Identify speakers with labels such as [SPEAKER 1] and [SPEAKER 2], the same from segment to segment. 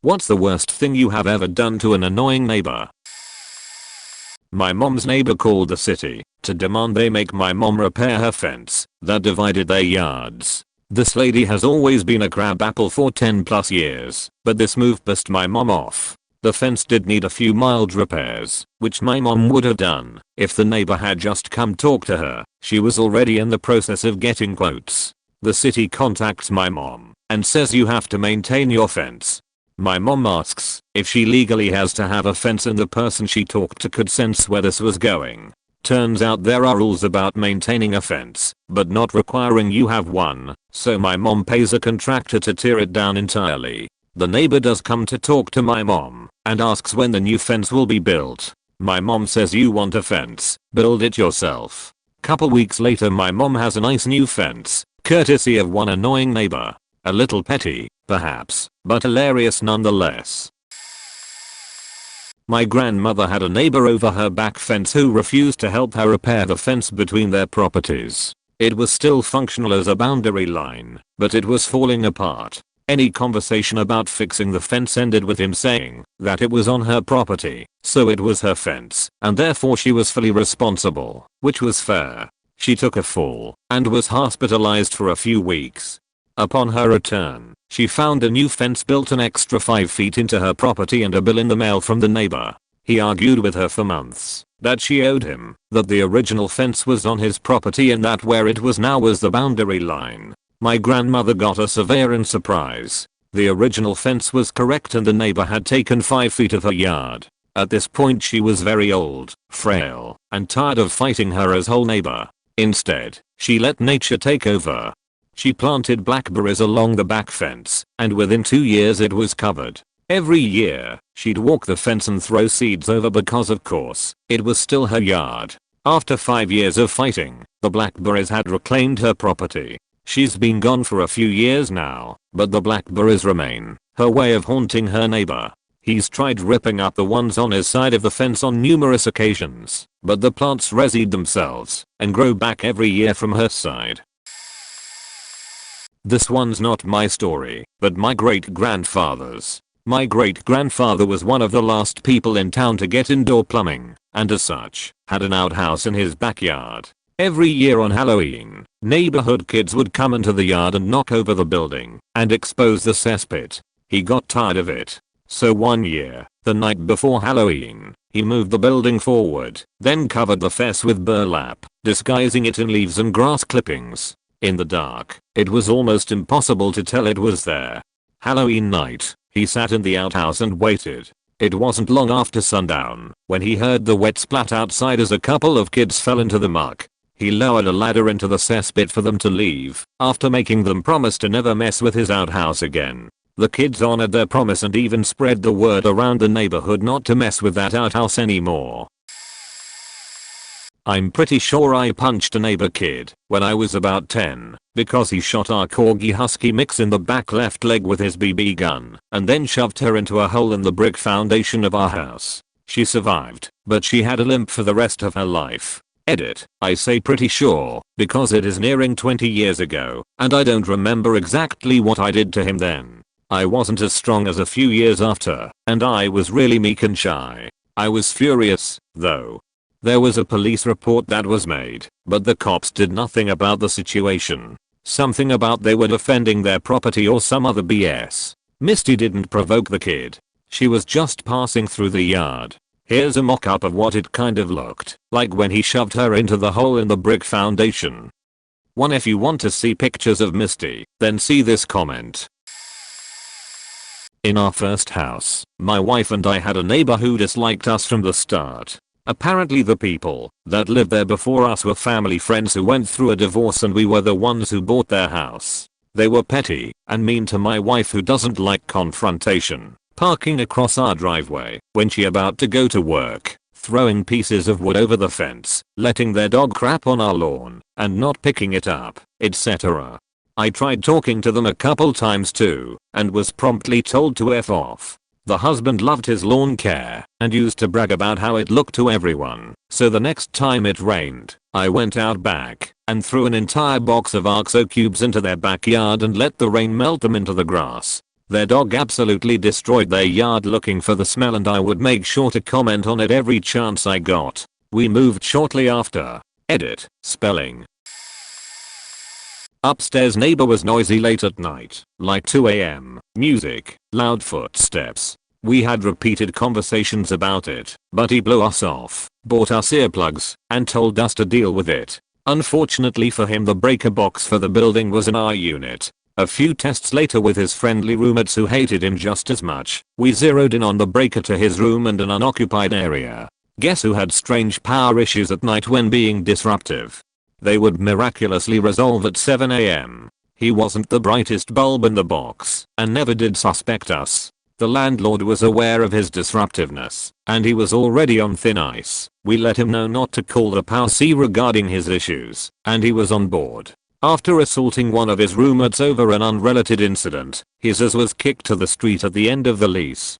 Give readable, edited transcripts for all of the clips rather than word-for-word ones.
[SPEAKER 1] What's the worst thing you have ever done to an annoying neighbor? My mom's neighbor called the city to demand they make my mom repair her fence that divided their yards. This lady has always been a crabapple for 10 plus years, but this move pissed my mom off. The fence did need a few mild repairs, which my mom would have done if the neighbor had just come talk to her. She was already in the process of getting quotes. The city contacts my mom and says you have to maintain your fence. My mom asks if she legally has to have a fence and the person she talked to could sense where this was going. Turns out there are rules about maintaining a fence, but not requiring you have one, so my mom pays a contractor to tear it down entirely. The neighbor does come to talk to my mom and asks when the new fence will be built. My mom says you want a fence, build it yourself. Couple weeks later my mom has a nice new fence, courtesy of one annoying neighbor. A little petty, perhaps, but hilarious nonetheless. My grandmother had a neighbor over her back fence who refused to help her repair the fence between their properties. It was still functional as a boundary line, but it was falling apart. Any conversation about fixing the fence ended with him saying that it was on her property, so it was her fence, and therefore she was fully responsible, which was fair. She took a fall and was hospitalized for a few weeks. Upon her return, she found a new fence built an extra 5 feet into her property and a bill in the mail from the neighbor. He argued with her for months that she owed him, that the original fence was on his property and that where it was now was the boundary line. My grandmother got a severe surprise. The original fence was correct and the neighbor had taken 5 feet of her yard. At this point she was very old, frail, and tired of fighting her as whole neighbor. Instead, she let nature take over. She planted blackberries along the back fence, and within 2 years it was covered. Every year, she'd walk the fence and throw seeds over because of course, it was still her yard. After 5 years of fighting, the blackberries had reclaimed her property. She's been gone for a few years now, but the blackberries remain, her way of haunting her neighbor. He's tried ripping up the ones on his side of the fence on numerous occasions, but the plants reseed themselves and grow back every year from her side. This one's not my story, but my great-grandfather's. My great-grandfather was one of the last people in town to get indoor plumbing, and as such, had an outhouse in his backyard. Every year on Halloween, neighborhood kids would come into the yard and knock over the building and expose the cesspit. He got tired of it. So one year, the night before Halloween, he moved the building forward, then covered the fence with burlap, disguising it in leaves and grass clippings. In the dark, it was almost impossible to tell it was there. Halloween night, he sat in the outhouse and waited. It wasn't long after sundown when he heard the wet splat outside as a couple of kids fell into the muck. He lowered a ladder into the cesspit for them to leave, after making them promise to never mess with his outhouse again. The kids honored their promise and even spread the word around the neighborhood not to mess with that outhouse anymore. I'm pretty sure I punched a neighbor kid when I was about 10 because he shot our corgi husky mix in the back left leg with his BB gun and then shoved her into a hole in the brick foundation of our house. She survived, but she had a limp for the rest of her life. Edit, I say pretty sure because it is nearing 20 years ago and I don't remember exactly what I did to him then. I wasn't as strong as a few years after, and I was really meek and shy. I was furious, though. There was a police report that was made, but the cops did nothing about the situation. Something about they were defending their property or some other BS. Misty didn't provoke the kid. She was just passing through the yard. Here's a mock-up of what it kind of looked like when he shoved her into the hole in the brick foundation. If you want to see pictures of Misty, then see this comment. In our first house, my wife and I had a neighbor who disliked us from the start. Apparently the people that lived there before us were family friends who went through a divorce and we were the ones who bought their house. They were petty and mean to my wife who doesn't like confrontation, parking across our driveway when she about to go to work, throwing pieces of wood over the fence, letting their dog crap on our lawn and not picking it up, etc. I tried talking to them a couple times too and was promptly told to F off. The husband loved his lawn care and used to brag about how it looked to everyone, so the next time it rained, I went out back and threw an entire box of OXO cubes into their backyard and let the rain melt them into the grass. Their dog absolutely destroyed their yard looking for the smell, and I would make sure to comment on it every chance I got. We moved shortly after. Edit. Spelling. Upstairs neighbor was noisy late at night, like 2 a.m. Music, loud footsteps. We had repeated conversations about it, but he blew us off, bought us earplugs, and told us to deal with it. Unfortunately for him, the breaker box for the building was in our unit. A few tests later, with his friendly roommates who hated him just as much, we zeroed in on the breaker to his room and an unoccupied area. Guess who had strange power issues at night when being disruptive? They would miraculously resolve at 7 a.m. He wasn't the brightest bulb in the box, and never did suspect us. The landlord was aware of his disruptiveness, and he was already on thin ice. We let him know not to call the power regarding his issues, and he was on board. After assaulting one of his roommates over an unrelated incident, his ass was kicked to the street at the end of the lease.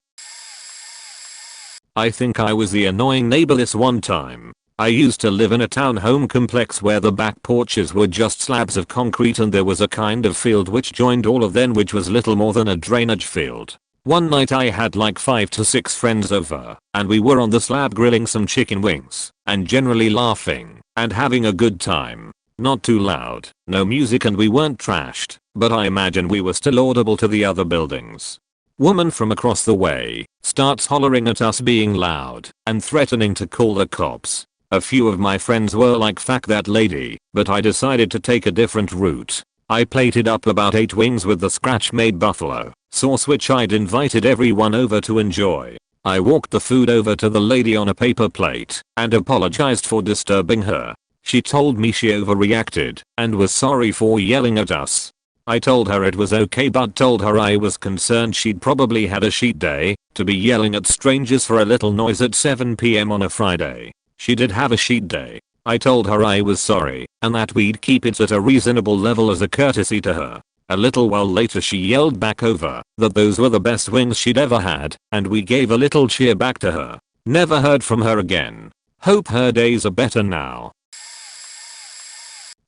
[SPEAKER 1] I think I was the annoying neighbor this one time. I used to live in a townhome complex where the back porches were just slabs of concrete, and there was a kind of field which joined all of them, which was little more than a drainage field. One night I had like 5 to 6 friends over, and we were on the slab grilling some chicken wings, and generally laughing, and having a good time. Not too loud, no music, and we weren't trashed, but I imagine we were still audible to the other buildings. Woman from across the way starts hollering at us being loud and threatening to call the cops. A few of my friends were like, "Fuck that lady," but I decided to take a different route. I plated up about 8 wings with the scratch-made buffalo sauce, which I'd invited everyone over to enjoy. I walked the food over to the lady on a paper plate and apologized for disturbing her. She told me she overreacted and was sorry for yelling at us. I told her it was okay, but told her I was concerned she'd probably had a shit day to be yelling at strangers for a little noise at 7 p.m. on a Friday. She did have a shit day. I told her I was sorry and that we'd keep it at a reasonable level as a courtesy to her. A little while later she yelled back over that those were the best wings she'd ever had, and we gave a little cheer back to her. Never heard from her again. Hope her days are better now.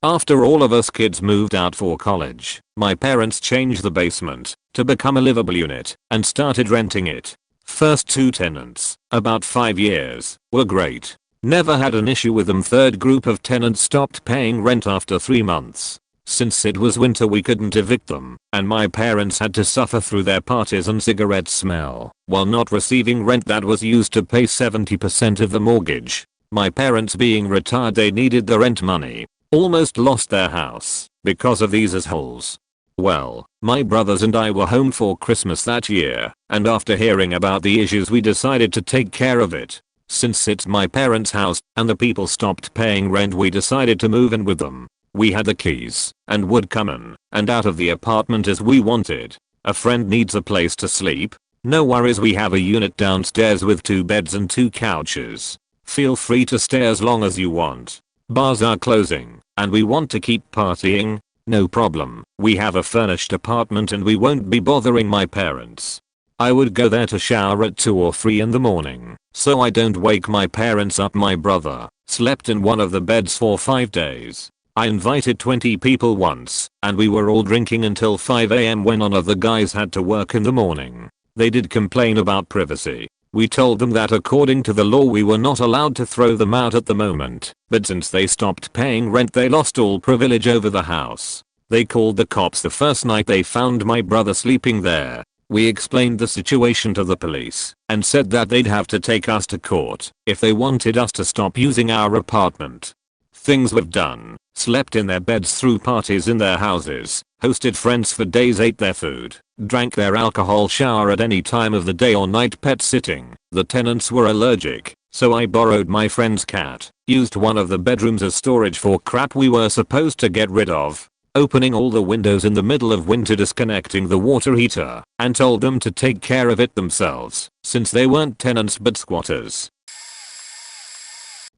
[SPEAKER 1] After all of us kids moved out for college, my parents changed the basement to become a livable unit and started renting it. First 2 tenants, about 5 years, were great. Never had an issue with them. Third group of tenants stopped paying rent after 3 months. Since it was winter we couldn't evict them, and my parents had to suffer through their parties and cigarette smell while not receiving rent that was used to pay 70% of the mortgage. My parents being retired, they needed the rent money. Almost lost their house because of these assholes. Well, my brothers and I were home for Christmas that year, and after hearing about the issues we decided to take care of it. Since it's my parents' house and the people stopped paying rent, we decided to move in with them. We had the keys and would come in and out of the apartment as we wanted. A friend needs a place to sleep? No worries, we have a unit downstairs with 2 beds and 2 couches. Feel free to stay as long as you want. Bars are closing, and we want to keep partying? No problem. We have a furnished apartment and we won't be bothering my parents. I would go there to shower at 2 or 3 in the morning, so I don't wake my parents up. My brother slept in one of the beds for 5 days. I invited 20 people once, and we were all drinking until 5 a.m. when none of the guys had to work in the morning. They did complain about privacy. We told them that according to the law we were not allowed to throw them out at the moment, but since they stopped paying rent they lost all privilege over the house. They called the cops the first night they found my brother sleeping there. We explained the situation to the police and said that they'd have to take us to court if they wanted us to stop using our apartment. Things we've done: slept in their beds, threw parties in their houses, hosted friends for days, ate their food, drank their alcohol, shower at any time of the day or night, pet sitting. The tenants were allergic, so I borrowed my friend's cat, used one of the bedrooms as storage for crap we were supposed to get rid of, opening all the windows in the middle of winter, disconnecting the water heater, and told them to take care of it themselves, since they weren't tenants but squatters.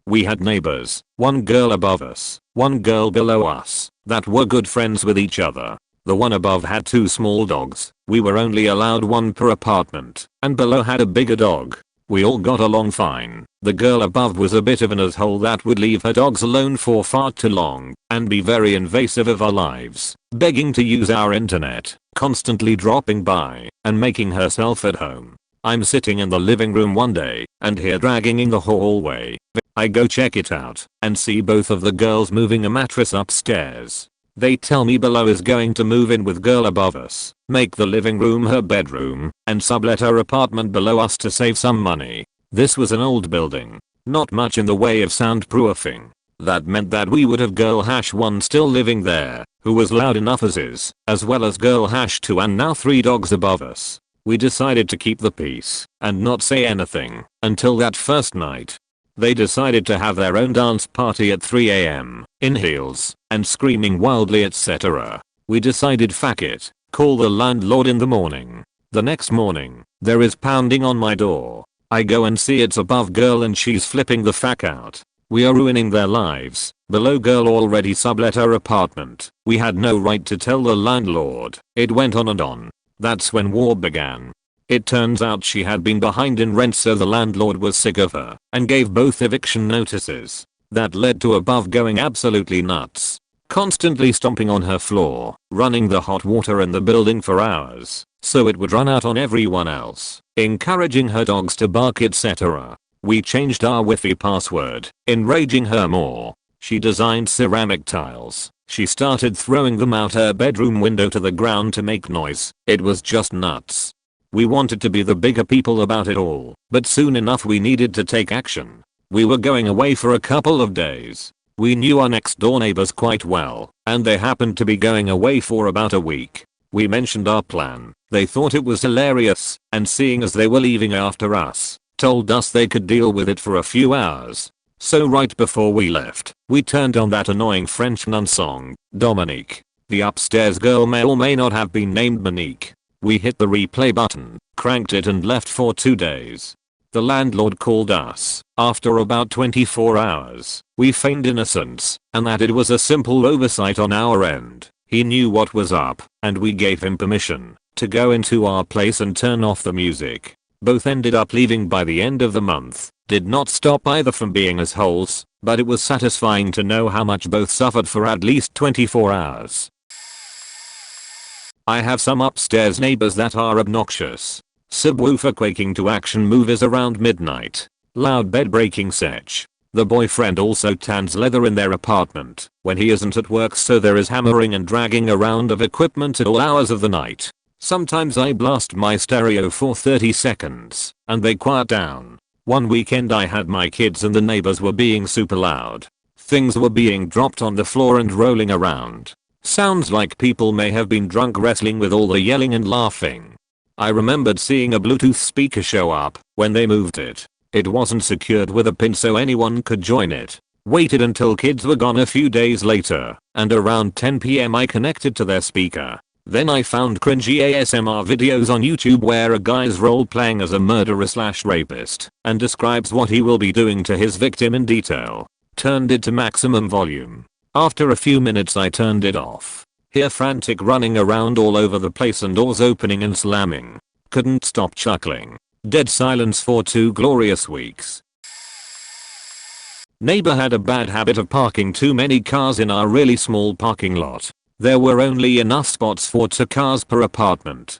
[SPEAKER 1] We had neighbors, one girl above us, one girl below us, that were good friends with each other. The one above had 2 small dogs. We were only allowed 1 per apartment, and below had a bigger dog. We all got along fine. The girl above was a bit of an asshole that would leave her dogs alone for far too long and be very invasive of our lives, begging to use our internet, constantly dropping by and making herself at home. I'm sitting in the living room one day and hear dragging in the hallway. I go check it out and see both of the girls moving a mattress upstairs. They tell me below is going to move in with girl above us, make the living room her bedroom, and sublet her apartment below us to save some money. This was an old building, not much in the way of soundproofing. That meant that we would have girl #1 still living there, who was loud enough as well as girl #2 and now 3 dogs above us. We decided to keep the peace and not say anything until that first night. They decided to have their own dance party at 3 AM, in heels, and screaming wildly etc. We decided fuck it, call the landlord in the morning. The next morning, there is pounding on my door. I go and see it's above girl and she's flipping the fuck out. We are ruining their lives. Below girl already sublet her apartment. We had no right to tell the landlord. It went on and on. That's when war began. It turns out she had been behind in rent, so the landlord was sick of her and gave both eviction notices. That led to above going absolutely nuts, constantly stomping on her floor, running the hot water in the building for hours so it would run out on everyone else, encouraging her dogs to bark etc. We changed our Wi-Fi password, enraging her more. She designed ceramic tiles. She started throwing them out her bedroom window to the ground to make noise. It was just nuts. We wanted to be the bigger people about it all, but soon enough we needed to take action. We were going away for a couple of days. We knew our next door neighbors quite well, and they happened to be going away for about a week. We mentioned our plan. They thought it was hilarious, and seeing as they were leaving after us, told us they could deal with it for a few hours. So right before we left, we turned on that annoying French nun song, Dominique. The upstairs girl may or may not have been named Monique. We hit the replay button, cranked it and left for 2 days. The landlord called us after about 24 hours. We feigned innocence and that it was a simple oversight on our end. He knew what was up and we gave him permission to go into our place and turn off the music. Both ended up leaving by the end of the month. Did not stop either from being assholes, but it was satisfying to know how much both suffered for at least 24 hours. I have some upstairs neighbors that are obnoxious. Subwoofer quaking to action movies around midnight. Loud bed breaking sech. The boyfriend also tans leather in their apartment when he isn't at work, so there is hammering and dragging around of equipment at all hours of the night. Sometimes I blast my stereo for 30 seconds and they quiet down. One weekend I had my kids and the neighbors were being super loud. Things were being dropped on the floor and rolling around. Sounds like people may have been drunk wrestling with all the yelling and laughing. I remembered seeing a Bluetooth speaker show up when they moved it. It wasn't secured with a pin so anyone could join it. Waited until kids were gone a few days later, and around 10 PM I connected to their speaker. Then I found cringy ASMR videos on YouTube where a guy's role playing as a murderer/rapist and describes what he will be doing to his victim in detail. Turned it to maximum volume. After a few minutes I turned it off. Hear frantic running around all over the place and doors opening and slamming. Couldn't stop chuckling. Dead silence for 2 glorious weeks. Neighbor had a bad habit of parking too many cars in our really small parking lot. There were only enough spots for 2 cars per apartment.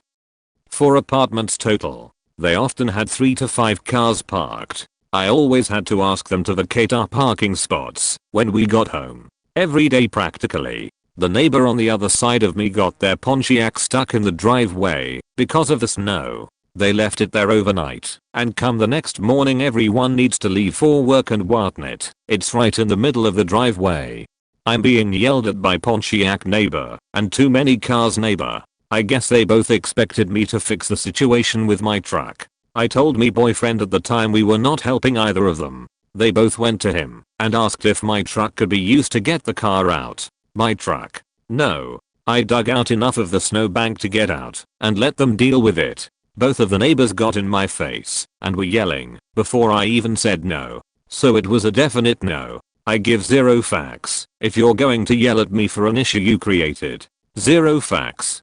[SPEAKER 1] 4 apartments total. They often had 3 to 5 cars parked. I always had to ask them to vacate our parking spots when we got home. Every day practically. The neighbor on the other side of me got their Pontiac stuck in the driveway because of the snow. They left it there overnight, and come the next morning everyone needs to leave for work and whatnot. It's right in the middle of the driveway. I'm being yelled at by Pontiac neighbor and too many cars neighbor. I guess they both expected me to fix the situation with my truck. I told me boyfriend at the time we were not helping either of them. They both went to him and asked if my truck could be used to get the car out. My truck? No. I dug out enough of the snowbank to get out and let them deal with it. Both of the neighbors got in my face and were yelling before I even said no. So it was a definite no. I give 0 facts if you're going to yell at me for an issue you created. 0 facts.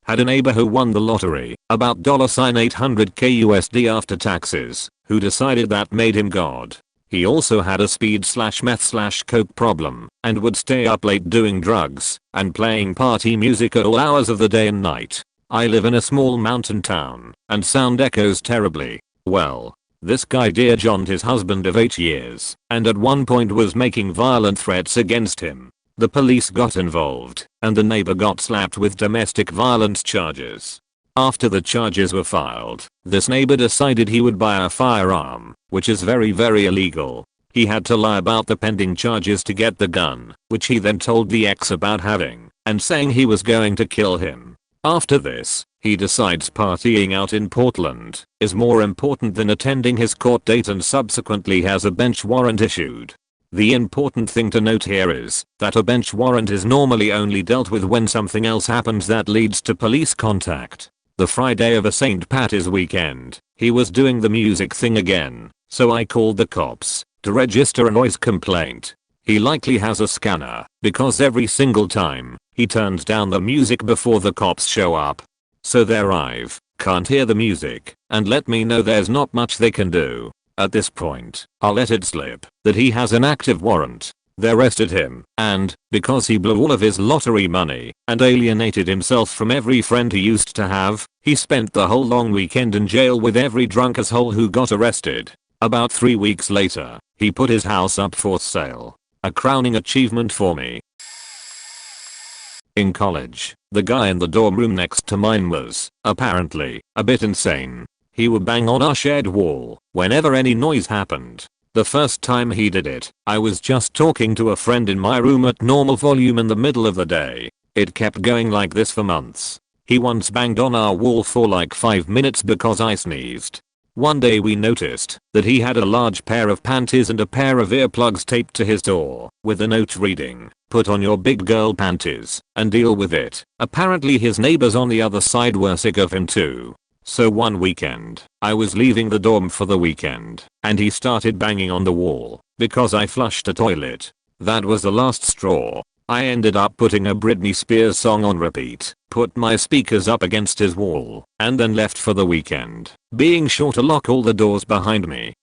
[SPEAKER 1] Had a neighbor who won the lottery, about $800k USD after taxes, who decided that made him God. He also had a speed/meth/coke problem and would stay up late doing drugs and playing party music at all hours of the day and night. I live in a small mountain town and sound echoes terribly. Well, this guy Dear John, his husband of 8 years, and at one point was making violent threats against him. The police got involved and the neighbor got slapped with domestic violence charges. After the charges were filed, this neighbor decided he would buy a firearm, which is very illegal. He had to lie about the pending charges to get the gun, which he then told the ex about having, and saying he was going to kill him. After this, he decides partying out in Portland is more important than attending his court date and subsequently has a bench warrant issued. The important thing to note here is that a bench warrant is normally only dealt with when something else happens that leads to police contact. The Friday of a St. Patty's weekend, he was doing the music thing again, so I called the cops to register a noise complaint. He likely has a scanner because every single time he turns down the music before the cops show up. So they arrive, can't hear the music, and let me know there's not much they can do. At this point, I'll let it slip that he has an active warrant. They arrested him, and, because he blew all of his lottery money and alienated himself from every friend he used to have, he spent the whole long weekend in jail with every drunk asshole who got arrested. About 3 weeks later, he put his house up for sale. A crowning achievement for me. In college, the guy in the dorm room next to mine was, apparently, a bit insane. He would bang on our shared wall whenever any noise happened. The first time he did it, I was just talking to a friend in my room at normal volume in the middle of the day. It kept going like this for months. He once banged on our wall for like 5 minutes because I sneezed. One day we noticed that he had a large pair of panties and a pair of earplugs taped to his door with a note reading, "Put on your big girl panties and deal with it." Apparently his neighbors on the other side were sick of him too. So one weekend, I was leaving the dorm for the weekend, and he started banging on the wall because I flushed a toilet. That was the last straw. I ended up putting a Britney Spears song on repeat, put my speakers up against his wall, and then left for the weekend, being sure to lock all the doors behind me.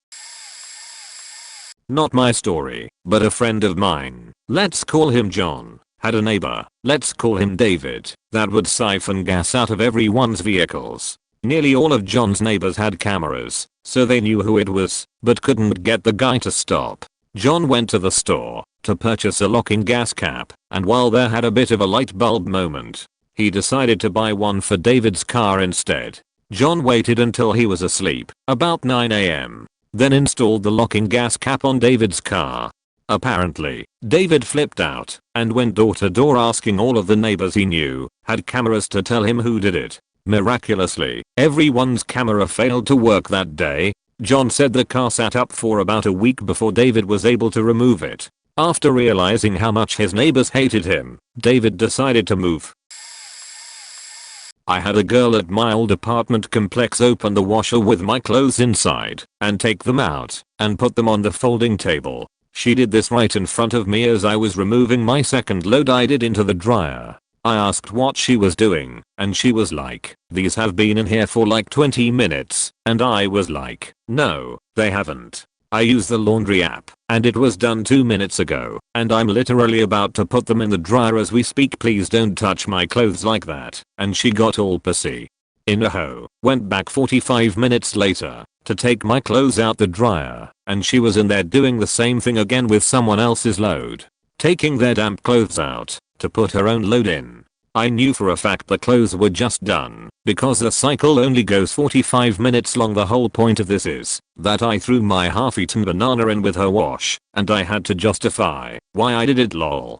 [SPEAKER 1] Not my story, but a friend of mine, let's call him John, had a neighbor, let's call him David, that would siphon gas out of everyone's vehicles. Nearly all of John's neighbors had cameras, so they knew who it was, but couldn't get the guy to stop. John went to the store to purchase a locking gas cap, and while there had a bit of a light bulb moment, he decided to buy one for David's car instead. John waited until he was asleep, about 9 AM, then installed the locking gas cap on David's car. Apparently, David flipped out and went door to door asking all of the neighbors he knew had cameras to tell him who did it. Miraculously, everyone's camera failed to work that day. John said the car sat up for about a week before David was able to remove it. After realizing how much his neighbors hated him, David decided to move. I had a girl at my old apartment complex open the washer with my clothes inside and take them out and put them on the folding table. She did this right in front of me as I was removing my second load I did into the dryer. I asked what she was doing, and she was like, "These have been in here for like 20 minutes, and I was like, "No, they haven't. I use the laundry app, and it was done 2 minutes ago, and I'm literally about to put them in the dryer as we speak. Please don't touch my clothes like that." And she got all pissy. In a hoe, went back 45 minutes later to take my clothes out the dryer, and she was in there doing the same thing again with someone else's load, taking their damp clothes out to put her own load in. I knew for a fact the clothes were just done because the cycle only goes 45 minutes long. The whole point of this is that I threw my half-eaten banana in with her wash, and I had to justify why I did it, lol.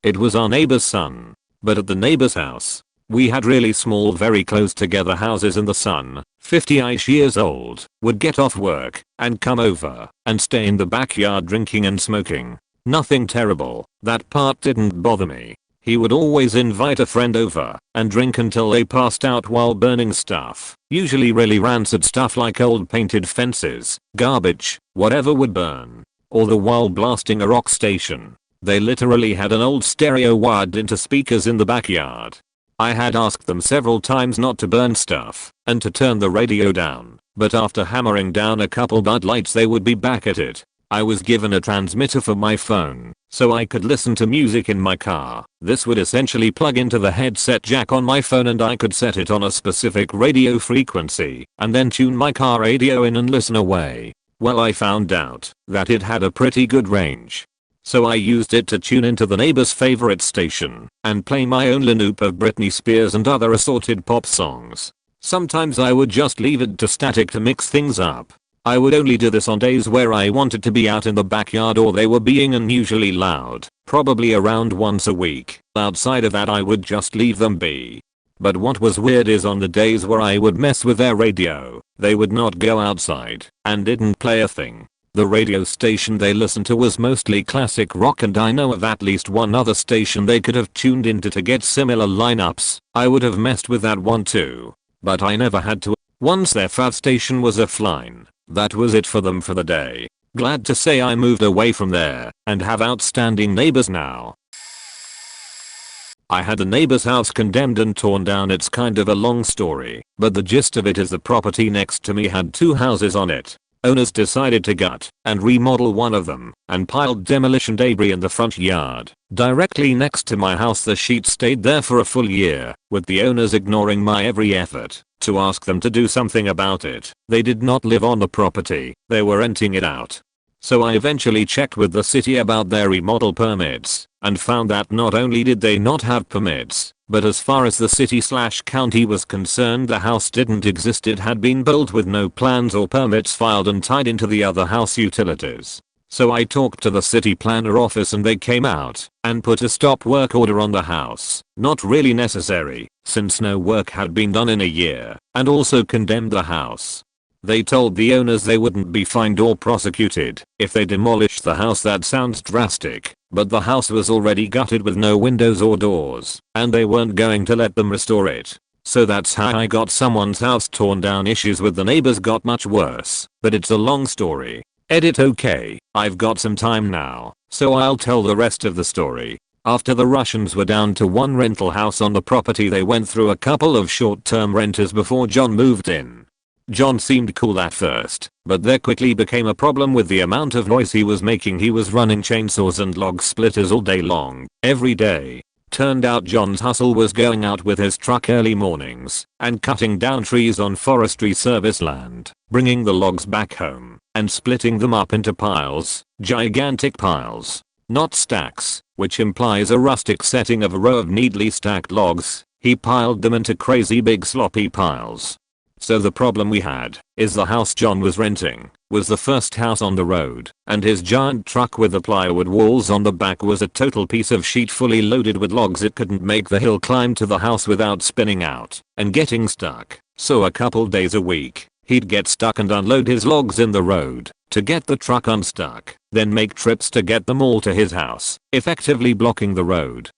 [SPEAKER 1] It was our neighbor's son, but at the neighbor's house, we had really small, very close together houses, and the son, 50-ish years old, would get off work and come over and stay in the backyard drinking and smoking. Nothing terrible, that part didn't bother me. He would always invite a friend over and drink until they passed out while burning stuff, usually really rancid stuff like old painted fences, garbage, whatever would burn, all the while blasting a rock station. They literally had an old stereo wired into speakers in the backyard. I had asked them several times not to burn stuff and to turn the radio down, but after hammering down a couple Bud Lights they would be back at it. I was given a transmitter for my phone, so I could listen to music in my car. This would essentially plug into the headset jack on my phone and I could set it on a specific radio frequency and then tune my car radio in and listen away. Well, I found out that it had a pretty good range. So I used it to tune into the neighbor's favorite station and play my own loop of Britney Spears and other assorted pop songs. Sometimes I would just leave it to static to mix things up. I would only do this on days where I wanted to be out in the backyard or they were being unusually loud, probably around once a week. Outside of that I would just leave them be. But what was weird is on the days where I would mess with their radio, they would not go outside and didn't play a thing. The radio station they listened to was mostly classic rock and I know of at least one other station they could have tuned into to get similar lineups. I would have messed with that one too. But I never had to. Once their fav station was offline, that was it for them for the day. Glad to say I moved away from there and have outstanding neighbors now. I had a neighbor's house condemned and torn down. It's kind of a long story, but the gist of it is the property next to me had 2 houses on it. Owners decided to gut and remodel one of them and piled demolition debris in the front yard. Directly next to my house the sheet stayed there for a full year, with the owners ignoring my every effort to ask them to do something about it. They did not live on the property, they were renting it out. So I eventually checked with the city about their remodel permits and found that not only did they not have permits, but as far as the city/county was concerned the house didn't exist. It had been built with no plans or permits filed and tied into the other house utilities. So I talked to the city planner office and they came out and put a stop work order on the house. Not really necessary, since no work had been done in a year, and also condemned the house. They told the owners they wouldn't be fined or prosecuted if they demolished the house. That sounds drastic, but the house was already gutted with no windows or doors, and they weren't going to let them restore it. So that's how I got someone's house torn down. Issues with the neighbors got much worse, but it's a long story. Edit. Okay, I've got some time now, so I'll tell the rest of the story. After the Russians were down to one rental house on the property, they went through a couple of short-term renters before John moved in. John seemed cool at first, but there quickly became a problem with the amount of noise he was making. He was running chainsaws and log splitters all day long, every day. Turned out John's hustle was going out with his truck early mornings and cutting down trees on Forestry Service land, bringing the logs back home and splitting them up into piles, gigantic piles, not stacks, which implies a rustic setting of a row of neatly stacked logs. He piled them into crazy big sloppy piles. So the problem we had is the house John was renting was the first house on the road, and his giant truck with the plywood walls on the back was a total piece of sheet fully loaded with logs. It couldn't make the hill climb to the house without spinning out and getting stuck. So a couple days a week, he'd get stuck and unload his logs in the road to get the truck unstuck, then make trips to get them all to his house, effectively blocking the road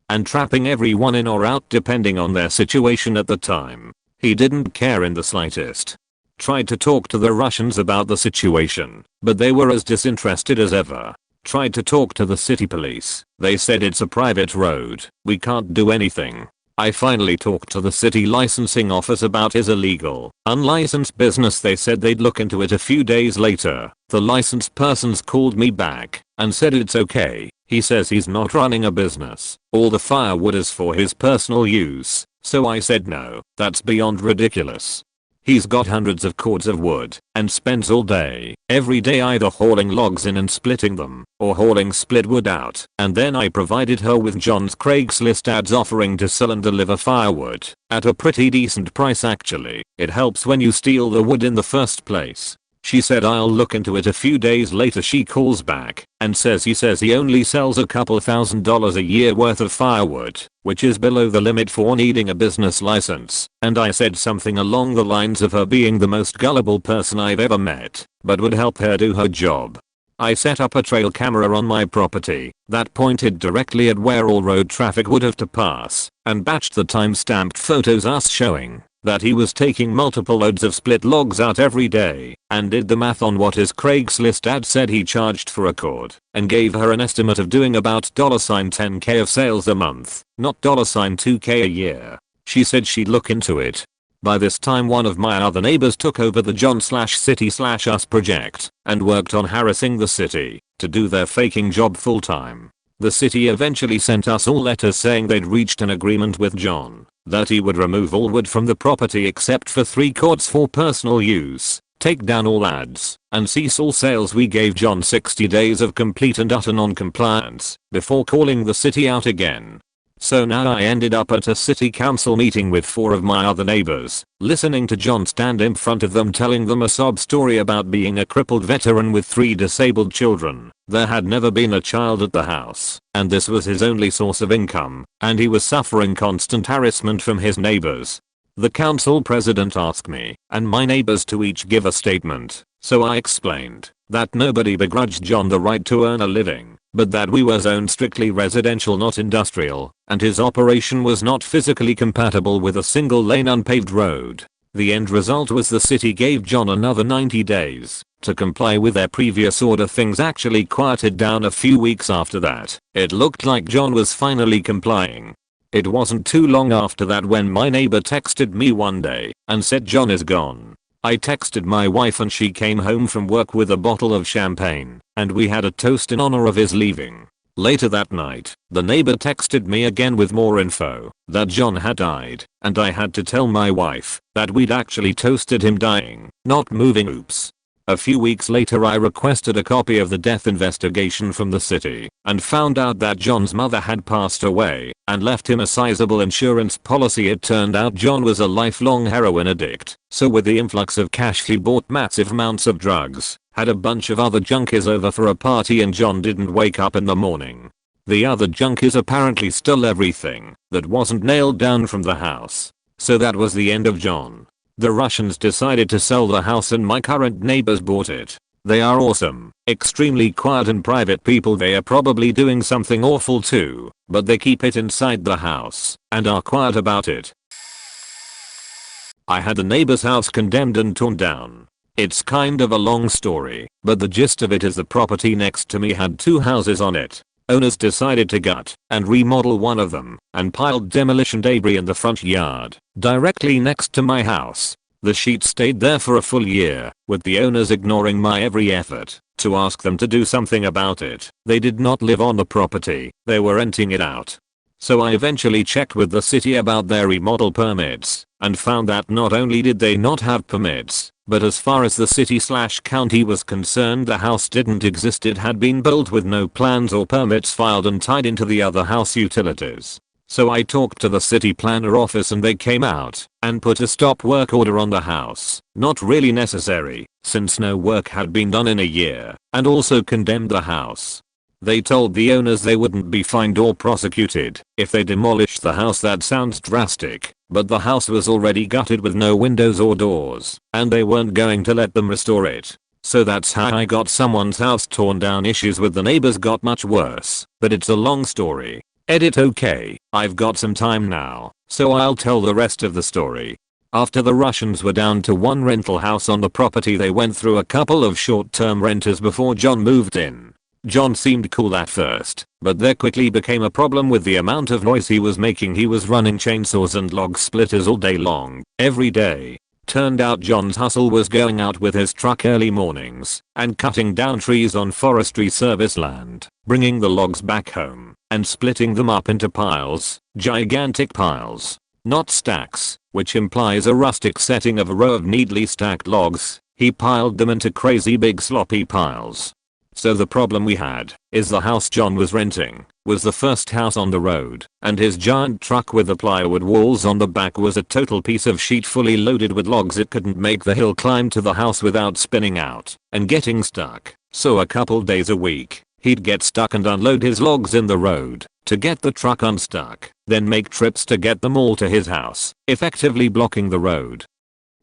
[SPEAKER 1] and trapping everyone in or out depending on their situation at the time. He didn't care in the slightest. Tried to talk to the Russians about the situation, but they were as disinterested as ever. Tried to talk to the city police. They said it's a private road, we can't do anything. I finally talked to the city licensing office about his illegal, unlicensed business. They said they'd look into it. A few days later, the licensed persons called me back and said it's okay. He says he's not running a business. All the firewood is for his personal use. So I said no, that's beyond ridiculous. He's got hundreds of cords of wood and spends all day, every day either hauling logs in and splitting them or hauling split wood out. And then I provided her with John's Craigslist ads offering to sell and deliver firewood at a pretty decent price actually. It helps when you steal the wood in the first place. She said I'll look into it. A few days later she calls back and says he only sells a couple $1,000s a year worth of firewood, which is below the limit for needing a business license. And I said something along the lines of her being the most gullible person I've ever met, but would help her do her job. I set up a trail camera on my property that pointed directly at where all road traffic would have to pass and batched the time-stamped photos us showing that he was taking multiple loads of split logs out every day, and did the math on what his Craigslist ad said he charged for a cord, and gave her an estimate of doing about $10k of sales a month, not $2k a year. She said she'd look into it. By this time one of my other neighbors took over the John/City/Us project and worked on harassing the city to do their faking job full time. The city eventually sent us all letters saying they'd reached an agreement with John that he would remove all wood from the property except for 3 cords for personal use, take down all ads, and cease all sales. We gave John 60 days of complete and utter non-compliance before calling the city out again. So now I ended up at a city council meeting with 4 of my other neighbors, listening to John stand in front of them telling them a sob story about being a crippled veteran with 3 disabled children. There had never been a child at the house, and this was his only source of income, and he was suffering constant harassment from his neighbors. The council president asked me and my neighbors to each give a statement, so I explained that nobody begrudged John the right to earn a living, but that we were zoned strictly residential not industrial, and his operation was not physically compatible with a single lane unpaved road. The end result was the city gave John another 90 days to comply with their previous order. Things actually quieted down a few weeks after that. It looked like John was finally complying. It wasn't too long after that when my neighbor texted me one day and said John is gone. I texted my wife and she came home from work with a bottle of champagne, and we had a toast in honor of his leaving. Later that night, the neighbor texted me again with more info that John had died, and I had to tell my wife that we'd actually toasted him dying, not moving. Oops. A few weeks later I requested a copy of the death investigation from the city and found out that John's mother had passed away and left him a sizable insurance policy. It turned out John was a lifelong heroin addict, so with the influx of cash he bought massive amounts of drugs, had a bunch of other junkies over for a party, and John didn't wake up in the morning. The other junkies apparently stole everything that wasn't nailed down from the house. So that was the end of John. The Russians decided to sell the house and my current neighbors bought it. They are awesome, extremely quiet and private people. They are probably doing something awful too, but they keep it inside the house and are quiet about it. I had a neighbor's house condemned and torn down. It's kind of a long story, but the gist of it is the property next to me had 2 houses on it. Owners decided to gut and remodel one of them and piled demolition debris in the front yard, directly next to my house. The sheet stayed there for a full year, with the owners ignoring my every effort to ask them to do something about it. They did not live on the property, they were renting it out. So I eventually checked with the city about their remodel permits and found that not only did they not have permits, but as far as the city/county was concerned the house didn't exist. It had been built with no plans or permits filed and tied into the other house utilities. So I talked to the city planner office and they came out and put a stop work order on the house. Not really necessary, since no work had been done in a year, and also condemned the house. They told the owners they wouldn't be fined or prosecuted if they demolished the house. That sounds drastic, but the house was already gutted with no windows or doors, and they weren't going to let them restore it. So that's how I got someone's house torn down. Issues with the neighbors got much worse, but it's a long story. Edit. Okay, I've got some time now, so I'll tell the rest of the story. After the Russians were down to 1 rental house on the property, they went through a couple of short-term renters before John moved in. John seemed cool at first, but there quickly became a problem with the amount of noise he was making. He was running chainsaws and log splitters all day long, every day. Turned out John's hustle was going out with his truck early mornings and cutting down trees on forestry service land, bringing the logs back home and splitting them up into piles, gigantic piles, not stacks, which implies a rustic setting of a row of neatly stacked logs. He piled them into crazy big sloppy piles. So the problem we had is the house John was renting was the first house on the road, and his giant truck with the plywood walls on the back was a total piece of sheet fully loaded with logs. It couldn't make the hill climb to the house without spinning out and getting stuck. So a couple days a week, he'd get stuck and unload his logs in the road to get the truck unstuck, then make trips to get them all to his house, effectively blocking the road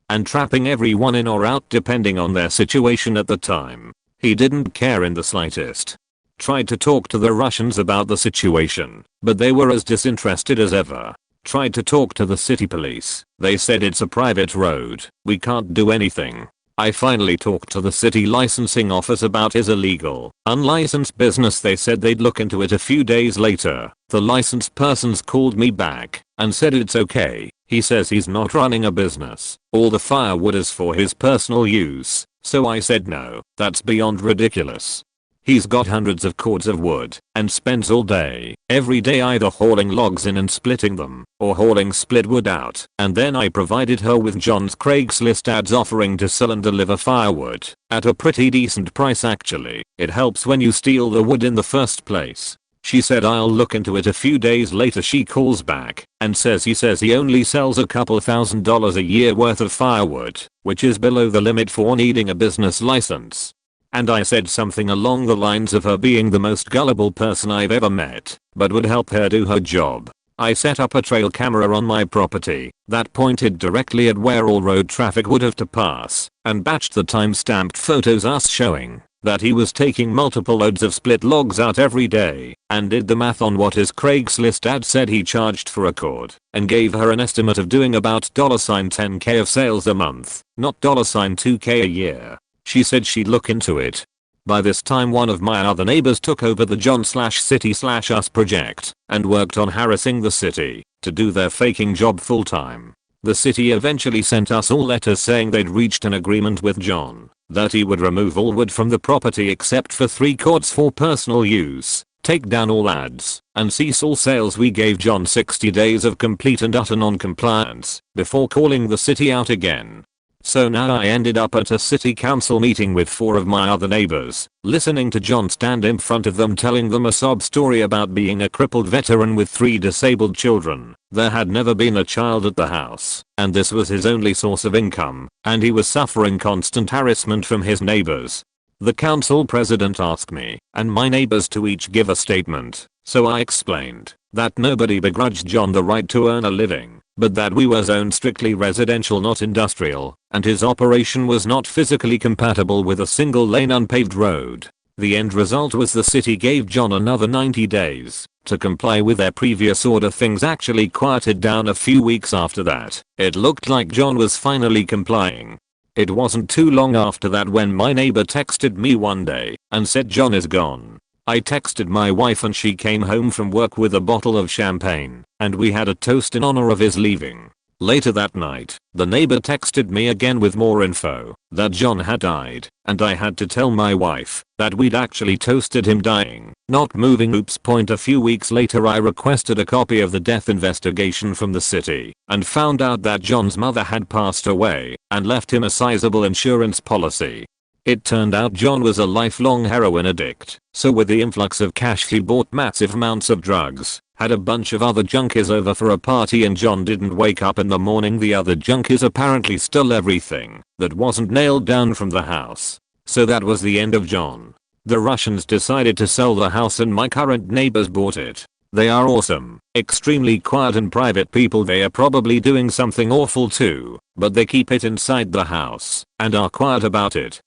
[SPEAKER 1] and trapping everyone in or out depending on their situation at the time. He didn't care in the slightest. Tried to talk to the Russians about the situation, but they were as disinterested as ever. Tried to talk to the city police. They said it's a private road. We can't do anything. I finally talked to the city licensing office about his illegal, unlicensed business. They said they'd look into it. A few days later, the licensed persons called me back and said it's okay. He says he's not running a business. All the firewood is for his personal use. So I said no, that's beyond ridiculous. He's got hundreds of cords of wood and spends all day, every day either hauling logs in and splitting them or hauling split wood out. And then I provided her with John's Craigslist ads offering to sell and deliver firewood at a pretty decent price actually. It helps when you steal the wood in the first place. She said I'll look into it. A few days later she calls back and says he only sells a couple $1,000s a year worth of firewood, which is below the limit for needing a business license. And I said something along the lines of her being the most gullible person I've ever met, but would help her do her job. I set up a trail camera on my property that pointed directly at where all road traffic would have to pass and batched the time-stamped photos, us showing that he was taking multiple loads of split logs out every day, and did the math on what his Craigslist ad said he charged for a cord and gave her an estimate of doing about $10k of sales a month, not $2k a year. She said she'd look into it. By this time one of my other neighbors took over the John/City/Us project and worked on harassing the city to do their faking job full time. The city eventually sent us all letters saying they'd reached an agreement with John that he would remove all wood from the property except for 3 cords for personal use, take down all ads, and cease all sales. We gave John 60 days of complete and utter non-compliance before calling the city out again. So now I ended up at a city council meeting with 4 of my other neighbors, listening to John stand in front of them telling them a sob story about being a crippled veteran with 3 disabled children. There had never been a child at the house, and this was his only source of income, and he was suffering constant harassment from his neighbors. The council president asked me and my neighbors to each give a statement, so I explained that nobody begrudged John the right to earn a living, but that we were zoned strictly residential not industrial, and his operation was not physically compatible with a single lane unpaved road. The end result was the city gave John another 90 days to comply with their previous order. Things actually quieted down a few weeks after that. It looked like John was finally complying. It wasn't too long after that when my neighbor texted me one day and said John is gone. I texted my wife and she came home from work with a bottle of champagne, and we had a toast in honor of his leaving. Later that night, the neighbor texted me again with more info that John had died, and I had to tell my wife that we'd actually toasted him dying, not moving. Oops. A few weeks later I requested a copy of the death investigation from the city and found out that John's mother had passed away and left him a sizable insurance policy. It turned out John was a lifelong heroin addict, so with the influx of cash he bought massive amounts of drugs, had a bunch of other junkies over for a party, and John didn't wake up in the morning. The other junkies apparently stole everything that wasn't nailed down from the house. So that was the end of John. The Russians decided to sell the house and my current neighbors bought it. They are awesome, extremely quiet and private people. They are probably doing something awful too, but they keep it inside the house and are quiet about it.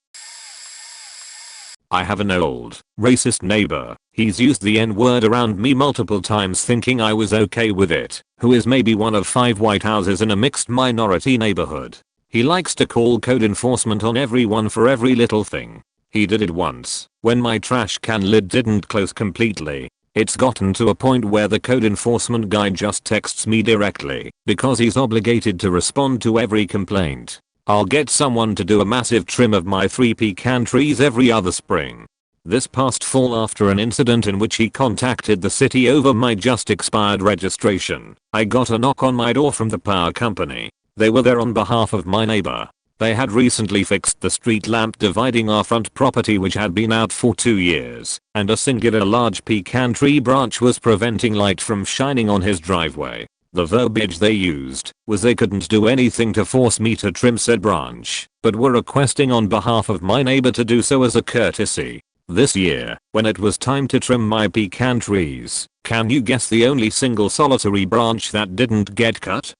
[SPEAKER 1] I have an old, racist neighbor. He's used the N-word around me multiple times thinking I was okay with it, who is maybe one of 5 white houses in a mixed minority neighborhood. He likes to call code enforcement on everyone for every little thing. He did it once, when my trash can lid didn't close completely. It's gotten to a point where the code enforcement guy just texts me directly, because he's obligated to respond to every complaint. I'll get someone to do a massive trim of my 3 pecan trees every other spring. This past fall, after an incident in which he contacted the city over my just expired registration, I got a knock on my door from the power company. They were there on behalf of my neighbor. They had recently fixed the street lamp dividing our front property, which had been out for 2 years, and a singular large pecan tree branch was preventing light from shining on his driveway. The verbiage they used was they couldn't do anything to force me to trim said branch, but were requesting on behalf of my neighbor to do so as a courtesy. This year, when it was time to trim my pecan trees, can you guess the only single solitary branch that didn't get cut?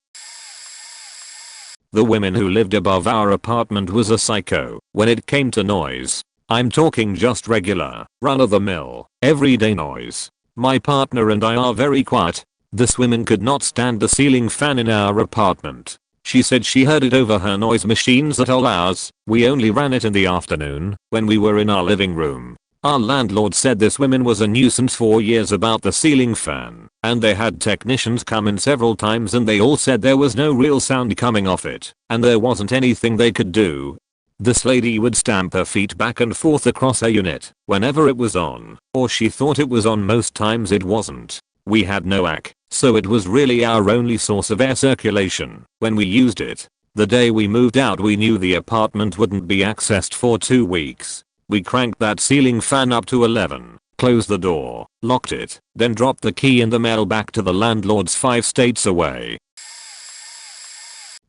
[SPEAKER 1] The woman who lived above our apartment was a psycho when it came to noise. I'm talking just regular, run-of-the-mill, everyday noise. My partner and I are very quiet. This woman could not stand the ceiling fan in our apartment. She said she heard it over her noise machines at all hours. We only ran it in the afternoon when we were in our living room. Our landlord said this woman was a nuisance for years about the ceiling fan, and they had technicians come in several times and they all said there was no real sound coming off it, and there wasn't anything they could do. This lady would stamp her feet back and forth across her unit whenever it was on, or she thought it was on. Most times it wasn't. We had no AC, so it was really our only source of air circulation when we used it. The day we moved out we knew the apartment wouldn't be accessed for 2 weeks. We cranked that ceiling fan up to 11, closed the door, locked it, then dropped the key in the mail back to the landlord's 5 states away.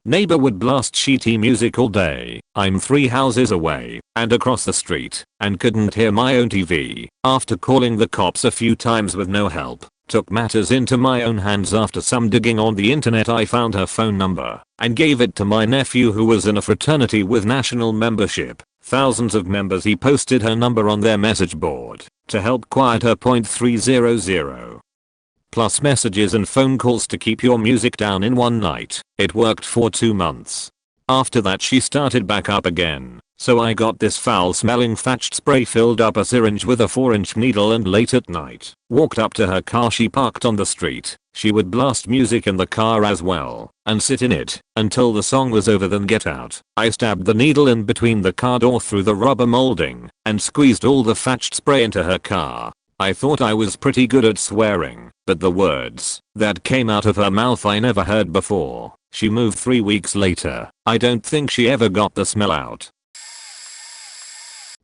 [SPEAKER 1] Neighbor would blast shitty music all day. I'm 3 houses away and across the street and couldn't hear my own TV. After calling the cops a few times with no help, took matters into my own hands. After some digging on the internet I found her phone number and gave it to my nephew who was in a fraternity with national membership. Thousands of members. He posted her number on their message board to help quiet her. .300 plus messages and phone calls to keep your music down in one night. It worked for 2 months. After that she started back up again. So I got this foul smelling thatched spray, filled up a syringe with a 4-inch needle, and late at night walked up to her car she parked on the street. She would blast music in the car as well and sit in it until the song was over, then get out. I stabbed the needle in between the car door through the rubber molding and squeezed all the thatched spray into her car. I thought I was pretty good at swearing, but the words that came out of her mouth I never heard before. She moved 3 weeks later. I don't think she ever got the smell out.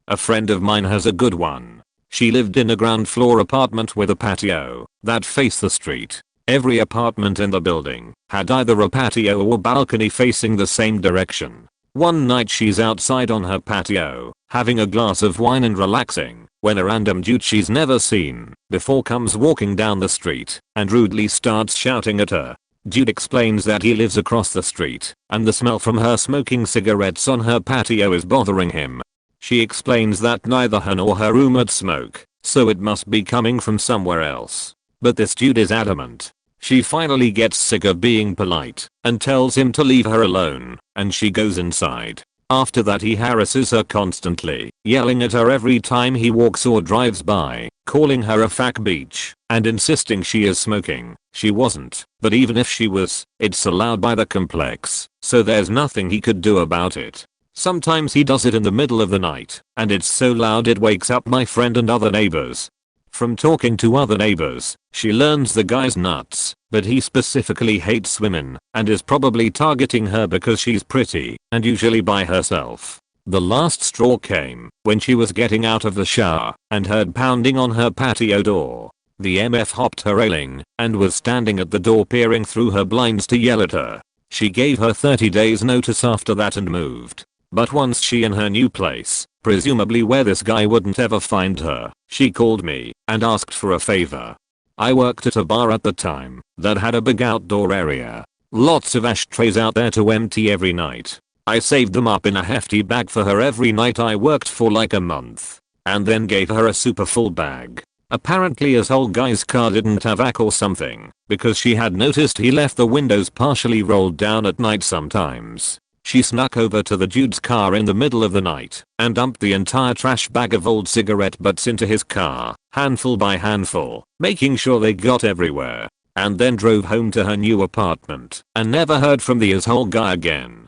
[SPEAKER 1] A friend of mine has a good one. She lived in a ground floor apartment with a patio that faced the street. Every apartment in the building had either a patio or balcony facing the same direction. One night she's outside on her patio, having a glass of wine and relaxing, when a random dude she's never seen before comes walking down the street and rudely starts shouting at her. Dude explains that he lives across the street and the smell from her smoking cigarettes on her patio is bothering him. She explains that neither her nor her roommate smoke, so it must be coming from somewhere else. But this dude is adamant. She finally gets sick of being polite and tells him to leave her alone, and she goes inside. After that he harasses her constantly, yelling at her every time he walks or drives by, calling her a fuck bitch, and insisting she is smoking. She wasn't, but even if she was, it's allowed by the complex, so there's nothing he could do about it. Sometimes he does it in the middle of the night, and it's so loud it wakes up my friend and other neighbors. From talking to other neighbors, she learns the guy's nuts, but he specifically hates women and is probably targeting her because she's pretty and usually by herself. The last straw came when she was getting out of the shower and heard pounding on her patio door. The MF hopped her railing and was standing at the door peering through her blinds to yell at her. She gave her 30 days notice after that and moved. But once she in her new place, presumably where this guy wouldn't ever find her, she called me and asked for a favor. I worked at a bar at the time that had a big outdoor area. Lots of ashtrays out there to empty every night. I saved them up in a hefty bag for her every night I worked for like a month, and then gave her a super full bag. Apparently his whole guy's car didn't have AC or something, because she had noticed he left the windows partially rolled down at night sometimes. She snuck over to the dude's car in the middle of the night and dumped the entire trash bag of old cigarette butts into his car, handful by handful, making sure they got everywhere, and then drove home to her new apartment and never heard from the asshole guy again.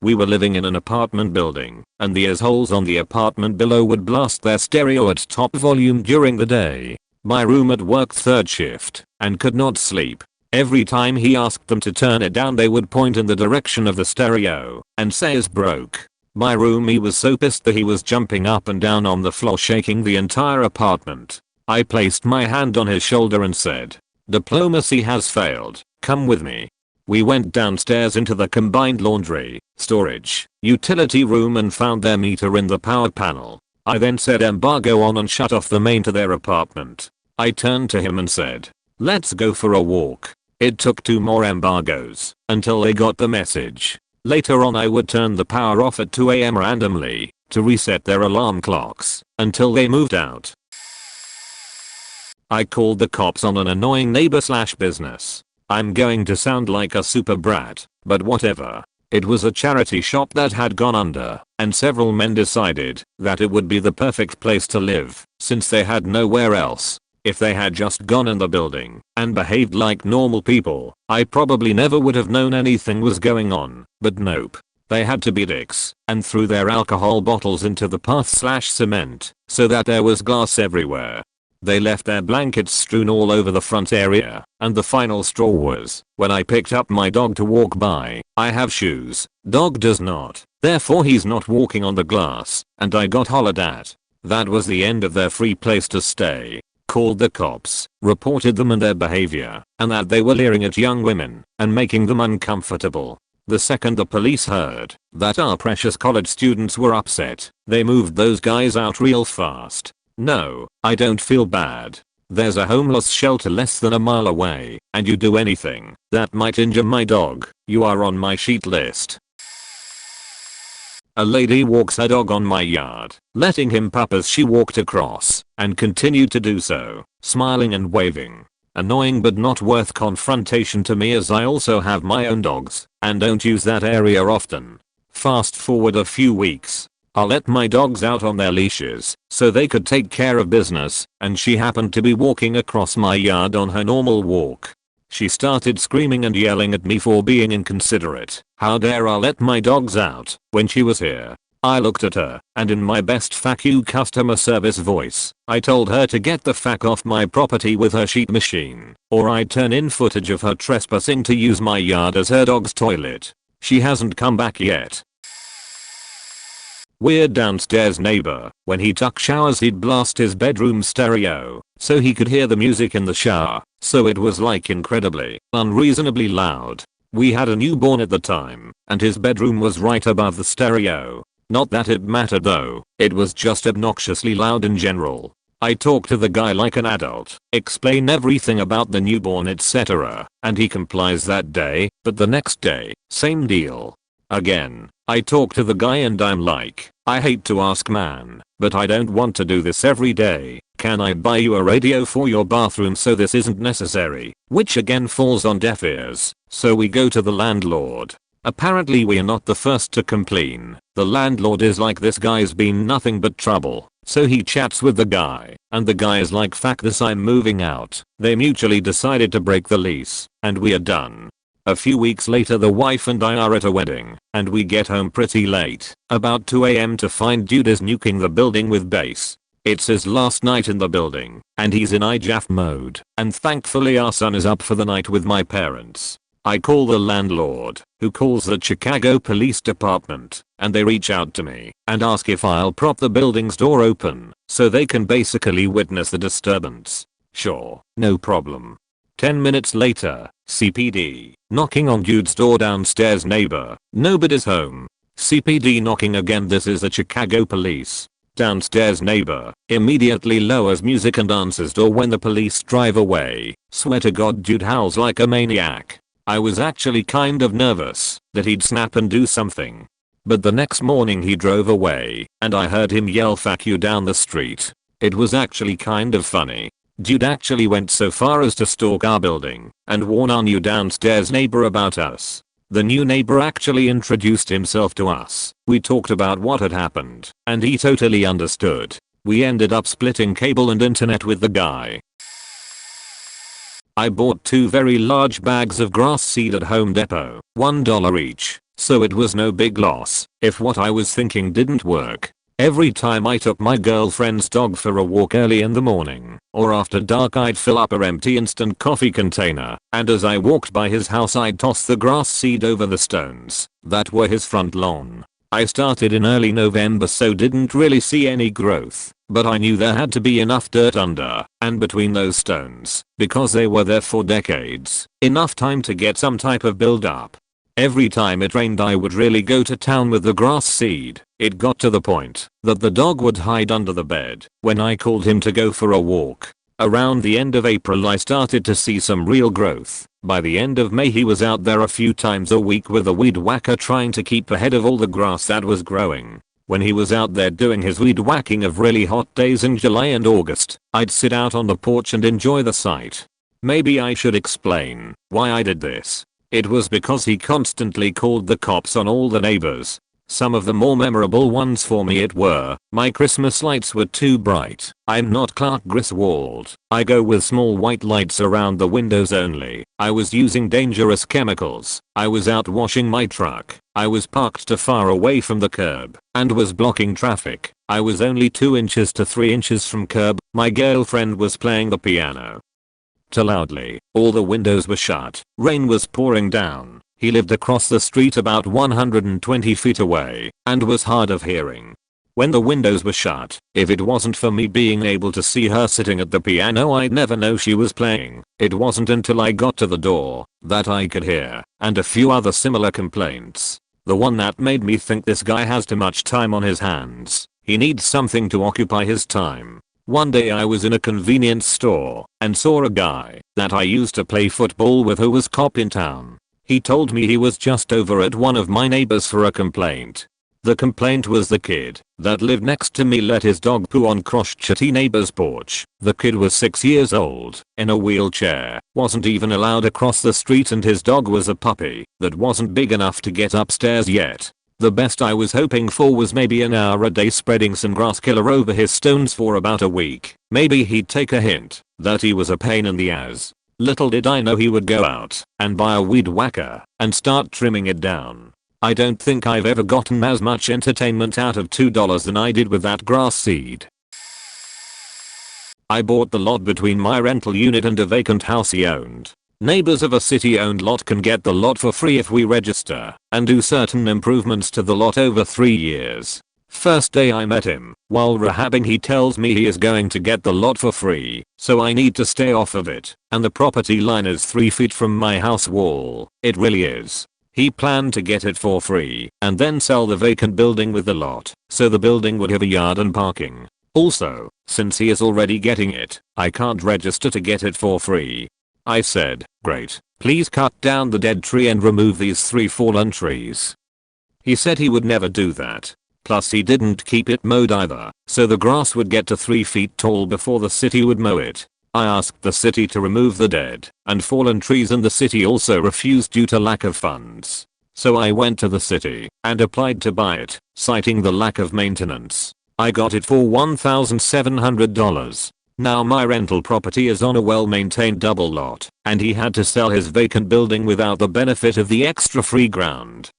[SPEAKER 1] We were living in an apartment building, and the assholes on the apartment below would blast their stereo at top volume during the day. My roommate worked third shift and could not sleep. Every time he asked them to turn it down they would point in the direction of the stereo and say it's broke. My roomie was so pissed that he was jumping up and down on the floor shaking the entire apartment. I placed my hand on his shoulder and said, "Diplomacy has failed, come with me." We went downstairs into the combined laundry, storage, utility room and found their meter in the power panel. I then said embargo on and shut off the main to their apartment. I turned to him and said, "Let's go for a walk." It took 2 more embargoes until they got the message. Later on I would turn the power off at 2 AM randomly to reset their alarm clocks until they moved out. I called the cops on an annoying neighbor slash business. I'm going to sound like a super brat, but whatever. It was a charity shop that had gone under, and several men decided that it would be the perfect place to live, since they had nowhere else. If they had just gone in the building and behaved like normal people, I probably never would have known anything was going on, but nope. They had to be dicks and threw their alcohol bottles into the path slash cement so that there was glass everywhere. They left their blankets strewn all over the front area, and the final straw was when I picked up my dog to walk by. I have shoes, dog does not, therefore he's not walking on the glass, and I got hollered at. That was the end of their free place to stay. Called the cops, reported them and their behavior, and that they were leering at young women and making them uncomfortable. The second the police heard that our precious college students were upset, they moved those guys out real fast. No, I don't feel bad. There's a homeless shelter less than a mile away, and you do anything that might injure my dog, you are on my sheet list. A lady walks her dog on my yard, letting him pup as she walked across, and continued to do so, smiling and waving. Annoying but not worth confrontation to me, as I also have my own dogs, and don't use that area often. Fast forward a few weeks. I let my dogs out on their leashes so they could take care of business, and she happened to be walking across my yard on her normal walk. She started screaming and yelling at me for being inconsiderate. How dare I let my dogs out when she was here? I looked at her, and in my best "fuck you" customer service voice, I told her to get the fuck off my property with her sheet machine, or I'd turn in footage of her trespassing to use my yard as her dog's toilet. She hasn't come back yet. Weird downstairs neighbor. When he took showers he'd blast his bedroom stereo so he could hear the music in the shower, so it was like incredibly, unreasonably loud. We had a newborn at the time, and his bedroom was right above the stereo. Not that it mattered though, it was just obnoxiously loud in general. I talked to the guy like an adult, explain everything about the newborn etc, and he complies that day, but the next day, same deal. Again, I talk to the guy and I'm like, I hate to ask man, but I don't want to do this every day. Can I buy you a radio for your bathroom so this isn't necessary? Which again falls on deaf ears, so we go to the landlord. Apparently we're not the first to complain. The landlord is like, this guy's been nothing but trouble. So he chats with the guy, and the guy is like, fuck this, I'm moving out. They mutually decided to break the lease, and we are done. A few weeks later the wife and I are at a wedding, and we get home pretty late, about 2 AM, to find dude is nuking the building with bass. It's his last night in the building, and he's in IJAF mode, and thankfully our son is up for the night with my parents. I call the landlord, who calls the Chicago Police Department, and they reach out to me and ask if I'll prop the building's door open so they can basically witness the disturbance. Sure, no problem. 10 minutes later, CPD, knocking on dude's door downstairs, neighbor, nobody's home. CPD knocking again, this is the Chicago police. Downstairs neighbor, immediately lowers music and answers door when the police drive away. Swear to God dude howls like a maniac. I was actually kind of nervous that he'd snap and do something. But the next morning he drove away, and I heard him yell fuck you down the street. It was actually kind of funny. Dude actually went so far as to stalk our building and warn our new downstairs neighbor about us. The new neighbor actually introduced himself to us. We talked about what had happened, and he totally understood. We ended up splitting cable and internet with the guy. I bought 2 very large bags of grass seed at Home Depot, $1 each, so it was no big loss if what I was thinking didn't work. Every time I took my girlfriend's dog for a walk early in the morning or after dark, I'd fill up her empty instant coffee container, and as I walked by his house I'd toss the grass seed over the stones that were his front lawn. I started in early November, so didn't really see any growth, but I knew there had to be enough dirt under and between those stones because they were there for decades, enough time to get some type of build up. Every time it rained I would really go to town with the grass seed. It got to the point that the dog would hide under the bed when I called him to go for a walk. Around the end of April I started to see some real growth. By the end of May he was out there a few times a week with a weed whacker trying to keep ahead of all the grass that was growing. When he was out there doing his weed whacking of really hot days in July and August, I'd sit out on the porch and enjoy the sight. Maybe I should explain why I did this. It was because he constantly called the cops on all the neighbors. Some of the more memorable ones for me were, my Christmas lights were too bright. I'm not Clark Griswold. I go with small white lights around the windows only. I was using dangerous chemicals. I was out washing my truck. I was parked too far away from the curb and was blocking traffic. I was only 2 inches to 3 inches from curb. My girlfriend was playing the piano too loudly. All the windows were shut. Rain was pouring down. He lived across the street about 120 feet away and was hard of hearing. When the windows were shut, if it wasn't for me being able to see her sitting at the piano, I'd never know she was playing. It wasn't until I got to the door that I could hear, and a few other similar complaints. The one that made me think this guy has too much time on his hands. He needs something to occupy his time. One day I was in a convenience store and saw a guy that I used to play football with who was cop in town. He told me he was just over at one of my neighbors for a complaint. The complaint was the kid that lived next to me let his dog poo on crotchety neighbor's porch. The kid was 6 years old, in a wheelchair, wasn't even allowed across the street, and his dog was a puppy that wasn't big enough to get upstairs yet. The best I was hoping for was maybe an hour a day spreading some grass killer over his stones for about a week. Maybe he'd take a hint that he was a pain in the ass. Little did I know he would go out and buy a weed whacker and start trimming it down. I don't think I've ever gotten as much entertainment out of $2 than I did with that grass seed. I bought the lot between my rental unit and a vacant house he owned. Neighbors of a city-owned lot can get the lot for free if we register and do certain improvements to the lot over 3 years. First day I met him, while rehabbing, he tells me he is going to get the lot for free, so I need to stay off of it, and the property line is 3 feet from my house wall. It really is. He planned to get it for free and then sell the vacant building with the lot, so the building would have a yard and parking. Also, since he is already getting it, I can't register to get it for free. I said, great, please cut down the dead tree and remove these 3 fallen trees. He said he would never do that. Plus he didn't keep it mowed either, so the grass would get to 3 feet tall before the city would mow it. I asked the city to remove the dead and fallen trees, and the city also refused due to lack of funds. So I went to the city and applied to buy it, citing the lack of maintenance. I got it for $1,700. Now my rental property is on a well-maintained double lot, and he had to sell his vacant building without the benefit of the extra free ground.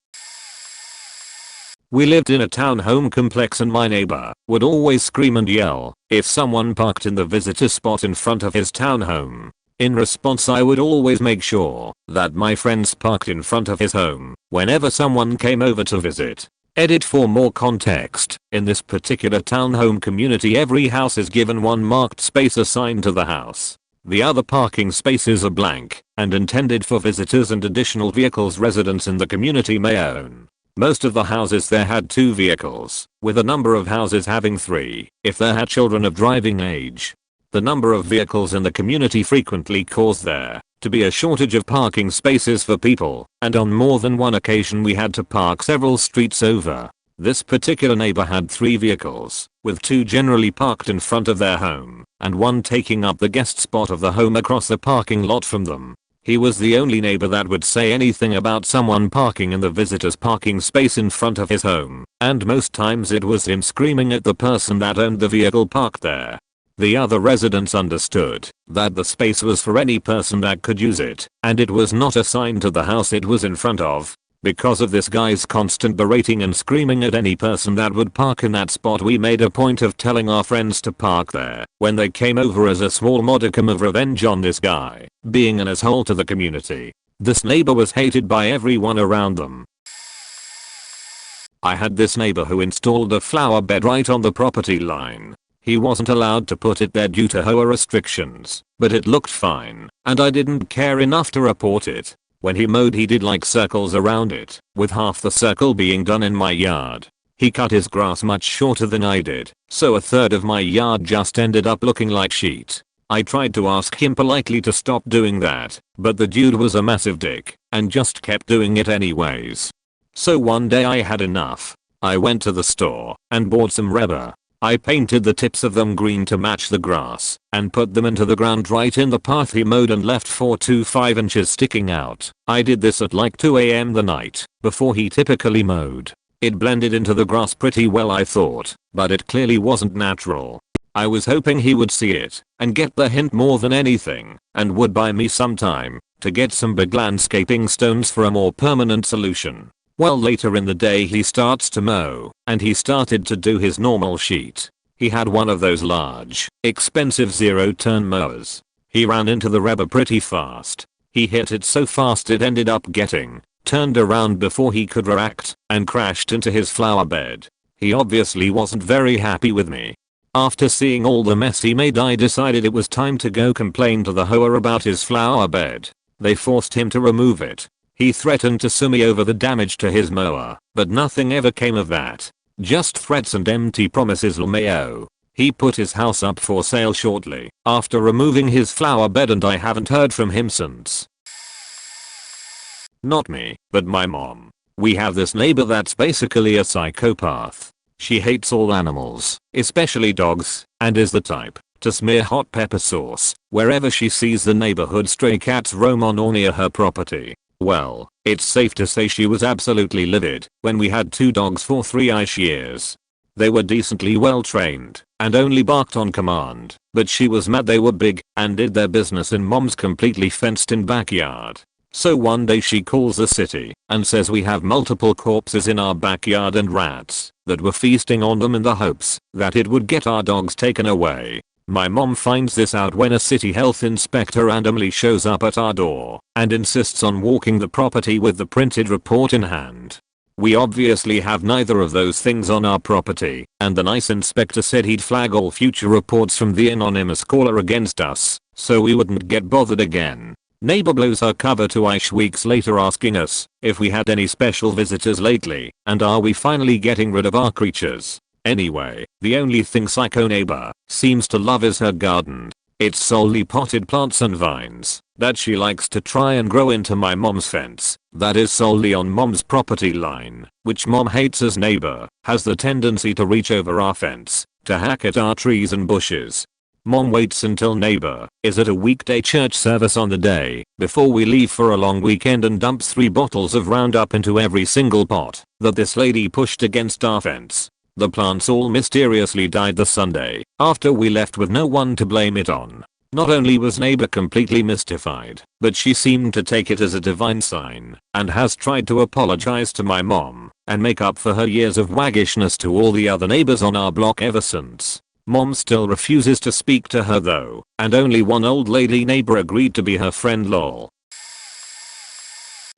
[SPEAKER 1] We lived in a townhome complex, and my neighbor would always scream and yell if someone parked in the visitor spot in front of his townhome. In response, I would always make sure that my friends parked in front of his home whenever someone came over to visit. Edit for more context. In this particular townhome community, every house is given one marked space assigned to the house. The other parking spaces are blank and intended for visitors and additional vehicles residents in the community may own. Most of the houses there had 2 vehicles, with a number of houses having 3 if they had children of driving age. The number of vehicles in the community frequently caused there to be a shortage of parking spaces for people, and on more than one occasion we had to park several streets over. This particular neighbor had 3 vehicles, with 2 generally parked in front of their home, and 1 taking up the guest spot of the home across the parking lot from them. He was the only neighbor that would say anything about someone parking in the visitor's parking space in front of his home, and most times it was him screaming at the person that owned the vehicle parked there. The other residents understood that the space was for any person that could use it, and it was not assigned to the house it was in front of. Because of this guy's constant berating and screaming at any person that would park in that spot, we made a point of telling our friends to park there when they came over as a small modicum of revenge on this guy being an asshole to the community. This neighbor was hated by everyone around them. I had this neighbor who installed a flower bed right on the property line. He wasn't allowed to put it there due to HOA restrictions, but it looked fine, and I didn't care enough to report it. When he mowed, he did like circles around it, with half the circle being done in my yard. He cut his grass much shorter than I did, so a third of my yard just ended up looking like sheet. I tried to ask him politely to stop doing that, but the dude was a massive dick and just kept doing it anyways. So one day I had enough. I went to the store and bought some rubber. I painted the tips of them green to match the grass and put them into the ground right in the path he mowed and left 4 to 5 inches sticking out. I did this at like 2 AM the night before he typically mowed. It blended into the grass pretty well I thought, but it clearly wasn't natural. I was hoping he would see it and get the hint more than anything and would buy me some time to get some big landscaping stones for a more permanent solution. Well, later in the day he starts to mow and he started to do his normal sheet. He had one of those large, expensive zero-turn mowers. He ran into the rubber pretty fast. He hit it so fast it ended up getting turned around before he could react and crashed into his flower bed. He obviously wasn't very happy with me. After seeing all the mess he made, I decided it was time to go complain to the hoer about his flower bed. They forced him to remove it. He threatened to sue me over the damage to his mower, but nothing ever came of that. Just threats and empty promises. LMAO. He put his house up for sale shortly after removing his flower bed and I haven't heard from him since. Not me, but my mom. We have this neighbor that's basically a psychopath. She hates all animals, especially dogs, and is the type to smear hot pepper sauce wherever she sees the neighborhood stray cats roam on or near her property. Well, it's safe to say she was absolutely livid when we had 2 dogs for 3ish years. They were decently well trained and only barked on command, but she was mad they were big and did their business in mom's completely fenced in backyard. So one day she calls the city and says we have multiple corpses in our backyard and rats that were feasting on them in the hopes that it would get our dogs taken away. My mom finds this out when a city health inspector randomly shows up at our door and insists on walking the property with the printed report in hand. We obviously have neither of those things on our property, and the nice inspector said he'd flag all future reports from the anonymous caller against us so we wouldn't get bothered again. Neighbor blows her cover 2ish weeks later asking us if we had any special visitors lately and are we finally getting rid of our creatures. Anyway, the only thing psycho neighbor seems to love is her garden. It's solely potted plants and vines that she likes to try and grow into my mom's fence that is solely on mom's property line, which mom hates as neighbor has the tendency to reach over our fence to hack at our trees and bushes. Mom waits until neighbor is at a weekday church service on the day before we leave for a long weekend and dumps 3 bottles of Roundup into every single pot that this lady pushed against our fence. The plants all mysteriously died the Sunday after we left with no one to blame it on. Not only was neighbor completely mystified, but she seemed to take it as a divine sign and has tried to apologize to my mom and make up for her years of waggishness to all the other neighbors on our block ever since. Mom still refuses to speak to her though, and only one old lady neighbor agreed to be her friend. Lol.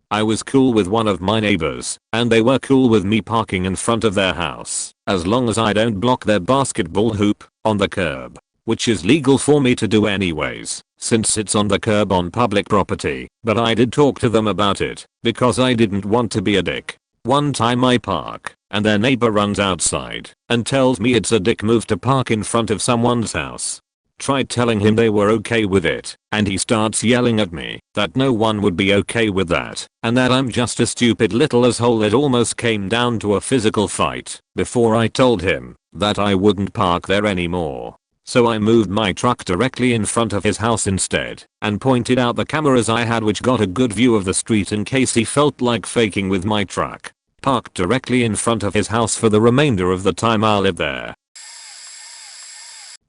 [SPEAKER 1] I was cool with one of my neighbors, and they were cool with me parking in front of their house, as long as I don't block their basketball hoop on the curb, which is legal for me to do anyways, since it's on the curb on public property, but I did talk to them about it, because I didn't want to be a dick. One time I park, and their neighbor runs outside and tells me it's a dick move to park in front of someone's house. Tried telling him they were okay with it, and he starts yelling at me that no one would be okay with that, and that I'm just a stupid little asshole. It almost came down to a physical fight before I told him that I wouldn't park there anymore. So I moved my truck directly in front of his house instead and pointed out the cameras I had, which got a good view of the street in case he felt like faking with my truck. Parked directly in front of his house for the remainder of the time I'll live there.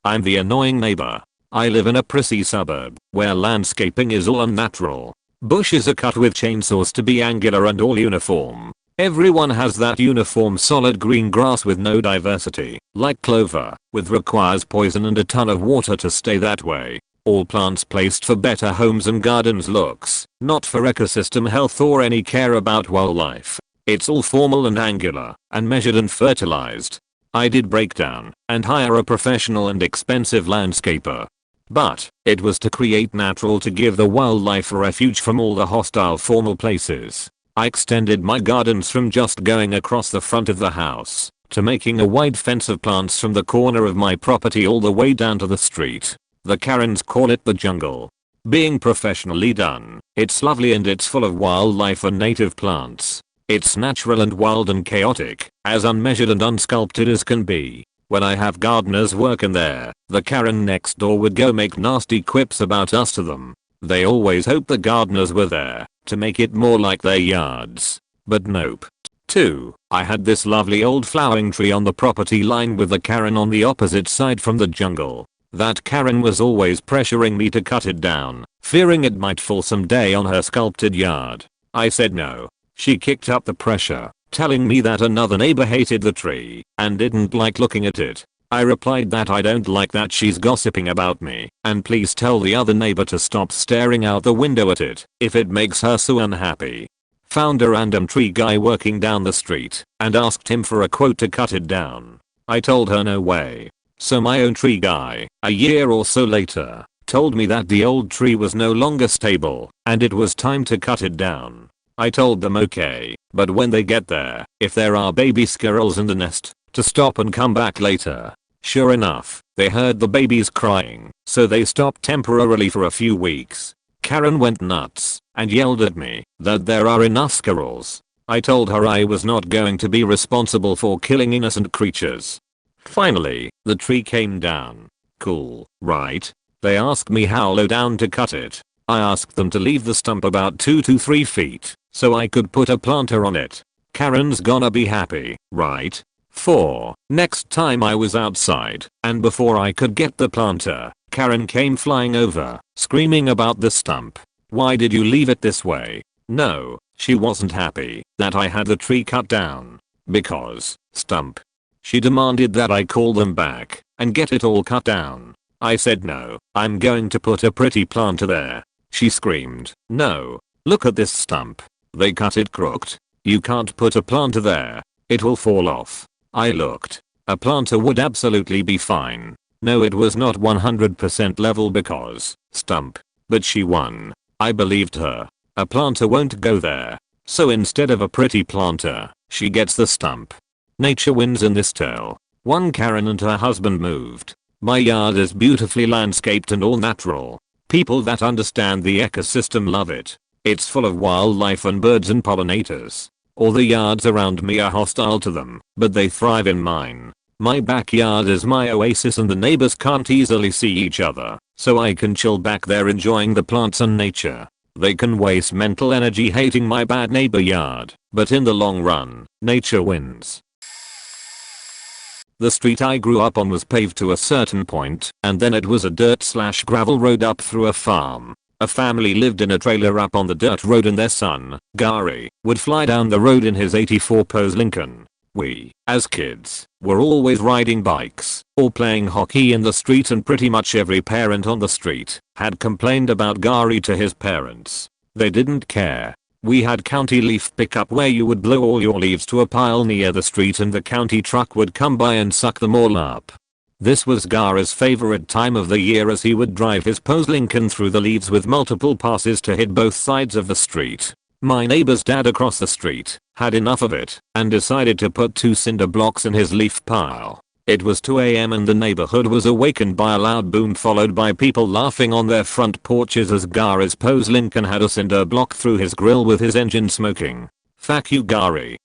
[SPEAKER 1] I'm the annoying neighbor. I live in a prissy suburb where landscaping is all unnatural. Bushes are cut with chainsaws to be angular and all uniform. Everyone has that uniform solid green grass with no diversity, like clover, which requires poison and a ton of water to stay that way. All plants placed for better homes and gardens looks, not for ecosystem health or any care about wildlife. It's all formal and angular, and measured and fertilized. I did break down and hire a professional and expensive landscaper. But it was to create natural, to give the wildlife a refuge from all the hostile formal places. I extended my gardens from just going across the front of the house to making a wide fence of plants from the corner of my property all the way down to the street. The Karens call it the jungle. Being professionally done, it's lovely and it's full of wildlife and native plants. It's natural and wild and chaotic, as unmeasured and unsculpted as can be. When I have gardeners working there, the Karen next door would go make nasty quips about us to them. They always hope the gardeners were there, to make it more like their yards. But nope. 2. I had this lovely old flowering tree on the property line with the Karen on the opposite side from the jungle. That Karen was always pressuring me to cut it down, fearing it might fall someday on her sculpted yard. I said no. She kicked up the pressure, telling me that another neighbor hated the tree and didn't like looking at it. I replied that I don't like that she's gossiping about me, and please tell the other neighbor to stop staring out the window at it if it makes her so unhappy. Found a random tree guy working down the street and asked him for a quote to cut it down. I told her no way. So my own tree guy, a year or so later, told me that the old tree was no longer stable and it was time to cut it down. I told them okay, but when they get there, if there are baby squirrels in the nest, to stop and come back later. Sure enough, they heard the babies crying, so they stopped temporarily for a few weeks. Karen went nuts and yelled at me that there are enough squirrels. I told her I was not going to be responsible for killing innocent creatures. Finally, the tree came down. Cool, right? They asked me how low down to cut it. I asked them to leave the stump about 2 to 3 feet so I could put a planter on it. Karen's gonna be happy, right? 4. Next time I was outside, and before I could get the planter, Karen came flying over, screaming about the stump. Why did you leave it this way? No, she wasn't happy that I had the tree cut down. Because, stump. She demanded that I call them back and get it all cut down. I said no, I'm going to put a pretty planter there. She screamed, no, look at this stump. They cut it crooked. You can't put a planter there. It will fall off. I looked. A planter would absolutely be fine. No, it was not 100% level because, stump. But she won. I believed her. A planter won't go there. So instead of a pretty planter, she gets the stump. Nature wins in this tale. One Karen and her husband moved. My yard is beautifully landscaped and all natural. People that understand the ecosystem love it. It's full of wildlife and birds and pollinators. All the yards around me are hostile to them, but they thrive in mine. My backyard is my oasis and the neighbors can't easily see each other, so I can chill back there enjoying the plants and nature. They can waste mental energy hating my bad neighbor yard, but in the long run, nature wins. The street I grew up on was paved to a certain point, and then it was a dirt/gravel road up through a farm. A family lived in a trailer up on the dirt road and their son, Gary, would fly down the road in his '84 Pose Lincoln. We, as kids, were always riding bikes or playing hockey in the street, and pretty much every parent on the street had complained about Gary to his parents. They didn't care. We had county leaf pickup where you would blow all your leaves to a pile near the street and the county truck would come by and suck them all up. This was Gary's favorite time of the year as he would drive his Pose Lincoln through the leaves with multiple passes to hit both sides of the street. My neighbor's dad across the street had enough of it and decided to put 2 cinder blocks in his leaf pile. It was 2 a.m. and the neighborhood was awakened by a loud boom followed by people laughing on their front porches as Gary's Pose Lincoln had a cinder block through his grill with his engine smoking. Fuck you, Gary.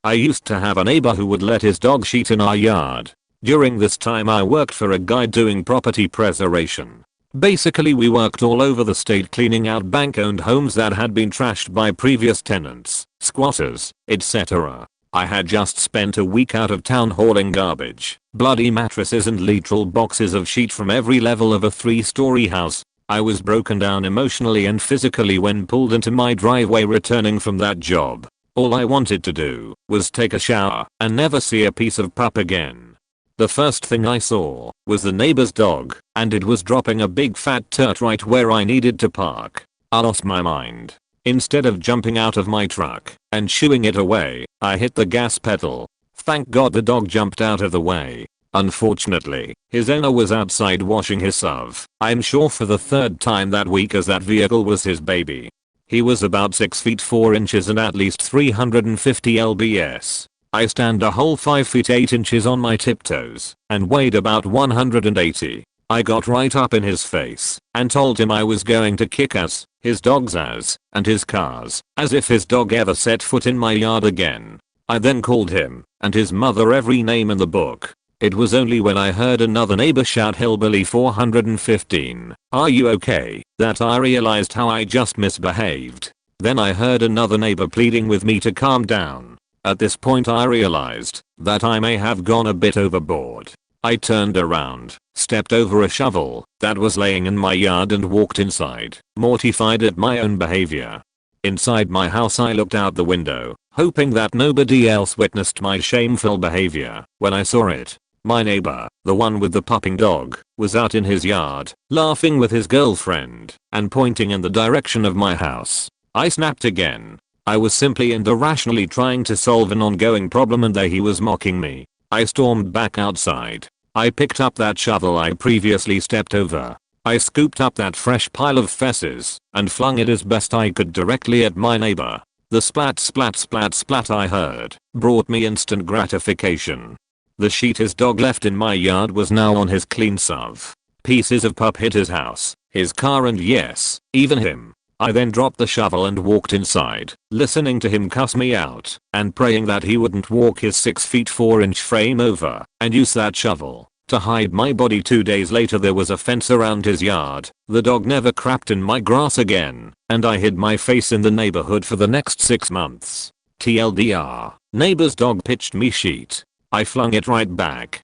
[SPEAKER 1] I used to have a neighbor who would let his dog shit in our yard. During this time I worked for a guy doing property preservation. Basically we worked all over the state cleaning out bank-owned homes that had been trashed by previous tenants, squatters, etc. I had just spent a week out of town hauling garbage, bloody mattresses and literal boxes of shit from every level of a 3-story house. I was broken down emotionally and physically when pulled into my driveway returning from that job. All I wanted to do was take a shower and never see a piece of pup again. The first thing I saw was the neighbor's dog, and it was dropping a big fat turd right where I needed to park. I lost my mind. Instead of jumping out of my truck and shooing it away, I hit the gas pedal. Thank God the dog jumped out of the way. Unfortunately, his owner was outside washing his SUV, I'm sure for the 3rd time that week, as that vehicle was his baby. He was about 6 feet 4 inches and at least 350 lbs. I stand a whole 5 feet 8 inches on my tiptoes and weighed about 180. I got right up in his face and told him I was going to kick ass, his dog's ass, and his car's, as if his dog ever set foot in my yard again. I then called him and his mother every name in the book. It was only when I heard another neighbor shout "Hillbilly 415, are you okay?" that I realized how I just misbehaved. Then I heard another neighbor pleading with me to calm down. At this point I realized that I may have gone a bit overboard. I turned around, stepped over a shovel that was laying in my yard and walked inside, mortified at my own behavior. Inside my house I looked out the window, hoping that nobody else witnessed my shameful behavior. When I saw it, my neighbor, the one with the pupping dog, was out in his yard, laughing with his girlfriend, and pointing in the direction of my house. I snapped again. I was simply and irrationally trying to solve an ongoing problem and there he was mocking me. I stormed back outside. I picked up that shovel I previously stepped over. I scooped up that fresh pile of fesses and flung it as best I could directly at my neighbor. The splat splat splat splat I heard brought me instant gratification. The sheet his dog left in my yard was now on his clean SUV. Pieces of pup hit his house, his car, and yes, even him. I then dropped the shovel and walked inside, listening to him cuss me out and praying that he wouldn't walk his 6 feet 4 inch frame over and use that shovel to hide my body. 2 days later there was a fence around his yard. The dog never crapped in my grass again, and I hid my face in the neighborhood for the next 6 months. TLDR, neighbor's dog pitched me sheet. I flung it right back.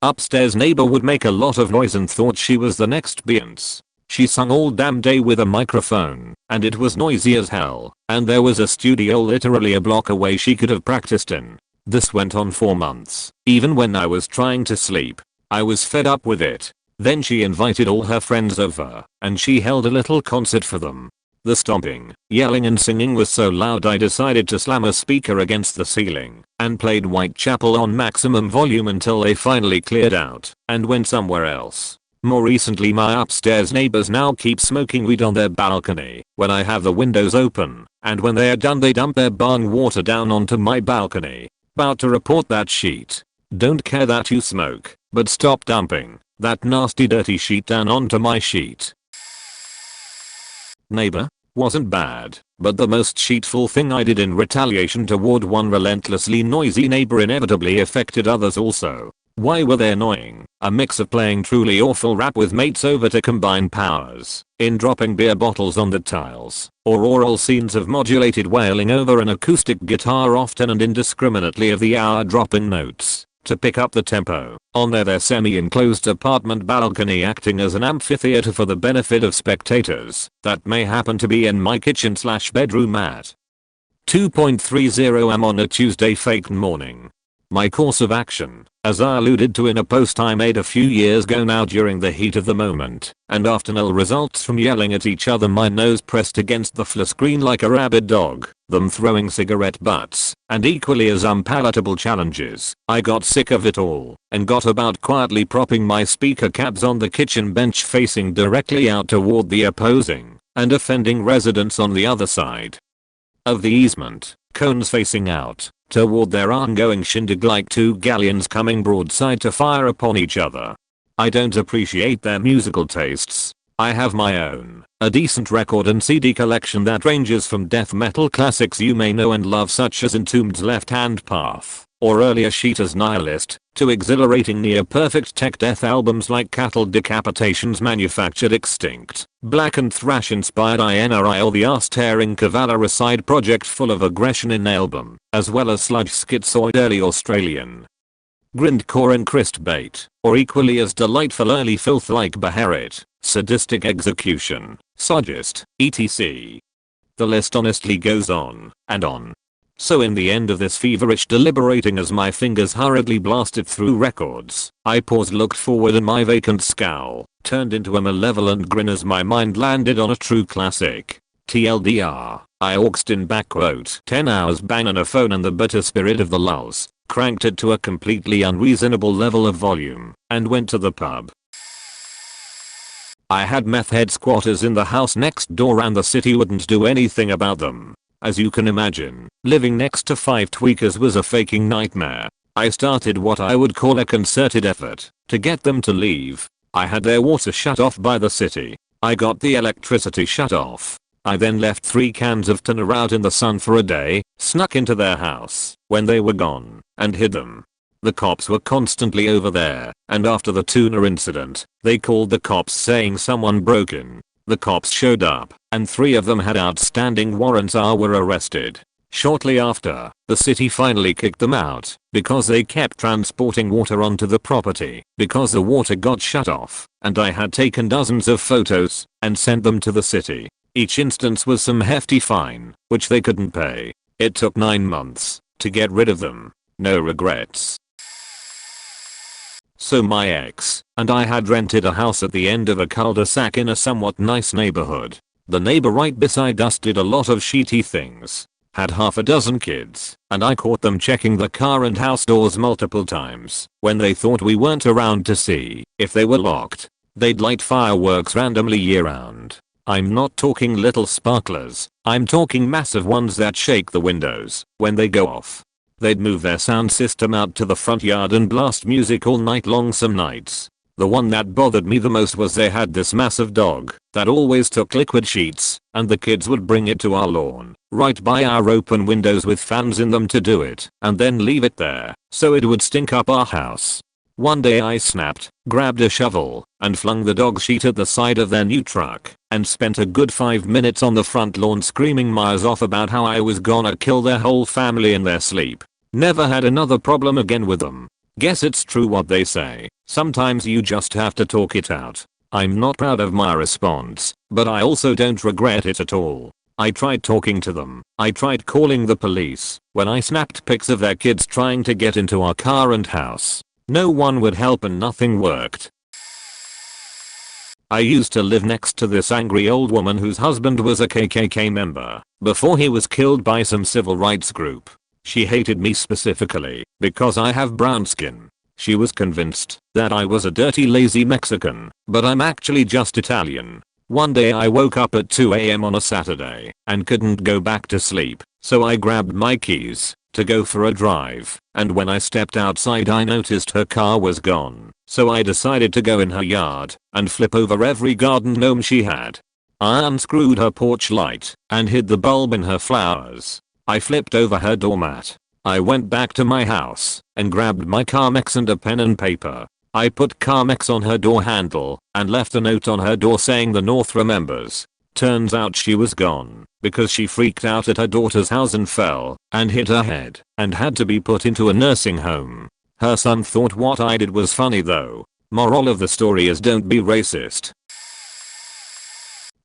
[SPEAKER 1] Upstairs neighbor would make a lot of noise and thought she was the next Beyonce. She sung all damn day with a microphone, and it was noisy as hell, and there was a studio literally a block away she could have practiced in. This went on for months, even when I was trying to sleep. I was fed up with it. Then she invited all her friends over, and she held a little concert for them. The stomping, yelling and singing was so loud I decided to slam a speaker against the ceiling and played Whitechapel on maximum volume until they finally cleared out and went somewhere else. More recently my upstairs neighbors now keep smoking weed on their balcony when I have the windows open, and when they are done they dump their barn water down onto my balcony. About to report that sheet. Don't care that you smoke, but stop dumping that nasty dirty sheet down onto my sheet. Neighbor, wasn't bad, but the most sheetful thing I did in retaliation toward one relentlessly noisy neighbor inevitably affected others also. Why were they annoying? A mix of playing truly awful rap with mates over to combine powers in dropping beer bottles on the tiles, or oral scenes of modulated wailing over an acoustic guitar often and indiscriminately of the hour dropping notes to pick up the tempo on their semi-enclosed apartment balcony, acting as an amphitheater for the benefit of spectators that may happen to be in my kitchen/bedroom at 2:30 am on a Tuesday fake morning. My course of action, as I alluded to in a post I made a few years ago now during the heat of the moment, and after no results from yelling at each other, my nose pressed against the flat screen like a rabid dog, them throwing cigarette butts, and equally as unpalatable challenges. I got sick of it all, and got about quietly propping my speaker cabs on the kitchen bench facing directly out toward the opposing and offending residents on the other side of the easement, cones facing out toward their ongoing shindig like two galleons coming broadside to fire upon each other. I don't appreciate their musical tastes. I have my own, a decent record and CD collection that ranges from death metal classics you may know and love such as Entombed's Left Hand Path, or earlier Sheeta's Nihilist, to exhilarating near-perfect tech death albums like Cattle Decapitation's Manufactured Extinct, Black and Thrash-inspired INRI, or the arse-tearing Cavalera side project full of aggression in album, as well as sludge schizoid early Australian grindcore and cristbait, or equally as delightful early filth like Beherit, Sadistic Execution, Sodgist, etc. The list honestly goes on and on. So in the end of this feverish deliberating as my fingers hurriedly blasted through records, I paused, looked forward, and my vacant scowl turned into a malevolent grin as my mind landed on a true classic. TLDR, I auxed in backquote 10 hours bang on a phone and the bitter spirit of the lulls, cranked it to a completely unreasonable level of volume, and went to the pub. I had meth head squatters in the house next door and the city wouldn't do anything about them. As you can imagine, living next to 5 tweakers was a faking nightmare. I started what I would call a concerted effort to get them to leave. I had their water shut off by the city. I got the electricity shut off. I then left 3 cans of tuna out in the sun for a day, snuck into their house when they were gone, and hid them. The cops were constantly over there, and after the tuna incident, they called the cops saying someone broke in. The cops showed up, and 3 of them had outstanding warrants and were arrested. Shortly after, the city finally kicked them out because they kept transporting water onto the property because the water got shut off, and I had taken dozens of photos and sent them to the city. Each instance was some hefty fine, which they couldn't pay. It took 9 months to get rid of them. No regrets. So my ex and I had rented a house at the end of a cul-de-sac in a somewhat nice neighborhood. The neighbor right beside us did a lot of shitty things. Had half a dozen kids, and I caught them checking the car and house doors multiple times when they thought we weren't around to see if they were locked. They'd light fireworks randomly year round. I'm not talking little sparklers, I'm talking massive ones that shake the windows when they go off. They'd move their sound system out to the front yard and blast music all night long some nights. The one that bothered me the most was they had this massive dog that always took liquid sheets, and the kids would bring it to our lawn, right by our open windows with fans in them to do it, and then leave it there, so it would stink up our house. One day I snapped, grabbed a shovel, and flung the dog sheet at the side of their new truck, and spent a good 5 minutes on the front lawn screaming my ass off about how I was gonna kill their whole family in their sleep. Never had another problem again with them. Guess it's true what they say. Sometimes you just have to talk it out. I'm not proud of my response, but I also don't regret it at all. I tried talking to them. I tried calling the police when I snapped pics of their kids trying to get into our car and house. No one would help and nothing worked. I used to live next to this angry old woman whose husband was a KKK member before he was killed by some civil rights group. She hated me specifically because I have brown skin. She was convinced that I was a dirty lazy Mexican, but I'm actually just Italian. One day I woke up at 2 AM on a Saturday and couldn't go back to sleep, so I grabbed my keys to go for a drive, and when I stepped outside I noticed her car was gone, so I decided to go in her yard and flip over every garden gnome she had. I unscrewed her porch light and hid the bulb in her flowers. I flipped over her doormat. I went back to my house and grabbed my Carmex and a pen and paper. I put Carmex on her door handle and left a note on her door saying the North remembers. Turns out she was gone because she freaked out at her daughter's house and fell and hit her head and had to be put into a nursing home. Her son thought what I did was funny though. Moral of the story is don't be racist.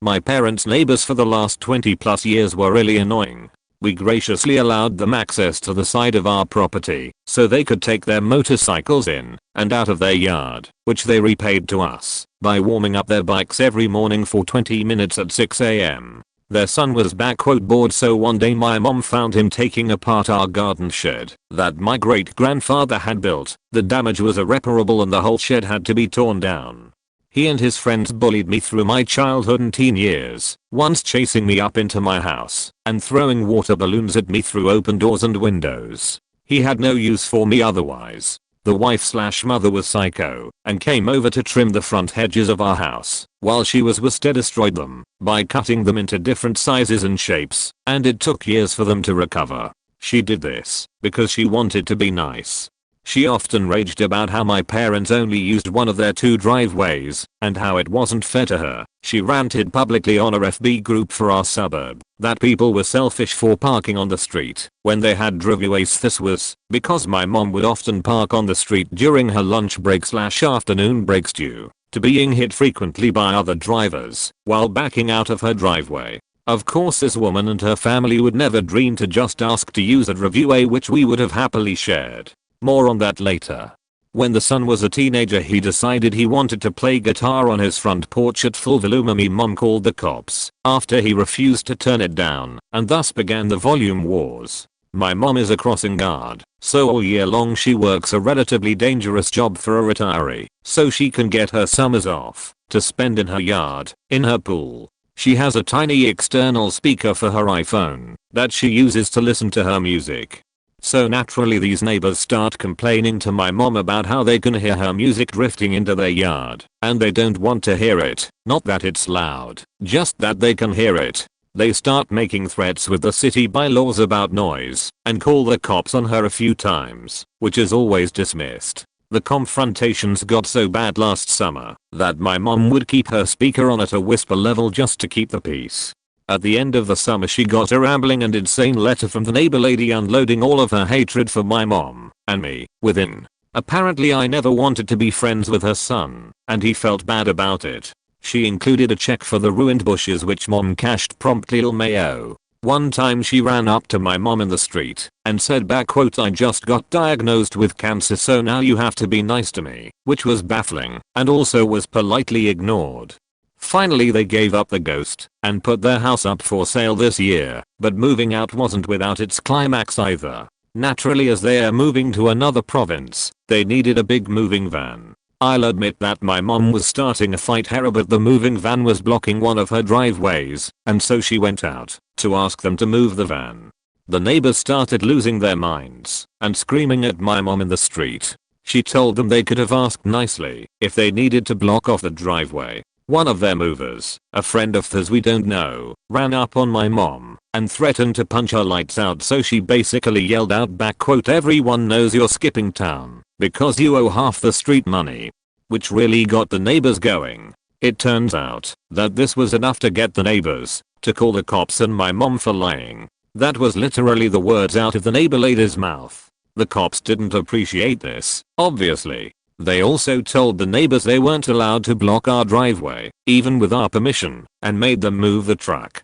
[SPEAKER 1] My parents' neighbors for the last 20+ years were really annoying. We graciously allowed them access to the side of our property so they could take their motorcycles in and out of their yard, which they repaid to us by warming up their bikes every morning for 20 minutes at 6 AM. Their son was bored, so one day my mom found him taking apart our garden shed that my great-grandfather had built. The damage was irreparable and the whole shed had to be torn down. He and his friends bullied me through my childhood and teen years, once chasing me up into my house and throwing water balloons at me through open doors and windows. He had no use for me otherwise. The wife/mother was psycho and came over to trim the front hedges of our house while she was destroyed them by cutting them into different sizes and shapes, and it took years for them to recover. She did this because she wanted to be nice. She often raged about how my parents only used one of their 2 driveways and how it wasn't fair to her. She ranted publicly on a FB group for our suburb that people were selfish for parking on the street when they had driveways. This was because my mom would often park on the street during her lunch break/afternoon breaks due to being hit frequently by other drivers while backing out of her driveway. Of course this woman and her family would never dream to just ask to use a driveway, which we would have happily shared. More on that later. When the son was a teenager he decided he wanted to play guitar on his front porch at full volume. My mom called the cops after he refused to turn it down, and thus began the volume wars. My mom is a crossing guard, so all year long she works a relatively dangerous job for a retiree, so she can get her summers off to spend in her yard, in her pool. She has a tiny external speaker for her iPhone that she uses to listen to her music. So naturally these neighbors start complaining to my mom about how they can hear her music drifting into their yard, and they don't want to hear it, not that it's loud, just that they can hear it. They start making threats with the city bylaws about noise, and call the cops on her a few times, which is always dismissed. The confrontations got so bad last summer that my mom would keep her speaker on at a whisper level just to keep the peace. At the end of the summer she got a rambling and insane letter from the neighbor lady unloading all of her hatred for my mom and me within. Apparently I never wanted to be friends with her son, and he felt bad about it. She included a check for the ruined bushes which mom cashed promptly LMAO. One time she ran up to my mom in the street and said back quote, "I just got diagnosed with cancer so now you have to be nice to me," which was baffling and also was politely ignored. Finally they gave up the ghost and put their house up for sale this year, but moving out wasn't without its climax either. Naturally as they are moving to another province, they needed a big moving van. I'll admit that my mom was starting a fight here but the moving van was blocking one of her driveways, and so she went out to ask them to move the van. The neighbors started losing their minds and screaming at my mom in the street. She told them they could have asked nicely if they needed to block off the driveway. One of their movers, a friend of theirs we don't know, ran up on my mom and threatened to punch her lights out, so she basically yelled out back quote, "Everyone knows you're skipping town because you owe half the street money," which really got the neighbors going. It turns out that this was enough to get the neighbors to call the cops and my mom for lying. That was literally the words out of the neighbor lady's mouth. The cops didn't appreciate this, obviously. They also told the neighbors they weren't allowed to block our driveway, even with our permission, and made them move the truck.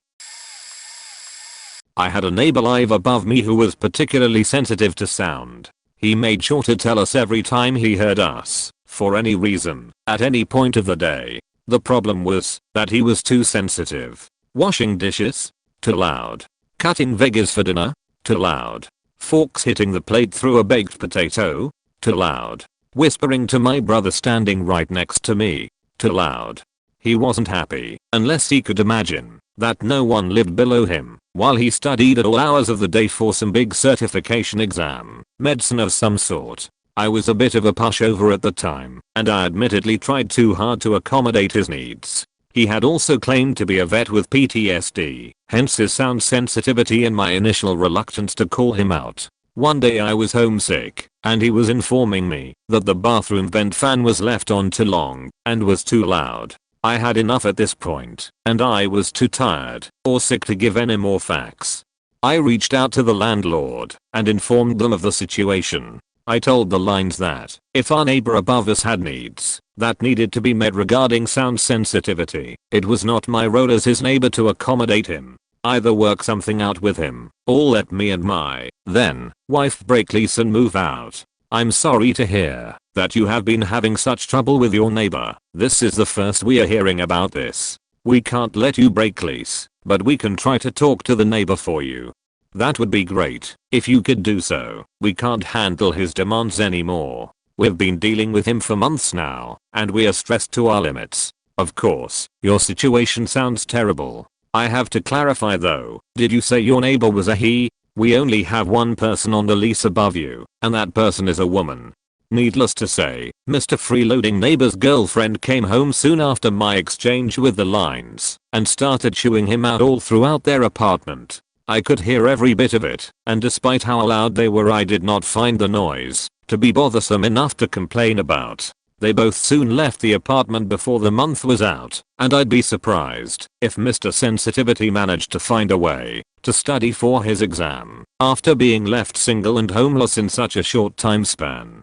[SPEAKER 1] I had a neighbor live above me who was particularly sensitive to sound. He made sure to tell us every time he heard us, for any reason, at any point of the day. The problem was that he was too sensitive. Washing dishes? Too loud. Cutting veggies for dinner? Too loud. Forks hitting the plate through a baked potato? Too loud. Whispering to my brother standing right next to me? Too loud. He wasn't happy unless he could imagine that no one lived below him while he studied at all hours of the day for some big certification exam, medicine of some sort. I was a bit of a pushover at the time, and I admittedly tried too hard to accommodate his needs. He had also claimed to be a vet with PTSD, hence his sound sensitivity and my initial reluctance to call him out. One day I was homesick, and he was informing me that the bathroom vent fan was left on too long and was too loud. I had enough at this point, and I was too tired or sick to give any more facts. I reached out to the landlord and informed them of the situation. I told the lines that if our neighbor above us had needs that needed to be met regarding sound sensitivity, it was not my role as his neighbor to accommodate him. Either work something out with him, or let me and my then wife break lease and move out. I'm sorry to hear that you have been having such trouble with your neighbor. This is the first we are hearing about this. We can't let you break lease, but we can try to talk to the neighbor for you. That would be great if you could do so. We can't handle his demands anymore. We've been dealing with him for months now, and we are stressed to our limits. Of course, your situation sounds terrible. I have to clarify though, did you say your neighbor was a he? We only have one person on the lease above you, and that person is a woman. Needless to say, Mr. Freeloading neighbor's girlfriend came home soon after my exchange with the lines, and started chewing him out all throughout their apartment. I could hear every bit of it, and despite how loud they were I did not find the noise to be bothersome enough to complain about. They both soon left the apartment before the month was out, and I'd be surprised if Mr. Sensitivity managed to find a way to study for his exam after being left single and homeless in such a short time span.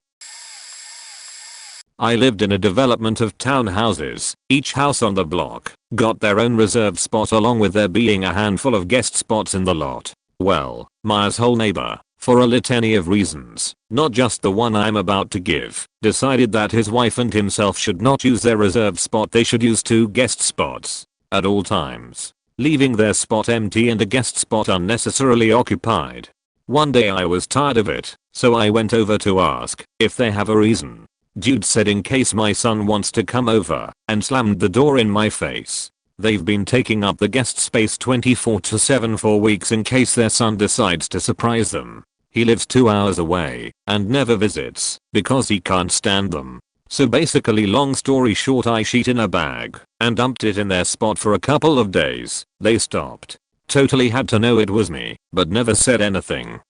[SPEAKER 1] I lived in a development of townhouses. Each house on the block got their own reserved spot along with there being a handful of guest spots in the lot. Well, my asshole neighbor, for a litany of reasons, not just the one I'm about to give, decided that his wife and himself should not use their reserved spot. They should use 2 guest spots at all times, leaving their spot empty and a guest spot unnecessarily occupied. One day I was tired of it, so I went over to ask if they have a reason. Dude said in case my son wants to come over, and slammed the door in my face. They've been taking up the guest space 24/7 for weeks in case their son decides to surprise them. He lives 2 hours away and never visits because he can't stand them. So basically, long story short, I shit in a bag and dumped it in their spot for a couple of days. They stopped. Totally had to know it was me, but never said anything.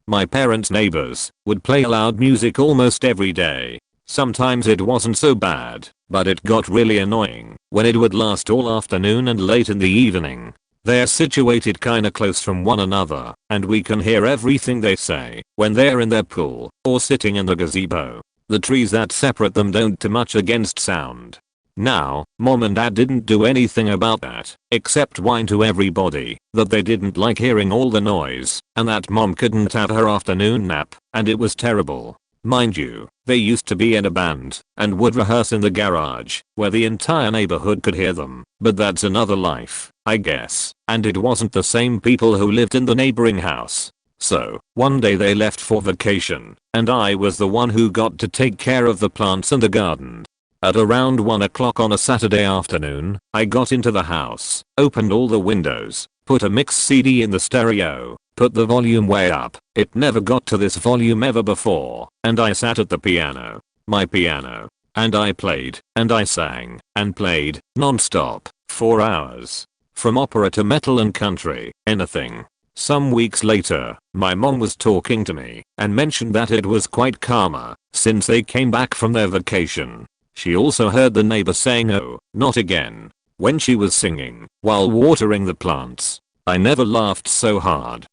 [SPEAKER 1] My parents' neighbors would play loud music almost every day. Sometimes it wasn't so bad, but it got really annoying when it would last all afternoon and late in the evening. They're situated kinda close from one another, and we can hear everything they say when they're in their pool or sitting in the gazebo. The trees that separate them don't do much against sound. Now, mom and dad didn't do anything about that, except whine to everybody that they didn't like hearing all the noise and that mom couldn't have her afternoon nap, and it was terrible. Mind you, they used to be in a band and would rehearse in the garage where the entire neighborhood could hear them, but that's another life, I guess, and it wasn't the same people who lived in the neighboring house. So, one day they left for vacation, and I was the one who got to take care of the plants and the garden. At around 1 o'clock on a Saturday afternoon, I got into the house, opened all the windows, put a mix CD in the stereo, put the volume way up. It never got to this volume ever before, and I sat at the piano, my piano, and I played, and I sang, and played, non-stop, for hours. From opera to metal and country, anything. Some weeks later, my mom was talking to me and mentioned that it was quite calmer since they came back from their vacation. She also heard the neighbor saying "oh, not again" when she was singing while watering the plants. I never laughed so hard.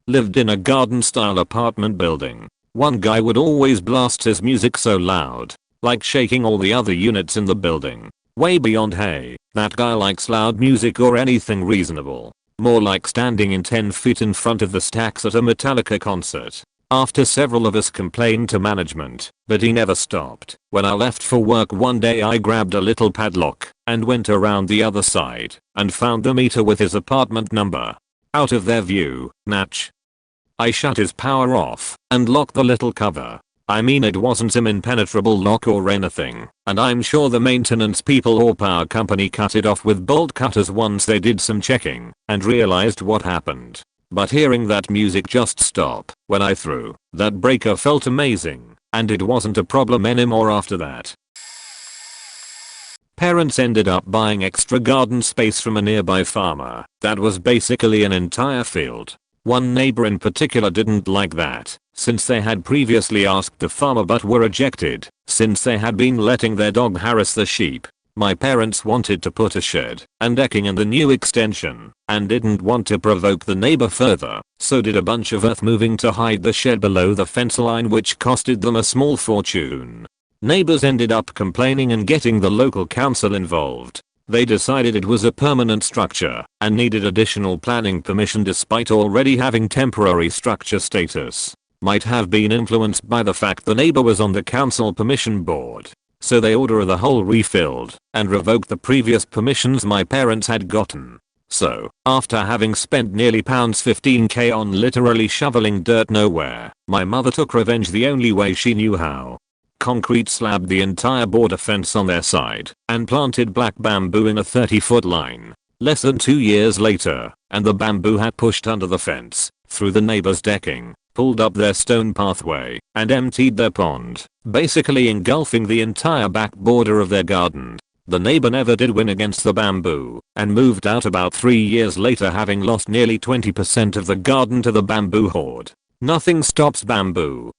[SPEAKER 1] Lived in a garden-style apartment building. One guy would always blast his music so loud, like shaking all the other units in the building. Way beyond hey, that guy likes loud music or anything reasonable. More like standing in 10 feet in front of the stacks at a Metallica concert. After several of us complained to management, but he never stopped. When I left for work one day, I grabbed a little padlock and went around the other side and found the meter with his apartment number. Out of their view, natch. I shut his power off and locked the little cover. I mean, it wasn't some impenetrable lock or anything, and I'm sure the maintenance people or power company cut it off with bolt cutters once they did some checking and realized what happened. But hearing that music just stop when I threw that breaker felt amazing, and it wasn't a problem anymore after that. Parents ended up buying extra garden space from a nearby farmer that was basically an entire field. One neighbor in particular didn't like that, since they had previously asked the farmer but were rejected, since they had been letting their dog harass the sheep. My parents wanted to put a shed and decking in the new extension, and didn't want to provoke the neighbor further, so did a bunch of earth moving to hide the shed below the fence line, which costed them a small fortune. Neighbors ended up complaining and getting the local council involved. They decided it was a permanent structure and needed additional planning permission despite already having temporary structure status. Might have been influenced by the fact the neighbor was on the council permission board. So they order the hole refilled and revoke the previous permissions my parents had gotten. So, after having spent nearly £15k on literally shoveling dirt nowhere, my mother took revenge the only way she knew how. Concrete slabbed the entire border fence on their side and planted black bamboo in a 30-foot line. Less than 2 years later, and the bamboo had pushed under the fence, through the neighbor's decking, pulled up their stone pathway, and emptied their pond, basically engulfing the entire back border of their garden. The neighbor never did win against the bamboo, and moved out about 3 years later, having lost nearly 20% of the garden to the bamboo horde. Nothing stops bamboo.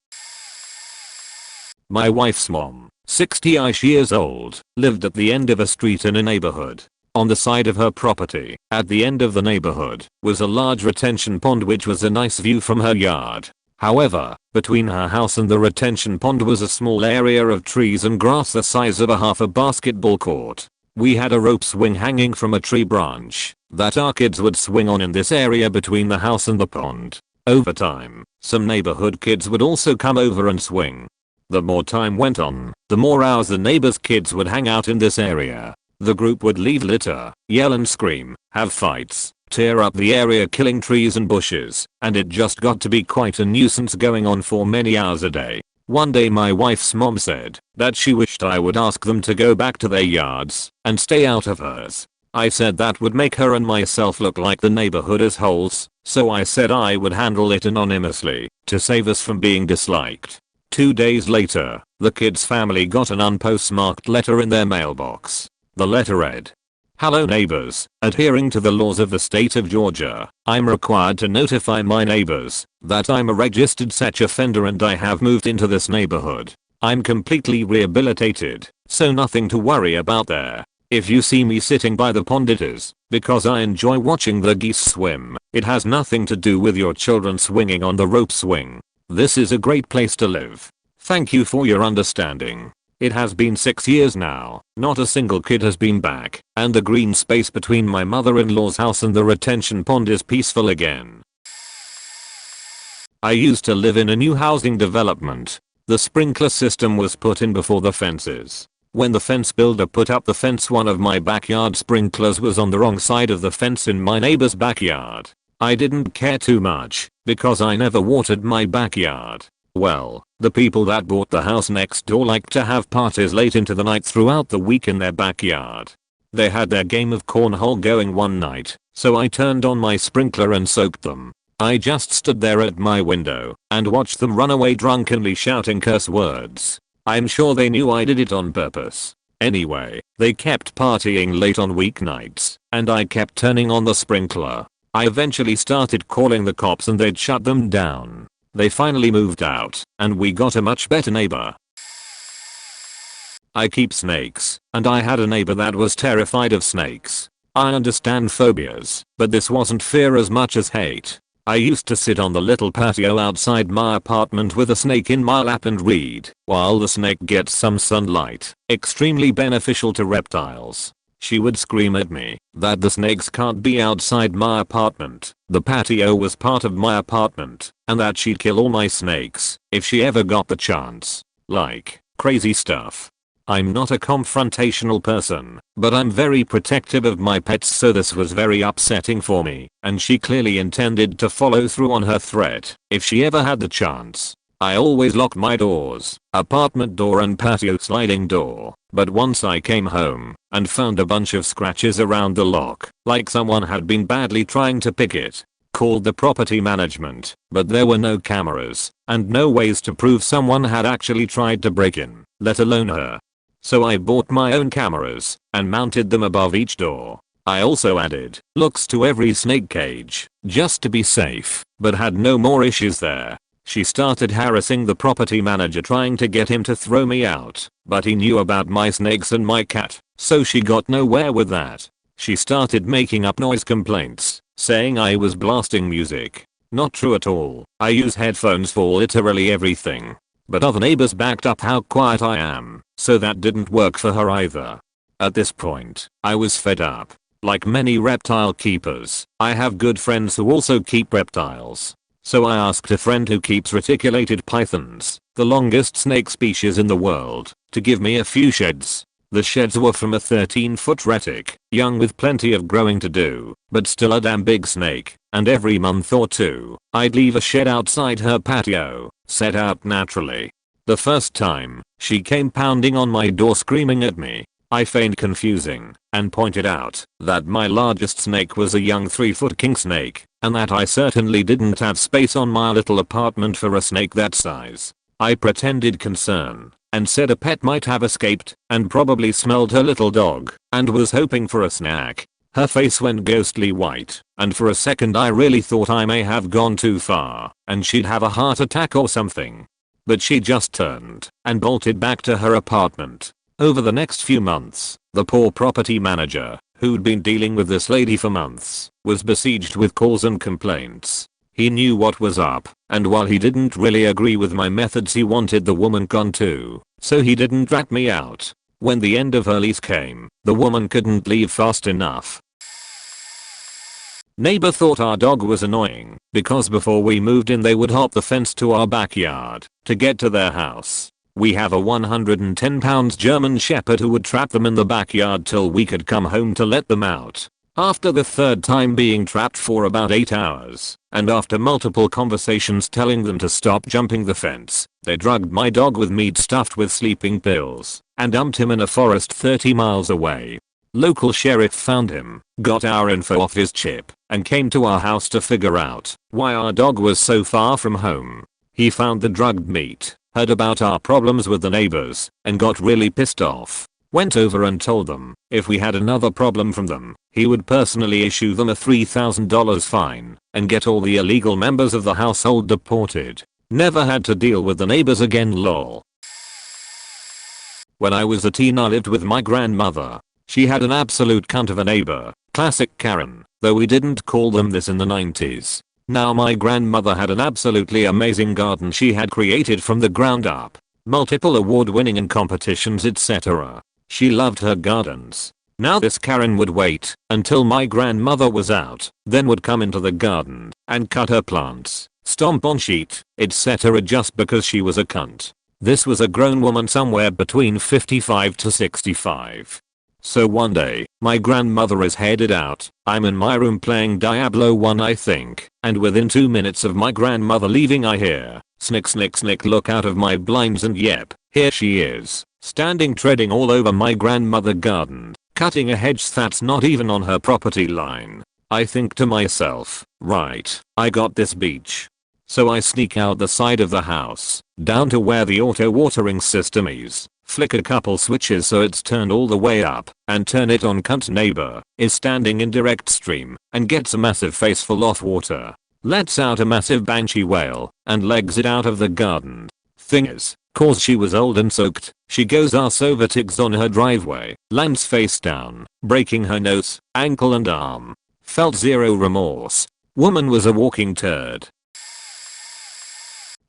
[SPEAKER 1] My wife's mom, 60-ish years old, lived at the end of a street in a neighborhood. On the side of her property, at the end of the neighborhood, was a large retention pond which was a nice view from her yard. However, between her house and the retention pond was a small area of trees and grass the size of half a basketball court. We had a rope swing hanging from a tree branch that our kids would swing on in this area between the house and the pond. Over time, some neighborhood kids would also come over and swing. The more time went on, the more hours the neighbors' kids would hang out in this area. The group would leave litter, yell and scream, have fights, tear up the area, killing trees and bushes, and it just got to be quite a nuisance going on for many hours a day. One day my wife's mom said that she wished I would ask them to go back to their yards and stay out of hers. I said that would make her and myself look like the neighborhood assholes, so I said I would handle it anonymously to save us from being disliked. 2 days later, the kid's family got an unpostmarked letter in their mailbox. The letter read, "Hello neighbors, adhering to the laws of the state of Georgia, I'm required to notify my neighbors that I'm a registered sex offender and I have moved into this neighborhood. I'm completely rehabilitated, so nothing to worry about there. If you see me sitting by the pond it is because I enjoy watching the geese swim. It has nothing to do with your children swinging on the rope swing. This is a great place to live. Thank you for your understanding. It has been 6 years now, not a single kid has been back, and the green space between my mother-in-law's house and the retention pond is peaceful again." I used to live in a new housing development. The sprinkler system was put in before the fences. When the fence builder put up the fence, one of my backyard sprinklers was on the wrong side of the fence in my neighbor's backyard. I didn't care too much, because I never watered my backyard. Well, the people that bought the house next door liked to have parties late into the night throughout the week in their backyard. They had their game of cornhole going one night, so I turned on my sprinkler and soaked them. I just stood there at my window and watched them run away drunkenly shouting curse words. I'm sure they knew I did it on purpose. Anyway, they kept partying late on weeknights, and I kept turning on the sprinkler. I eventually started calling the cops and they'd shut them down. They finally moved out, and we got a much better neighbor. I keep snakes, and I had a neighbor that was terrified of snakes. I understand phobias, but this wasn't fear as much as hate. I used to sit on the little patio outside my apartment with a snake in my lap and read, while the snake gets some sunlight, extremely beneficial to reptiles. She would scream at me that the snakes can't be outside my apartment, the patio was part of my apartment, and that she'd kill all my snakes if she ever got the chance. Like, crazy stuff. I'm not a confrontational person, but I'm very protective of my pets, so this was very upsetting for me, and she clearly intended to follow through on her threat if she ever had the chance. I always locked my doors, apartment door and patio sliding door, but once I came home and found a bunch of scratches around the lock, like someone had been badly trying to pick it. Called the property management, but there were no cameras and no ways to prove someone had actually tried to break in, let alone her. So I bought my own cameras and mounted them above each door. I also added locks to every snake cage, just to be safe, but had no more issues there. She started harassing the property manager trying to get him to throw me out, but he knew about my snakes and my cat, so she got nowhere with that. She started making up noise complaints, saying I was blasting music. Not true at all. I use headphones for literally everything. But other neighbors backed up how quiet I am, so that didn't work for her either. At this point, I was fed up. Like many reptile keepers, I have good friends who also keep reptiles. So I asked a friend who keeps reticulated pythons, the longest snake species in the world, to give me a few sheds. The sheds were from a 13-foot retic, young with plenty of growing to do, but still a damn big snake, and every month or two, I'd leave a shed outside her patio, set out naturally. The first time, she came pounding on my door screaming at me. I feigned confusing, and pointed out that my largest snake was a young 3-foot king snake, and that I certainly didn't have space on my little apartment for a snake that size. I pretended concern, and said a pet might have escaped, and probably smelled her little dog, and was hoping for a snack. Her face went ghostly white, and for a second I really thought I may have gone too far, and she'd have a heart attack or something. But she just turned, and bolted back to her apartment. Over the next few months, the poor property manager, who'd been dealing with this lady for months, was besieged with calls and complaints. He knew what was up, and while he didn't really agree with my methods, he wanted the woman gone too, so he didn't rat me out. When the end of her lease came, the woman couldn't leave fast enough. Neighbor thought our dog was annoying, because before we moved in they would hop the fence to our backyard to get to their house. We have a 110-pound German Shepherd who would trap them in the backyard till we could come home to let them out. After the third time being trapped for about 8 hours, and after multiple conversations telling them to stop jumping the fence, they drugged my dog with meat stuffed with sleeping pills, and dumped him in a forest 30 miles away. Local sheriff found him, got our info off his chip, and came to our house to figure out why our dog was so far from home. He found the drugged meat, heard about our problems with the neighbors, and got really pissed off. Went over and told them if we had another problem from them, he would personally issue them a $3,000 fine and get all the illegal members of the household deported. Never had to deal with the neighbors again, lol. When I was a teen, I lived with my grandmother. She had an absolute cunt of a neighbor, classic Karen, though we didn't call them this in the 90s. Now my grandmother had an absolutely amazing garden she had created from the ground up. Multiple award-winning in competitions, etc. She loved her gardens. Now this Karen would wait until my grandmother was out, then would come into the garden and cut her plants, stomp on shit, etc. just because she was a cunt. This was a grown woman somewhere between 55 to 65. So one day, my grandmother is headed out, I'm in my room playing Diablo 1 I think, and within 2 minutes of my grandmother leaving I hear, snick snick snick, look out of my blinds and yep, here she is, standing treading all over my grandmother garden, cutting a hedge that's not even on her property line. I think to myself, right, I got this beach. So I sneak out the side of the house, down to where the auto watering system is, flick a couple switches so it's turned all the way up, and turn it on. Cunt neighbor is standing in direct stream and gets a massive face full of water. Lets out a massive banshee wail and legs it out of the garden. Thing is, cause she was old and soaked, she goes arse over tigs on her driveway, lands face down, breaking her nose, ankle and arm. Felt zero remorse. Woman was a walking turd.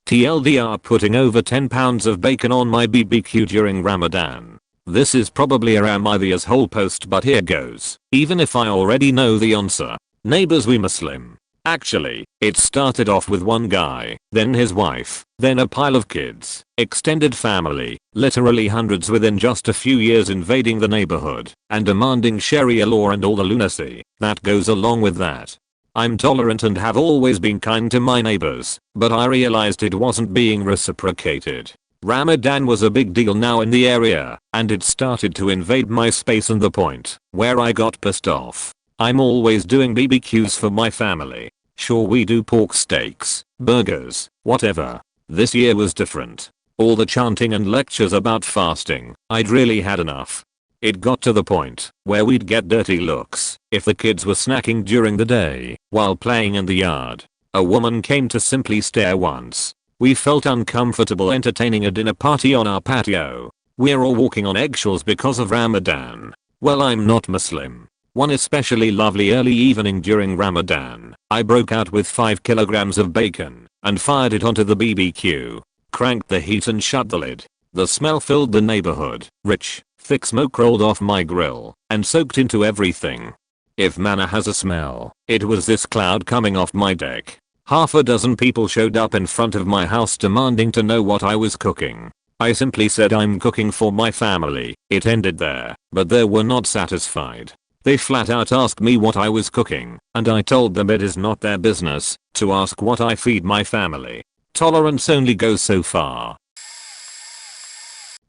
[SPEAKER 1] TLDR, putting over 10 pounds of bacon on my BBQ during Ramadan. This is probably a Ramadan whole post, but here goes, even if I already know the answer. Neighbors, we Muslim. Actually, it started off with one guy, then his wife, then a pile of kids, extended family, literally hundreds within just a few years invading the neighborhood and demanding Sharia law and all the lunacy that goes along with that. I'm tolerant and have always been kind to my neighbors, but I realized it wasn't being reciprocated. Ramadan was a big deal now in the area, and it started to invade my space, and the point where I got pissed off. I'm always doing BBQs for my family. Sure, we do pork steaks, burgers, whatever. This year was different. All the chanting and lectures about fasting, I'd really had enough. It got to the point where we'd get dirty looks if the kids were snacking during the day while playing in the yard. A woman came to simply stare once. We felt uncomfortable entertaining a dinner party on our patio. We're all walking on eggshells because of Ramadan. Well, I'm not Muslim. One especially lovely early evening during Ramadan, I broke out with 5 kilograms of bacon and fired it onto the BBQ. Cranked the heat and shut the lid. The smell filled the neighborhood. Rich, thick smoke rolled off my grill and soaked into everything. If manna has a smell, it was this cloud coming off my deck. Half a dozen people showed up in front of my house demanding to know what I was cooking. I simply said I'm cooking for my family. It ended there, but they were not satisfied. They flat out asked me what I was cooking, and I told them it is not their business to ask what I feed my family. Tolerance only goes so far.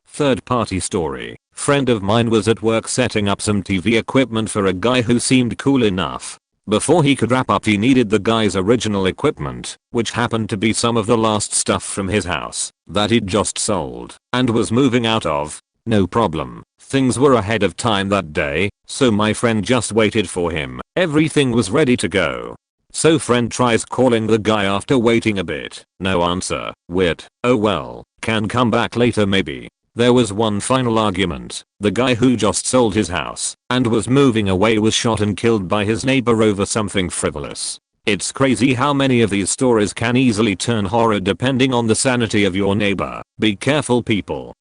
[SPEAKER 1] Third party story. Friend of mine was at work setting up some TV equipment for a guy who seemed cool enough. Before he could wrap up, he needed the guy's original equipment, which happened to be some of the last stuff from his house that he'd just sold and was moving out of. No problem. Things were ahead of time that day, so my friend just waited for him. Everything was ready to go. So friend tries calling the guy after waiting a bit. No answer. Weird. Oh well, can come back later maybe. There was one final argument. The guy who just sold his house and was moving away was shot and killed by his neighbor over something frivolous. It's crazy how many of these stories can easily turn horror depending on the sanity of your neighbor. Be careful, people.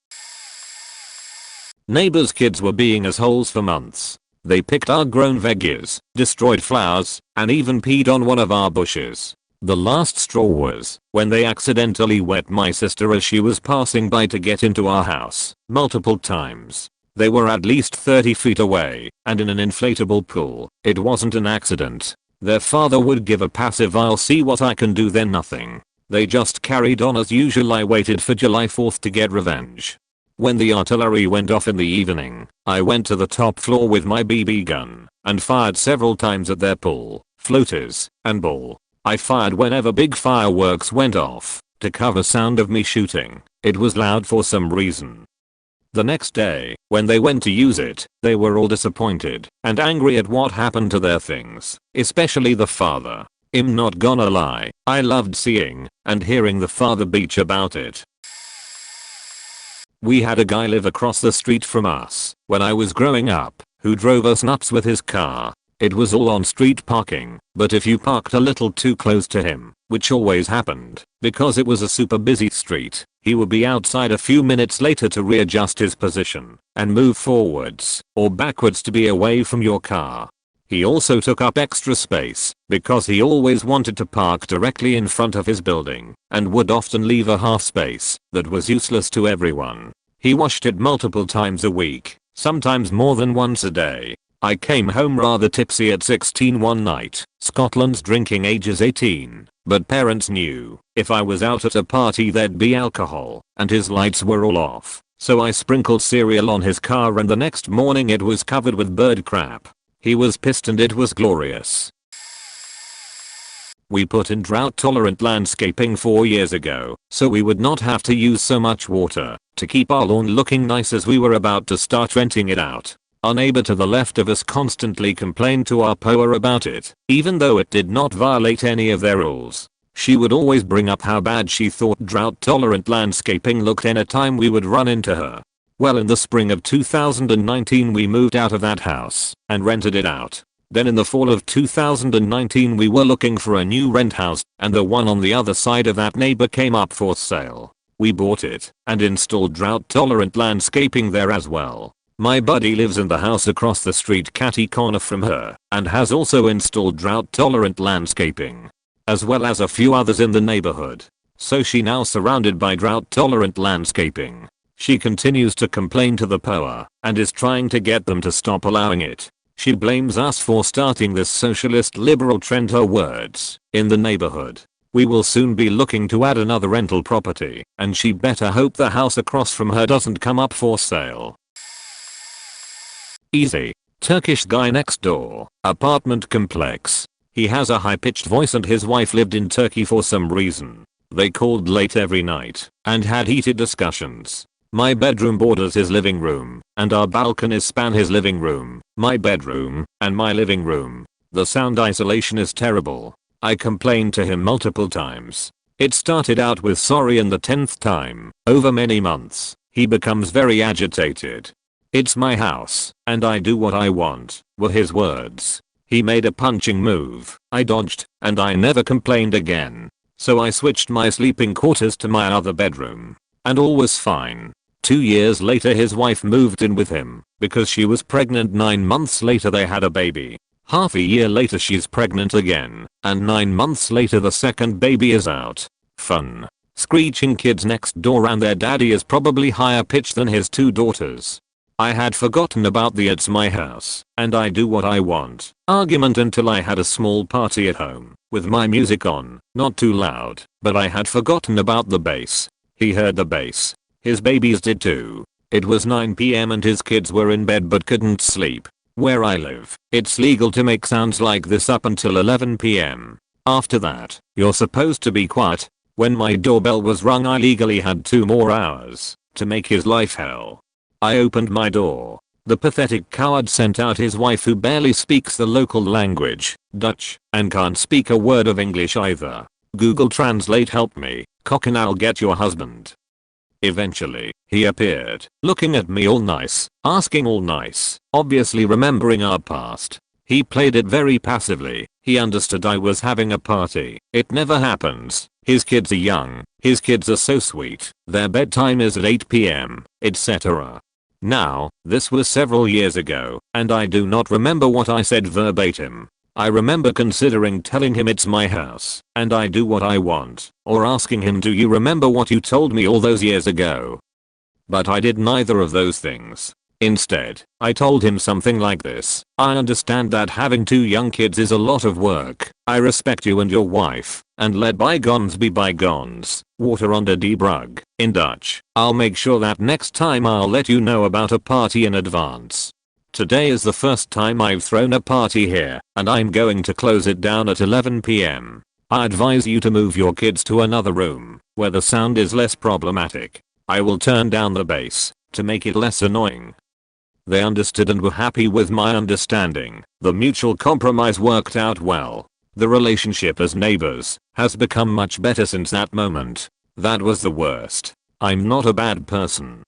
[SPEAKER 1] Neighbor's kids were being assholes for months. They picked our grown veggies, destroyed flowers, and even peed on one of our bushes. The last straw was when they accidentally wet my sister as she was passing by to get into our house. Multiple times. They were at least 30 feet away and in an inflatable pool. It wasn't an accident. Their father would give a passive "I'll see what I can do," then nothing. They just carried on as usual. I waited for July 4th to get revenge. When the artillery went off in the evening, I went to the top floor with my BB gun and fired several times at their pool, floaters, and ball. I fired whenever big fireworks went off to cover sound of me shooting. It was loud for some reason. The next day, when they went to use it, they were all disappointed and angry at what happened to their things, especially the father. I'm not gonna lie, I loved seeing and hearing the father bitch about it. We had a guy live across the street from us when I was growing up who drove us nuts with his car. It was all on street parking, but if you parked a little too close to him, which always happened because it was a super busy street, he would be outside a few minutes later to readjust his position and move forwards or backwards to be away from your car. He also took up extra space because he always wanted to park directly in front of his building and would often leave a half space that was useless to everyone. He washed it multiple times a week, sometimes more than once a day. I came home rather tipsy at 16 one night. Scotland's drinking age is 18, but parents knew if I was out at a party there'd be alcohol and his lights were all off. So I sprinkled cereal on his car and the next morning it was covered with bird crap. He was pissed and it was glorious. We put in drought-tolerant landscaping 4 years ago, so we would not have to use so much water to keep our lawn looking nice as we were about to start renting it out. Our neighbor to the left of us constantly complained to our POA about it, even though it did not violate any of their rules. She would always bring up how bad she thought drought-tolerant landscaping looked anytime we would run into her. Well, in the spring of 2019 we moved out of that house and rented it out. Then in the fall of 2019 we were looking for a new rent house and the one on the other side of that neighbor came up for sale. We bought it and installed drought-tolerant landscaping there as well. My buddy lives in the house across the street catty corner from her and has also installed drought-tolerant landscaping, as well as a few others in the neighborhood. So she now surrounded by drought-tolerant landscaping. She continues to complain to the POA and is trying to get them to stop allowing it. She blames us for starting this socialist liberal trend, her words, in the neighborhood. We will soon be looking to add another rental property and she better hope the house across from her doesn't come up for sale. Easy. Turkish guy next door. Apartment complex. He has a high-pitched voice and his wife lived in Turkey for some reason. They called late every night and had heated discussions. My bedroom borders his living room, and our balconies span his living room, my bedroom, and my living room. The sound isolation is terrible. I complained to him multiple times. It started out with sorry, and the 10th time, over many months, he becomes very agitated. It's my house, and I do what I want, were his words. He made a punching move, I dodged, and I never complained again. So I switched my sleeping quarters to my other bedroom. And all was fine. 2 years later his wife moved in with him because she was pregnant. 9 months later they had a baby. Half a year later she's pregnant again, and 9 months later the second baby is out. Fun. Screeching kids next door and their daddy is probably higher pitched than his 2 daughters. I had forgotten about the "it's my house and I do what I want" argument until I had a small party at home with my music on, not too loud, but I had forgotten about the bass. He heard the bass. His babies did too. It was 9 PM and his kids were in bed but couldn't sleep. Where I live, it's legal to make sounds like this up until 11 PM. After that, you're supposed to be quiet. When my doorbell was rung I legally had 2 more hours to make his life hell. I opened my door. The pathetic coward sent out his wife who barely speaks the local language, Dutch, and can't speak a word of English either. Google Translate helped me. Cock and I'll get your husband. Eventually, he appeared, looking at me all nice, asking all nice, obviously remembering our past. He played it very passively. He understood I was having a party. It never happens. His kids are young. His kids are so sweet. Their bedtime is at 8 PM, etc. Now, this was several years ago, and I do not remember what I said verbatim. I remember considering telling him it's my house and I do what I want, or asking him, do you remember what you told me all those years ago? But I did neither of those things. Instead, I told him something like this: I understand that having 2 young kids is a lot of work. I respect you and your wife, and let bygones be bygones. Water under die brug. In Dutch, I'll make sure that next time I'll let you know about a party in advance. Today is the first time I've thrown a party here, and I'm going to close it down at 11 p.m. I advise you to move your kids to another room, where the sound is less problematic. I will turn down the bass, to make it less annoying. They understood and were happy with my understanding. The mutual compromise worked out well. The relationship as neighbors has become much better since that moment. That was the worst. I'm not a bad person.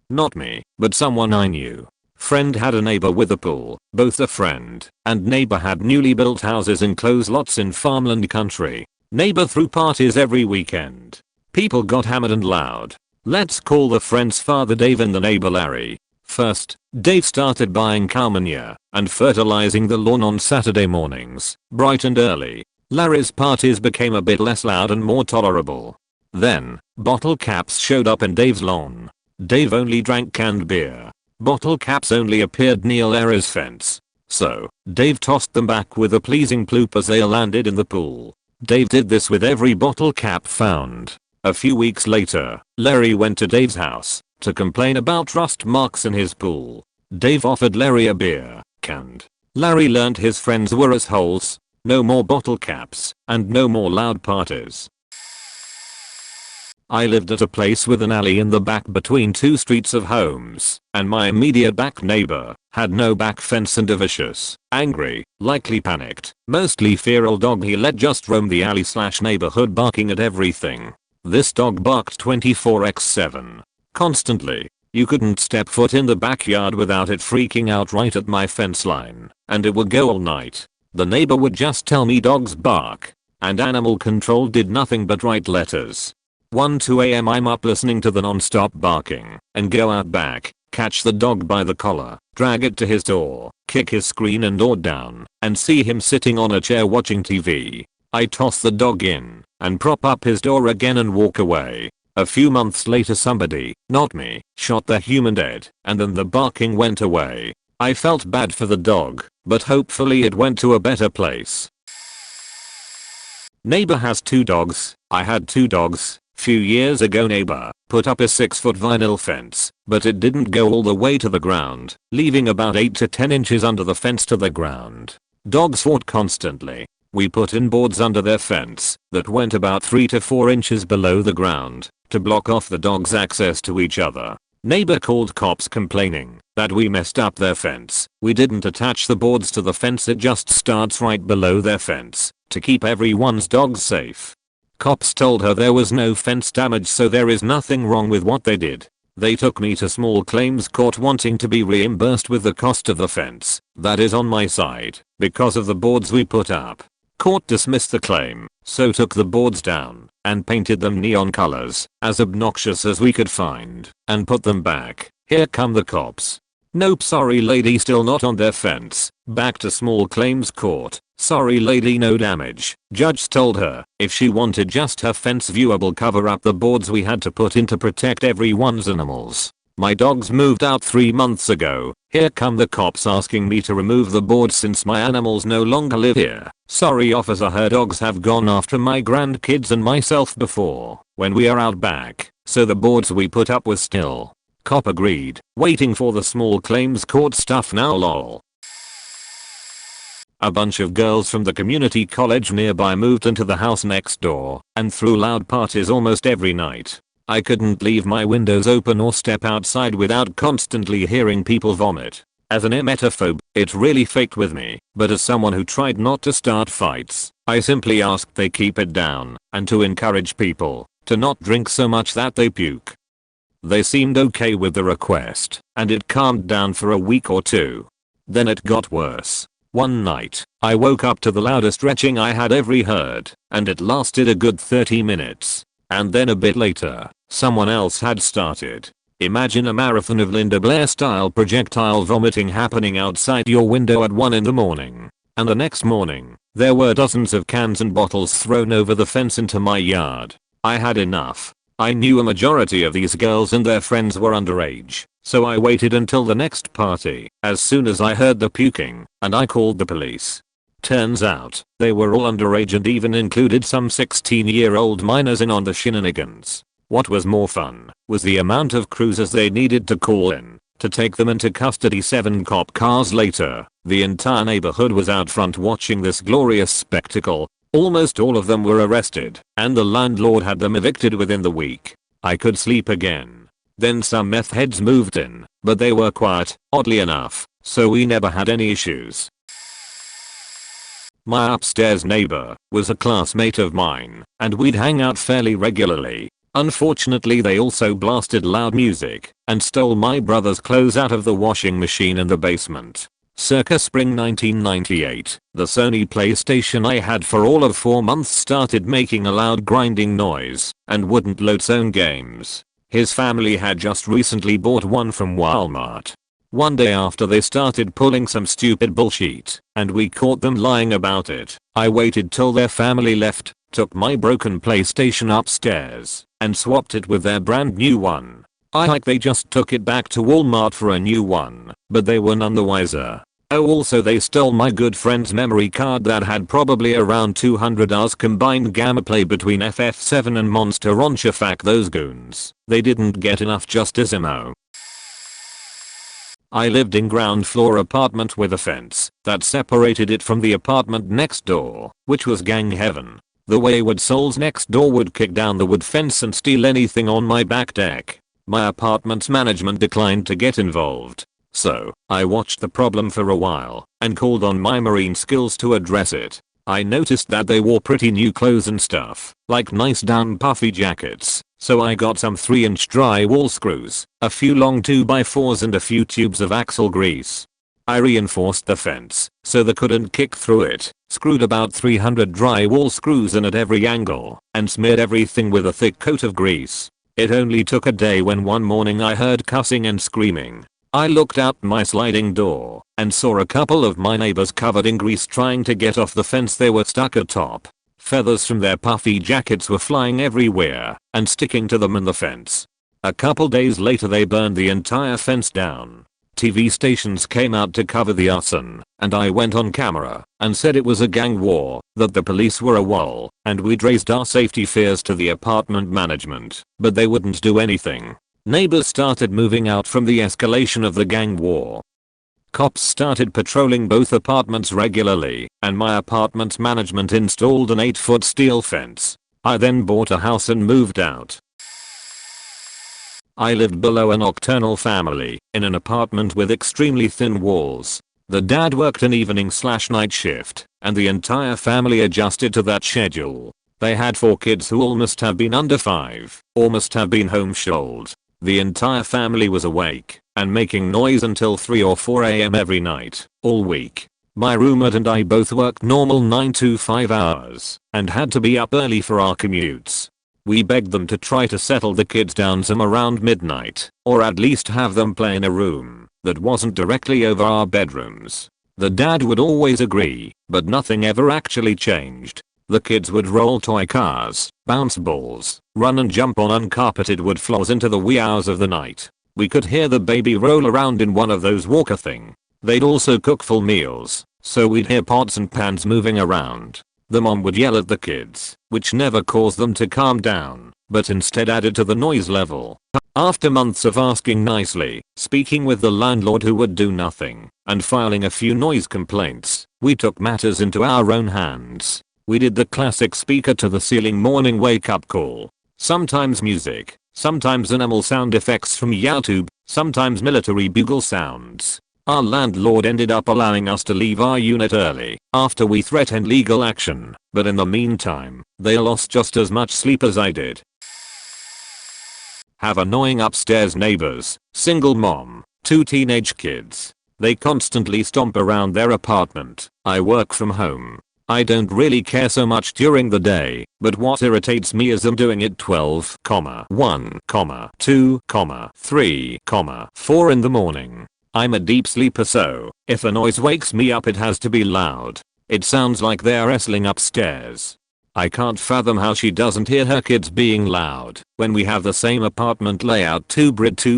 [SPEAKER 1] Not me, but someone I knew. Friend had a neighbor with a pool. Both the friend and neighbor had newly built houses in closed lots in farmland country. Neighbor threw parties every weekend. People got hammered and loud. Let's call the friend's father Dave and the neighbor Larry. First, Dave started buying cow manure and fertilizing the lawn on Saturday mornings, bright and early. Larry's parties became a bit less loud and more tolerable. Then, bottle caps showed up in Dave's lawn. Dave only drank canned beer. Bottle caps only appeared near Larry's fence. So, Dave tossed them back with a pleasing ploop as they landed in the pool. Dave did this with every bottle cap found. A few weeks later, Larry went to Dave's house to complain about rust marks in his pool. Dave offered Larry a beer, canned. Larry learned his friends were assholes. No more bottle caps, and no more loud parties. I lived at a place with an alley in the back between 2 streets of homes, and my immediate back neighbor had no back fence and a vicious, angry, likely panicked, mostly feral dog he let just roam the alley/neighborhood barking at everything. This dog barked 24/7. Constantly. You couldn't step foot in the backyard without it freaking out right at my fence line, and it would go all night. The neighbor would just tell me dogs bark, and animal control did nothing but write letters. 1-2 a.m. I'm up listening to the non-stop barking, and go out back, catch the dog by the collar, drag it to his door, kick his screen and door down, and see him sitting on a chair watching TV. I toss the dog in, and prop up his door again and walk away. A few months later somebody, not me, shot the human dead, and then the barking went away. I felt bad for the dog, but hopefully it went to a better place. Neighbor has 2 dogs. I had 2 dogs. Few years ago neighbor put up a 6-foot vinyl fence, but it didn't go all the way to the ground, leaving about 8 to 10 inches under the fence to the ground. Dogs fought constantly. We put in boards under their fence that went about 3 to 4 inches below the ground to block off the dogs' access to each other. Neighbor called cops complaining that we messed up their fence. We didn't attach the boards to the fence, it just starts right below their fence to keep everyone's dogs safe. Cops told her there was no fence damage, so there is nothing wrong with what they did. They took me to small claims court wanting to be reimbursed with the cost of the fence. That is on my side because of the boards we put up. Court dismissed the claim, so took the boards down and painted them neon colors, as obnoxious as we could find, and put them back. Here come the cops. Nope, sorry lady, still not on their fence. Back to small claims court. Sorry lady, no damage. Judge told her if she wanted just her fence viewable, cover up the boards we had to put in to protect everyone's animals. My dogs moved out 3 months ago. Here come the cops asking me to remove the boards since my animals no longer live here. Sorry officer, her dogs have gone after my grandkids and myself before when we are out back, so the boards we put up was still. Cop agreed. Waiting for the small claims court stuff now lol. A bunch of girls from the community college nearby moved into the house next door and threw loud parties almost every night. I couldn't leave my windows open or step outside without constantly hearing people vomit. As an emetophobe, it really faked with me, but as someone who tried not to start fights, I simply asked they keep it down and to encourage people to not drink so much that they puke. They seemed okay with the request, and it calmed down for a week or 2. Then it got worse. One night, I woke up to the loudest retching I had ever heard, and it lasted a good 30 minutes. And then a bit later, someone else had started. Imagine a marathon of Linda Blair style projectile vomiting happening outside your window at 1 in the morning. And the next morning, there were dozens of cans and bottles thrown over the fence into my yard. I had enough. I knew a majority of these girls and their friends were underage, so I waited until the next party as soon as I heard the puking, and I called the police. Turns out, they were all underage and even included some 16-year-old minors in on the shenanigans. What was more fun was the amount of cruisers they needed to call in to take them into custody. 7 cop cars later, the entire neighborhood was out front watching this glorious spectacle. Almost all of them were arrested, and the landlord had them evicted within the week. I could sleep again. Then some meth heads moved in, but they were quiet, oddly enough, so we never had any issues. My upstairs neighbor was a classmate of mine, and we'd hang out fairly regularly. Unfortunately, they also blasted loud music and stole my brother's clothes out of the washing machine in the basement. Circa spring 1998, the Sony PlayStation I had for all of 4 months started making a loud grinding noise and wouldn't load its own games. His family had just recently bought one from Walmart. One day after they started pulling some stupid bullshit, and we caught them lying about it, I waited till their family left, took my broken PlayStation upstairs, and swapped it with their brand new one. They just took it back to Walmart for a new one, but they were none the wiser. Oh, also they stole my good friend's memory card that had probably around 200 hours combined gameplay between FF7 and Monster Rancher. Fuck those goons. They didn't get enough justicimo. I lived in ground floor apartment with a fence that separated it from the apartment next door, which was gang heaven. The wayward souls next door would kick down the wood fence and steal anything on my back deck. My apartment's management declined to get involved, so I watched the problem for a while and called on my marine skills to address it. I noticed that they wore pretty new clothes and stuff, like nice down puffy jackets, so I got some 3-inch drywall screws, a few long 2x4s and a few tubes of axle grease. I reinforced the fence so they couldn't kick through it, screwed about 300 drywall screws in at every angle, and smeared everything with a thick coat of grease. It only took a day when one morning I heard cussing and screaming. I looked out my sliding door and saw a couple of my neighbors covered in grease trying to get off the fence. They were stuck atop. Feathers from their puffy jackets were flying everywhere and sticking to them in the fence. A couple days later they burned the entire fence down. TV stations came out to cover the arson, and I went on camera and said it was a gang war, that the police were a wall, and we'd raised our safety fears to the apartment management, but they wouldn't do anything. Neighbors started moving out from the escalation of the gang war. Cops started patrolling both apartments regularly, and my apartment's management installed an 8-foot steel fence. I then bought a house and moved out. I lived below a nocturnal family in an apartment with extremely thin walls. The dad worked an evening/night shift, and the entire family adjusted to that schedule. They had 4 kids who all must have been under 5, or must have been homeschooled. The entire family was awake and making noise until 3 or 4 AM every night, all week. My roommate and I both worked normal 9 to 5 hours and had to be up early for our commutes. We begged them to try to settle the kids down some around midnight, or at least have them play in a room that wasn't directly over our bedrooms. The dad would always agree, but nothing ever actually changed. The kids would roll toy cars, bounce balls, run and jump on uncarpeted wood floors into the wee hours of the night. We could hear the baby roll around in one of those walker thing. They'd also cook full meals, so we'd hear pots and pans moving around. The mom would yell at the kids, which never caused them to calm down, but instead added to the noise level. After months of asking nicely, speaking with the landlord who would do nothing, and filing a few noise complaints, we took matters into our own hands. We did the classic speaker to the ceiling morning wake up call. Sometimes music, sometimes animal sound effects from YouTube, sometimes military bugle sounds. Our landlord ended up allowing us to leave our unit early after we threatened legal action, but in the meantime, they lost just as much sleep as I did. Have annoying upstairs neighbors, single mom, 2 teenage kids. They constantly stomp around their apartment. I work from home. I don't really care so much during the day, but what irritates me is them doing it 12, 1, 2, 3, 4 in the morning. I'm a deep sleeper, so if a noise wakes me up it has to be loud. It sounds like they're wrestling upstairs. I can't fathom how she doesn't hear her kids being loud when we have the same apartment layout 2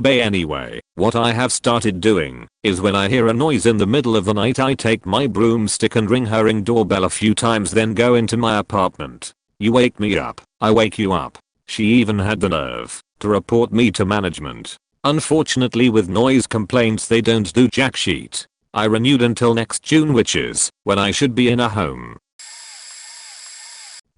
[SPEAKER 1] anyway. What I have started doing is when I hear a noise in the middle of the night I take my broomstick and ring her ring doorbell a few times then go into my apartment. You wake me up, I wake you up. She even had the nerve to report me to management. Unfortunately with noise complaints they don't do jack shit. I renewed until next June which is when I should be in a home.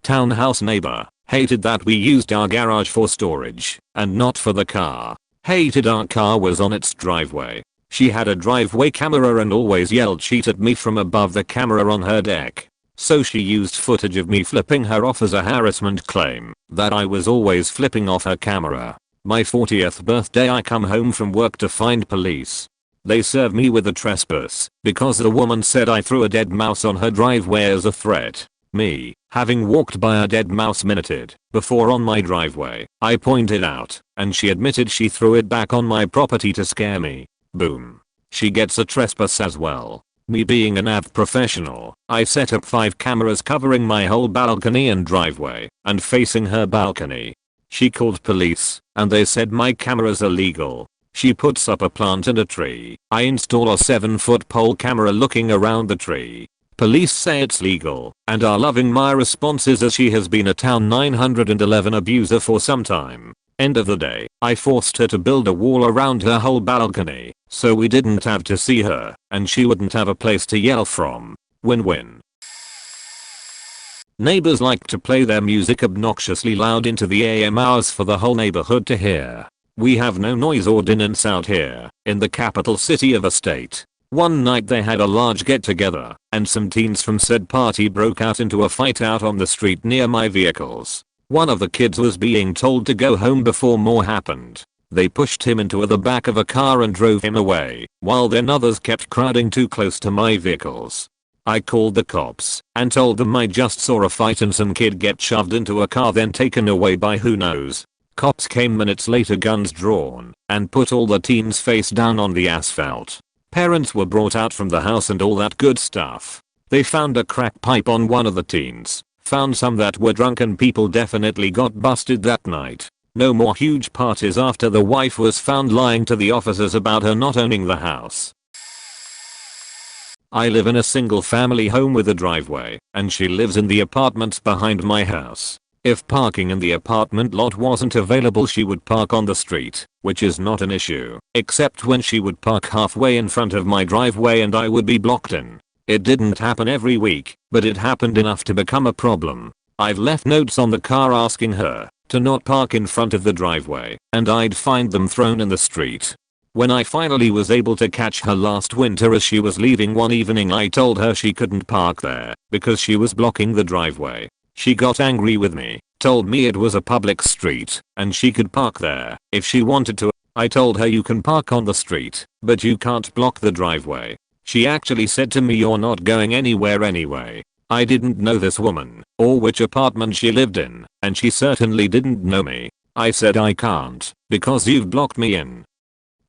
[SPEAKER 1] Townhouse neighbor. Hated that we used our garage for storage and not for the car. Hated our car was on its driveway. She had a driveway camera and always yelled shit at me from above the camera on her deck. So she used footage of me flipping her off as a harassment claim that I was always flipping off her camera. My 40th birthday I come home from work to find police. They serve me with a trespass because the woman said I threw a dead mouse on her driveway as a threat. Me, having walked by a dead mouse minute before on my driveway, I pointed out, and she admitted she threw it back on my property to scare me. Boom. She gets a trespass as well. Me being an AV professional, I set up 5 cameras covering my whole balcony and driveway, and facing her balcony. She called police, and they said my camera's illegal. She puts up a plant and a tree. I install a 7-foot pole camera looking around the tree. Police say it's legal and are loving my responses as she has been a town 911 abuser for some time. End of the day, I forced her to build a wall around her whole balcony so we didn't have to see her and she wouldn't have a place to yell from. Win-win. Neighbors like to play their music obnoxiously loud into the AM hours for the whole neighborhood to hear. We have no noise ordinance out here in the capital city of a state. One night they had a large get together and some teens from said party broke out into a fight out on the street near my vehicles. One of the kids was being told to go home before more happened. They pushed him into the back of a car and drove him away while then others kept crowding too close to my vehicles. I called the cops and told them I just saw a fight and some kid get shoved into a car then taken away by who knows. Cops came minutes later guns drawn and put all the teens face down on the asphalt. Parents were brought out from the house and all that good stuff. They found a crack pipe on one of the teens. Found some that were drunk and people definitely got busted that night. No more huge parties after the wife was found lying to the officers about her not owning the house. I live in a single family home with a driveway and she lives in the apartments behind my house. If parking in the apartment lot wasn't available she would park on the street, which is not an issue, except when she would park halfway in front of my driveway and I would be blocked in. It didn't happen every week, but it happened enough to become a problem. I've left notes on the car asking her to not park in front of the driveway, and I'd find them thrown in the street. When I finally was able to catch her last winter as she was leaving one evening I told her she couldn't park there because she was blocking the driveway. She got angry with me, told me it was a public street and she could park there if she wanted to. I told her you can park on the street, but you can't block the driveway. She actually said to me you're not going anywhere anyway. I didn't know this woman or which apartment she lived in, and she certainly didn't know me. I said I can't because you've blocked me in.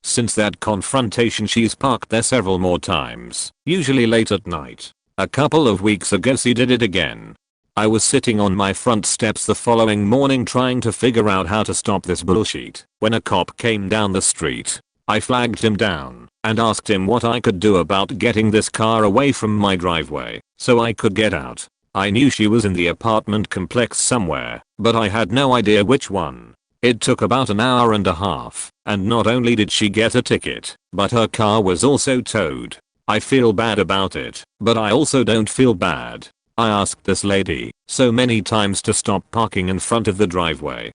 [SPEAKER 1] Since that confrontation she's parked there several more times, usually late at night. A couple of weeks ago she did it again. I was sitting on my front steps the following morning trying to figure out how to stop this bullshit when a cop came down the street. I flagged him down and asked him what I could do about getting this car away from my driveway so I could get out. I knew she was in the apartment complex somewhere, but I had no idea which one. It took about an hour and a half, and not only did she get a ticket, but her car was also towed. I feel bad about it, but I also don't feel bad. I asked this lady so many times to stop parking in front of the driveway.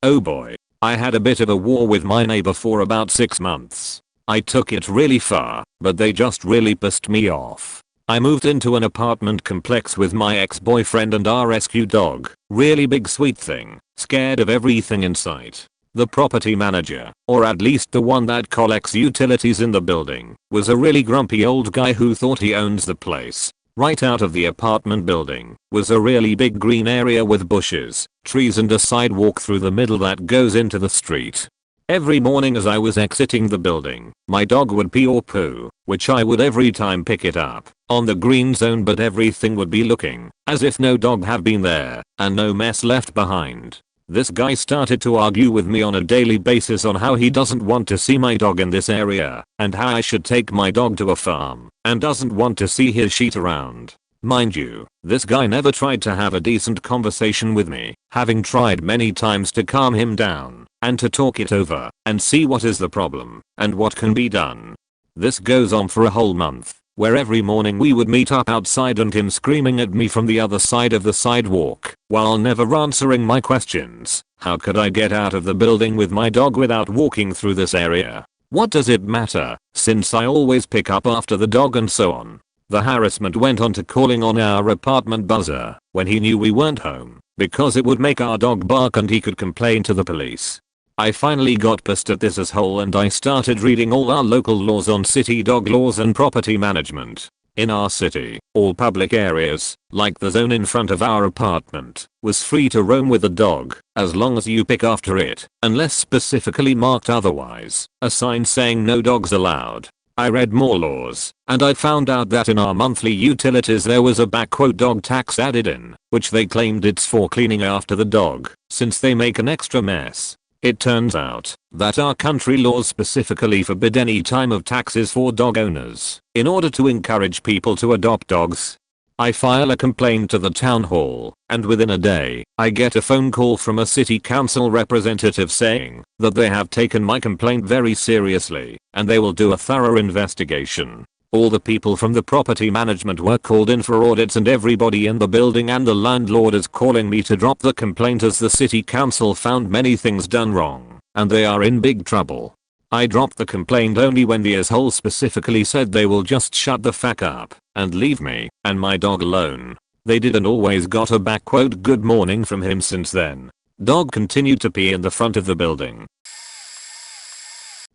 [SPEAKER 1] Oh boy. I had a bit of a war with my neighbor for about 6 months. I took it really far, but they just really pissed me off. I moved into an apartment complex with my ex-boyfriend and our rescue dog. Really big sweet thing, scared of everything in sight. The property manager, or at least the one that collects utilities in the building, was a really grumpy old guy who thought he owns the place. Right out of the apartment building was a really big green area with bushes, trees and a sidewalk through the middle that goes into the street. Every morning as I was exiting the building, my dog would pee or poo, which I would every time pick it up on the green zone, but everything would be looking as if no dog had been there and no mess left behind. This guy started to argue with me on a daily basis on how he doesn't want to see my dog in this area and how I should take my dog to a farm and doesn't want to see his shit around. Mind you, this guy never tried to have a decent conversation with me, having tried many times to calm him down and to talk it over and see what is the problem and what can be done. This goes on for a whole month, where every morning we would meet up outside and him screaming at me from the other side of the sidewalk while never answering my questions. How could I get out of the building with my dog without walking through this area? What does it matter, since I always pick up after the dog and so on. The harassment went on to calling on our apartment buzzer when he knew we weren't home because it would make our dog bark and he could complain to the police. I finally got pissed at this asshole and I started reading all our local laws on city dog laws and property management. In our city, all public areas, like the zone in front of our apartment, was free to roam with a dog as long as you pick after it, unless specifically marked otherwise. A sign saying no dogs allowed. I read more laws, and I found out that in our monthly utilities there was a dog tax added in, which they claimed it's for cleaning after the dog, since they make an extra mess. It turns out that our country laws specifically forbid any time of taxes for dog owners, in order to encourage people to adopt dogs. I file a complaint to the town hall, and within a day, I get a phone call from a city council representative saying that they have taken my complaint very seriously, and they will do a thorough investigation. All the people from the property management were called in for audits and everybody in the building and the landlord is calling me to drop the complaint as the city council found many things done wrong, and they are in big trouble. I dropped the complaint only when the asshole specifically said they will just shut the fuck up and leave me and my dog alone. They didn't always got a good morning from him since then. Dog continued to pee in the front of the building.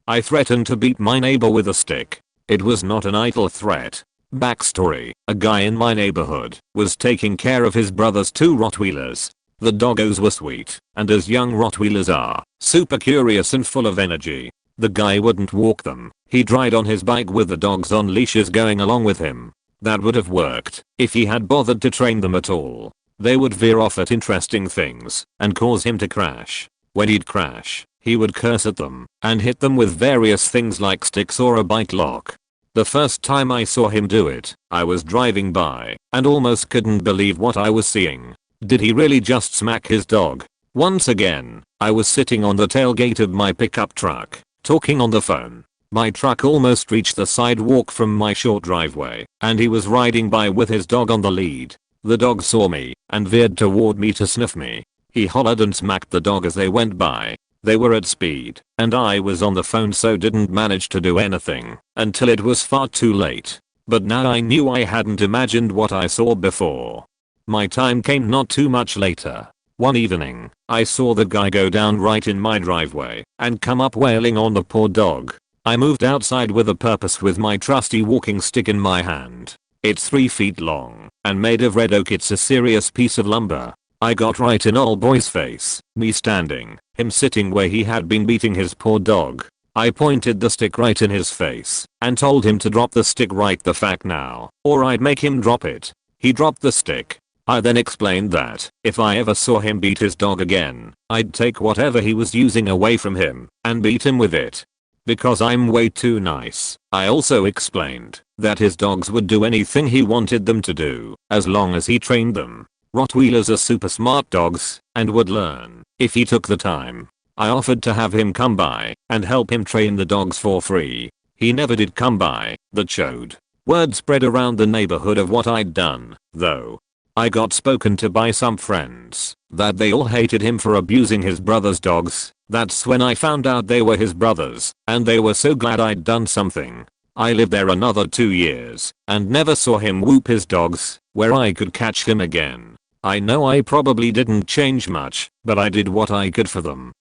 [SPEAKER 1] I threatened to beat my neighbor with a stick. It was not an idle threat. Backstory: a guy in my neighborhood was taking care of his brother's 2 Rottweilers. The doggos were sweet, and as young Rottweilers are, super curious and full of energy. The guy wouldn't walk them. He'd ride on his bike with the dogs on leashes going along with him. That would have worked if he had bothered to train them at all. They would veer off at interesting things and cause him to crash. When he'd crash, he would curse at them and hit them with various things like sticks or a bike lock. The first time I saw him do it, I was driving by and almost couldn't believe what I was seeing. Did he really just smack his dog? Once again, I was sitting on the tailgate of my pickup truck, talking on the phone. My truck almost reached the sidewalk from my short driveway, and he was riding by with his dog on the lead. The dog saw me and veered toward me to sniff me. He hollered and smacked the dog as they went by. They were at speed, and I was on the phone so didn't manage to do anything until it was far too late. But now I knew I hadn't imagined what I saw before. My time came not too much later. One evening, I saw the guy go down right in my driveway and come up wailing on the poor dog. I moved outside with a purpose with my trusty walking stick in my hand. It's 3 feet long and made of red oak. It's a serious piece of lumber. I got right in old boy's face, me standing, him sitting where he had been beating his poor dog. I pointed the stick right in his face and told him to drop the stick right the fuck now, or I'd make him drop it. He dropped the stick. I then explained that if I ever saw him beat his dog again, I'd take whatever he was using away from him and beat him with it. Because I'm way too nice. I also explained that his dogs would do anything he wanted them to do, as long as he trained them. Rottweilers are super smart dogs and would learn if he took the time. I offered to have him come by and help him train the dogs for free. He never did come by, the chode. Word spread around the neighborhood of what I'd done, though. I got spoken to by some friends that they all hated him for abusing his brother's dogs. That's when I found out they were his brothers, and they were so glad I'd done something. I lived there another 2 years and never saw him whoop his dogs where I could catch him again. I know I probably didn't change much, but I did what I could for them.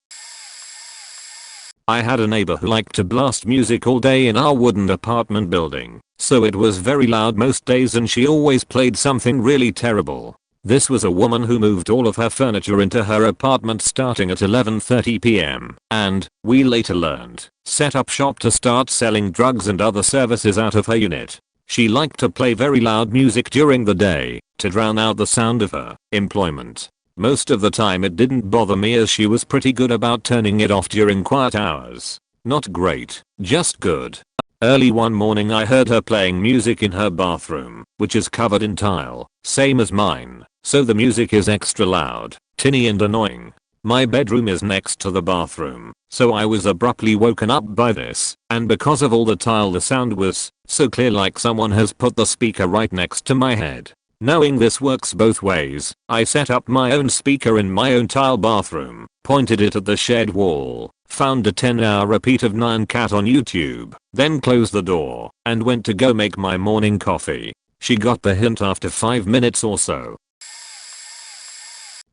[SPEAKER 1] I had a neighbor who liked to blast music all day in our wooden apartment building, so it was very loud most days and she always played something really terrible. This was a woman who moved all of her furniture into her apartment starting at 11:30 p.m. and, we later learned, set up shop to start selling drugs and other services out of her unit. She liked to play very loud music during the day to drown out the sound of her employment. Most of the time it didn't bother me as she was pretty good about turning it off during quiet hours. Not great, just good. Early one morning I heard her playing music in her bathroom, which is covered in tile, same as mine, so the music is extra loud, tinny and annoying. My bedroom is next to the bathroom, so I was abruptly woken up by this, and because of all the tile the sound was so clear like someone has put the speaker right next to my head. Knowing this works both ways, I set up my own speaker in my own tile bathroom, pointed it at the shed wall, found a 10-hour repeat of Nyan Cat on YouTube, then closed the door, and went to go make my morning coffee. She got the hint after 5 minutes or so.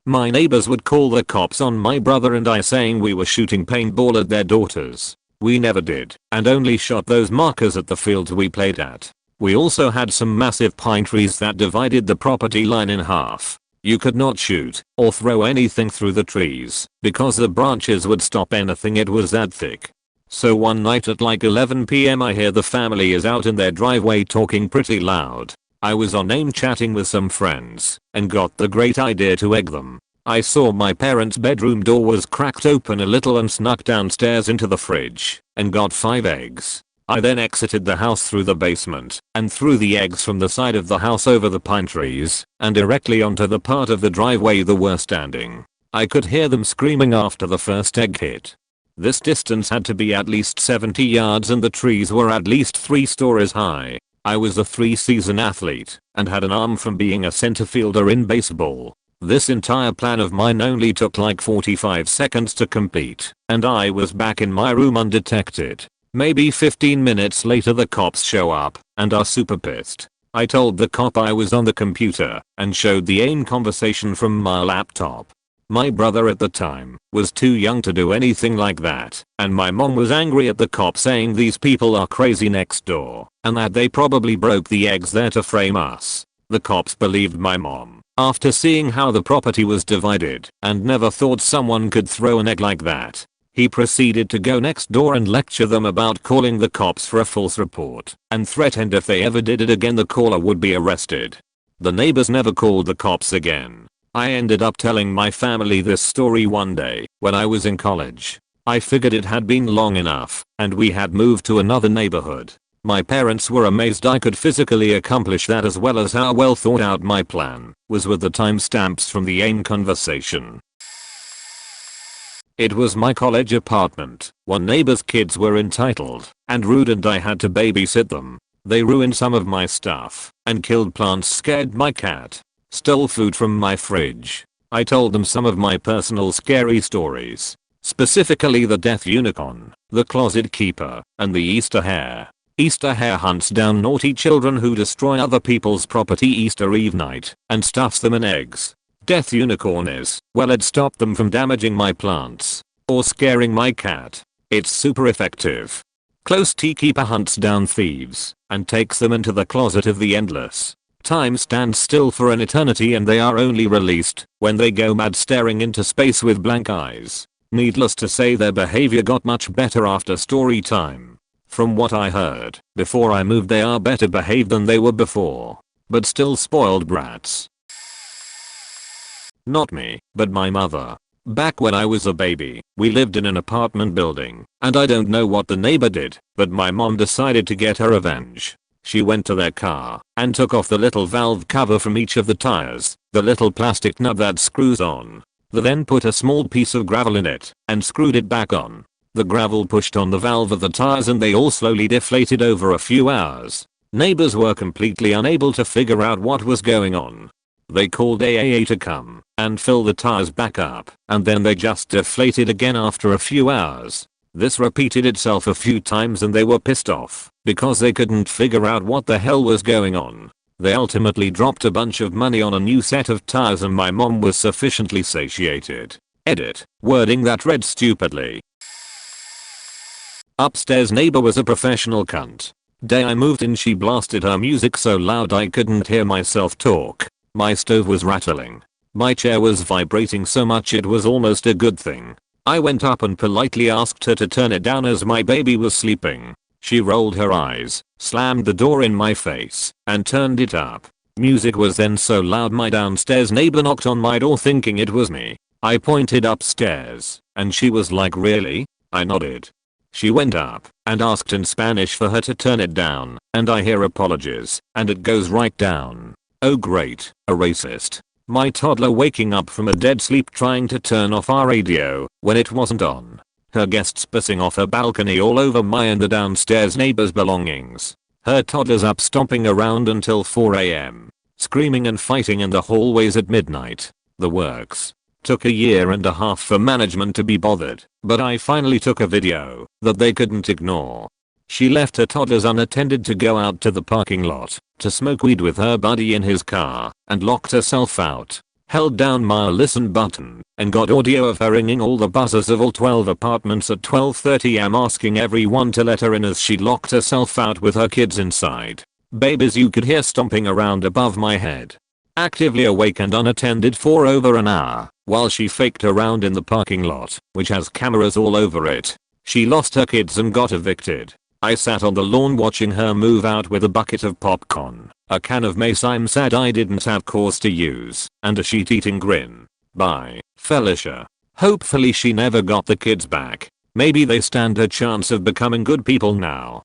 [SPEAKER 1] My neighbors would call the cops on my brother and I saying we were shooting paintball at their daughters. We never did, and only shot those markers at the fields we played at. We also had some massive pine trees that divided the property line in half. You could not shoot or throw anything through the trees because the branches would stop anything, it was that thick. So one night at like 11 p.m. I hear the family is out in their driveway talking pretty loud. I was on AIM chatting with some friends and got the great idea to egg them. I saw my parents' bedroom door was cracked open a little and snuck downstairs into the fridge and got 5 eggs. I then exited the house through the basement and threw the eggs from the side of the house over the pine trees and directly onto the part of the driveway they were standing. I could hear them screaming after the first egg hit. This distance had to be at least 70 yards and the trees were at least 3 stories high. I was a 3-season athlete and had an arm from being a center fielder in baseball. This entire plan of mine only took like 45 seconds to complete, and I was back in my room undetected. Maybe 15 minutes later the cops show up and are super pissed. I told the cop I was on the computer and showed the AIM conversation from my laptop. My brother at the time was too young to do anything like that, and my mom was angry at the cop saying these people are crazy next door and that they probably broke the eggs there to frame us. The cops believed my mom after seeing how the property was divided and never thought someone could throw an egg like that. He proceeded to go next door and lecture them about calling the cops for a false report and threatened if they ever did it again the caller would be arrested. The neighbors never called the cops again. I ended up telling my family this story one day when I was in college. I figured it had been long enough and we had moved to another neighborhood. My parents were amazed I could physically accomplish that as well as how well thought out my plan was with the timestamps from the AIM conversation. It was my college apartment. One neighbor's kids were entitled and rude and I had to babysit them. They ruined some of my stuff and killed plants, scared my cat, stole food from my fridge. I told them some of my personal scary stories, specifically the death unicorn, the closet keeper, and the Easter hare. Easter hare hunts down naughty children who destroy other people's property Easter Eve night and stuffs them in eggs. Death unicorn is, well, it stopped them from damaging my plants or scaring my cat. It's super effective. Close tea keeper hunts down thieves and takes them into the closet of the endless. Time stands still for an eternity and they are only released when they go mad staring into space with blank eyes. Needless to say their behavior got much better after story time. From what I heard, before I moved they are better behaved than they were before. But still spoiled brats. Not me, but my mother. Back when I was a baby, we lived in an apartment building, and I don't know what the neighbor did, but my mom decided to get her revenge. She went to their car and took off the little valve cover from each of the tires, the little plastic nut that screws on. They then put a small piece of gravel in it and screwed it back on. The gravel pushed on the valve of the tires and they all slowly deflated over a few hours. Neighbors were completely unable to figure out what was going on. They called AAA to come and fill the tires back up, and then they just deflated again after a few hours. This repeated itself a few times and they were pissed off because they couldn't figure out what the hell was going on. They ultimately dropped a bunch of money on a new set of tires and my mom was sufficiently satiated. Edit. Wording that read stupidly. Upstairs neighbor was a professional cunt. Day I moved in she blasted her music so loud I couldn't hear myself talk. My stove was rattling. My chair was vibrating so much it was almost a good thing. I went up and politely asked her to turn it down as my baby was sleeping. She rolled her eyes, slammed the door in my face, and turned it up. Music was then so loud my downstairs neighbor knocked on my door thinking it was me. I pointed upstairs, and she was like, "Really?" I nodded. She went up and asked in Spanish for her to turn it down, and I hear apologies, and it goes right down. Oh great, a racist. My toddler waking up from a dead sleep trying to turn off our radio when it wasn't on. Her guests pissing off her balcony all over my and the downstairs neighbor's belongings. Her toddlers up stomping around until 4 AM. Screaming and fighting in the hallways at midnight. The works. Took a year and a half for management to be bothered, but I finally took a video that they couldn't ignore. She left her toddlers unattended to go out to the parking lot to smoke weed with her buddy in his car and locked herself out. Held down my listen button and got audio of her ringing all the buzzers of all 12 apartments at 12:30 am asking everyone to let her in as she locked herself out with her kids inside. Babies you could hear stomping around above my head. Actively awake and unattended for over an hour while she faked around in the parking lot, which has cameras all over it. She lost her kids and got evicted. I sat on the lawn watching her move out with a bucket of popcorn, a can of mace I'm sad I didn't have cause to use, and a sheet-eating grin. Bye, Felicia. Hopefully she never got the kids back. Maybe they stand a chance of becoming good people now.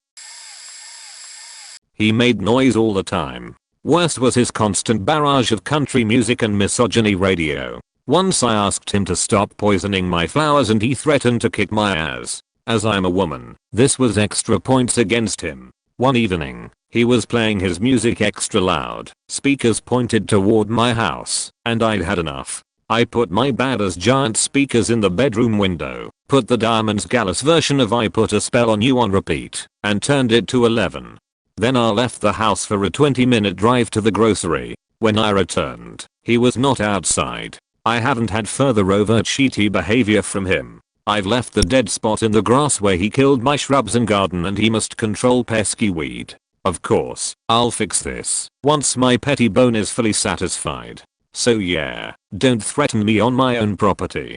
[SPEAKER 1] He made noise all the time. Worst was his constant barrage of country music and misogyny radio. Once I asked him to stop poisoning my flowers and he threatened to kick my ass. As I'm a woman, this was extra points against him. One evening, he was playing his music extra loud, speakers pointed toward my house, and I'd had enough. I put my badass giant speakers in the bedroom window, put the Diamonds Gallus version of I Put a Spell on You on repeat, and turned it to 11. Then I left the house for a 20-minute drive to the grocery. When I returned, he was not outside. I haven't had further overt shitty behavior from him. I've left the dead spot in the grass where he killed my shrubs and garden and he must control pesky weed. Of course, I'll fix this once my petty bone is fully satisfied. So yeah, don't threaten me on my own property.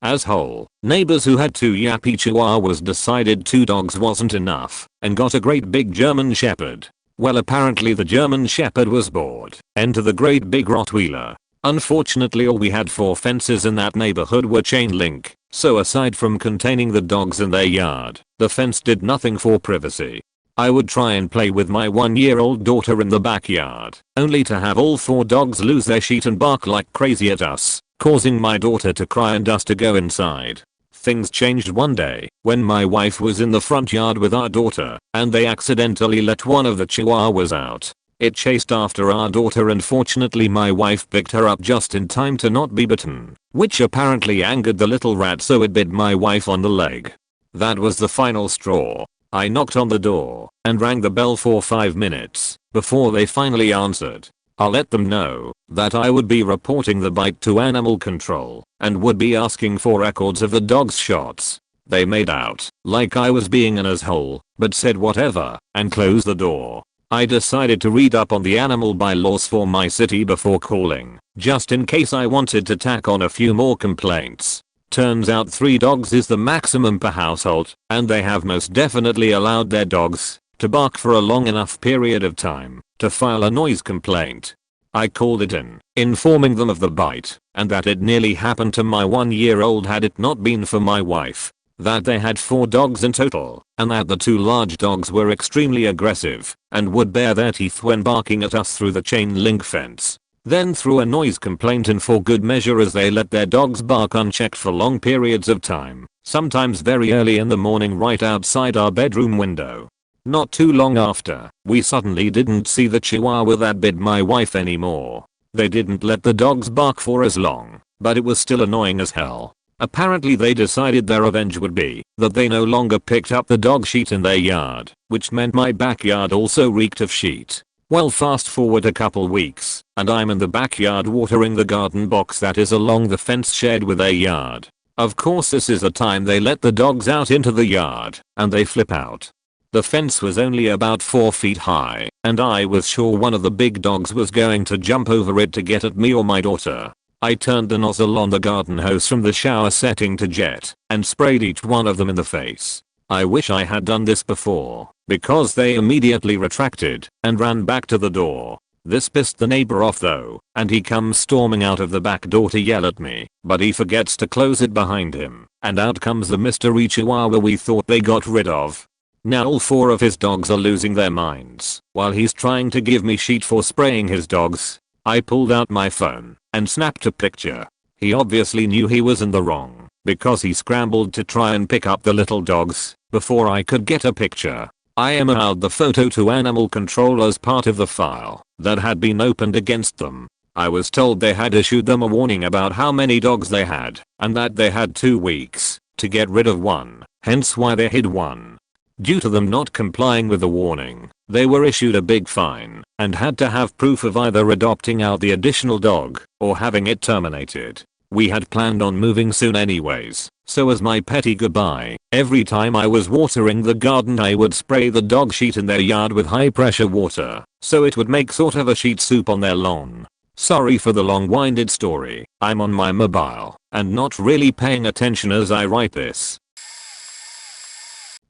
[SPEAKER 1] Asshole. Neighbors who had 2 yappy chihuahuas decided 2 dogs wasn't enough and got a great big German shepherd. Well, apparently the German shepherd was bored. Enter the great big Rottweiler. Unfortunately all we had 4 fences in that neighborhood were chain link, so aside from containing the dogs in their yard, the fence did nothing for privacy. I would try and play with my 1-year-old daughter in the backyard, only to have all 4 dogs lose their shit and bark like crazy at us, causing my daughter to cry and us to go inside. Things changed one day when my wife was in the front yard with our daughter and they accidentally let one of the chihuahuas out. It chased after our daughter and fortunately my wife picked her up just in time to not be bitten, which apparently angered the little rat so it bit my wife on the leg. That was the final straw. I knocked on the door and rang the bell for 5 minutes before they finally answered. I let them know that I would be reporting the bite to animal control and would be asking for records of the dog's shots. They made out like I was being an asshole, but said whatever and closed the door. I decided to read up on the animal bylaws for my city before calling, just in case I wanted to tack on a few more complaints. Turns out 3 dogs is the maximum per household, and they have most definitely allowed their dogs to bark for a long enough period of time to file a noise complaint. I called it in, informing them of the bite, and that it nearly happened to my 1-year-old had it not been for my wife. That they had 4 dogs in total, and that the 2 large dogs were extremely aggressive and would bare their teeth when barking at us through the chain link fence. Then threw a noise complaint in for good measure as they let their dogs bark unchecked for long periods of time, sometimes very early in the morning right outside our bedroom window. Not too long after, we suddenly didn't see the chihuahua that bit my wife anymore. They didn't let the dogs bark for as long, but it was still annoying as hell. Apparently they decided their revenge would be that they no longer picked up the dog shit in their yard, which meant my backyard also reeked of shit. Well, fast forward a couple weeks, and I'm in the backyard watering the garden box that is along the fence shared with their yard. Of course this is the time they let the dogs out into the yard, and they flip out. The fence was only about 4 feet high, and I was sure one of the big dogs was going to jump over it to get at me or my daughter. I turned the nozzle on the garden hose from the shower setting to jet and sprayed each one of them in the face. I wish I had done this before, because they immediately retracted and ran back to the door. This pissed the neighbor off though, and he comes storming out of the back door to yell at me, but he forgets to close it behind him, and out comes the mystery chihuahua we thought they got rid of. Now all 4 of his dogs are losing their minds, while he's trying to give me shit for spraying his dogs. I pulled out my phone and snapped a picture. He obviously knew he was in the wrong, because he scrambled to try and pick up the little dogs before I could get a picture. I emailed the photo to animal control as part of the file that had been opened against them. I was told they had issued them a warning about how many dogs they had, and that they had 2 weeks to get rid of one, hence why they hid one. Due to them not complying with the warning, they were issued a big fine and had to have proof of either adopting out the additional dog or having it terminated. We had planned on moving soon anyways, so as my petty goodbye, every time I was watering the garden I would spray the dog shit in their yard with high pressure water, so it would make sort of a sheet soup on their lawn. Sorry for the long-winded story, I'm on my mobile and not really paying attention as I write this.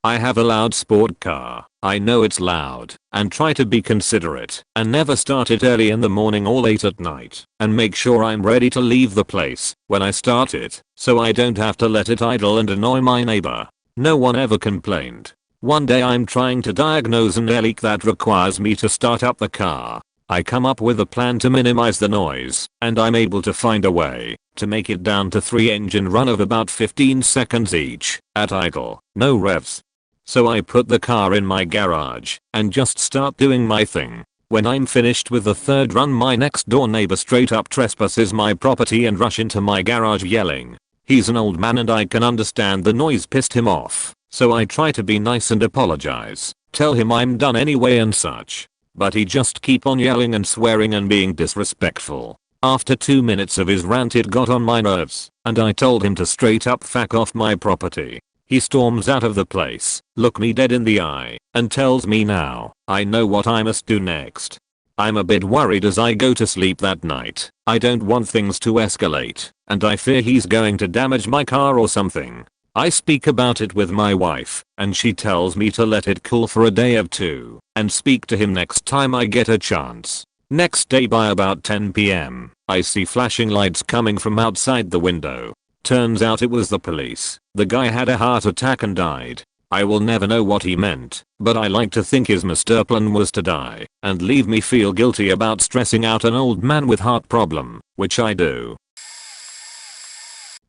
[SPEAKER 1] I have a loud sport car. I know it's loud, and try to be considerate and never start it early in the morning or late at night, and make sure I'm ready to leave the place when I start it, so I don't have to let it idle and annoy my neighbor. No one ever complained. One day I'm trying to diagnose an air leak that requires me to start up the car. I come up with a plan to minimize the noise, and I'm able to find a way to make it down to 3 engine run of about 15 seconds each at idle, no revs. So I put the car in my garage and just start doing my thing. When I'm finished with the 3rd run, my next door neighbor straight up trespasses my property and rush into my garage yelling. He's an old man and I can understand the noise pissed him off, so I try to be nice and apologize, tell him I'm done anyway and such. But he just keep on yelling and swearing and being disrespectful. After 2 minutes of his rant it got on my nerves, and I told him to straight up fuck off my property. He storms out of the place, look me dead in the eye, and tells me now I know what I must do next. I'm a bit worried as I go to sleep that night. I don't want things to escalate, and I fear he's going to damage my car or something. I speak about it with my wife, and she tells me to let it cool for a day or 2, and speak to him next time I get a chance. Next day by about 10 PM, I see flashing lights coming from outside the window. Turns out it was the police. The guy had a heart attack and died. I will never know what he meant, but I like to think his master plan was to die and leave me feel guilty about stressing out an old man with heart problem, which I do.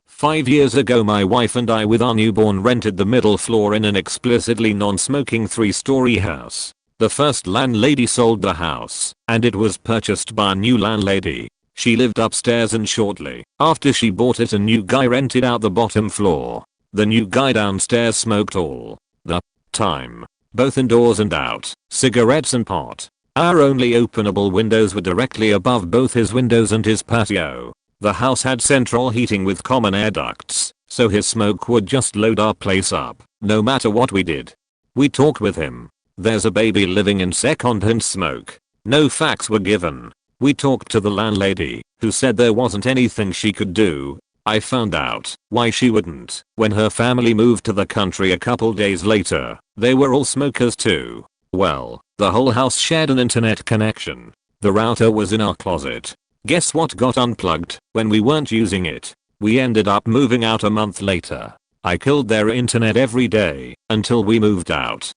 [SPEAKER 1] 5 years ago my wife and I with our newborn rented the middle floor in an explicitly non-smoking 3-story house. The first landlady sold the house, and it was purchased by a new landlady. She lived upstairs and shortly after she bought it a new guy rented out the bottom floor. The new guy downstairs smoked all the time, both indoors and out, cigarettes and pot. Our only openable windows were directly above both his windows and his patio. The house had central heating with common air ducts, so his smoke would just load our place up, no matter what we did. We talked with him. There's a baby living in second-hand smoke. No facts were given. We talked to the landlady, who said there wasn't anything she could do. I found out why she wouldn't. When her family moved to the country a couple days later, they were all smokers too. Well, the whole house shared an internet connection. The router was in our closet. Guess what got unplugged when we weren't using it? We ended up moving out a month later. I killed their internet every day until we moved out.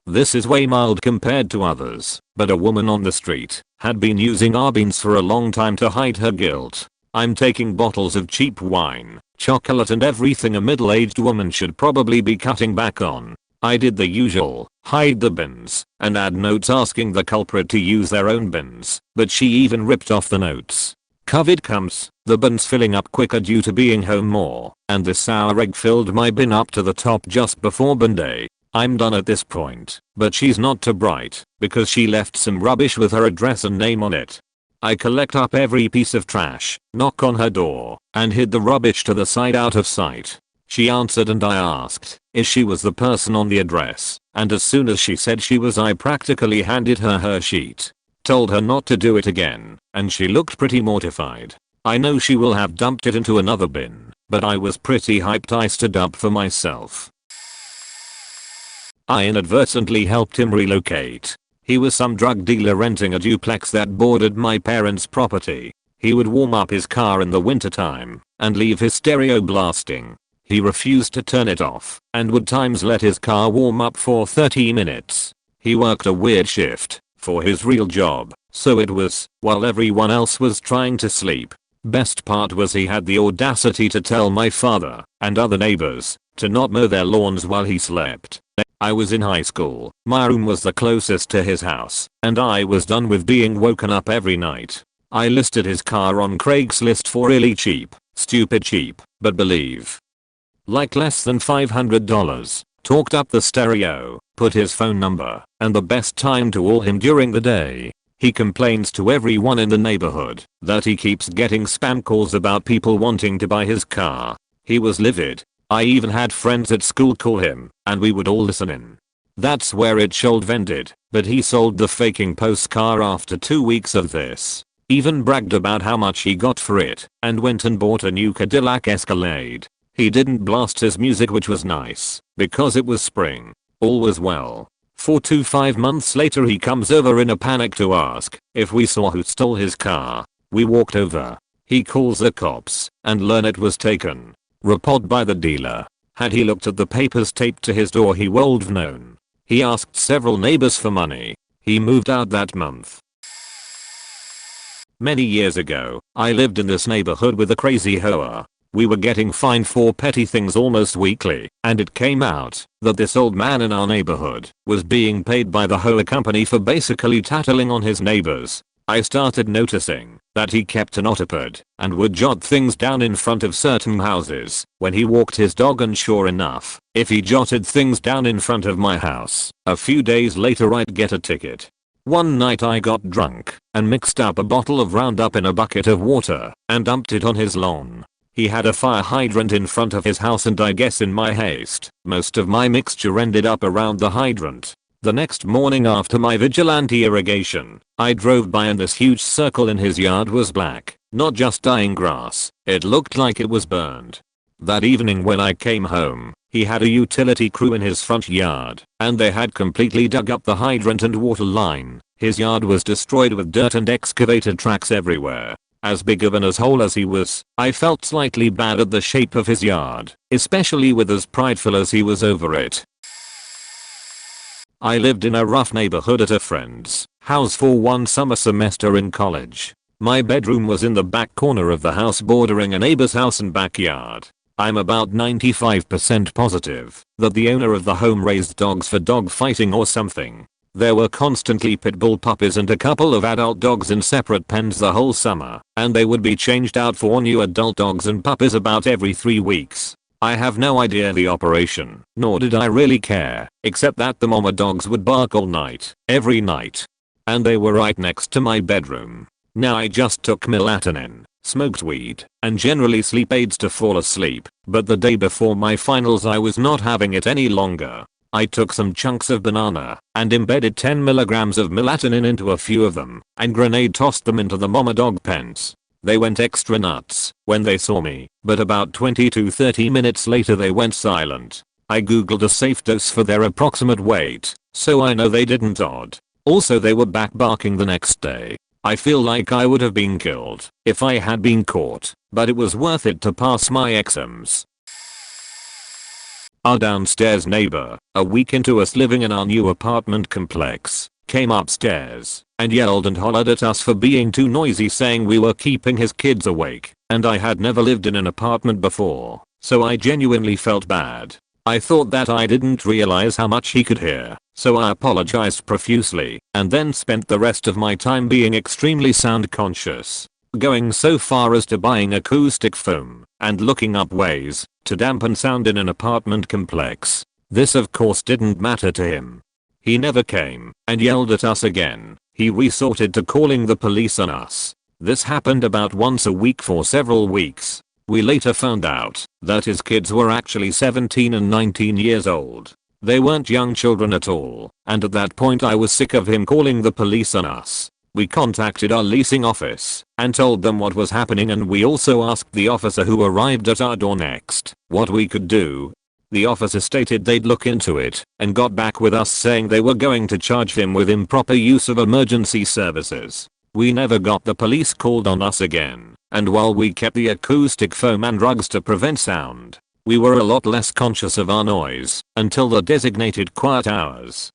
[SPEAKER 1] This is way mild compared to others, but a woman on the street had been using our beans for a long time to hide her guilt. I'm taking bottles of cheap wine, chocolate and everything a middle-aged woman should probably be cutting back on. I did the usual, hide the bins, and add notes asking the culprit to use their own bins, but she even ripped off the notes. COVID comes, the bins filling up quicker due to being home more, and the sour egg filled my bin up to the top just before bin day. I'm done at this point, but she's not too bright, because she left some rubbish with her address and name on it. I collect up every piece of trash, knock on her door, and hid the rubbish to the side out of sight. She answered and I asked is she was the person on the address, and as soon as she said she was I practically handed her her sheet. Told her not to do it again, and she looked pretty mortified. I know she will have dumped it into another bin, but I was pretty hyped I stood up for myself. I inadvertently helped him relocate. He was some drug dealer renting a duplex that bordered my parents' property. He would warm up his car in the wintertime and leave his stereo blasting. He refused to turn it off and would times let his car warm up for 30 minutes. He worked a weird shift for his real job, so it was while everyone else was trying to sleep. Best part was he had the audacity to tell my father and other neighbors to not mow their lawns while he slept. I was in high school, my room was the closest to his house, and I was done with being woken up every night. I listed his car on Craigslist for really cheap, stupid cheap, but believe. Like less than $500, talked up the stereo, put his phone number, and the best time to call him during the day. He complains to everyone in the neighborhood that he keeps getting spam calls about people wanting to buy his car. He was livid. I even had friends at school call him, and we would all listen in. That's where it should have ended, but he sold the faking post car after 2 weeks of this. Even bragged about how much he got for it, and went and bought a new Cadillac Escalade. He didn't blast his music, which was nice, because it was spring. All was well. 4 to 5 months later he comes over in a panic to ask if we saw who stole his car. We walked over. He calls the cops and learn it was taken. Report by the dealer. Had he looked at the papers taped to his door he would have known. He asked several neighbors for money. He moved out that month. Many years ago, I lived in this neighborhood with a crazy hoa. We were getting fined for petty things almost weekly, and it came out that this old man in our neighborhood was being paid by the hoa company for basically tattling on his neighbors. I started noticing that he kept an notepad and would jot things down in front of certain houses when he walked his dog, and sure enough, if he jotted things down in front of my house, a few days later I'd get a ticket. One night I got drunk and mixed up a bottle of Roundup in a bucket of water and dumped it on his lawn. He had a fire hydrant in front of his house, and I guess in my haste, most of my mixture ended up around the hydrant. The next morning after my vigilante irrigation, I drove by and this huge circle in his yard was black, not just dying grass, it looked like it was burned. That evening when I came home, he had a utility crew in his front yard, and they had completely dug up the hydrant and water line. His yard was destroyed with dirt and excavated tracks everywhere. As big of an asshole as he was, I felt slightly bad at the shape of his yard, especially with as prideful as he was over it. I lived in a rough neighborhood at a friend's house for one summer semester in college. My bedroom was in the back corner of the house bordering a neighbor's house and backyard. I'm about 95% positive that the owner of the home raised dogs for dog fighting or something. There were constantly pit bull puppies and a couple of adult dogs in separate pens the whole summer, and they would be changed out for new adult dogs and puppies about every 3 weeks. I have no idea the operation, nor did I really care, except that the mama dogs would bark all night, every night. And they were right next to my bedroom. Now I just took melatonin, smoked weed, and generally sleep aids to fall asleep, but the day before my finals I was not having it any longer. I took some chunks of banana and embedded 10 milligrams of melatonin into a few of them and grenade tossed them into the mama dog pens. They went extra nuts when they saw me, but about 20 to 30 minutes later they went silent. I googled a safe dose for their approximate weight, so I know they didn't odd. Also they were back barking the next day. I feel like I would have been killed if I had been caught, but it was worth it to pass my exams. Our downstairs neighbor, a week into us living in our new apartment complex, came upstairs and yelled and hollered at us for being too noisy, saying we were keeping his kids awake, and I had never lived in an apartment before, so I genuinely felt bad. I thought that I didn't realize how much he could hear, so I apologized profusely and then spent the rest of my time being extremely sound conscious, going so far as to buying acoustic foam and looking up ways to dampen sound in an apartment complex. This of course didn't matter to him. He never came and yelled at us again. He resorted to calling the police on us. This happened about once a week for several weeks. We later found out that his kids were actually 17 and 19 years old. They weren't young children at all, and at that point I was sick of him calling the police on us. We contacted our leasing office and told them what was happening, and we also asked the officer who arrived at our door next what we could do. The officer stated they'd look into it and got back with us saying they were going to charge him with improper use of emergency services. We never got the police called on us again, and while we kept the acoustic foam and rugs to prevent sound, we were a lot less conscious of our noise until the designated quiet hours.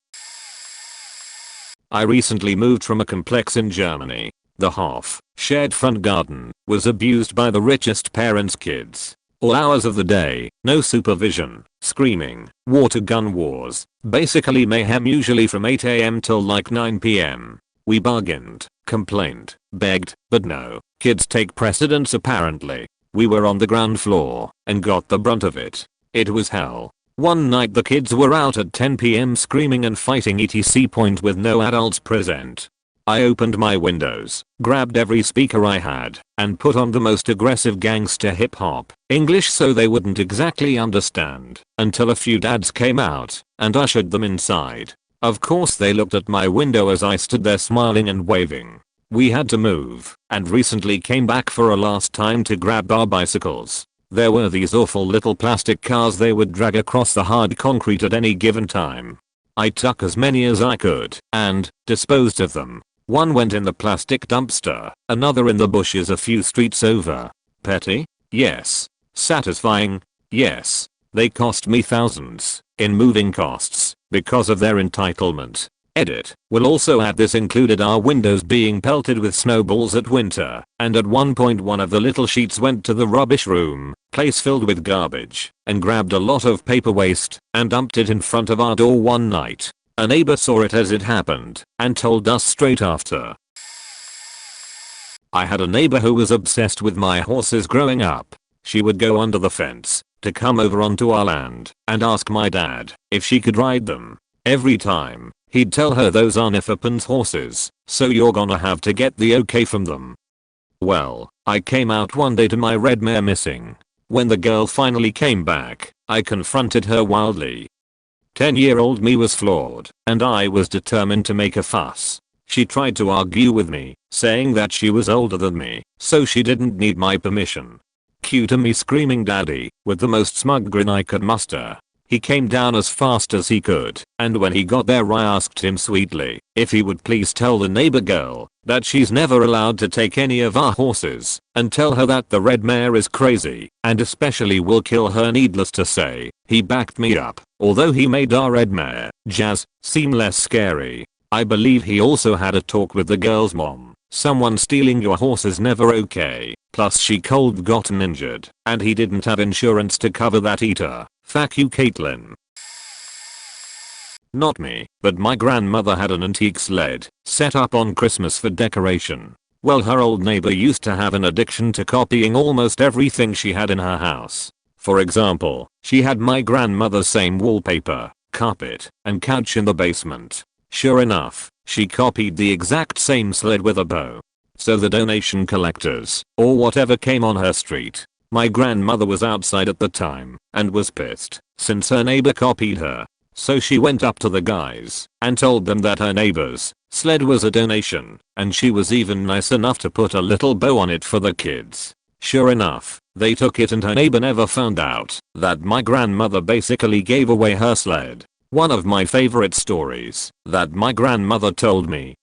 [SPEAKER 1] I recently moved from a complex in Germany. The half-shared front garden was abused by the richest parents' kids. All hours of the day, no supervision, screaming, water gun wars, basically mayhem, usually from 8 AM till like 9 PM. We bargained, complained, begged, but no, kids take precedence apparently. We were on the ground floor and got the brunt of it. It was hell. One night the kids were out at 10 PM screaming and fighting etc. point with no adults present. I opened my windows, grabbed every speaker I had, and put on the most aggressive gangster hip hop English so they wouldn't exactly understand, until a few dads came out and ushered them inside. Of course they looked at my window as I stood there smiling and waving. We had to move and recently came back for a last time to grab our bicycles. There were these awful little plastic cars they would drag across the hard concrete at any given time. I took as many as I could and disposed of them. One went in the plastic dumpster, another in the bushes a few streets over. Petty? Yes. Satisfying? Yes. They cost me thousands in moving costs because of their entitlement. Edit. Will also add this included our windows being pelted with snowballs at winter, and at one point one of the little sheets went to the rubbish room, place filled with garbage, and grabbed a lot of paper waste and dumped it in front of our door one night. A neighbor saw it as it happened and told us straight after. I had a neighbor who was obsessed with my horses growing up. She would go under the fence to come over onto our land and ask my dad if she could ride them. Every time, he'd tell her those are Nifferpin's horses, so you're gonna have to get the okay from them. Well, I came out one day to my red mare missing. When the girl finally came back, I confronted her wildly. 10-year-old me was flawed, and I was determined to make a fuss. She tried to argue with me, saying that she was older than me, so she didn't need my permission. Cue to me screaming daddy, with the most smug grin I could muster. He came down as fast as he could, and when he got there I asked him sweetly if he would please tell the neighbor girl that she's never allowed to take any of our horses, and tell her that the red mare is crazy, and especially will kill her. Needless to say, he backed me up, although he made our red mare, Jazz, seem less scary. I believe he also had a talk with the girl's mom. Someone stealing your horse is never okay, plus she cold gotten injured, and he didn't have insurance to cover that either. Fuck you, Caitlin. Not me, but my grandmother had an antique sled set up on Christmas for decoration. Well, her old neighbor used to have an addiction to copying almost everything she had in her house. For example, she had my grandmother's same wallpaper, carpet, and couch in the basement. Sure enough, she copied the exact same sled with a bow. So the donation collectors, or whatever, came on her street. My grandmother was outside at the time and was pissed since her neighbor copied her. So she went up to the guys and told them that her neighbor's sled was a donation, and she was even nice enough to put a little bow on it for the kids. Sure enough, they took it and her neighbor never found out that my grandmother basically gave away her sled. One of my favorite stories that my grandmother told me.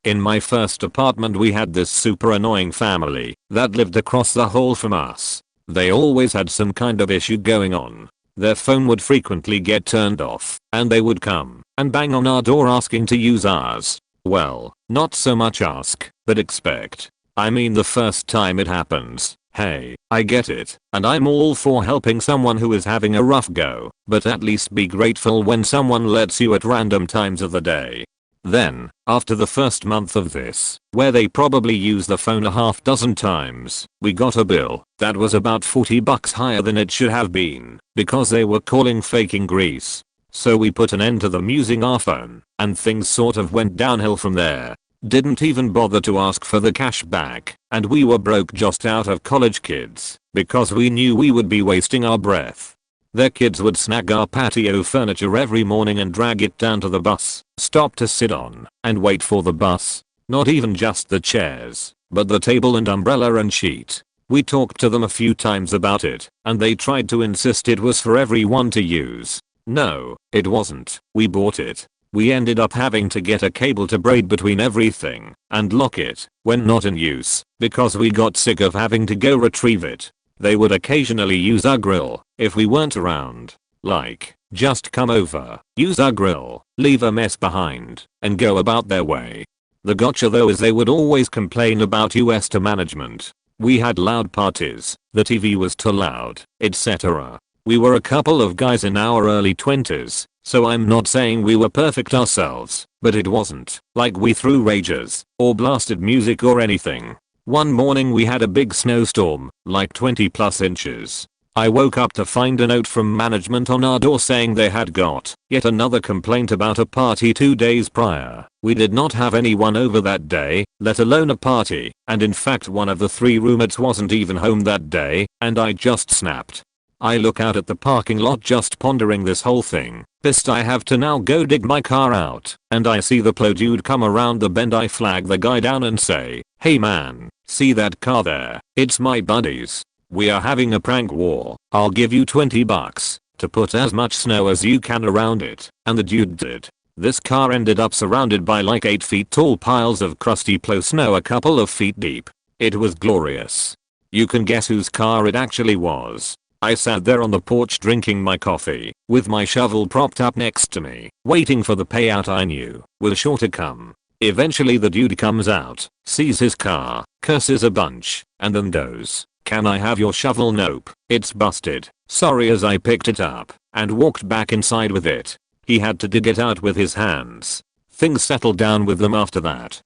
[SPEAKER 1] In my first apartment we had this super annoying family that lived across the hall from us. They always had some kind of issue going on. Their phone would frequently get turned off, and they would come and bang on our door asking to use ours. Well, not so much ask, but expect. I mean, the first time it happens, hey, I get it, and I'm all for helping someone who is having a rough go, but at least be grateful when someone lets you at random times of the day. Then, after the first month of this, where they probably used the phone a half dozen times, we got a bill that was about $40 higher than it should have been, because they were calling faking grease. So we put an end to them using our phone, and things sort of went downhill from there. Didn't even bother to ask for the cash back, and we were broke just out of college kids because we knew we would be wasting our breath. Their kids would snag our patio furniture every morning and drag it down to the bus stop to sit on and wait for the bus. Not even just the chairs, but the table and umbrella and sheet. We talked to them a few times about it, and they tried to insist it was for everyone to use. No, it wasn't. We bought it. We ended up having to get a cable to braid between everything and lock it when not in use because we got sick of having to go retrieve it. They would occasionally use our grill if we weren't around. Like, just come over, use our grill, leave a mess behind, and go about their way. The gotcha though is they would always complain about us to management. We had loud parties, the TV was too loud, etc. We were a couple of guys in our early 20s, so I'm not saying we were perfect ourselves, but it wasn't like we threw rages or blasted music or anything. One morning we had a big snowstorm, like 20+ inches. I woke up to find a note from management on our door saying they had got yet another complaint about a party 2 days prior. We did not have anyone over that day, let alone a party, and in fact one of the 3 roommates wasn't even home that day, and I just snapped. I look out at the parking lot just pondering this whole thing. Pissed I have to now go dig my car out, and I see the plo dude come around the bend. I flag the guy down and say, "Hey man, see that car there? It's my buddy's. We are having a prank war. I'll give you $20 to put as much snow as you can around it." And the dude did. This car ended up surrounded by like 8 feet tall piles of crusty plo snow a couple of feet deep. It was glorious. You can guess whose car it actually was. I sat there on the porch drinking my coffee, with my shovel propped up next to me, waiting for the payout I knew was sure to come. Eventually the dude comes out, sees his car, curses a bunch, and then goes, "Can I have your shovel?" "Nope, it's busted. Sorry," as I picked it up and walked back inside with it. He had to dig it out with his hands. Things settled down with them after that.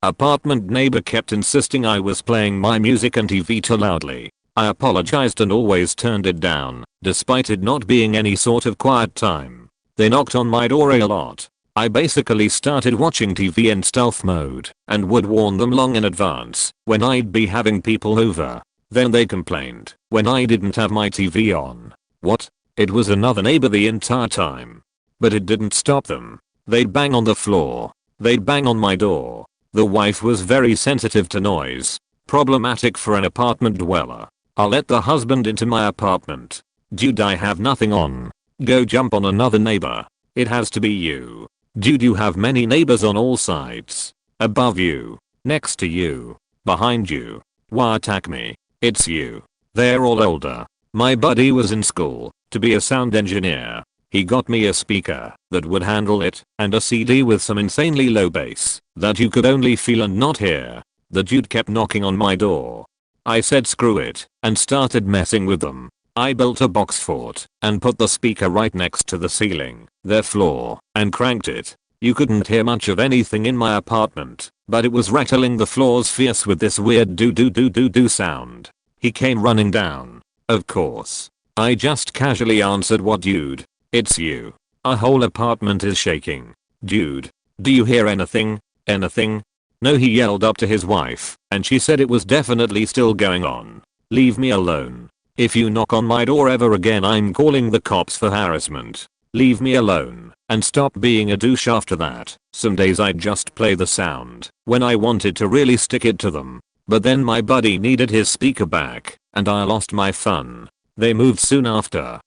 [SPEAKER 1] Apartment neighbor kept insisting I was playing my music and TV too loudly. I apologized and always turned it down, despite it not being any sort of quiet time. They knocked on my door a lot. I basically started watching TV in stealth mode and would warn them long in advance when I'd be having people over. Then they complained when I didn't have my TV on. What? It was another neighbor the entire time. But it didn't stop them. They'd bang on the floor. They'd bang on my door. The wife was very sensitive to noise. Problematic for an apartment dweller. I'll let the husband into my apartment. "Dude, I have nothing on." Go jump on another neighbor. "It has to be you." "Dude, you have many neighbors on all sides. Above you. Next to you. Behind you. Why attack me? It's you." They're all older. My buddy was in school to be a sound engineer. He got me a speaker that would handle it and a CD with some insanely low bass that you could only feel and not hear. The dude kept knocking on my door. I said screw it and started messing with them. I built a box fort and put the speaker right next to the ceiling, their floor, and cranked it. You couldn't hear much of anything in my apartment, but it was rattling the floors fierce with this weird do sound. He came running down. Of course. I just casually answered, "What, dude? It's you. Our whole apartment is shaking." "Dude, do you hear anything? Anything?" "No," he yelled up to his wife, and she said it was definitely still going on. "Leave me alone. If you knock on my door ever again, I'm calling the cops for harassment. Leave me alone and stop being a douche." After that, some days I'd just play the sound when I wanted to really stick it to them. But then my buddy needed his speaker back, and I lost my fun. They moved soon after.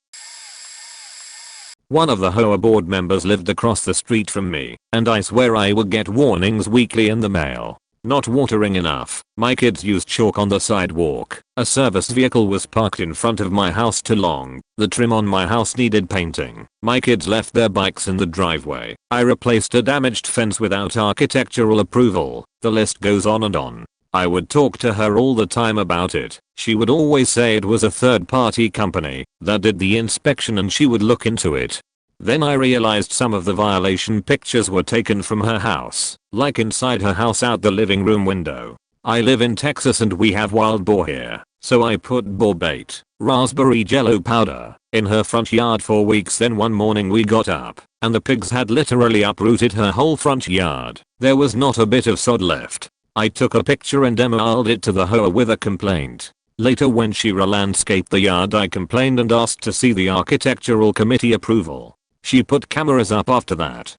[SPEAKER 1] One of the HOA board members lived across the street from me, and I swear I would get warnings weekly in the mail. Not watering enough. My kids used chalk on the sidewalk. A service vehicle was parked in front of my house too long. The trim on my house needed painting. My kids left their bikes in the driveway. I replaced a damaged fence without architectural approval. The list goes on and on. I would talk to her all the time about it. She would always say it was a third-party company that did the inspection and she would look into it. Then I realized some of the violation pictures were taken from her house, like inside her house out the living room window. I live in Texas and we have wild boar here, so I put boar bait raspberry jello powder in her front yard for weeks. Then one morning we got up and the pigs had literally uprooted her whole front yard. There was not a bit of sod left. I took a picture and emailed it to the hoe with a complaint. Later when she re-landscaped the yard I complained and asked to see the architectural committee approval. She put cameras up after that.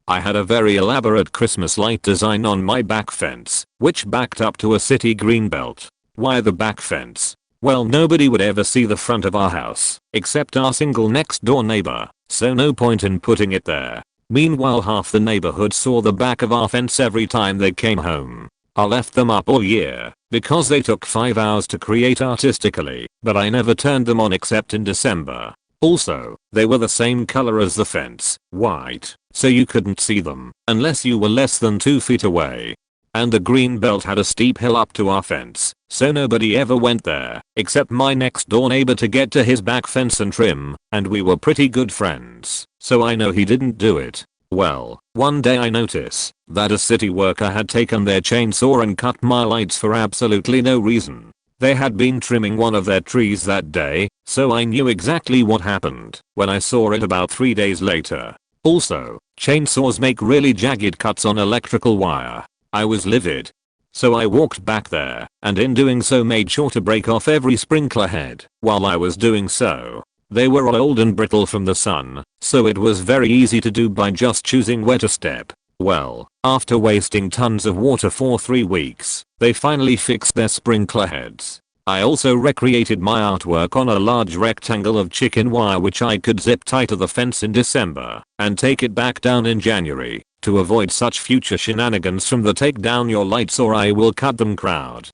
[SPEAKER 1] I had a very elaborate Christmas light design on my back fence, which backed up to a city greenbelt. Why the back fence? Well, nobody would ever see the front of our house, except our single next door neighbor, so no point in putting it there. Meanwhile half the neighborhood saw the back of our fence every time they came home. I left them up all year, because they took 5 hours to create artistically, but I never turned them on except in December. Also, they were the same color as the fence, white, so you couldn't see them, unless you were less than 2 feet away. And the green belt had a steep hill up to our fence, so nobody ever went there, except my next door neighbor to get to his back fence and trim, and we were pretty good friends, so I know he didn't do it. Well, one day I noticed that a city worker had taken their chainsaw and cut my lights for absolutely no reason. They had been trimming one of their trees that day, so I knew exactly what happened when I saw it about 3 days later. Also, chainsaws make really jagged cuts on electrical wire. I was livid. So I walked back there, and in doing so made sure to break off every sprinkler head. While I was doing so, they were all old and brittle from the sun, so it was very easy to do by just choosing where to step. Well, after wasting tons of water for 3 weeks, they finally fixed their sprinkler heads. I also recreated my artwork on a large rectangle of chicken wire which I could zip tie to the fence in December and take it back down in January to avoid such future shenanigans from the take down your lights or I will cut them crowd.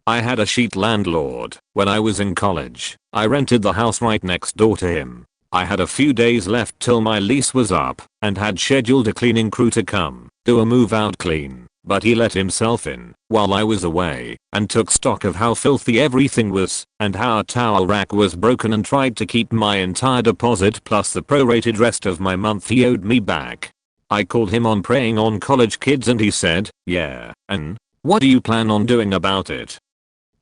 [SPEAKER 1] I had a sheet landlord when I was in college. I rented the house right next door to him. I had a few days left till my lease was up and had scheduled a cleaning crew to come do a move out clean, but he let himself in while I was away and took stock of how filthy everything was and how a towel rack was broken and tried to keep my entire deposit plus the prorated rest of my month he owed me back. I called him on preying on college kids and he said, "Yeah, and what do you plan on doing about it?"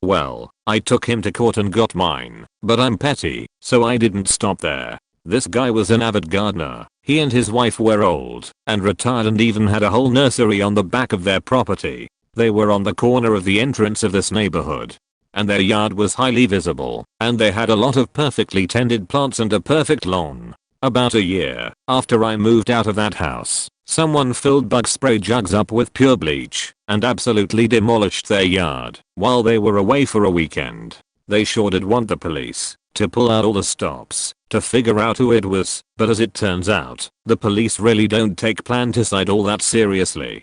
[SPEAKER 1] Well, I took him to court and got mine, but I'm petty, so I didn't stop there. This guy was an avid gardener. He and his wife were old and retired and even had a whole nursery on the back of their property. They were on the corner of the entrance of this neighborhood, and their yard was highly visible, and they had a lot of perfectly tended plants and a perfect lawn. About a year after I moved out of that house, someone filled bug spray jugs up with pure bleach and absolutely demolished their yard while they were away for a weekend. They sure did want the police to pull out all the stops to figure out who it was, but as it turns out, the police really don't take planticide all that seriously.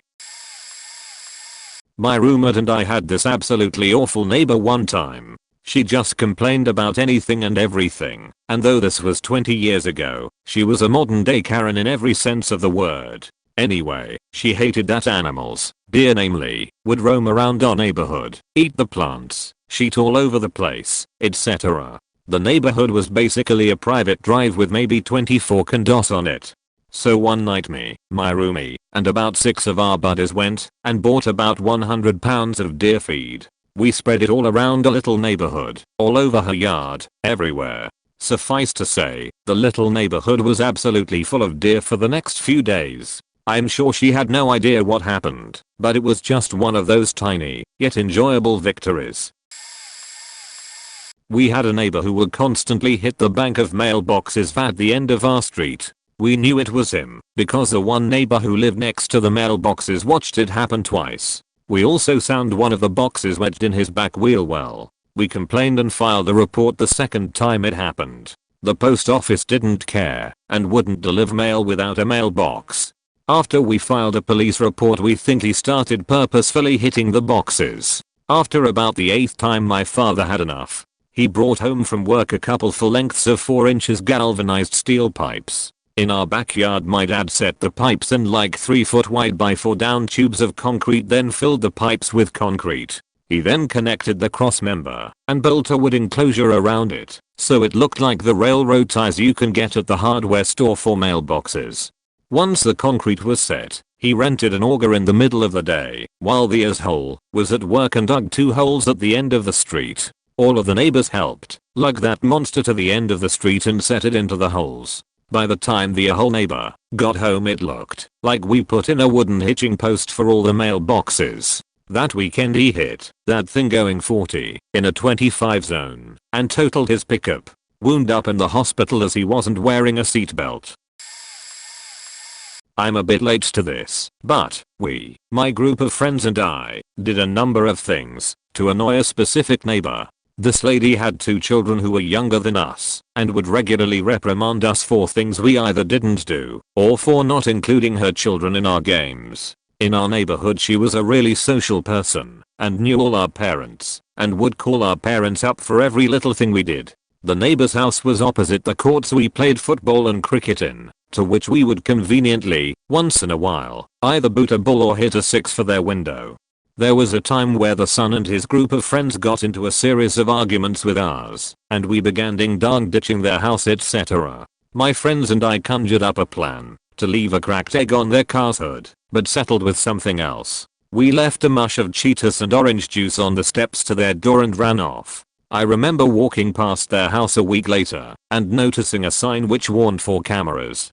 [SPEAKER 1] My roommate and I had this absolutely awful neighbor one time. She just complained about anything and everything, and though this was 20 years ago, she was a modern day Karen in every sense of the word. Anyway, she hated that animals, deer namely, would roam around our neighborhood, eat the plants, shit all over the place, etc. The neighborhood was basically a private drive with maybe 24 condos on it. So one night me, my roomie, and about 6 of our buddies went and bought about 100 pounds of deer feed. We spread it all around a little neighborhood, all over her yard, everywhere. Suffice to say, the little neighborhood was absolutely full of deer for the next few days. I'm sure she had no idea what happened, but it was just one of those tiny, yet enjoyable victories. We had a neighbor who would constantly hit the bank of mailboxes at the end of our street. We knew it was him because the one neighbor who lived next to the mailboxes watched it happen twice. We also found one of the boxes wedged in his back wheel well. We complained and filed a report the second time it happened. The post office didn't care and wouldn't deliver mail without a mailbox. After we filed a police report we think he started purposefully hitting the boxes. After about the 8th time my father had enough. He brought home from work a couple full lengths of 4 inches galvanized steel pipes. In our backyard my dad set the pipes in like 3 foot wide by 4 down tubes of concrete, then filled the pipes with concrete. He then connected the cross member and built a wood enclosure around it, so it looked like the railroad ties you can get at the hardware store for mailboxes. Once the concrete was set, He rented an auger in the middle of the day while the asshole was at work and dug 2 holes at the end of the street. All of the neighbors helped lug that monster to the end of the street and set it into the holes. By the time the whole neighbor got home, it looked like we put in a wooden hitching post for all the mailboxes. That weekend he hit that thing going 40 in a 25 zone and totaled his pickup. Wound up in the hospital as he wasn't wearing a seatbelt. I'm a bit late to this, but my group of friends and I, did a number of things to annoy a specific neighbor. This lady had 2 children who were younger than us and would regularly reprimand us for things we either didn't do or for not including her children in our games. In our neighborhood she was a really social person and knew all our parents and would call our parents up for every little thing we did. The neighbor's house was opposite the courts we played football and cricket in, to which we would conveniently, once in a while, either boot a ball or hit a 6 for their window. There was a time where the son and his group of friends got into a series of arguments with ours, and we began ding-dong ditching their house, etc. My friends and I conjured up a plan to leave a cracked egg on their car's hood, but settled with something else. We left a mush of Cheetos and orange juice on the steps to their door and ran off. I remember walking past their house a week later and noticing a sign which warned for cameras.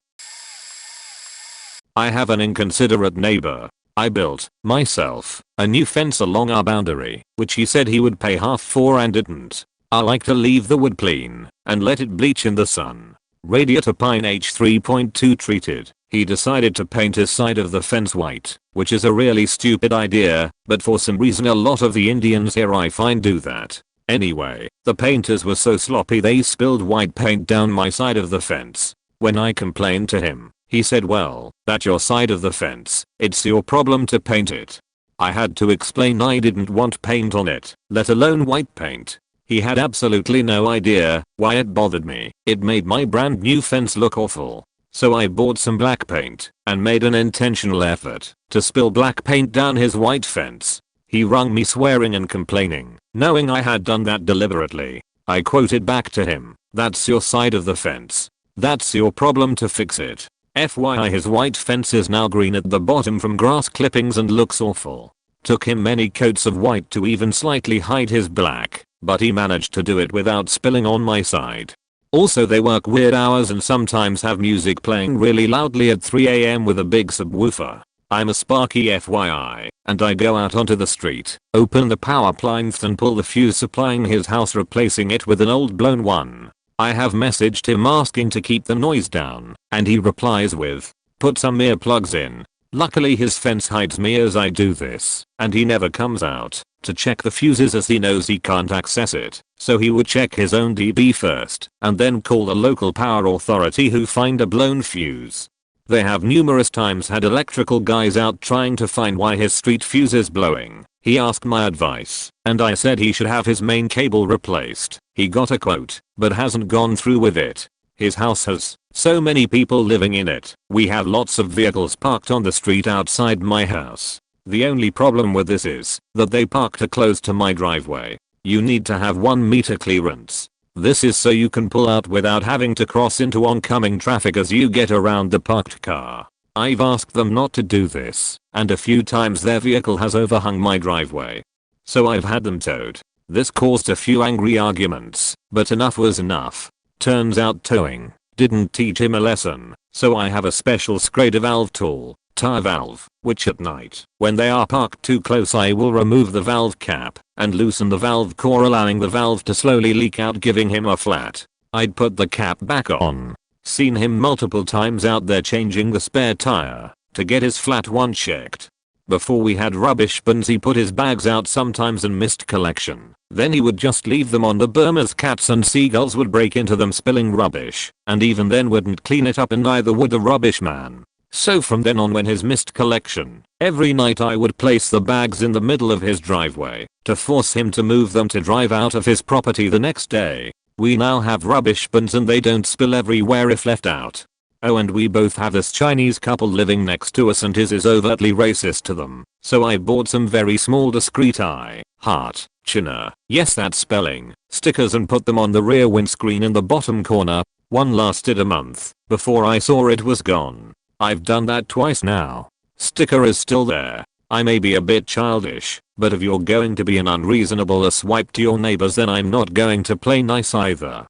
[SPEAKER 1] I have an inconsiderate neighbor. I built, myself, a new fence along our boundary, which he said he would pay half for and didn't. I like to leave the wood clean and let it bleach in the sun. Radiator pine H3.2 treated. He decided to paint his side of the fence white, which is a really stupid idea, but for some reason a lot of the Indians here I find do that. Anyway, the painters were so sloppy they spilled white paint down my side of the fence. When I complained to him, he said, well, that's your side of the fence, it's your problem to paint it. I had to explain I didn't want paint on it, let alone white paint. He had absolutely no idea why it bothered me. It made my brand new fence look awful. So I bought some black paint and made an intentional effort to spill black paint down his white fence. He rung me swearing and complaining, knowing I had done that deliberately. I quoted back to him, that's your side of the fence. That's your problem to fix it. FYI, his white fence is now green at the bottom from grass clippings and looks awful. Took him many coats of white to even slightly hide his black, but he managed to do it without spilling on my side. Also, they work weird hours and sometimes have music playing really loudly at 3 AM with a big subwoofer. I'm a Sparky FYI, and I go out onto the street, open the power plinth and pull the fuse supplying his house, replacing it with an old blown one. I have messaged him asking to keep the noise down, and he replies with, put some earplugs in. Luckily his fence hides me as I do this, and he never comes out to check the fuses as he knows he can't access it, so he would check his own DB first, and then call the local power authority who find a blown fuse. They have numerous times had electrical guys out trying to find why his street fuse is blowing. He asked my advice, and I said he should have his main cable replaced. He got a quote, but hasn't gone through with it. His house has so many people living in it. We have lots of vehicles parked on the street outside my house. The only problem with this is that they park too close to my driveway. You need to have 1 meter clearance. This is so you can pull out without having to cross into oncoming traffic as you get around the parked car. I've asked them not to do this, and a few times their vehicle has overhung my driveway. So I've had them towed. This caused a few angry arguments, but enough was enough. Turns out towing didn't teach him a lesson, so I have a special Schrader valve tool, tire valve, which at night, when they are parked too close, I will remove the valve cap and loosen the valve core, allowing the valve to slowly leak out, giving him a flat. I'd put the cap back on. Seen him multiple times out there changing the spare tire to get his flat one checked. Before we had rubbish bins, he put his bags out sometimes and missed collection. Then he would just leave them on the berm as cats and seagulls would break into them spilling rubbish, and even then wouldn't clean it up, and neither would the rubbish man. So from then on, when his missed collection, every night I would place the bags in the middle of his driveway to force him to move them to drive out of his property the next day. We now have rubbish bins and they don't spill everywhere if left out. Oh, and we both have this Chinese couple living next to us, and his is overtly racist to them. So I bought some very small discreet I, heart, China, yes that spelling, stickers and put them on the rear windscreen in the bottom corner. One lasted a month before I saw it was gone. I've done that twice now. Sticker is still there. I may be a bit childish, but if you're going to be an unreasonable swipe to your neighbors, then I'm not going to play nice either.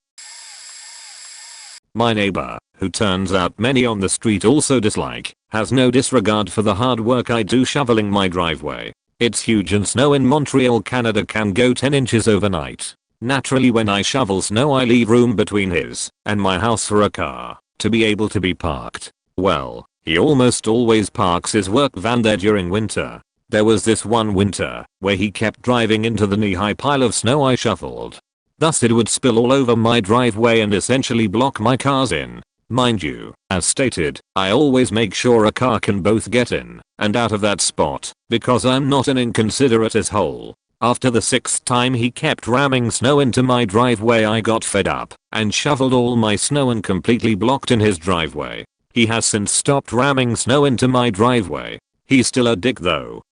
[SPEAKER 1] My neighbor, who turns out many on the street also dislike, has no disregard for the hard work I do shoveling my driveway. It's huge and snow in Montreal, Canada can go 10 inches overnight. Naturally, when I shovel snow I leave room between his and my house for a car to be able to be parked. Well, he almost always parks his work van there during winter. There was this one winter where he kept driving into the knee-high pile of snow I shoveled. Thus it would spill all over my driveway and essentially block my cars in. Mind you, as stated, I always make sure a car can both get in and out of that spot because I'm not an inconsiderate asshole. After the 6th time he kept ramming snow into my driveway, I got fed up and shoveled all my snow and completely blocked in his driveway. He has since stopped ramming snow into my driveway. He's still a dick though.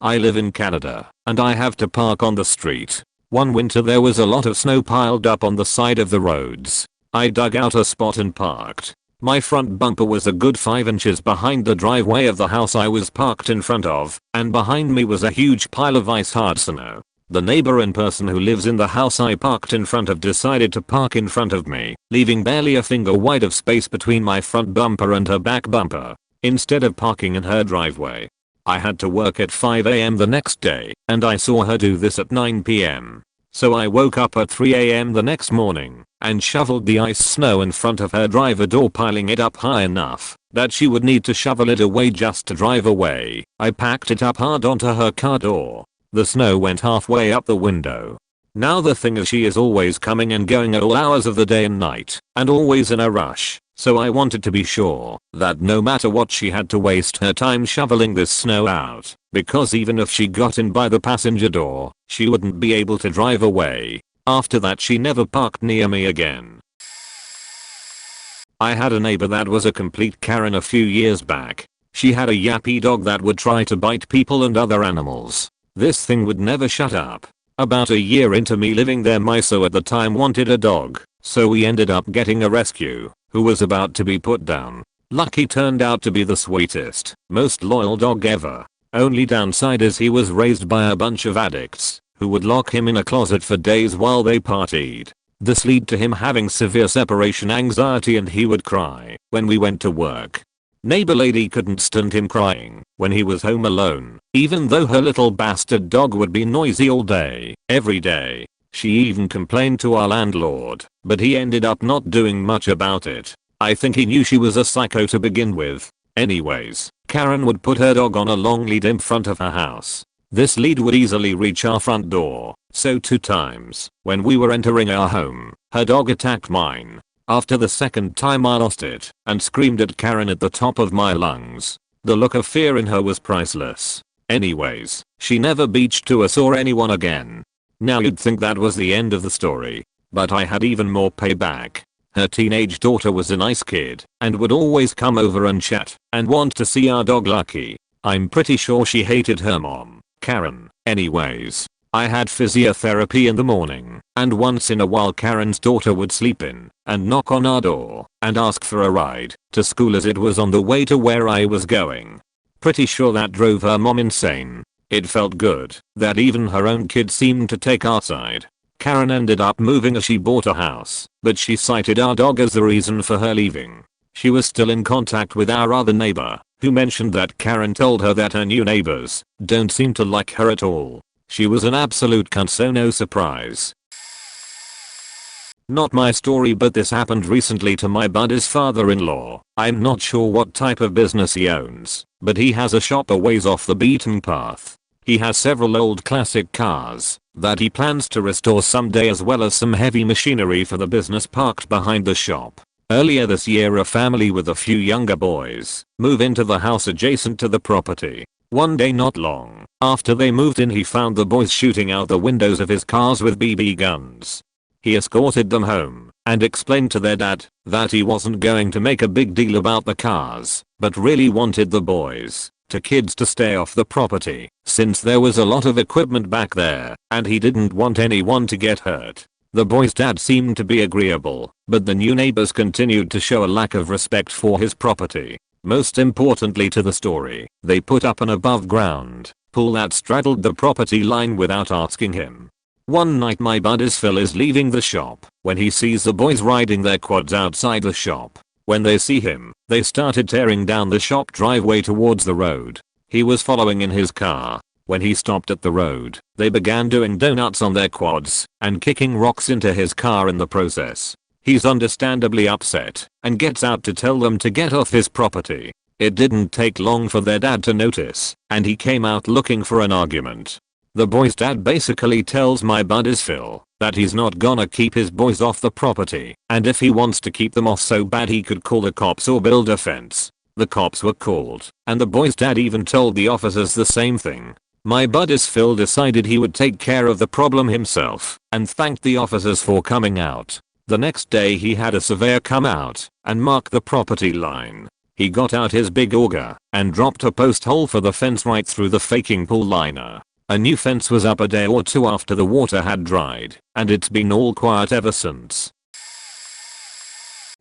[SPEAKER 1] I live in Canada and I have to park on the street. One winter there was a lot of snow piled up on the side of the roads. I dug out a spot and parked. My front bumper was a good 5 inches behind the driveway of the house I was parked in front of, and behind me was a huge pile of ice hard snow. The neighbor in person who lives in the house I parked in front of decided to park in front of me, leaving barely a finger wide of space between my front bumper and her back bumper, instead of parking in her driveway. I had to work at 5 AM the next day, and I saw her do this at 9 PM. So I woke up at 3 AM the next morning and shoveled the ice snow in front of her driver door, piling it up high enough that she would need to shovel it away just to drive away. I packed it up hard onto her car door. The snow went halfway up the window. Now the thing is, she is always coming and going at all hours of the day and night, and always in a rush. So I wanted to be sure that no matter what she had to waste her time shoveling this snow out, because even if she got in by the passenger door, she wouldn't be able to drive away. After that she never parked near me again. I had a neighbor that was a complete Karen a few years back. She had a yappy dog that would try to bite people and other animals. This thing would never shut up. About a year into me living there, my so at the time wanted a dog, so we ended up getting a rescue who was about to be put down. Lucky turned out to be the sweetest, most loyal dog ever. Only downside is he was raised by a bunch of addicts who would lock him in a closet for days while they partied. This led to him having severe separation anxiety, and he would cry when we went to work. Neighbor lady couldn't stand him crying when he was home alone, even though her little bastard dog would be noisy all day, every day. She even complained to our landlord, but he ended up not doing much about it. I think he knew she was a psycho to begin with. Anyways, Karen would put her dog on a long lead in front of her house. This lead would easily reach our front door, so 2 times, when we were entering our home, her dog attacked mine. After the 2nd time I lost it and screamed at Karen at the top of my lungs. The look of fear in her was priceless. Anyways, she never beached to us or anyone again. Now you'd think that was the end of the story, but I had even more payback. Her teenage daughter was a nice kid and would always come over and chat and want to see our dog Lucky. I'm pretty sure she hated her mom, Karen. Anyways, I had physiotherapy in the morning, and once in a while Karen's daughter would sleep in and knock on our door and ask for a ride to school as it was on the way to where I was going. Pretty sure that drove her mom insane. It felt good that even her own kid seemed to take our side. Karen ended up moving as she bought a house, but she cited our dog as the reason for her leaving. She was still in contact with our other neighbor, who mentioned that Karen told her that her new neighbors don't seem to like her at all. She was an absolute cunt, so no surprise. Not my story, but this happened recently to my buddy's father-in-law. I'm not sure what type of business he owns, but he has a shop a ways off the beaten path. He has several old classic cars that he plans to restore someday, as well as some heavy machinery for the business parked behind the shop. Earlier this year, a family with a few younger boys moved into the house adjacent to the property. One day not long after they moved in, he found the boys shooting out the windows of his cars with BB guns. He escorted them home and explained to their dad that he wasn't going to make a big deal about the cars, but really wanted the boys kids to stay off the property since there was a lot of equipment back there and he didn't want anyone to get hurt. The boy's dad seemed to be agreeable, but the new neighbors continued to show a lack of respect for his property. Most importantly to the story, they put up an above ground pool that straddled the property line without asking him. One night my buddy Phil is leaving the shop when he sees the boys riding their quads outside the shop. When they see him, they started tearing down the shop driveway towards the road. He was following in his car. When he stopped at the road, they began doing donuts on their quads and kicking rocks into his car in the process. He's understandably upset and gets out to tell them to get off his property. It didn't take long for their dad to notice, and he came out looking for an argument. The boy's dad basically tells my buddy Phil that he's not gonna keep his boys off the property, and if he wants to keep them off so bad he could call the cops or build a fence. The cops were called, and the boy's dad even told the officers the same thing. My buddy Phil decided he would take care of the problem himself and thanked the officers for coming out. The next day he had a surveyor come out and mark the property line. He got out his big auger and dropped a post hole for the fence right through the faking pool liner. A new fence was up a day or two after the water had dried, and it's been all quiet ever since.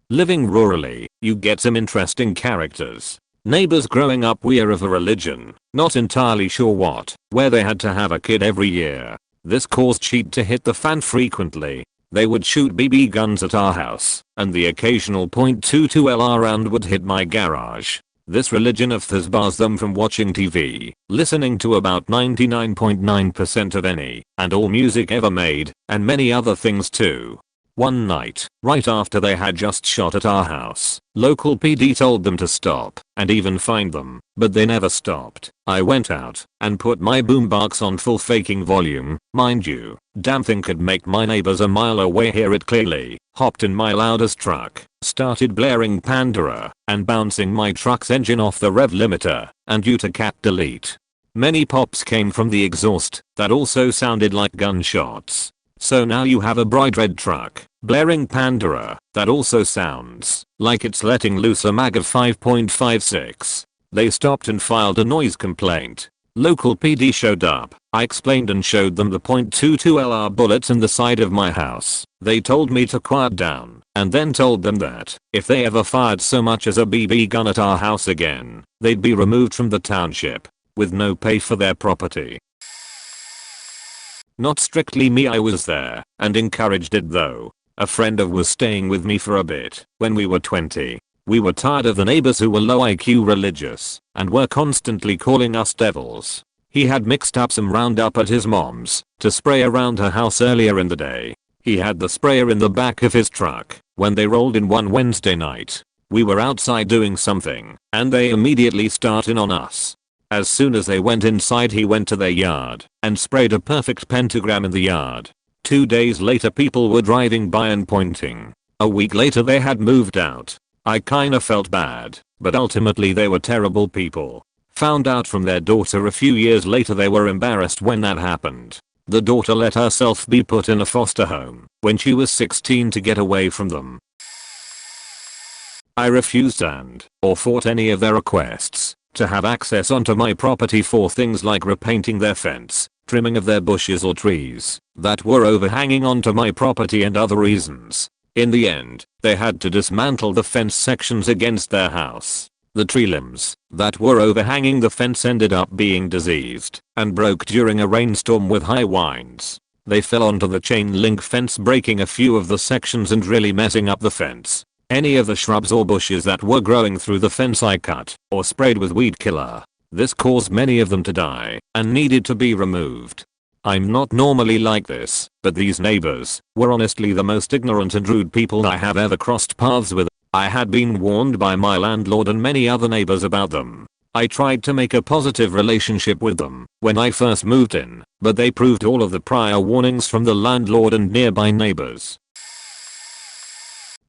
[SPEAKER 1] Living rurally, you get some interesting characters. Neighbors growing up were of a religion, not entirely sure what, where they had to have a kid every year. This caused shit to hit the fan frequently. They would shoot BB guns at our house, and the occasional .22 LR round would hit my garage. This religion of theirs bars them from watching TV, listening to about 99.9% of any and all music ever made, and many other things too. One night, right after they had just shot at our house, local PD told them to stop and even fined them, but they never stopped. I went out and put my boombox on full faking volume, mind you. Damn thing could make my neighbors a mile away hear it clearly. Hopped in my loudest truck, started blaring Pandora and bouncing my truck's engine off the rev limiter and due to cat delete. Many pops came from the exhaust that also sounded like gunshots. So now you have a bright red truck blaring Pandora that also sounds like it's letting loose a mag of 5.56. They stopped and filed a noise complaint. Local PD showed up. I explained and showed them the .22 LR bullets in the side of my house. They told me to quiet down and then told them that if they ever fired so much as a BB gun at our house again, they'd be removed from the township with no pay for their property. Not strictly me, I was there and encouraged it though. A friend of was staying with me for a bit when we were 20. We were tired of the neighbors who were low IQ religious and were constantly calling us devils. He had mixed up some Roundup at his mom's to spray around her house earlier in the day. He had the sprayer in the back of his truck when they rolled in one Wednesday night. We were outside doing something and they immediately started on us. As soon as they went inside he went to their yard and sprayed a perfect pentagram in the yard. 2 days later people were driving by and pointing. A week later they had moved out. I kinda felt bad, but ultimately they were terrible people. Found out from their daughter a few years later they were embarrassed when that happened. The daughter let herself be put in a foster home when she was 16 to get away from them. I refused or fought any of their requests to have access onto my property for things like repainting their fence, trimming of their bushes or trees that were overhanging onto my property and other reasons. In the end, they had to dismantle the fence sections against their house. The tree limbs that were overhanging the fence ended up being diseased and broke during a rainstorm with high winds. They fell onto the chain link fence, breaking a few of the sections and really messing up the fence. Any of the shrubs or bushes that were growing through the fence I cut or sprayed with weed killer. This caused many of them to die and needed to be removed. I'm not normally like this, but these neighbors were honestly the most ignorant and rude people I have ever crossed paths with. I had been warned by my landlord and many other neighbors about them. I tried to make a positive relationship with them when I first moved in, but they proved all of the prior warnings from the landlord and nearby neighbors.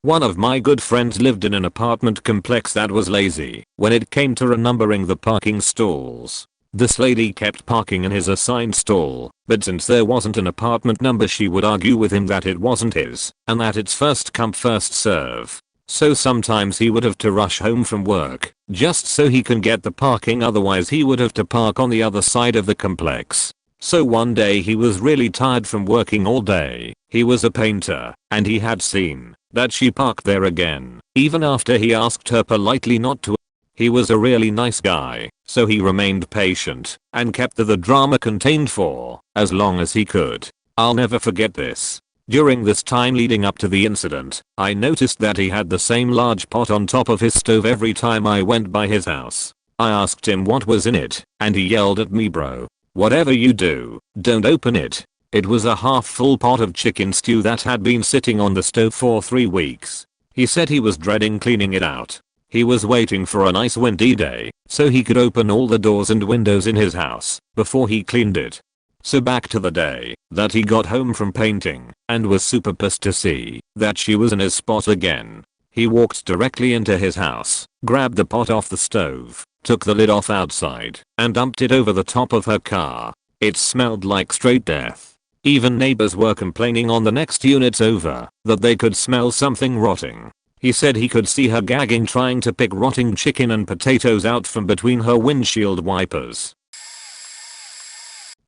[SPEAKER 1] One of my good friends lived in an apartment complex that was lazy when it came to renumbering the parking stalls. This lady kept parking in his assigned stall, but since there wasn't an apartment number she would argue with him that it wasn't his and that it's first come first serve. So sometimes he would have to rush home from work just so he can get the parking, otherwise he would have to park on the other side of the complex. So one day he was really tired from working all day. He was a painter and he had seen that she parked there again even after he asked her politely not to. He was a really nice guy, so he remained patient and kept the drama contained for as long as he could. I'll never forget this. During this time leading up to the incident, I noticed that he had the same large pot on top of his stove every time I went by his house. I asked him what was in it, and he yelled at me, "Bro, whatever you do, don't open it." It was a half full pot of chicken stew that had been sitting on the stove for 3 weeks. He said he was dreading cleaning it out. He was waiting for a nice windy day so he could open all the doors and windows in his house before he cleaned it. So back to the day that he got home from painting and was super pissed to see that she was in his spot again. He walked directly into his house, grabbed the pot off the stove, took the lid off outside, and dumped it over the top of her car. It smelled like straight death. Even neighbors were complaining on the next units over that they could smell something rotting. He said he could see her gagging trying to pick rotting chicken and potatoes out from between her windshield wipers.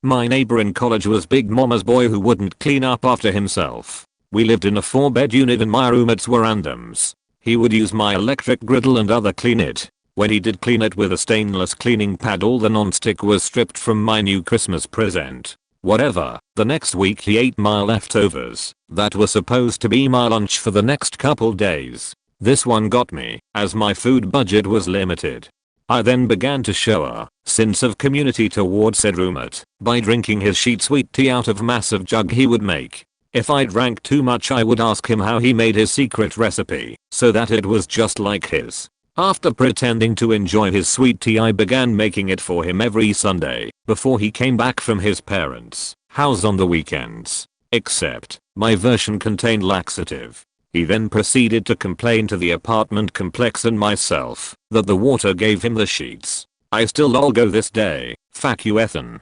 [SPEAKER 1] My neighbor in college was Big Mama's boy who wouldn't clean up after himself. We lived in a 4-bed unit and my roommates were randoms. He would use my electric griddle and other clean it. When he did clean it with a stainless cleaning pad, all the non-stick was stripped from my new Christmas present. Whatever, the next week he ate my leftovers that were supposed to be my lunch for the next couple days. This one got me, as my food budget was limited. I then began to show a sense of community towards said roommate by drinking his sheet sweet tea out of massive jug he would make. If I drank too much I would ask him how he made his secret recipe so that it was just like his. After pretending to enjoy his sweet tea I began making it for him every Sunday before he came back from his parents' house on the weekends. Except, my version contained laxative. He then proceeded to complain to the apartment complex and myself that the water gave him the sheets. I still lol go this day, fuck you Ethan.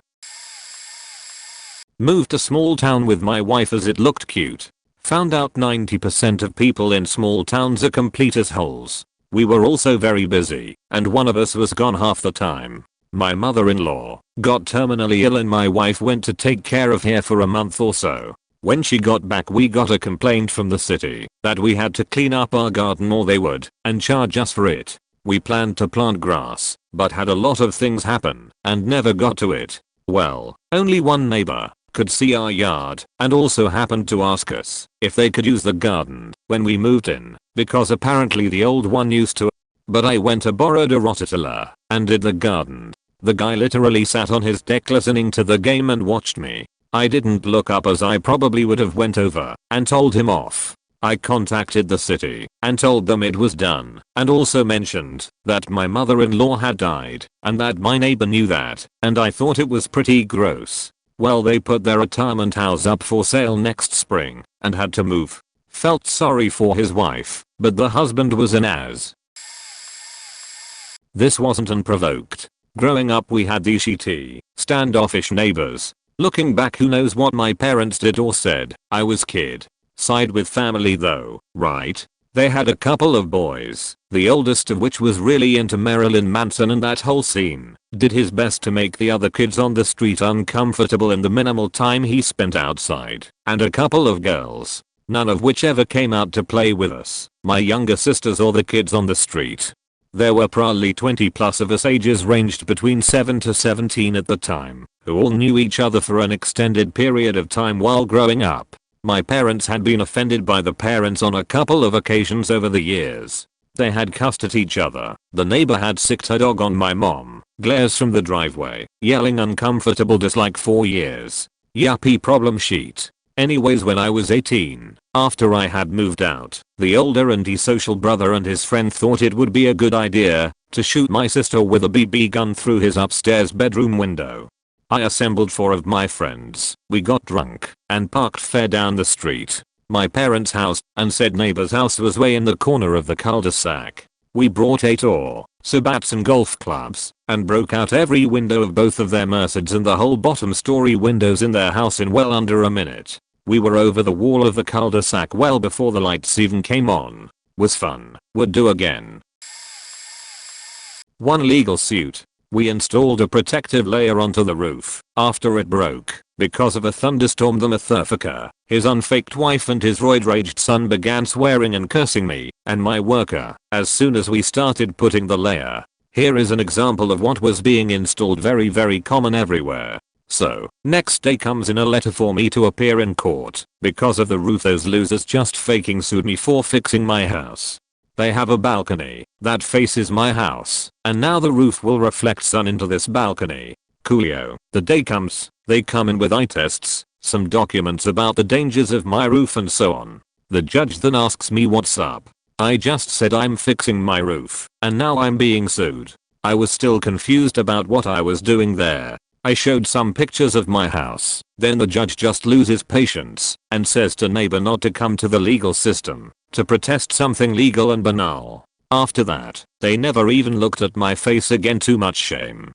[SPEAKER 1] Moved to small town with my wife as it looked cute. Found out 90% of people in small towns are complete assholes. We were also very busy, and one of us was gone half the time. My mother-in-law got terminally ill and my wife went to take care of her for a month or so. When she got back we got a complaint from the city that we had to clean up our garden or they would and charge us for it. We planned to plant grass, but had a lot of things happen and never got to it. Well, only one neighbor could see our yard and also happened to ask us if they could use the garden when we moved in because apparently the old one used to. But I went and borrowed a rototiller and did the garden. The guy literally sat on his deck listening to the game and watched me. I didn't look up as I probably would have went over and told him off. I contacted the city and told them it was done and also mentioned that my mother-in-law had died and that my neighbor knew that and I thought it was pretty gross. Well, they put their retirement house up for sale next spring and had to move. Felt sorry for his wife, but the husband was an ass. This wasn't unprovoked. Growing up we had these shitty, standoffish neighbors. Looking back who knows what my parents did or said. I was kid. Side with family though, right? They had a couple of boys, the oldest of which was really into Marilyn Manson and that whole scene. Did his best to make the other kids on the street uncomfortable in the minimal time he spent outside. And a couple of girls, none of which ever came out to play with us, my younger sisters or the kids on the street. There were probably 20 plus of us, ages ranged between 7 to 17 at the time, who all knew each other for an extended period of time while growing up. My parents had been offended by the parents on a couple of occasions over the years. They had cussed at each other. The neighbor had sicked her dog on my mom. Glares from the driveway. Yelling uncomfortable dislike for years. Yuppie problem sheet. Anyways, when I was 18, after I had moved out, the older antisocial brother and his friend thought it would be a good idea to shoot my sister with a BB gun through his upstairs bedroom window. I assembled 4 of my friends. We got drunk and parked fair down the street. My parents' house and said neighbor's house was way in the corner of the cul-de-sac. We brought 8 or so bats and golf clubs and broke out every window of both of their Mercedes and the whole bottom story windows in their house in well under a minute. We were over the wall of the cul-de-sac well before the lights even came on. Was fun. Would do again. One legal suit. We installed a protective layer onto the roof after it broke because of a thunderstorm. The motherfucker, his unfaked wife and his roid-raged son began swearing and cursing me and my worker as soon as we started putting the layer. Here is an example of what was being installed, very common everywhere. So, next day comes in a letter for me to appear in court. Because of the roof, those losers just faking sued me for fixing my house. They have a balcony that faces my house, and now the roof will reflect sun into this balcony. Coolio. The day comes, they come in with eye tests, some documents about the dangers of my roof and so on. The judge then asks me what's up. I just said I'm fixing my roof, and now I'm being sued. I was still confused about what I was doing there. I showed some pictures of my house. Then the judge just loses patience and says to neighbor not to come to the legal system to protest something legal and banal. After that, they never even looked at my face again. Too much shame.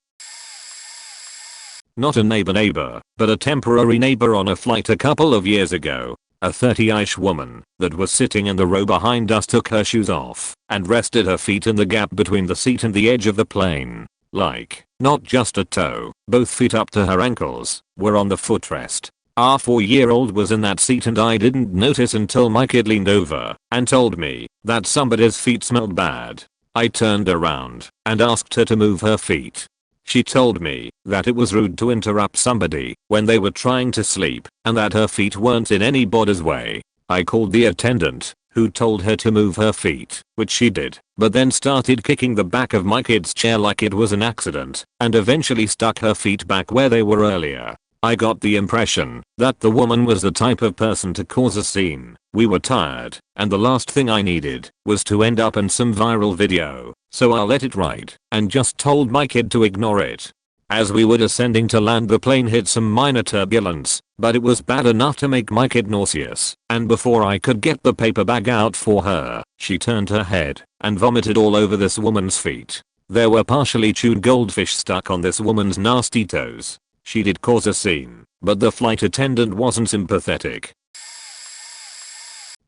[SPEAKER 1] Not a neighbor, but a temporary neighbor on a flight a couple of years ago. A 30-ish woman that was sitting in the row behind us took her shoes off and rested her feet in the gap between the seat and the edge of the plane. Like, not just a toe, both feet up to her ankles were on the footrest. Our 4-year-old was in that seat and I didn't notice until my kid leaned over and told me that somebody's feet smelled bad. I turned around and asked her to move her feet. She told me that it was rude to interrupt somebody when they were trying to sleep and that her feet weren't in anybody's way. I called the attendant, who told her to move her feet, which she did, but then started kicking the back of my kid's chair like it was an accident and eventually stuck her feet back where they were earlier. I got the impression that the woman was the type of person to cause a scene. We were tired, and the last thing I needed was to end up in some viral video, so I let it ride and just told my kid to ignore it. As we were descending to land, the plane hit some minor turbulence, but it was bad enough to make my kid nauseous, and before I could get the paper bag out for her, she turned her head and vomited all over this woman's feet. There were partially chewed goldfish stuck on this woman's nasty toes. She did cause a scene, but the flight attendant wasn't sympathetic.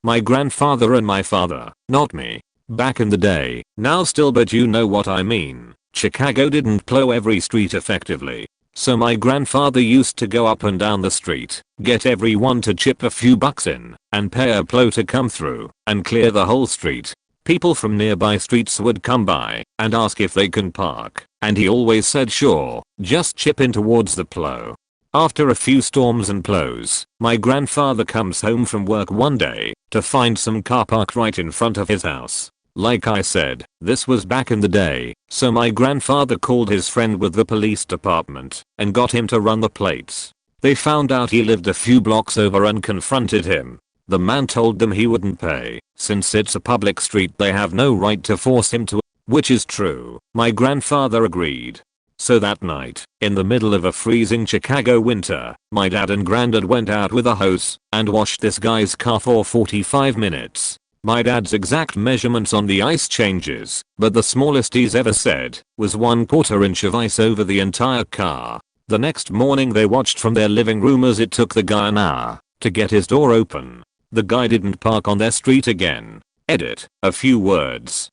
[SPEAKER 1] My grandfather and my father, not me. Back in the day, now still, but you know what I mean. Chicago didn't plow every street effectively. So my grandfather used to go up and down the street, get everyone to chip a few bucks in, and pay a plow to come through and clear the whole street. People from nearby streets would come by and ask if they can park, and he always said sure, just chip in towards the plow. After a few storms and plows, my grandfather comes home from work one day to find some car parked right in front of his house. Like I said, this was back in the day, so my grandfather called his friend with the police department and got him to run the plates. They found out he lived a few blocks over and confronted him. The man told them he wouldn't pay. Since it's a public street, they have no right to force him to, which is true. My grandfather agreed. So that night, in the middle of a freezing Chicago winter, my dad and granddad went out with a hose and washed this guy's car for 45 minutes. My dad's exact measurements on the ice changes, but the smallest he's ever said was 1/4 inch of ice over the entire car. The next morning they watched from their living room as it took the guy an hour to get his door open. The guy didn't park on their street again. Edit. A few words.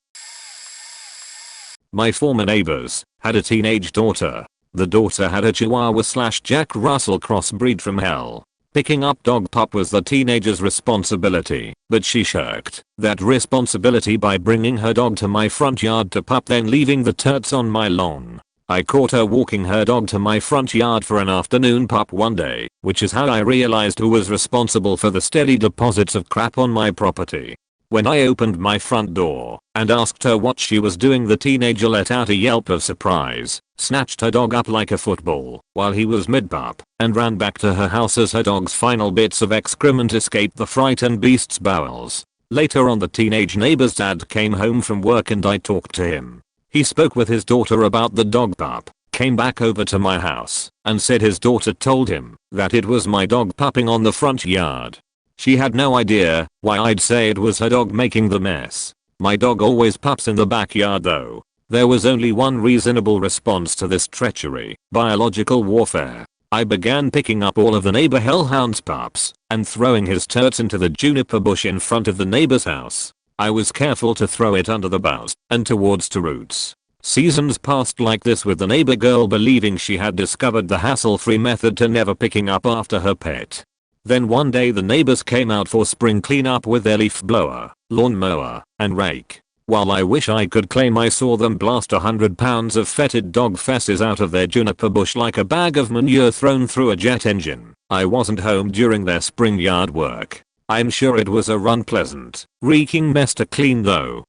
[SPEAKER 1] My former neighbors had a teenage daughter. The daughter had a Chihuahua/Jack Russell crossbreed from hell. Picking up dog pup was the teenager's responsibility, but she shirked that responsibility by bringing her dog to my front yard to pup, then leaving the turds on my lawn. I caught her walking her dog to my front yard for an afternoon pup one day, which is how I realized who was responsible for the steady deposits of crap on my property. When I opened my front door and asked her what she was doing, the teenager let out a yelp of surprise, snatched her dog up like a football while he was mid-pup, and ran back to her house as her dog's final bits of excrement escaped the frightened beast's bowels. Later on, the teenage neighbor's dad came home from work and I talked to him. He spoke with his daughter about the dog pup, came back over to my house, and said his daughter told him that it was my dog pupping on the front yard. She had no idea why I'd say it was her dog making the mess. My dog always pups in the backyard though. There was only one reasonable response to this treachery: biological warfare. I began picking up all of the neighbor hellhound's pups and throwing his turds into the juniper bush in front of the neighbor's house. I was careful to throw it under the boughs and towards the roots. Seasons passed like this, with the neighbor girl believing she had discovered the hassle-free method to never picking up after her pet. Then one day the neighbors came out for spring cleanup with their leaf blower, lawn mower, and rake. While I wish I could claim I saw them blast 100 pounds of fetid dog fesses out of their juniper bush like a bag of manure thrown through a jet engine, I wasn't home during their spring yard work. I'm sure it was a unpleasant, reeking mess to clean though.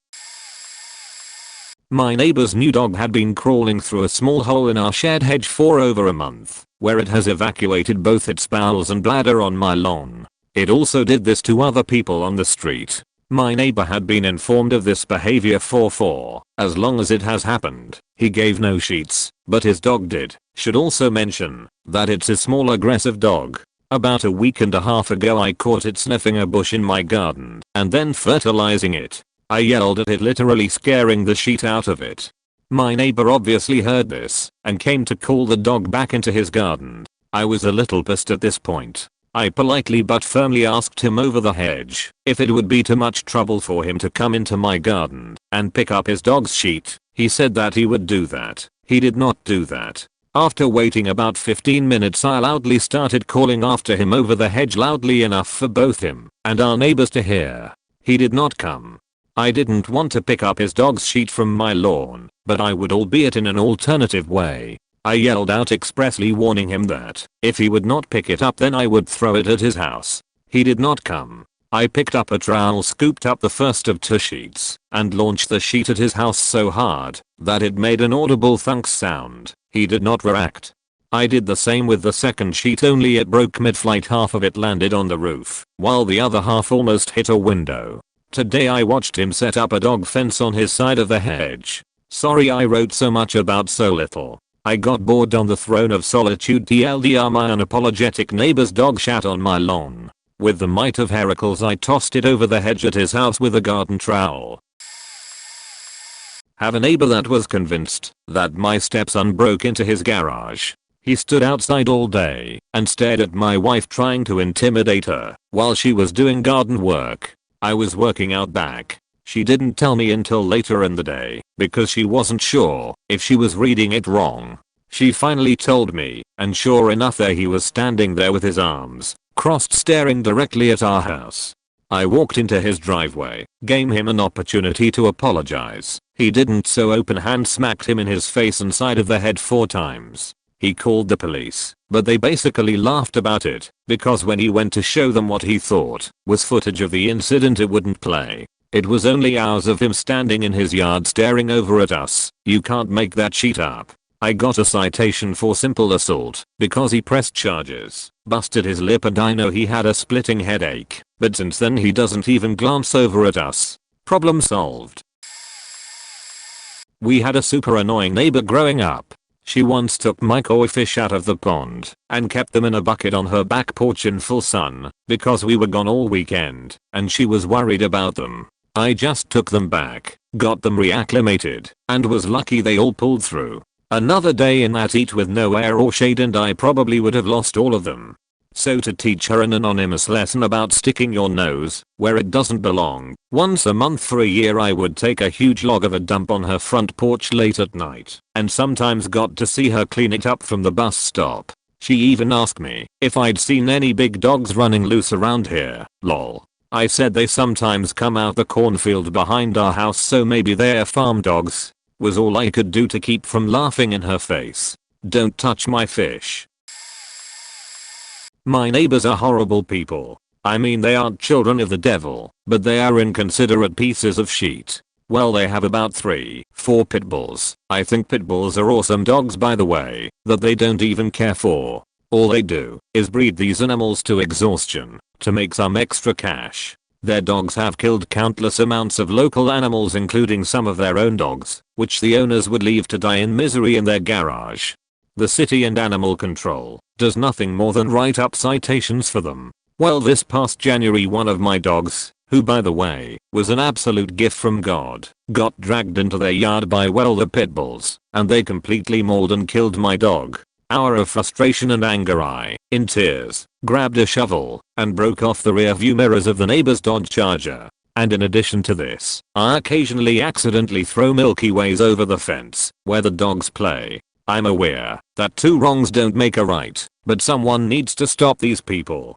[SPEAKER 1] My neighbor's new dog had been crawling through a small hole in our shed hedge for over a month, where it has evacuated both its bowels and bladder on my lawn. It also did this to other people on the street. My neighbor had been informed of this behavior for as long as it has happened. He gave no sheets, but his dog did. Should also mention that it's a small aggressive dog. About a week and a half ago I caught it sniffing a bush in my garden and then fertilizing it. I yelled at it, literally scaring the shit out of it. My neighbor obviously heard this and came to call the dog back into his garden. I was a little pissed at this point. I politely but firmly asked him over the hedge if it would be too much trouble for him to come into my garden and pick up his dog's sheet. He said that he would do that. He did not do that. After waiting about 15 minutes I loudly started calling after him over the hedge loudly enough for both him and our neighbors to hear. He did not come. I didn't want to pick up his dog's sheet from my lawn, but I would, albeit in an alternative way. I yelled out expressly warning him that if he would not pick it up then I would throw it at his house. He did not come. I picked up a trowel, scooped up the first of 2 sheets, and launched the sheet at his house so hard that it made an audible thunk sound. He did not react. I did the same with the second sheet, only it broke mid-flight. Half of it landed on the roof, while the other half almost hit a window. Today I watched him set up a dog fence on his side of the hedge. Sorry I wrote so much about so little. I got bored on the throne of solitude. TLDR, my unapologetic neighbor's dog shat on my lawn. With the might of Heracles I tossed it over the hedge at his house with a garden trowel. Have a neighbor that was convinced that my stepson broke into his garage. He stood outside all day and stared at my wife, trying to intimidate her while she was doing garden work. I was working out back. She didn't tell me until later in the day because she wasn't sure if she was reading it wrong. She finally told me, and sure enough there he was standing there with his arms crossed, staring directly at our house. I walked into his driveway, gave him an opportunity to apologize. He didn't, so open hand smacked him in his face and side of the head 4 times. He called the police, but they basically laughed about it because when he went to show them what he thought was footage of the incident, it wouldn't play. It was only hours of him standing in his yard staring over at us. You can't make that shit up. I got a citation for simple assault because he pressed charges, busted his lip, and I know he had a splitting headache, but since then he doesn't even glance over at us. Problem solved. We had a super annoying neighbor growing up. She once took my koi fish out of the pond and kept them in a bucket on her back porch in full sun because we were gone all weekend and she was worried about them. I just took them back, got them reacclimated, and was lucky they all pulled through. Another day in that heat with no air or shade and I probably would have lost all of them. So to teach her an anonymous lesson about sticking your nose where it doesn't belong, once a month for a year I would take a huge log of a dump on her front porch late at night and sometimes got to see her clean it up from the bus stop. She even asked me if I'd seen any big dogs running loose around here. Lol. I said they sometimes come out the cornfield behind our house, so maybe they're farm dogs. Was all I could do to keep from laughing in her face. Don't touch my fish. My neighbors are horrible people. I mean, they aren't children of the devil, but they are inconsiderate pieces of shit. Well, they have about 3-4 pit bulls. I think pit bulls are awesome dogs, by the way, that they don't even care for. All they do is breed these animals to exhaustion to make some extra cash. Their dogs have killed countless amounts of local animals, including some of their own dogs, which the owners would leave to die in misery in their garage. The city and animal control does nothing more than write up citations for them. Well, this past January one of my dogs, who by the way was an absolute gift from God, got dragged into their yard by the pit bulls, and they completely mauled and killed my dog. Hour of frustration and anger, I, in tears, grabbed a shovel and broke off the rear view mirrors of the neighbor's Dodge Charger. And in addition to this, I occasionally accidentally throw Milky Ways over the fence where the dogs play. I'm aware that 2 wrongs don't make a right, but someone needs to stop these people.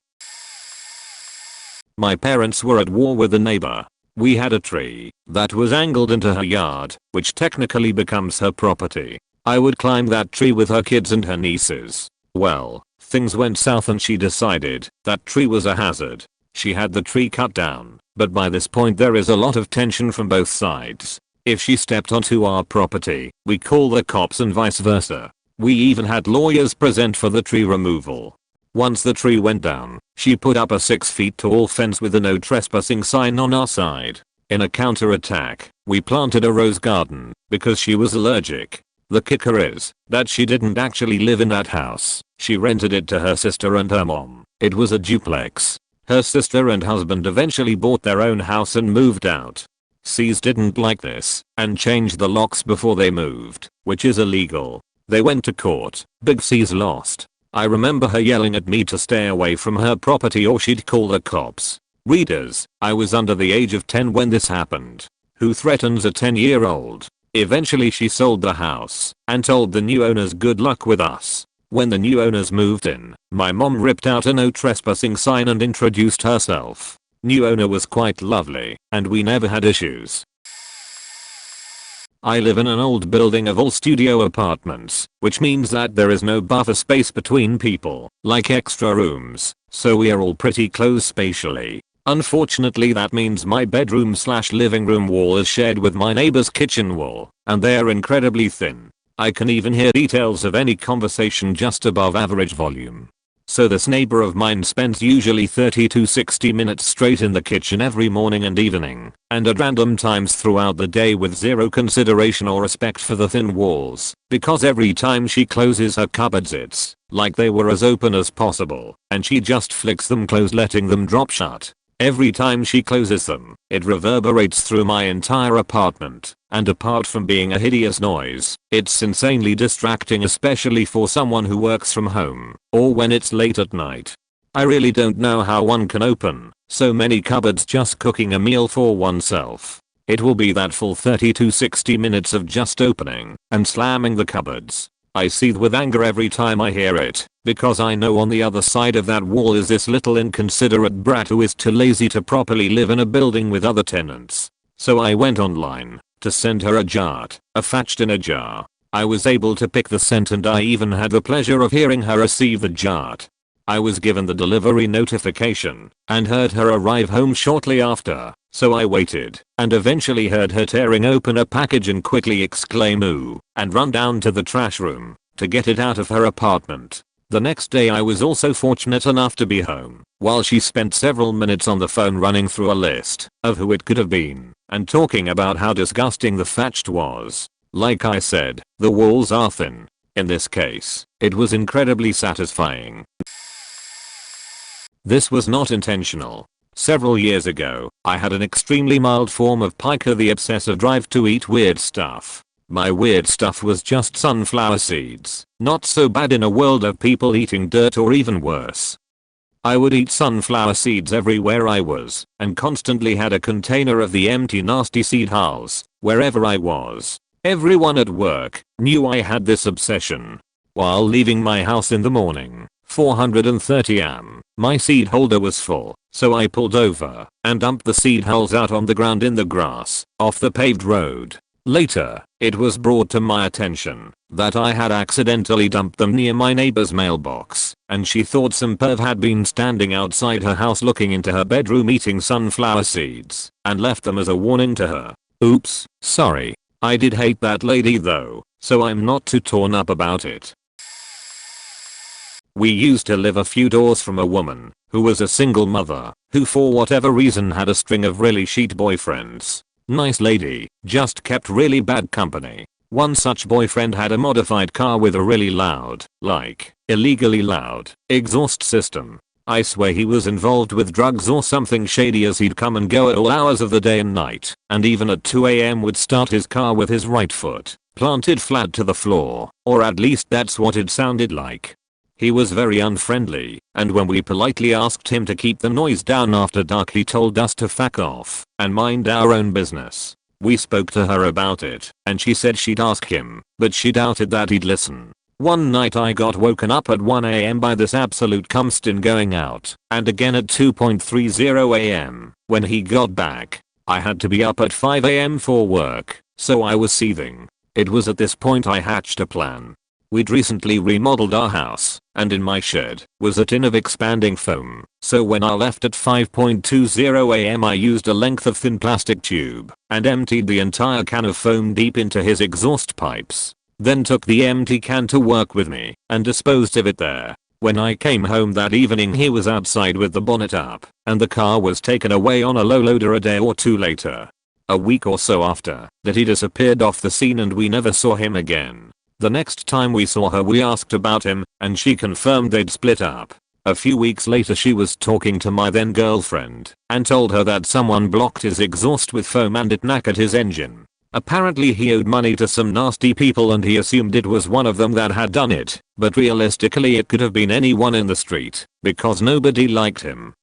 [SPEAKER 1] My parents were at war with a neighbor. We had a tree that was angled into her yard, which technically becomes her property. I would climb that tree with her kids and her nieces. Well, things went south and she decided that tree was a hazard. She had the tree cut down, but by this point there is a lot of tension from both sides. If she stepped onto our property, we call the cops and vice versa. We even had lawyers present for the tree removal. Once the tree went down, she put up a 6 feet tall fence with a no trespassing sign on our side. In a counterattack, we planted a rose garden because she was allergic. The kicker is that she didn't actually live in that house. She rented it to her sister and her mom. It was a duplex. Her sister and husband eventually bought their own house and moved out. C's didn't like this and changed the locks before they moved, which is illegal. They went to court. Big C's lost. I remember her yelling at me to stay away from her property or she'd call the cops. Readers, I was under the age of 10 when this happened. Who threatens a 10-year-old? Eventually she sold the house and told the new owners good luck with us. When the new owners moved in, my mom ripped out a no trespassing sign and introduced herself. New owner was quite lovely and we never had issues. I live in an old building of all studio apartments, which means that there is no buffer space between people, like extra rooms, so we are all pretty close spatially. Unfortunately that means my bedroom/living room wall is shared with my neighbor's kitchen wall, and they are incredibly thin. I can even hear details of any conversation just above average volume. So this neighbor of mine spends usually 30 to 60 minutes straight in the kitchen every morning and evening, and at random times throughout the day with zero consideration or respect for the thin walls, because every time she closes her cupboards it's like they were as open as possible, and she just flicks them closed letting them drop shut. Every time she closes them, it reverberates through my entire apartment, and apart from being a hideous noise, it's insanely distracting especially for someone who works from home, or when it's late at night. I really don't know how one can open so many cupboards just cooking a meal for oneself. It will be that full 30 to 60 minutes of just opening and slamming the cupboards. I seethe with anger every time I hear it, because I know on the other side of that wall is this little inconsiderate brat who is too lazy to properly live in a building with other tenants. So I went online to send her a jart, a fetched in a jar. I was able to pick the scent and I even had the pleasure of hearing her receive the jart. I was given the delivery notification and heard her arrive home shortly after, so I waited and eventually heard her tearing open a package and quickly exclaim ooh and run down to the trash room to get it out of her apartment. The next day I was also fortunate enough to be home while she spent several minutes on the phone running through a list of who it could have been and talking about how disgusting the fetched was. Like I said, the walls are thin. In this case, it was incredibly satisfying. This was not intentional. Several years ago, I had an extremely mild form of pica, the obsessive drive to eat weird stuff. My weird stuff was just sunflower seeds, not so bad in a world of people eating dirt or even worse. I would eat sunflower seeds everywhere I was, and constantly had a container of the empty nasty seed hulls, wherever I was. Everyone at work knew I had this obsession. While leaving my house in the morning, 430 am, my seed holder was full, so I pulled over and dumped the seed hulls out on the ground in the grass, off the paved road. Later, it was brought to my attention that I had accidentally dumped them near my neighbor's mailbox, and she thought some perv had been standing outside her house looking into her bedroom eating sunflower seeds, and left them as a warning to her. Oops, sorry. I did hate that lady though, so I'm not too torn up about it. We used to live a few doors from a woman who was a single mother who for whatever reason had a string of really shit boyfriends. Nice lady, just kept really bad company. One such boyfriend had a modified car with a really loud, like, illegally loud, exhaust system. I swear he was involved with drugs or something shady, as he'd come and go at all hours of the day and night, and even at 2 am would start his car with his right foot planted flat to the floor, or at least that's what it sounded like. He was very unfriendly, and when we politely asked him to keep the noise down after dark he told us to fuck off and mind our own business. We spoke to her about it, and she said she'd ask him, but she doubted that he'd listen. One night I got woken up at 1 am by this absolute cumstin going out, and again at 2:30 am, when he got back. I had to be up at 5 a.m. for work, so I was seething. It was at this point I hatched a plan. We'd recently remodeled our house, and in my shed was a tin of expanding foam, so when I left at 5:20 am I used a length of thin plastic tube and emptied the entire can of foam deep into his exhaust pipes. Then took the empty can to work with me and disposed of it there. When I came home that evening he was outside with the bonnet up, and the car was taken away on a low loader a day or two later. A week or so after that he disappeared off the scene and we never saw him again. The next time we saw her we asked about him and she confirmed they'd split up. A few weeks later she was talking to my then girlfriend and told her that someone blocked his exhaust with foam and it knackered his engine. Apparently he owed money to some nasty people and he assumed it was one of them that had done it, but realistically it could have been anyone in the street because nobody liked him.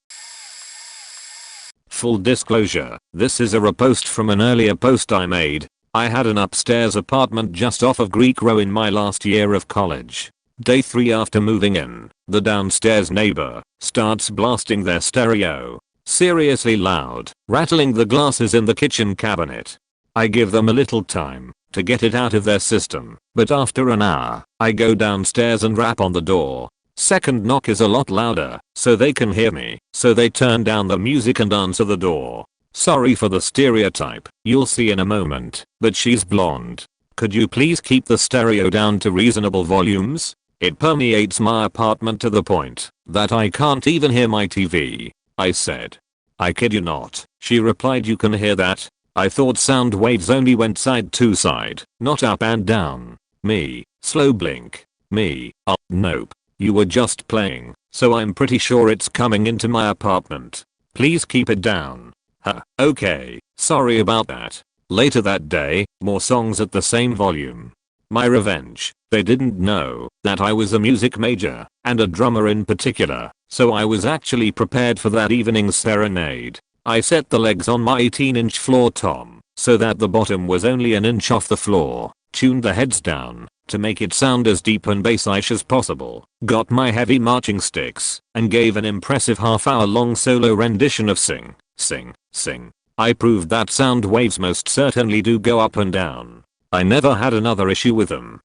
[SPEAKER 1] Full disclosure, this is a repost from an earlier post I made. I had an upstairs apartment just off of Greek Row in my last year of college. Day 3 after moving in, the downstairs neighbor starts blasting their stereo. Seriously loud, rattling the glasses in the kitchen cabinet. I give them a little time to get it out of their system, but after an hour, I go downstairs and rap on the door. Second knock is a lot louder, so they can hear me, so they turn down the music and answer the door. Sorry for the stereotype, you'll see in a moment, but she's blonde. Could you please keep the stereo down to reasonable volumes? It permeates my apartment to the point that I can't even hear my TV. I said. I kid you not, she replied, you can hear that? I thought sound waves only went side to side, not up and down. Me, slow blink. Me, oh nope, you were just playing, so I'm pretty sure it's coming into my apartment. Please keep it down. Huh, okay, sorry about that. Later that day, more songs at the same volume. My revenge. They didn't know that I was a music major, and a drummer in particular, so I was actually prepared for that evening's serenade. I set the legs on my 18-inch floor tom, so that the bottom was only an inch off the floor, tuned the heads down, to make it sound as deep and bass-ish as possible, got my heavy marching sticks, and gave an impressive half-hour-long solo rendition of Sing, Sing, Sing. I proved that sound waves most certainly do go up and down. I never had another issue with them.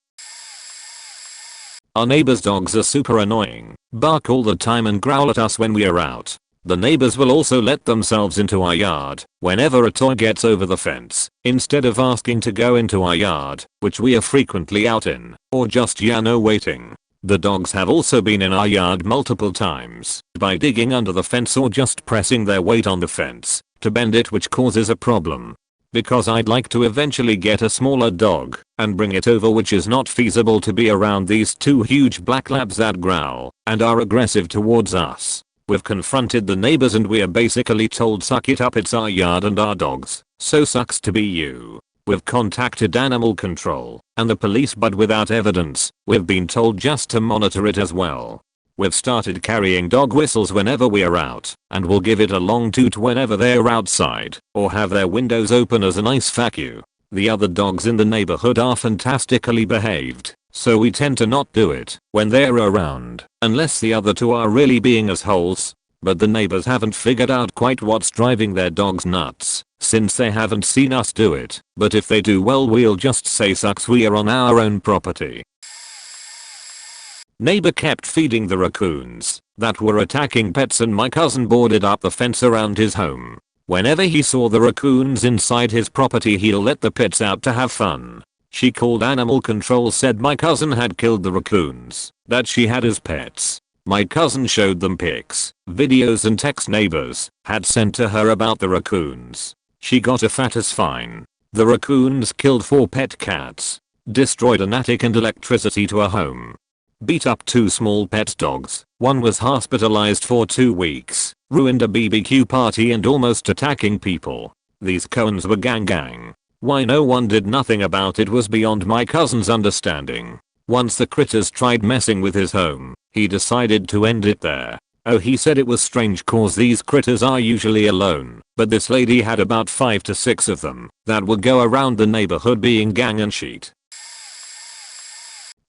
[SPEAKER 1] Our neighbors' dogs are super annoying, bark all the time and growl at us when we are out. The neighbors will also let themselves into our yard whenever a toy gets over the fence, instead of asking to go into our yard, which we are frequently out in, or just waiting. The dogs have also been in our yard multiple times by digging under the fence or just pressing their weight on the fence to bend it, which causes a problem. Because I'd like to eventually get a smaller dog and bring it over, which is not feasible to be around these two huge black labs that growl and are aggressive towards us. We've confronted the neighbors and we are basically told suck it up, it's our yard and our dogs, so sucks to be you. We've contacted animal control and the police, but without evidence. We've been told just to monitor it as well. We've started carrying dog whistles whenever we are out, and we'll give it a long toot whenever they're outside, or have their windows open as a nice fuck you. The other dogs in the neighborhood are fantastically behaved, so we tend to not do it when they're around, unless the other two are really being assholes. But the neighbors haven't figured out quite what's driving their dogs nuts, since they haven't seen us do it. But if they do, well, we'll just say sucks, we are on our own property. Neighbor kept feeding the raccoons that were attacking pets, and my cousin boarded up the fence around his home. Whenever he saw the raccoons inside his property, he'll let the pets out to have fun. She called animal control, said my cousin had killed the raccoons that she had as pets. My cousin showed them pics, videos and texts neighbors had sent to her about the raccoons. She got a fat ass fine. The raccoons killed 4 pet cats, destroyed an attic and electricity to a home, beat up 2 small pet dogs, one was hospitalized for 2 weeks, ruined a BBQ party and almost attacking people. These Coens were gang. Why no one did nothing about it was beyond my cousin's understanding. Once the critters tried messing with his home, he decided to end it there. Oh, he said it was strange cause these critters are usually alone, but this lady had about 5 to 6 of them that would go around the neighborhood being gang and shit.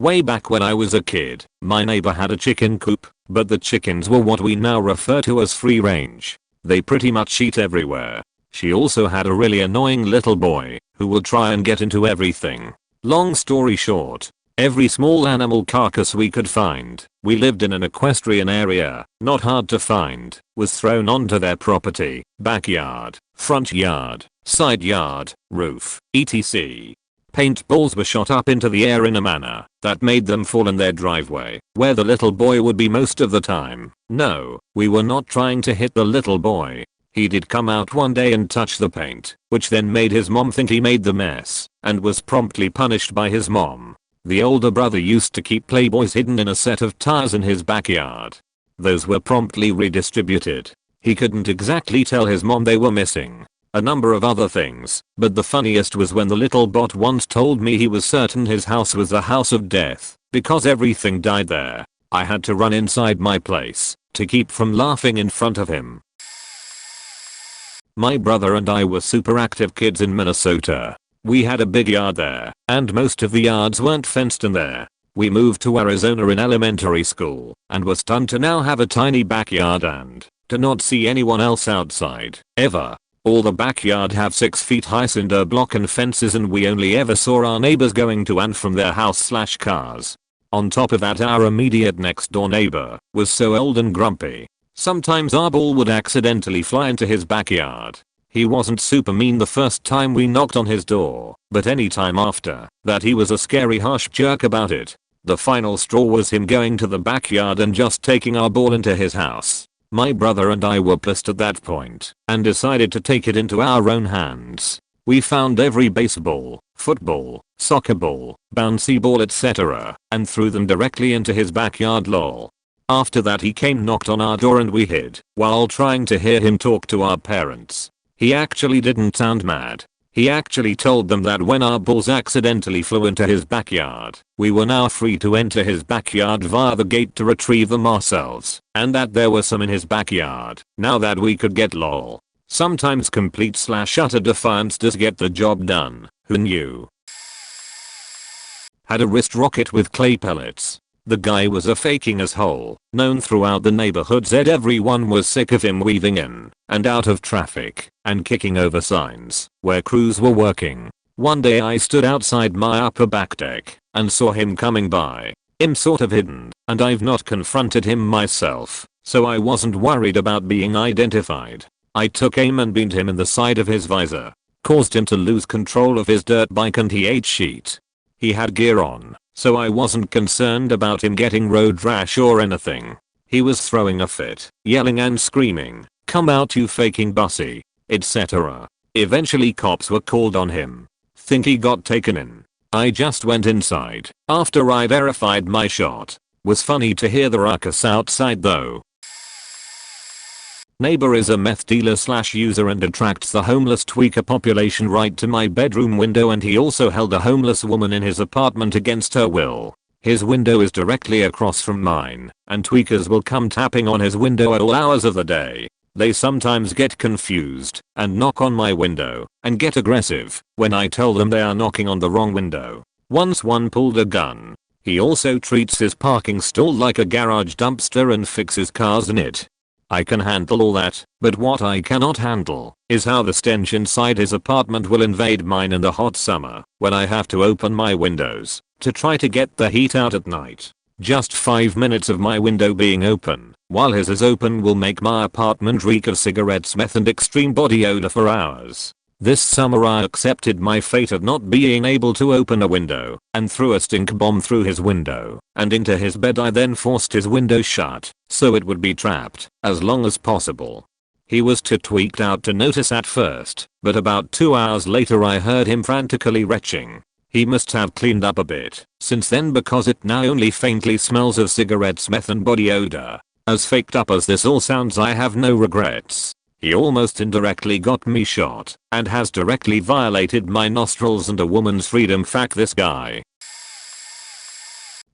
[SPEAKER 1] Way back when I was a kid, my neighbor had a chicken coop, but the chickens were what we now refer to as free range. They pretty much eat everywhere. She also had a really annoying little boy who would try and get into everything. Long story short, every small animal carcass we could find, we lived in an equestrian area, not hard to find, was thrown onto their property, backyard, front yard, side yard, roof, etc. Paintballs were shot up into the air in a manner that made them fall in their driveway, where the little boy would be most of the time. No, we were not trying to hit the little boy. He did come out one day and touch the paint, which then made his mom think he made the mess, and was promptly punished by his mom. The older brother used to keep Playboys hidden in a set of tires in his backyard. Those were promptly redistributed. He couldn't exactly tell his mom they were missing. A number of other things, but the funniest was when the little bot once told me he was certain his house was the house of death, because everything died there. I had to run inside my place to keep from laughing in front of him. My brother and I were super active kids in Minnesota. We had a big yard there, and most of the yards weren't fenced in there. We moved to Arizona in elementary school, and were stunned to now have a tiny backyard and to not see anyone else outside, ever. All the backyard have 6 feet high cinder block and fences, and we only ever saw our neighbors going to and from their house/cars. On top of that, our immediate next door neighbor was so old and grumpy. Sometimes our ball would accidentally fly into his backyard. He wasn't super mean the first time we knocked on his door, but any time after that he was a scary harsh jerk about it. The final straw was him going to the backyard and just taking our ball into his house. My brother and I were pissed at that point and decided to take it into our own hands. We found every baseball, football, soccer ball, bouncy ball etc. and threw them directly into his backyard lol. After that he came, knocked on our door, and we hid while trying to hear him talk to our parents. He actually didn't sound mad. He actually told them that when our balls accidentally flew into his backyard, we were now free to enter his backyard via the gate to retrieve them ourselves, and that there were some in his backyard now that we could get lol. Sometimes complete/utter defiance does get the job done. Who knew? Had a wrist rocket with clay pellets. The guy was a faking asshole, known throughout the neighborhood. Said everyone was sick of him weaving in and out of traffic and kicking over signs where crews were working. One day I stood outside my upper back deck and saw him coming by. I'm sort of hidden, and I've not confronted him myself, so I wasn't worried about being identified. I took aim and beamed him in the side of his visor, caused him to lose control of his dirt bike, and he ate shit. He had gear on, so I wasn't concerned about him getting road rash or anything. He was throwing a fit, yelling and screaming, "Come out you faking bussy," etc. Eventually cops were called on him. Think he got taken in. I just went inside after I verified my shot. Was funny to hear the ruckus outside though. Neighbor is a meth dealer/user and attracts the homeless tweaker population right to my bedroom window, and he also held a homeless woman in his apartment against her will. His window is directly across from mine, and tweakers will come tapping on his window at all hours of the day. They sometimes get confused and knock on my window and get aggressive when I tell them they are knocking on the wrong window. Once one pulled a gun. He also treats his parking stall like a garage dumpster and fixes cars in it. I can handle all that, but what I cannot handle is how the stench inside his apartment will invade mine in the hot summer when I have to open my windows to try to get the heat out at night. Just 5 minutes of my window being open while his is open will make my apartment reek of cigarettes, meth and extreme body odor for hours. This summer I accepted my fate of not being able to open a window and threw a stink bomb through his window and into his bed. I then forced his window shut so it would be trapped as long as possible. He was too tweaked out to notice at first, but about 2 hours later I heard him frantically retching. He must have cleaned up a bit since then, because it now only faintly smells of cigarettes, meth and body odor. As faked up as this all sounds, I have no regrets. He almost indirectly got me shot and has directly violated my nostrils and a woman's freedom. Fuck this guy.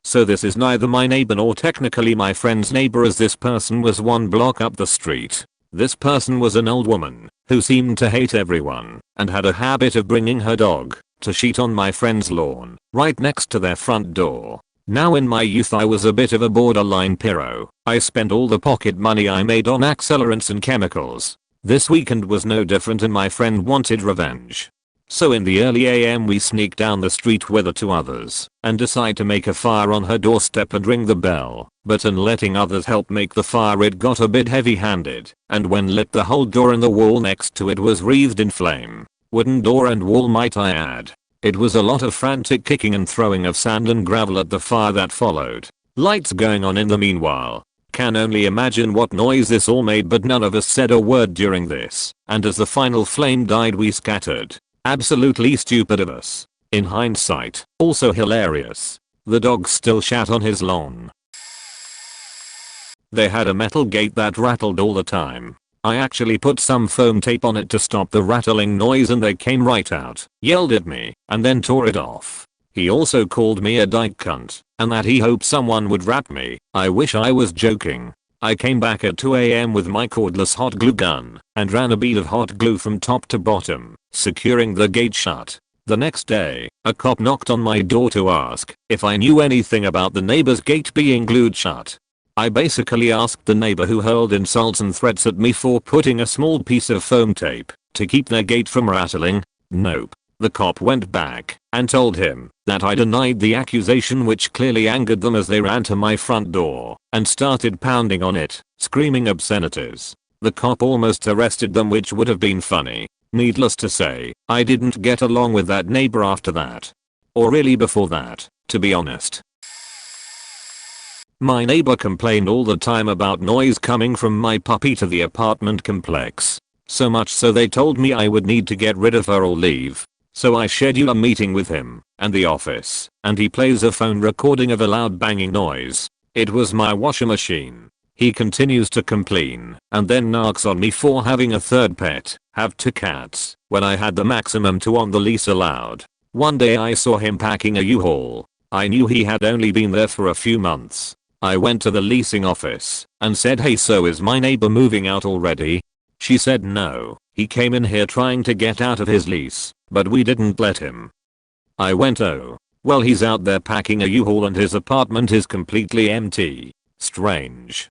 [SPEAKER 1] So this is neither my neighbor nor technically my friend's neighbor, as this person was 1 block up the street. This person was an old woman who seemed to hate everyone and had a habit of bringing her dog to shit on my friend's lawn right next to their front door. Now in my youth I was a bit of a borderline pyro. I spent all the pocket money I made on accelerants and chemicals. This weekend was no different and my friend wanted revenge. So in the early AM we sneak down the street with the two others and decide to make a fire on her doorstep and ring the bell, but in letting others help make the fire it got a bit heavy-handed, and when lit the whole door and the wall next to it was wreathed in flame. Wooden door and wall might I add. It was a lot of frantic kicking and throwing of sand and gravel at the fire that followed. Lights going on in the meanwhile. Can only imagine what noise this all made, but none of us said a word during this, and as the final flame died we scattered. Absolutely stupid of us. In hindsight, also hilarious. The dog still shat on his lawn. They had a metal gate that rattled all the time. I actually put some foam tape on it to stop the rattling noise and they came right out, yelled at me, and then tore it off. He also called me a dyke cunt, and that he hoped someone would rap me. I wish I was joking. I came back at 2 AM with my cordless hot glue gun and ran a bead of hot glue from top to bottom, securing the gate shut. The next day, a cop knocked on my door to ask if I knew anything about the neighbor's gate being glued shut. I basically asked the neighbor, who hurled insults and threats at me for putting a small piece of foam tape to keep their gate from rattling. Nope. The cop went back and told him that I denied the accusation, which clearly angered them as they ran to my front door and started pounding on it, screaming obscenities. The cop almost arrested them, which would have been funny. Needless to say, I didn't get along with that neighbor after that. Or really before that, to be honest. My neighbor complained all the time about noise coming from my puppy to the apartment complex. So much so they told me I would need to get rid of her or leave. So I schedule a meeting with him and the office, and he plays a phone recording of a loud banging noise. It was my washer machine. He continues to complain and then narks on me for having a third pet, have 2 cats, when I had the maximum 2 on the lease allowed. One day I saw him packing a U-Haul. I knew he had only been there for a few months. I went to the leasing office and said, "Hey, so is my neighbor moving out already?" She said no, he came in here trying to get out of his lease, but we didn't let him. I went, "Oh, well, he's out there packing a U-Haul and his apartment is completely empty. Strange."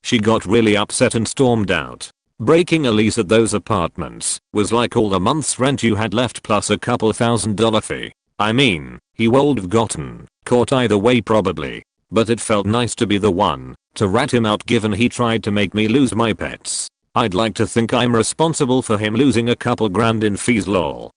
[SPEAKER 1] She got really upset and stormed out. Breaking a lease at those apartments was like all the month's rent you had left plus a couple $1,000 fee. I mean, he would have gotten caught either way probably, but it felt nice to be the one to rat him out, given he tried to make me lose my pets. I'd like to think I'm responsible for him losing a couple grand in fees, lol.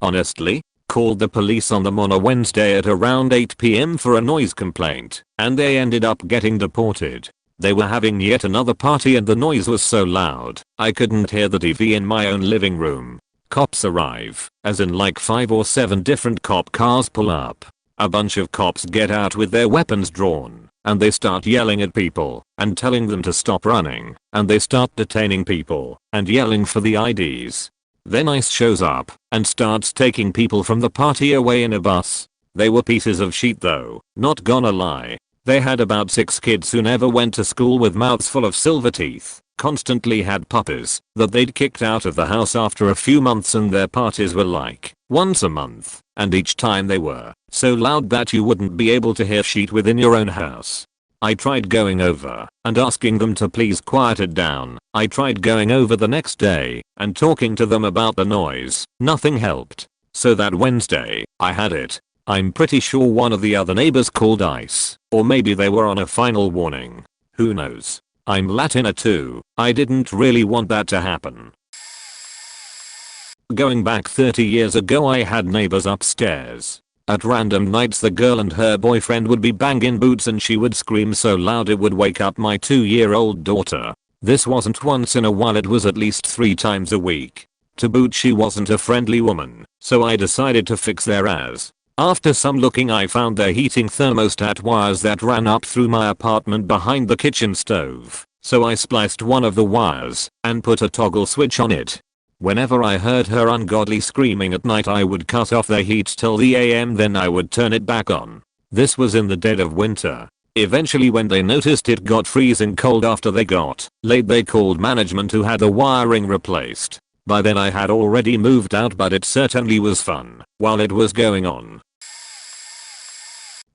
[SPEAKER 1] Honestly, called the police on them on a Wednesday at around 8 PM for a noise complaint, and they ended up getting deported. They were having yet another party and the noise was so loud, I couldn't hear the TV in my own living room. Cops arrive, as in like 5 or 7 different cop cars pull up. A bunch of cops get out with their weapons drawn, and they start yelling at people and telling them to stop running, and they start detaining people and yelling for the IDs. Then ICE shows up and starts taking people from the party away in a bus. They were pieces of shit though, not gonna lie. They had about 6 kids who never went to school with mouths full of silver teeth, constantly had puppies that they'd kicked out of the house after a few months, and their parties were like once a month, and each time they were so loud that you wouldn't be able to hear shit within your own house. I tried going over and asking them to please quiet it down. I tried going over the next day and talking to them about the noise. Nothing helped. So that Wednesday, I had it. I'm pretty sure one of the other neighbors called ICE, or maybe they were on a final warning. Who knows? I'm Latina too. I didn't really want that to happen. Going back 30 years ago, I had neighbors upstairs. At random nights the girl and her boyfriend would be banging boots and she would scream so loud it would wake up my 2-year-old daughter. This wasn't once in a while, it was at least 3 times a week. To boot, she wasn't a friendly woman, so I decided to fix their ass. After some looking, I found their heating thermostat wires that ran up through my apartment behind the kitchen stove, so I spliced one of the wires and put a toggle switch on it. Whenever I heard her ungodly screaming at night, I would cut off their heat till the AM, then I would turn it back on. This was in the dead of winter. Eventually, when they noticed it got freezing cold after they got late, they called management who had the wiring replaced. By then I had already moved out, but it certainly was fun while it was going on.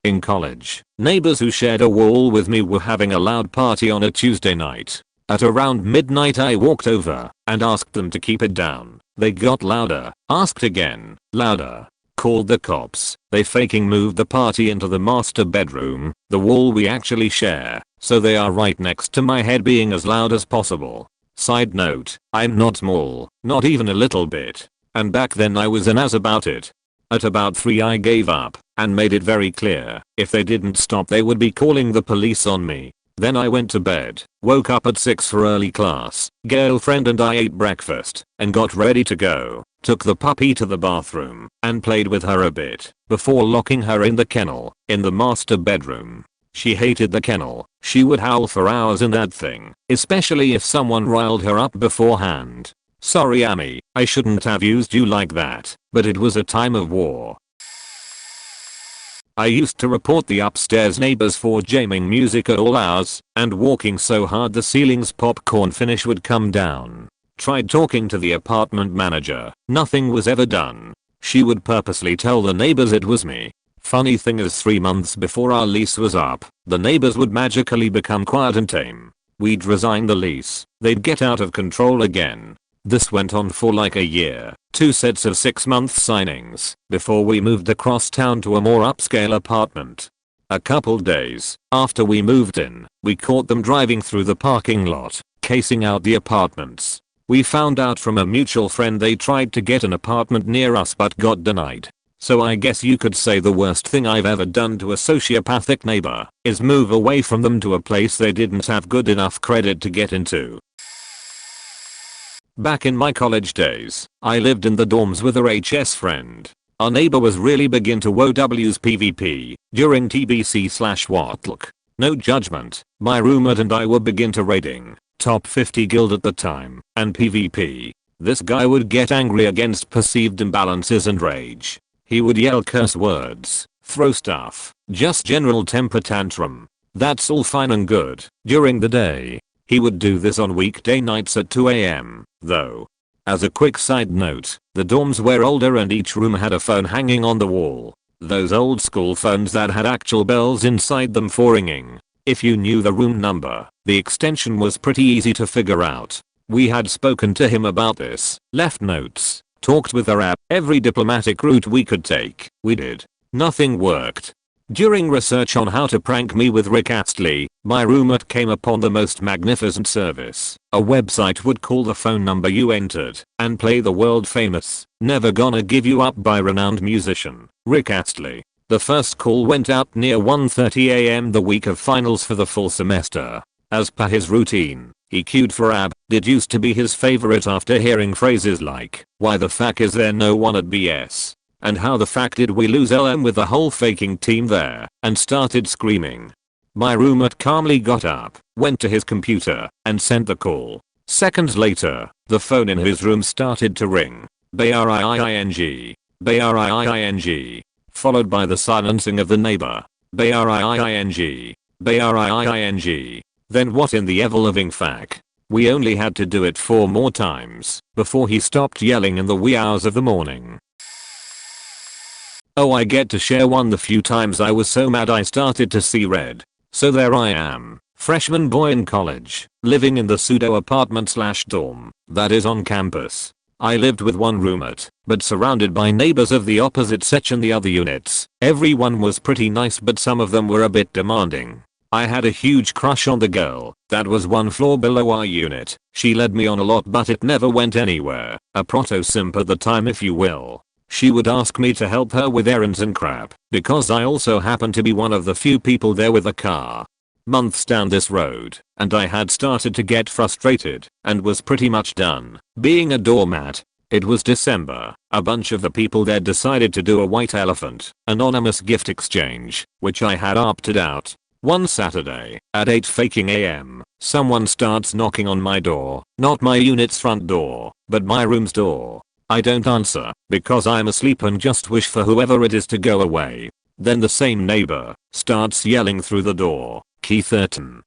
[SPEAKER 1] In college, neighbors who shared a wall with me were having a loud party on a Tuesday night. At around midnight I walked over and asked them to keep it down. They got louder, asked again, louder. Called the cops. They faking moved the party into the master bedroom, the wall we actually share, so they are right next to my head being as loud as possible. Side note, I'm not small, not even a little bit. And back then I was an ass about it. At about 3 I gave up and made it very clear if they didn't stop they would be calling the police on me. Then I went to bed, woke up at 6 for early class, girlfriend and I ate breakfast, and got ready to go. Took the puppy to the bathroom, and played with her a bit, before locking her in the kennel, in the master bedroom. She hated the kennel, she would howl for hours in that thing, especially if someone riled her up beforehand. Sorry Amy, I shouldn't have used you like that, but it was a time of war. I used to report the upstairs neighbors for jamming music at all hours and walking so hard the ceiling's popcorn finish would come down. Tried talking to the apartment manager, nothing was ever done. She would purposely tell the neighbors it was me. Funny thing is 3 months before our lease was up, the neighbors would magically become quiet and tame. We'd resign the lease, they'd get out of control again. This went on for like a year, 2 sets of 6-month signings, before we moved across town to a more upscale apartment. A couple days after we moved in, we caught them driving through the parking lot, casing out the apartments. We found out from a mutual friend they tried to get an apartment near us but got denied. So I guess you could say the worst thing I've ever done to a sociopathic neighbor is move away from them to a place they didn't have good enough credit to get into. Back in my college days, I lived in the dorms with a HS friend. Our neighbor was really big into WOW's PvP during TBC/Watlook. No judgment, my roommate and I were big into raiding, top 50 guild at the time, and PvP. This guy would get angry against perceived imbalances and rage. He would yell curse words, throw stuff, just general temper tantrum. That's all fine and good during the day. He would do this on weekday nights at 2 AM, though. As a quick side note, the dorms were older and each room had a phone hanging on the wall. Those old school phones that had actual bells inside them for ringing. If you knew the room number, the extension was pretty easy to figure out. We had spoken to him about this, left notes, talked with our app, every diplomatic route we could take, we did. Nothing worked. During research on how to prank me with Rick Astley, my roommate came upon the most magnificent service. A website would call the phone number you entered and play the world famous "Never Gonna Give You Up" by renowned musician Rick Astley. The first call went out near 1:30 AM the week of finals for the full semester. As per his routine, he queued for AB. It used to be his favorite after hearing phrases like, "Why the fuck is there no one at BS?" and "How the fuck did we lose LM with the whole faking team there?" and started screaming. My roommate calmly got up, went to his computer, and sent the call. Seconds later, the phone in his room started to ring. Bring, bring, followed by the silencing of the neighbor. Bring, bring. Then what in the ever-living fuck? We only had to do it 4 more times before he stopped yelling in the wee hours of the morning. Oh, I get to share one. The few times I was so mad I started to see red. So there I am, freshman boy in college, living in the pseudo apartment/dorm that is on campus. I lived with one roommate, but surrounded by neighbors of the opposite section, the other units. Everyone was pretty nice, but some of them were a bit demanding. I had a huge crush on the girl that was 1 floor below our unit. She led me on a lot, but it never went anywhere. A proto-simp at the time, if you will. She would ask me to help her with errands and crap, because I also happened to be one of the few people there with a car. Months down this road, and I had started to get frustrated, and was pretty much done being a doormat. It was December. A bunch of the people there decided to do a white elephant anonymous gift exchange, which I had opted out. One Saturday, at 8 faking AM, someone starts knocking on my door. Not my unit's front door, but my room's door. I don't answer, because I'm asleep and just wish for whoever it is to go away. Then the same neighbor starts yelling through the door, Keith Urton.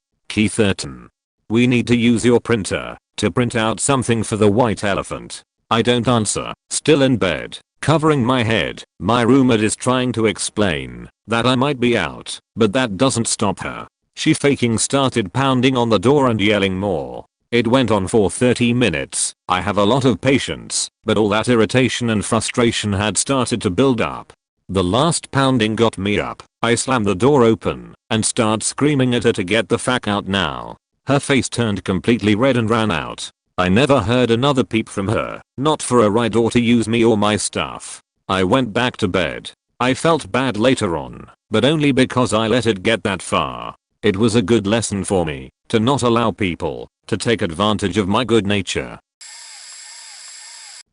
[SPEAKER 1] We need to use your printer to print out something for the white elephant. I don't answer, still in bed, covering my head. My roommate is trying to explain that I might be out, but that doesn't stop her. She faking started pounding on the door and yelling more. It went on for 30 minutes. I have a lot of patience, but all that irritation and frustration had started to build up. The last pounding got me up. I slammed the door open and started screaming at her to get the fuck out now. Her face turned completely red and ran out. I never heard another peep from her, not for a ride or to use me or my stuff. I went back to bed. I felt bad later on, but only because I let it get that far. It was a good lesson for me to not allow people to take advantage of my good nature.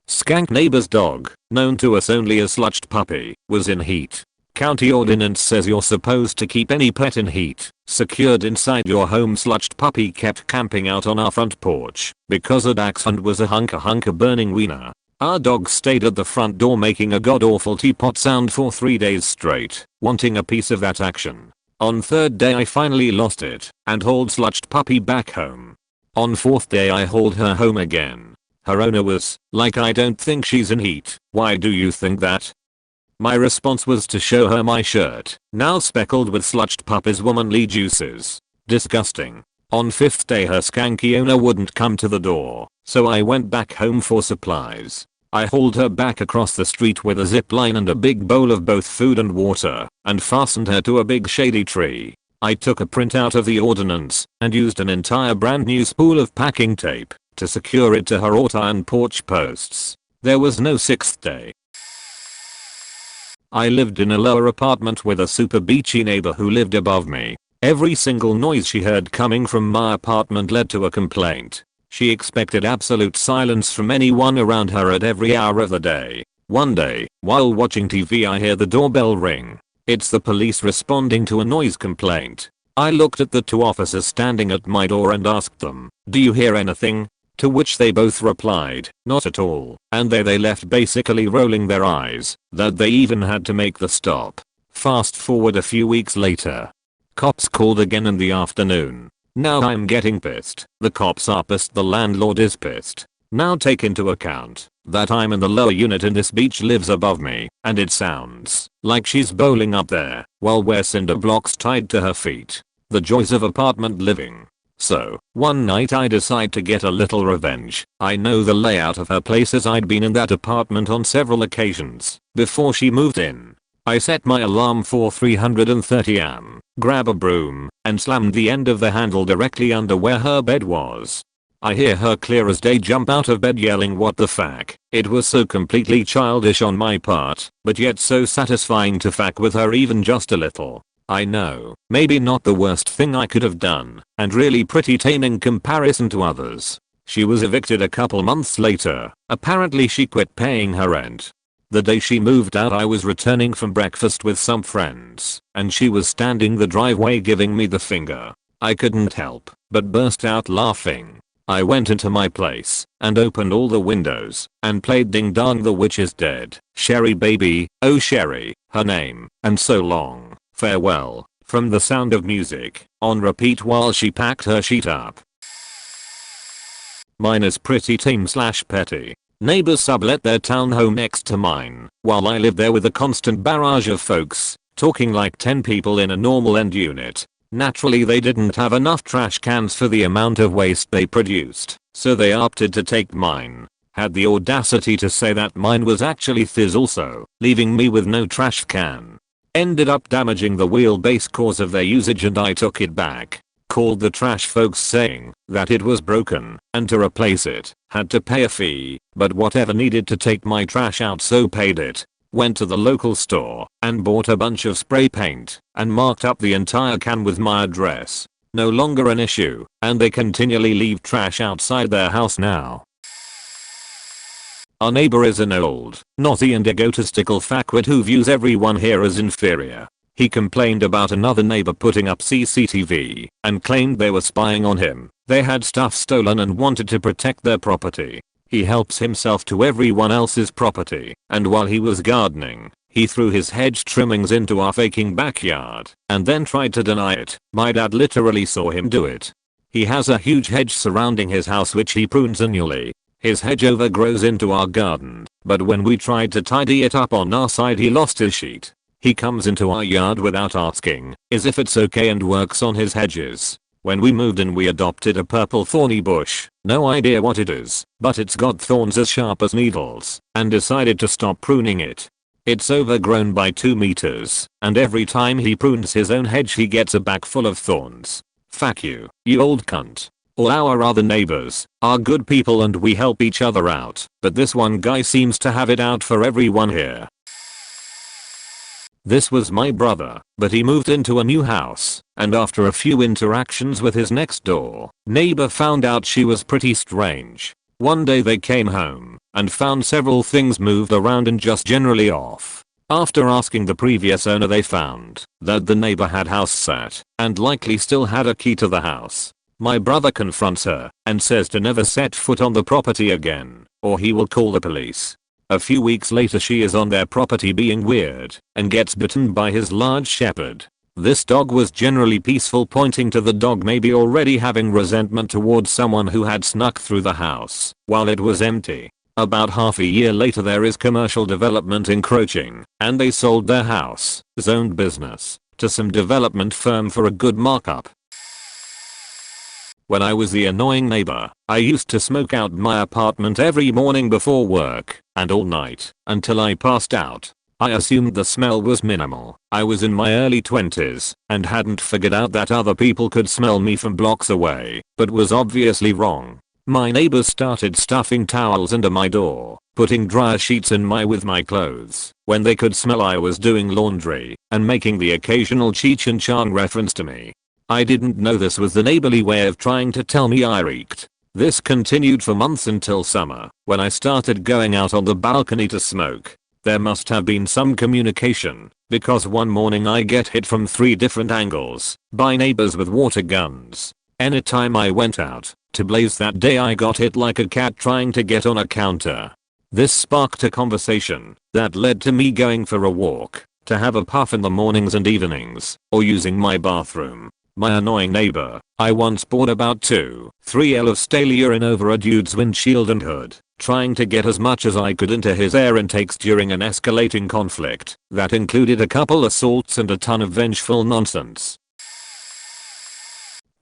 [SPEAKER 1] Skank neighbor's dog, known to us only as Slutched Puppy, was in heat. County ordinance says you're supposed to keep any pet in heat secured inside your home. Slutched Puppy kept camping out on our front porch because a dachshund was a hunker burning wiener. Our dog stayed at the front door making a god-awful teapot sound for 3 days straight, wanting a piece of that action. On third day I finally lost it and hauled Slutched Puppy back home. On fourth day I hauled her home again. Her owner was like, "I don't think she's in heat. Why do you think that?" My response was to show her my shirt, now speckled with Slutched Puppy's womanly juices. Disgusting. On fifth day her skanky owner wouldn't come to the door, so I went back home for supplies. I hauled her back across the street with a zip line and a big bowl of both food and water, and fastened her to a big shady tree. I took a printout of the ordinance and used an entire brand new spool of packing tape to secure it to her auto and porch posts. There was no sixth day. I lived in a lower apartment with a super beachy neighbor who lived above me. Every single noise she heard coming from my apartment led to a complaint. She expected absolute silence from anyone around her at every hour of the day. One day, while watching TV, I hear the doorbell ring. It's the police responding to a noise complaint. I looked at the two officers standing at my door and asked them, "Do you hear anything?" To which they both replied, "Not at all," and they left basically rolling their eyes that they even had to make the stop. Fast forward a few weeks later. Cops called again in the afternoon. Now I'm getting pissed. The cops are pissed, the landlord is pissed. Now take into account that I'm in the lower unit and this beach lives above me, and it sounds like she's bowling up there while we're cinder blocks tied to her feet. The joys of apartment living. So, one night I decide to get a little revenge. I know the layout of her place as I'd been in that apartment on several occasions before she moved in. I set my alarm for 3:30 am, grab a broom, and slammed the end of the handle directly under where her bed was. I hear her clear as day jump out of bed yelling, "What the fuck?" It was so completely childish on my part, but yet so satisfying to fuck with her even just a little. I know, maybe not the worst thing I could have done, and really pretty tame in comparison to others. She was evicted a couple months later. Apparently she quit paying her rent. The day she moved out I was returning from breakfast with some friends, and she was standing the driveway giving me the finger. I couldn't help but burst out laughing. I went into my place and opened all the windows and played Ding Dong the Witch is Dead, Sherry Baby, Oh Sherry, her name, and So Long, Farewell, from The Sound of Music, on repeat while she packed her sheet up. Mine is pretty tame/petty. Neighbors sublet their townhome next to mine, while I live there with a constant barrage of folks, talking like 10 people in a normal end unit. Naturally they didn't have enough trash cans for the amount of waste they produced, so they opted to take mine. Had the audacity to say that mine was actually theirs also, leaving me with no trash can. Ended up damaging the wheelbase cause of their usage and I took it back. Called the trash folks saying that it was broken and to replace it had to pay a fee, but whatever needed to take my trash out so paid it. Went to the local store and bought a bunch of spray paint and marked up the entire can with my address. No longer an issue, and they continually leave trash outside their house now. Our neighbor is an old, naughty and egotistical fuckwit who views everyone here as inferior. He complained about another neighbor putting up CCTV and claimed they were spying on him. They had stuff stolen and wanted to protect their property. He helps himself to everyone else's property, and while he was gardening, he threw his hedge trimmings into our faking backyard and then tried to deny it. My dad literally saw him do it. He has a huge hedge surrounding his house which he prunes annually. His hedge overgrows into our garden, but when we tried to tidy it up on our side he lost his sheet. He comes into our yard without asking, as if it's okay, and works on his hedges. When we moved in we adopted a purple thorny bush, no idea what it is, but it's got thorns as sharp as needles, and decided to stop pruning it. It's overgrown by 2 meters, and every time he prunes his own hedge he gets a bag full of thorns. Fuck you, you old cunt. All our other neighbors are good people and we help each other out, but this one guy seems to have it out for everyone here. This was my brother, but he moved into a new house, and after a few interactions with his next door neighbor found out she was pretty strange. One day they came home and found several things moved around and just generally off. After asking the previous owner they found that the neighbor had house sat and likely still had a key to the house. My brother confronts her and says to never set foot on the property again or he will call the police. A few weeks later she is on their property being weird and gets bitten by his large shepherd. This dog was generally peaceful, pointing to the dog maybe already having resentment towards someone who had snuck through the house while it was empty. About half a year later there is commercial development encroaching and they sold their house, zoned business, to some development firm for a good markup. When I was the annoying neighbor, I used to smoke out my apartment every morning before work and all night until I passed out. I assumed the smell was minimal. I was in my early 20s and hadn't figured out that other people could smell me from blocks away, but was obviously wrong. My neighbors started stuffing towels under my door, putting dryer sheets in with my clothes when they could smell I was doing laundry, and making the occasional Cheech and Chong reference to me. I didn't know this was the neighborly way of trying to tell me I reeked. This continued for months until summer, when I started going out on the balcony to smoke. There must have been some communication, because one morning I get hit from 3 different angles by neighbors with water guns. Anytime I went out to blaze that day I got hit like a cat trying to get on a counter. This sparked a conversation that led to me going for a walk, to have a puff in the mornings and evenings, or using my bathroom. My annoying neighbor, I once poured about 2-3 of stale urine over a dude's windshield and hood, trying to get as much as I could into his air intakes during an escalating conflict that included a couple assaults and a ton of vengeful nonsense.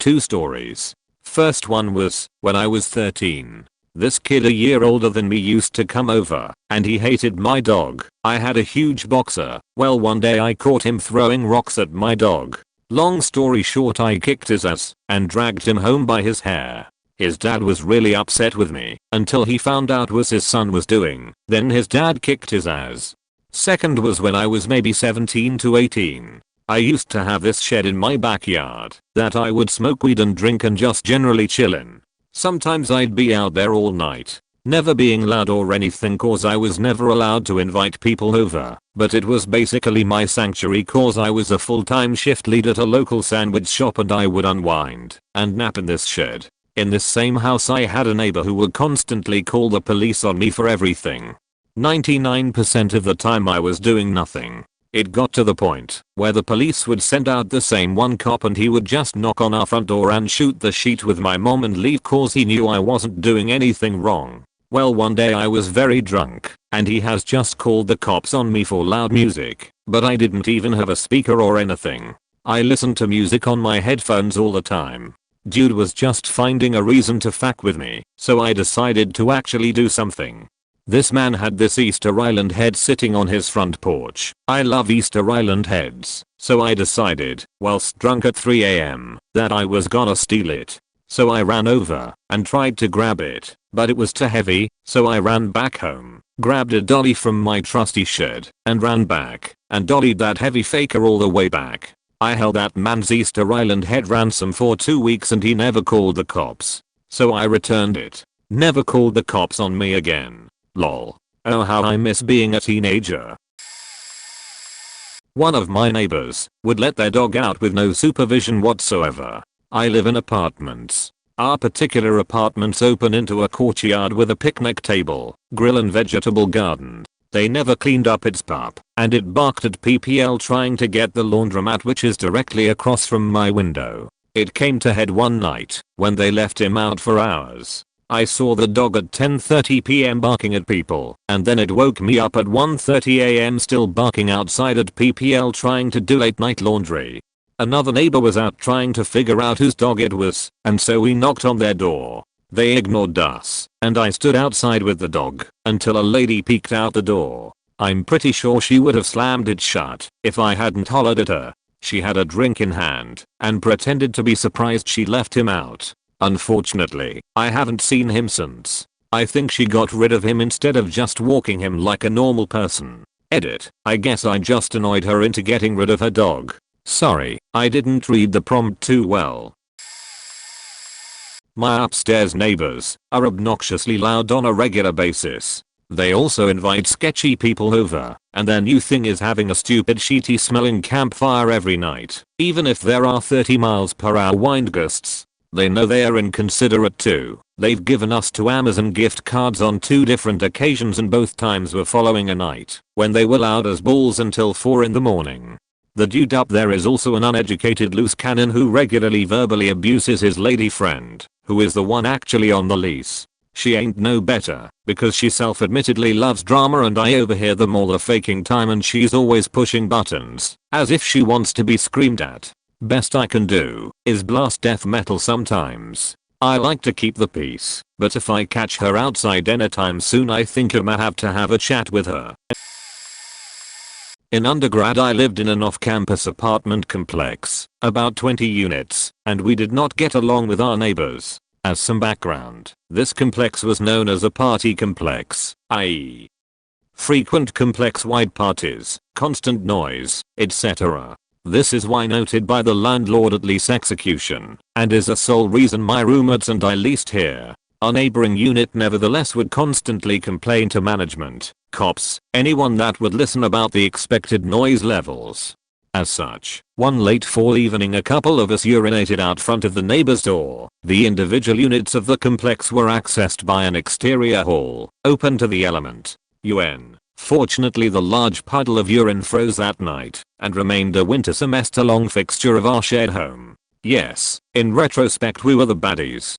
[SPEAKER 1] 2 stories. First one was when I was 13. This kid a year older than me used to come over, and he hated my dog. I had a huge boxer. Well, one day I caught him throwing rocks at my dog. Long story short, I kicked his ass and dragged him home by his hair. His dad was really upset with me until he found out what his son was doing. Then his dad kicked his ass. Second was when I was maybe 17 to 18. I used to have this shed in my backyard that I would smoke weed and drink and just generally chill in. Sometimes I'd be out there all night, never being loud or anything cause I was never allowed to invite people over, but it was basically my sanctuary cause I was a full-time shift lead at a local sandwich shop and I would unwind and nap in this shed. In this same house I had a neighbor who would constantly call the police on me for everything. 99% of the time I was doing nothing. It got to the point where the police would send out the same one cop and he would just knock on our front door and shoot the shit with my mom and leave cause he knew I wasn't doing anything wrong. Well, one day I was very drunk and he has just called the cops on me for loud music, but I didn't even have a speaker or anything. I listened to music on my headphones all the time. Dude was just finding a reason to fuck with me, so I decided to actually do something. This man had this Easter Island head sitting on his front porch. I love Easter Island heads, so I decided, whilst drunk at 3 AM, that I was gonna steal it. So I ran over and tried to grab it, but it was too heavy, so I ran back home, grabbed a dolly from my trusty shed, and ran back, and dollied that heavy faker all the way back. I held that man's Easter Island head ransom for 2 weeks and he never called the cops. So I returned it. Never called the cops on me again. Lol. Oh, how I miss being a teenager. One of my neighbors would let their dog out with no supervision whatsoever. I live in apartments. Our particular apartments open into a courtyard with a picnic table, grill and vegetable garden. They never cleaned up its pup, and it barked at PPL trying to get the laundromat which is directly across from my window. It came to head one night when they left him out for hours. I saw the dog at 10:30 PM barking at people, and then it woke me up at 1:30 AM still barking outside at PPL trying to do late night laundry. Another neighbor was out trying to figure out whose dog it was, and so we knocked on their door. They ignored us, and I stood outside with the dog until a lady peeked out the door. I'm pretty sure she would have slammed it shut if I hadn't hollered at her. She had a drink in hand and pretended to be surprised she left him out. Unfortunately, I haven't seen him since. I think she got rid of him instead of just walking him like a normal person. Edit. I guess I just annoyed her into getting rid of her dog. Sorry, I didn't read the prompt too well. My upstairs neighbors are obnoxiously loud on a regular basis. They also invite sketchy people over, and their new thing is having a stupid shitty smelling campfire every night. Even if there are 30 miles per hour wind gusts, they know they are inconsiderate too. They've given us 2 Amazon gift cards on 2 different occasions, and both times were following a night when they were loud as balls until 4 in the morning. The dude up there is also an uneducated loose cannon who regularly verbally abuses his lady friend, who is the one actually on the lease. She ain't no better, because she self-admittedly loves drama, and I overhear them all the faking time, and she's always pushing buttons, as if she wants to be screamed at. Best I can do is blast death metal sometimes. I like to keep the peace, but if I catch her outside anytime soon I think I may have to have a chat with her. In undergrad I lived in an off-campus apartment complex, about 20 units, and we did not get along with our neighbors. As some background, this complex was known as a party complex, i.e. frequent complex-wide parties, constant noise, etc. This is why noted by the landlord at lease execution, and is the sole reason my roommates and I leased here. Our neighboring unit nevertheless would constantly complain to management, cops, anyone that would listen about the expected noise levels. As such, one late fall evening a couple of us urinated out front of the neighbor's door. The individual units of the complex were accessed by an exterior hall, open to the element. UN. Fortunately the large puddle of urine froze that night, and remained a winter semester long fixture of our shared home. Yes, in retrospect we were the baddies.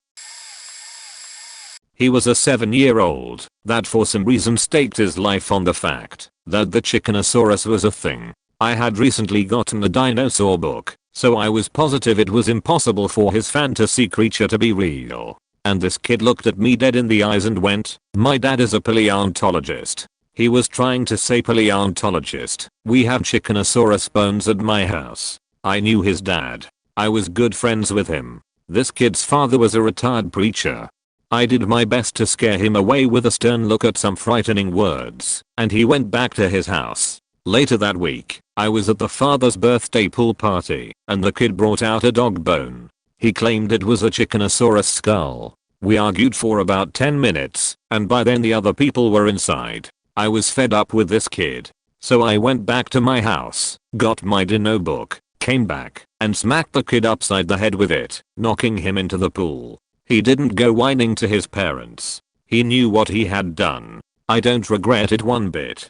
[SPEAKER 1] He was a 7-year-old that for some reason staked his life on the fact that the Chickenosaurus was a thing. I had recently gotten a dinosaur book, so I was positive it was impossible for his fantasy creature to be real. And this kid looked at me dead in the eyes and went, "My dad is a paleontologist." He was trying to say paleontologist. We have Chickenosaurus bones at my house. I knew his dad. I was good friends with him. This kid's father was a retired preacher. I did my best to scare him away with a stern look at some frightening words, and he went back to his house. Later that week, I was at the father's birthday pool party, and the kid brought out a dog bone. He claimed it was a Chickenosaurus skull. We argued for about 10 minutes, and by then the other people were inside. I was fed up with this kid. So I went back to my house, got my dino book, came back, and smacked the kid upside the head with it, knocking him into the pool. He didn't go whining to his parents. He knew what he had done. I don't regret it one bit.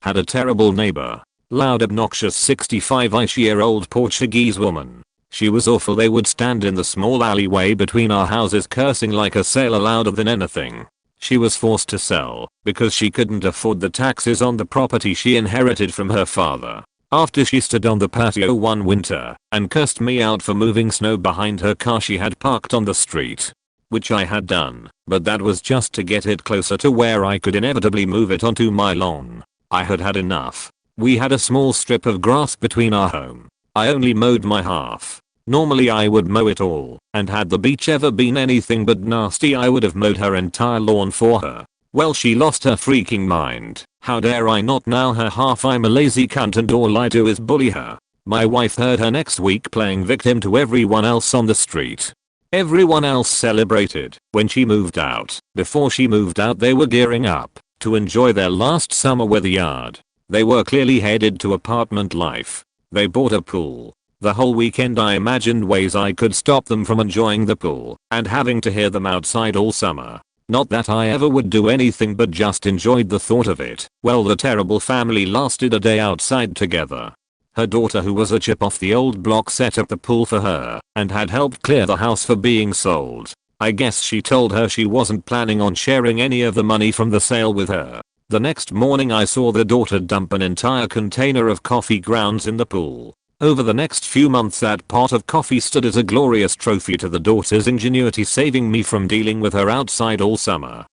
[SPEAKER 1] Had a terrible neighbor. Loud, obnoxious 65-ish-year-old Portuguese woman. She was awful. They would stand in the small alleyway between our houses cursing like a sailor, louder than anything. She was forced to sell because she couldn't afford the taxes on the property she inherited from her father. After she stood on the patio one winter and cursed me out for moving snow behind her car she had parked on the street. Which I had done, but that was just to get it closer to where I could inevitably move it onto my lawn. I had had enough. We had a small strip of grass between our home. I only mowed my half. Normally I would mow it all, and had the beach ever been anything but nasty I would have mowed her entire lawn for her. Well, she lost her freaking mind. How dare I not mow her half? I'm a lazy cunt and all I do is bully her. My wife heard her next week playing victim to everyone else on the street. Everyone else celebrated when she moved out. Before she moved out they were gearing up to enjoy their last summer with the yard. They were clearly headed to apartment life. They bought a pool. The whole weekend I imagined ways I could stop them from enjoying the pool and having to hear them outside all summer. Not that I ever would do anything, but just enjoyed the thought of it. Well, the terrible family lasted a day outside together. Her daughter, who was a chip off the old block, set up the pool for her and had helped clear the house for being sold. I guess she told her she wasn't planning on sharing any of the money from the sale with her. The next morning I saw the daughter dump an entire container of coffee grounds in the pool. Over the next few months that pot of coffee stood as a glorious trophy to the daughter's ingenuity, saving me from dealing with her outside all summer.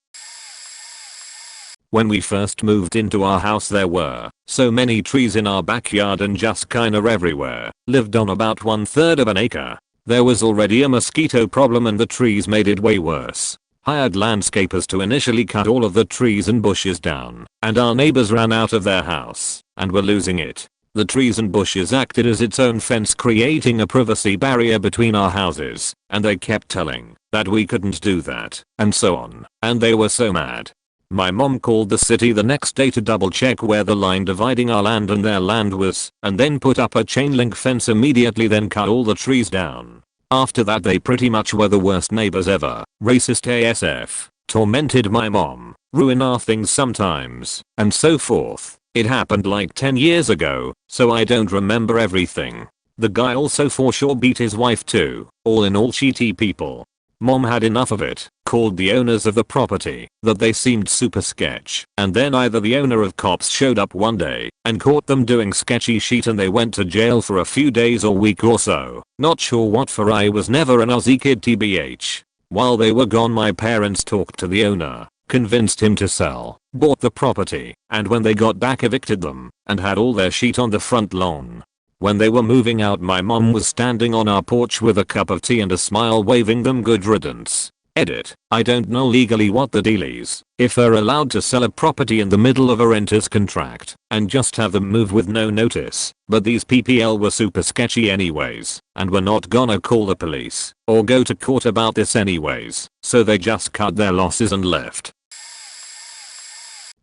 [SPEAKER 1] When we first moved into our house there were so many trees in our backyard and just kinda everywhere. Lived on about 1/3 of an acre. There was already a mosquito problem and the trees made it way worse. Hired landscapers to initially cut all of the trees and bushes down, and our neighbors ran out of their house and were losing it. The trees and bushes acted as its own fence, creating a privacy barrier between our houses, and they kept telling that we couldn't do that, and so on, and they were so mad. My mom called the city the next day to double check where the line dividing our land and their land was, and then put up a chain link fence immediately, then cut all the trees down. After that they pretty much were the worst neighbors ever. Racist ASF. Tormented my mom. Ruin our things sometimes, and so forth. It happened like 10 years ago, so I don't remember everything. The guy also for sure beat his wife too. All in all, shitty people. Mom had enough of it, called the owners of the property, that they seemed super sketch, and then either the owner of cops showed up one day and caught them doing sketchy shit and they went to jail for a few days or week or so. Not sure what for, I was never an Aussie kid tbh. While they were gone my parents talked to the owner, convinced him to sell, bought the property, and when they got back evicted them, and had all their shit on the front lawn. When they were moving out my mom was standing on our porch with a cup of tea and a smile waving them good riddance. Edit. I don't know legally what the deal is, if they're allowed to sell a property in the middle of a renter's contract and just have them move with no notice, but these PPL were super sketchy anyways, and we're not gonna call the police or go to court about this anyways, so they just cut their losses and left.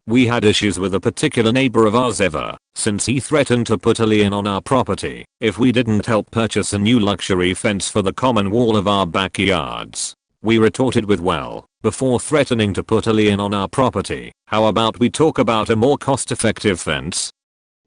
[SPEAKER 1] We had issues with a particular neighbor of ours ever since he threatened to put a lien on our property if we didn't help purchase a new luxury fence for the common wall of our backyards. We retorted with, well, before threatening to put a lien on our property, how about we talk about a more cost-effective fence?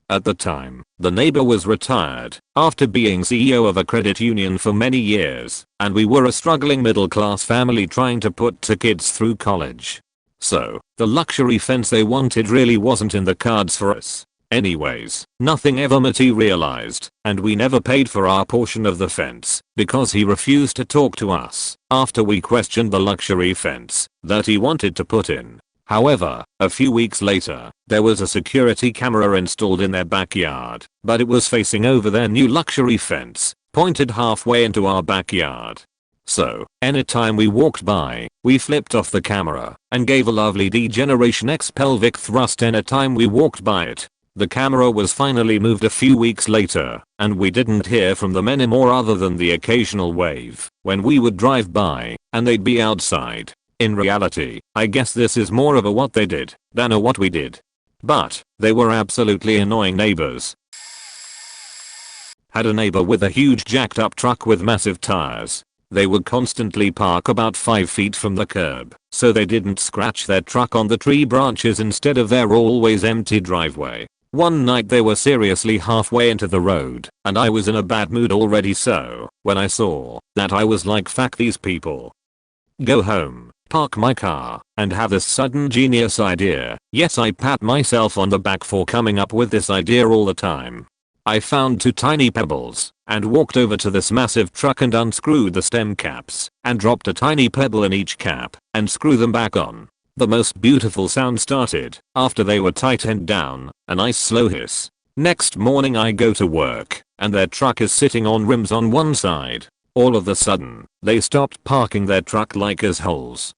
[SPEAKER 1] At the time, the neighbor was retired after being CEO of a credit union for many years, and we were a struggling middle-class family trying to put 2 kids through college. So, the luxury fence they wanted really wasn't in the cards for us. Anyways, nothing ever materialized, and we never paid for our portion of the fence because he refused to talk to us after we questioned the luxury fence that he wanted to put in. However, a few weeks later, there was a security camera installed in their backyard, but it was facing over their new luxury fence, pointed halfway into our backyard. So, anytime we walked by, we flipped off the camera and gave a lovely D-Generation X pelvic thrust anytime we walked by it. The camera was finally moved a few weeks later, and we didn't hear from them anymore other than the occasional wave when we would drive by, and they'd be outside. In reality, I guess this is more of a what they did than a what we did. But, they were absolutely annoying neighbors. Had a neighbor with a huge jacked up truck with massive tires. They would constantly park about 5 feet from the curb, so they didn't scratch their truck on the tree branches instead of their always empty driveway. One night they were seriously halfway into the road, and I was in a bad mood already, so when I saw that I was like, fuck these people. Go home, park my car, and have this sudden genius idea. Yes, I pat myself on the back for coming up with this idea all the time. I found 2 tiny pebbles and walked over to this massive truck and unscrewed the stem caps and dropped a tiny pebble in each cap and screw them back on. The most beautiful sound started after they were tightened down, a nice slow hiss. Next morning I go to work and their truck is sitting on rims on one side. All of a sudden, they stopped parking their truck like assholes.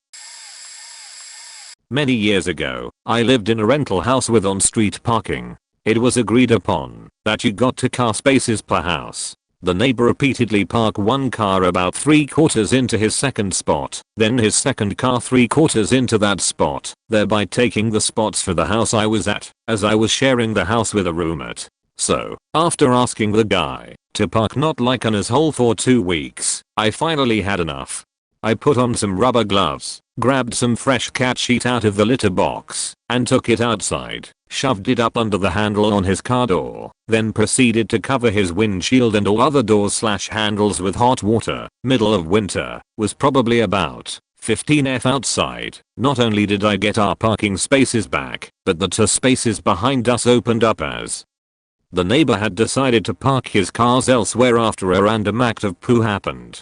[SPEAKER 1] Many years ago, I lived in a rental house with on-street parking. It was agreed upon that you got 2 car spaces per house. The neighbor repeatedly parked one car about 3/4 into his second spot, then his second car 3/4 into that spot, thereby taking the spots for the house I was at, as I was sharing the house with a roommate. So, after asking the guy to park not like an asshole for 2 weeks, I finally had enough. I put on some rubber gloves, grabbed some fresh cat sheet out of the litter box, and took it outside, shoved it up under the handle on his car door, then proceeded to cover his windshield and all other doors/handles with hot water. Middle of winter was probably about 15F outside. Not only did I get our parking spaces back, but the two spaces behind us opened up as the neighbor had decided to park his cars elsewhere after a random act of poo happened.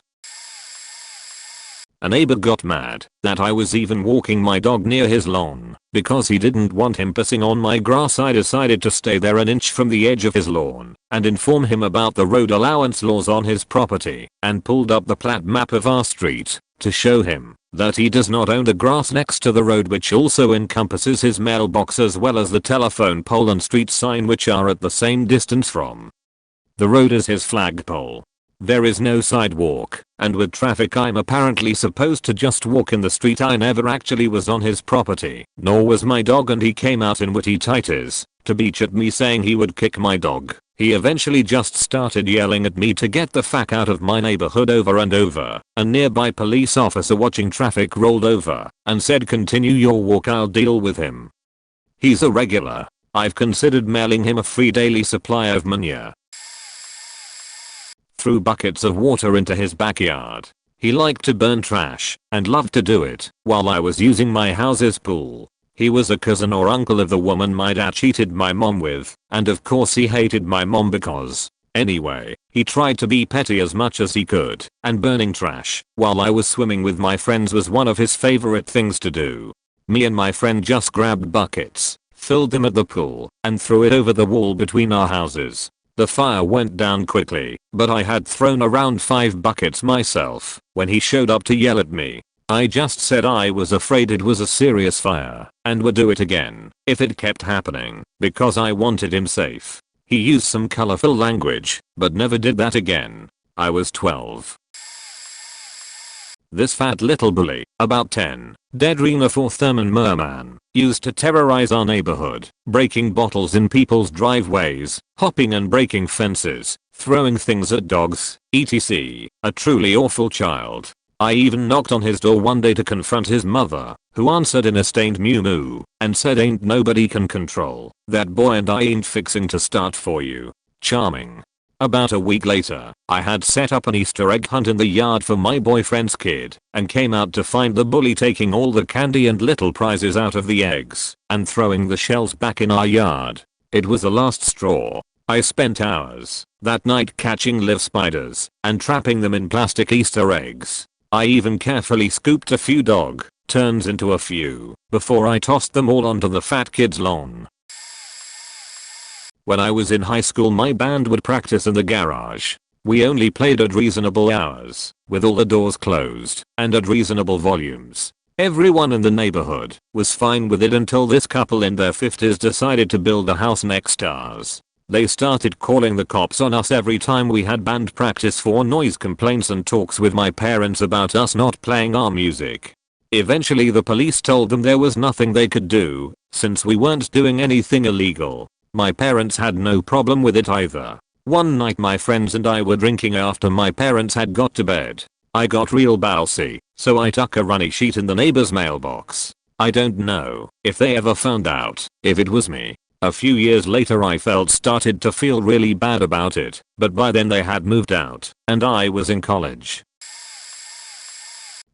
[SPEAKER 1] A neighbor got mad that I was even walking my dog near his lawn. Because he didn't want him pissing on my grass, I decided to stay there an inch from the edge of his lawn and inform him about the road allowance laws on his property, and pulled up the plat map of our street to show him that he does not own the grass next to the road, which also encompasses his mailbox as well as the telephone pole and street sign, which are at the same distance from the road as his flagpole. There is no sidewalk, and with traffic I'm apparently supposed to just walk in the street. I never actually was on his property, nor was my dog, and he came out in witty titles to beach at me saying he would kick my dog. He eventually just started yelling at me to get the fuck out of my neighborhood over and over. A nearby police officer watching traffic rolled over and said, "Continue your walk, I'll deal with him. He's a regular." I've considered mailing him a free daily supply of manure. Threw buckets of water into his backyard. He liked to burn trash and loved to do it while I was using my house's pool. He was a cousin or uncle of the woman my dad cheated my mom with, and of course he hated my mom because, anyway, he tried to be petty as much as he could, and burning trash while I was swimming with my friends was one of his favorite things to do. Me and my friend just grabbed buckets, filled them at the pool, and threw it over the wall between our houses. The fire went down quickly, but I had thrown around 5 buckets myself when he showed up to yell at me. I just said I was afraid it was a serious fire and would do it again if it kept happening because I wanted him safe. He used some colorful language, but never did that again. I was 12. This fat little bully, about 10, dead Rena for Thurman Merman, used to terrorize our neighborhood, breaking bottles in people's driveways, hopping and breaking fences, throwing things at dogs, etc. A truly awful child. I even knocked on his door one day to confront his mother, who answered in a stained mew moo, and said, "Ain't nobody can control that boy, and I ain't fixing to start for you." Charming. About a week later, I had set up an Easter egg hunt in the yard for my boyfriend's kid, and came out to find the bully taking all the candy and little prizes out of the eggs, and throwing the shells back in our yard. It was the last straw. I spent hours that night catching live spiders, and trapping them in plastic Easter eggs. I even carefully scooped a few dog turns into a few before I tossed them all onto the fat kid's lawn. When I was in high school, my band would practice in the garage. We only played at reasonable hours, with all the doors closed, and at reasonable volumes. Everyone in the neighborhood was fine with it until this couple in their 50s decided to build a house next to ours. They started calling the cops on us every time we had band practice for noise complaints and talks with my parents about us not playing our music. Eventually the police told them there was nothing they could do, since we weren't doing anything illegal. My parents had no problem with it either. One night my friends and I were drinking after my parents had got to bed. I got real bousy, so I tuck a runny sheet in the neighbor's mailbox. I don't know if they ever found out if it was me. A few years later I started to feel really bad about it, but by then they had moved out, and I was in college.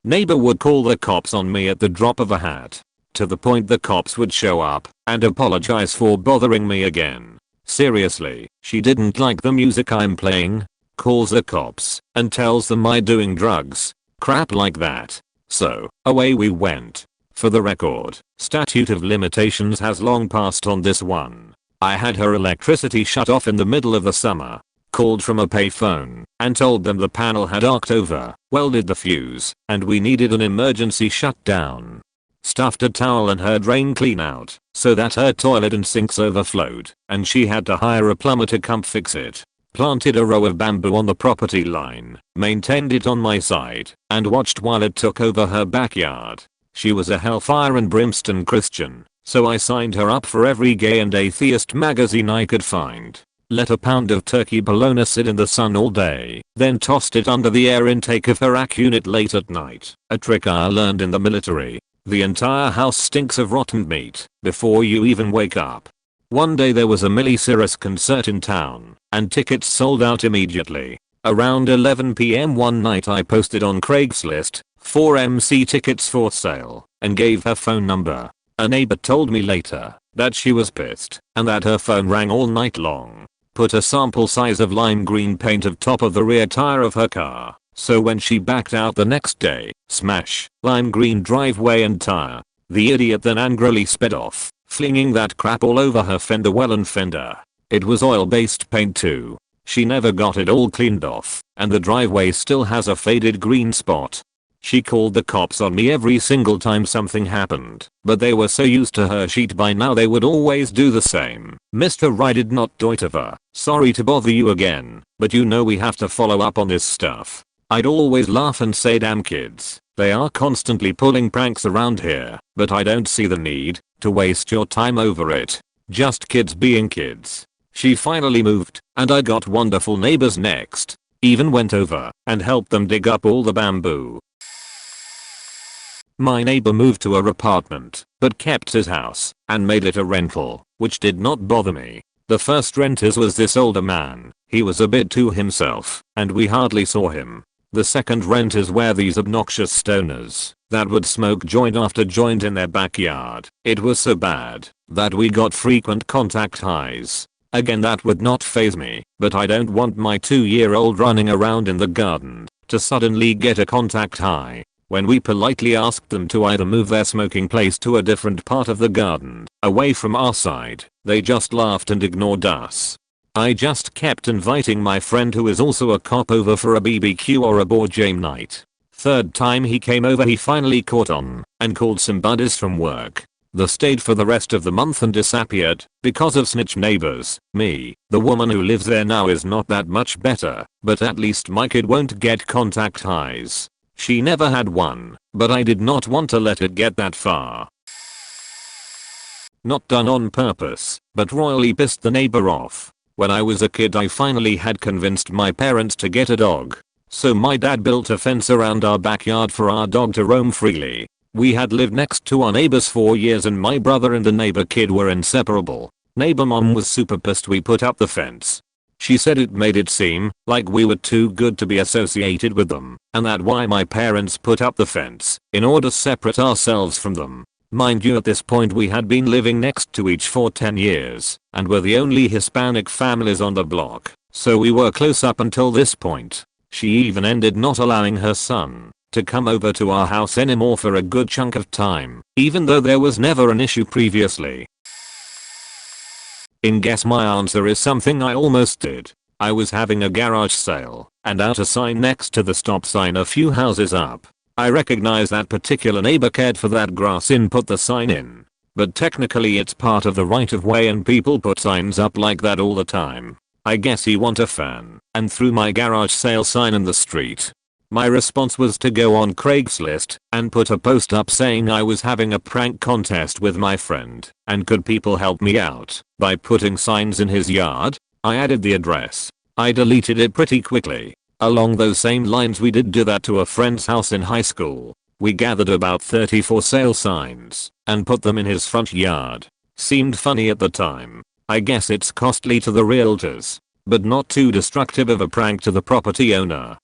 [SPEAKER 1] Neighbor would call the cops on me at the drop of a hat. To the point the cops would show up and apologize for bothering me again. Seriously, she didn't like the music I'm playing, calls the cops and tells them I'm doing drugs, crap like that. So, away we went. For the record, statute of limitations has long passed on this one. I had her electricity shut off in the middle of the summer. Called from a payphone and told them the panel had arced over, welded the fuse, and we needed an emergency shutdown. Stuffed a towel in her drain clean out so that her toilet and sinks overflowed, and she had to hire a plumber to come fix it. Planted a row of bamboo on the property line, maintained it on my side, and watched while it took over her backyard. She was a hellfire and brimstone Christian, so I signed her up for every gay and atheist magazine I could find. Let a pound of turkey bologna sit in the sun all day, then tossed it under the air intake of her AC unit late at night, a trick I learned in the military. The entire house stinks of rotten meat before you even wake up. One day there was a Miley Cyrus concert in town, and tickets sold out immediately. Around 11 PM one night I posted on Craigslist 4 MC tickets for sale, and gave her phone number. A neighbor told me later that she was pissed and that her phone rang all night long. Put a sample size of lime green paint of top of the rear tire of her car, so when she backed out the next day, smash, lime green driveway and tire. The idiot then angrily sped off, flinging that crap all over her fender well and fender. It was oil-based paint too. She never got it all cleaned off, and the driveway still has a faded green spot. She called the cops on me every single time something happened, but they were so used to her shit by now they would always do the same. Mr. I did not Deutever. Sorry to bother you again, but you know we have to follow up on this stuff. I'd always laugh and say damn kids, they are constantly pulling pranks around here, but I don't see the need to waste your time over it. Just kids being kids. She finally moved, and I got wonderful neighbors next. Even went over and helped them dig up all the bamboo. My neighbor moved to our apartment, but kept his house and made it a rental, which did not bother me. The first renters was this older man. He was a bit to himself, and we hardly saw him. The second renters were these obnoxious stoners that would smoke joint after joint in their backyard. It was so bad that we got frequent contact highs. Again, that would not faze me, but I don't want my 2-year-old running around in the garden to suddenly get a contact high. When we politely asked them to either move their smoking place to a different part of the garden, away from our side, they just laughed and ignored us. I just kept inviting my friend who is also a cop over for a BBQ or a board game night. Third time he came over he finally caught on and called some buddies from work. They stayed for the rest of the month and disappeared because of snitch neighbors. Me, the woman who lives there now, is not that much better, but at least my kid won't get contact highs. She never had one, but I did not want to let it get that far. Not done on purpose, but royally pissed the neighbor off. When I was a kid I finally had convinced my parents to get a dog. So my dad built a fence around our backyard for our dog to roam freely. We had lived next to our neighbors for years and my brother and the neighbor kid were inseparable. Neighbor mom was super pissed we put up the fence. She said it made it seem like we were too good to be associated with them, and that why my parents put up the fence, in order to separate ourselves from them. Mind you, at this point we had been living next to each for 10 years, and were the only Hispanic families on the block, so we were close up until this point. She even ended not allowing her son to come over to our house anymore for a good chunk of time, even though there was never an issue previously. Guess my answer is something I almost did. I was having a garage sale, and out a sign next to the stop sign a few houses up. I recognize that particular neighbor cared for that grass and put the sign in. But technically it's part of the right of way and people put signs up like that all the time. I guess he want a fan, and threw my garage sale sign in the street. My response was to go on Craigslist and put a post up saying I was having a prank contest with my friend and could people help me out by putting signs in his yard. I added the address. I deleted it pretty quickly. Along those same lines we did do that to a friend's house in high school. We gathered about 30 for sale signs and put them in his front yard. Seemed funny at the time. I guess it's costly to the realtors, but not too destructive of a prank to the property owner.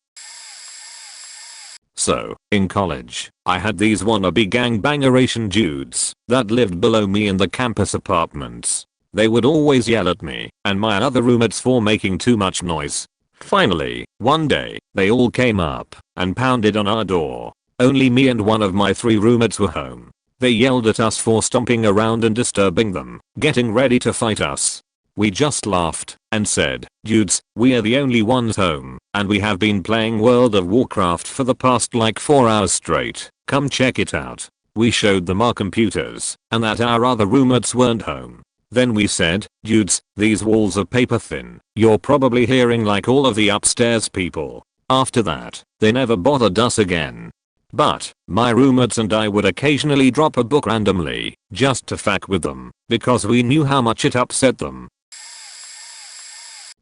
[SPEAKER 1] So, in college, I had these wannabe gangbangeration dudes that lived below me in the campus apartments. They would always yell at me and my other roommates for making too much noise. Finally, one day, they all came up and pounded on our door. Only me and one of my 3 roommates were home. They yelled at us for stomping around and disturbing them, getting ready to fight us. We just laughed and said, "Dudes, we are the only ones home, and we have been playing World of Warcraft for the past like 4 hours straight. Come check it out." We showed them our computers, and that our other roommates weren't home. Then we said, "Dudes, these walls are paper thin. You're probably hearing like all of the upstairs people." After that, they never bothered us again. But, my roommates and I would occasionally drop a book randomly, just to fuck with them, because we knew how much it upset them.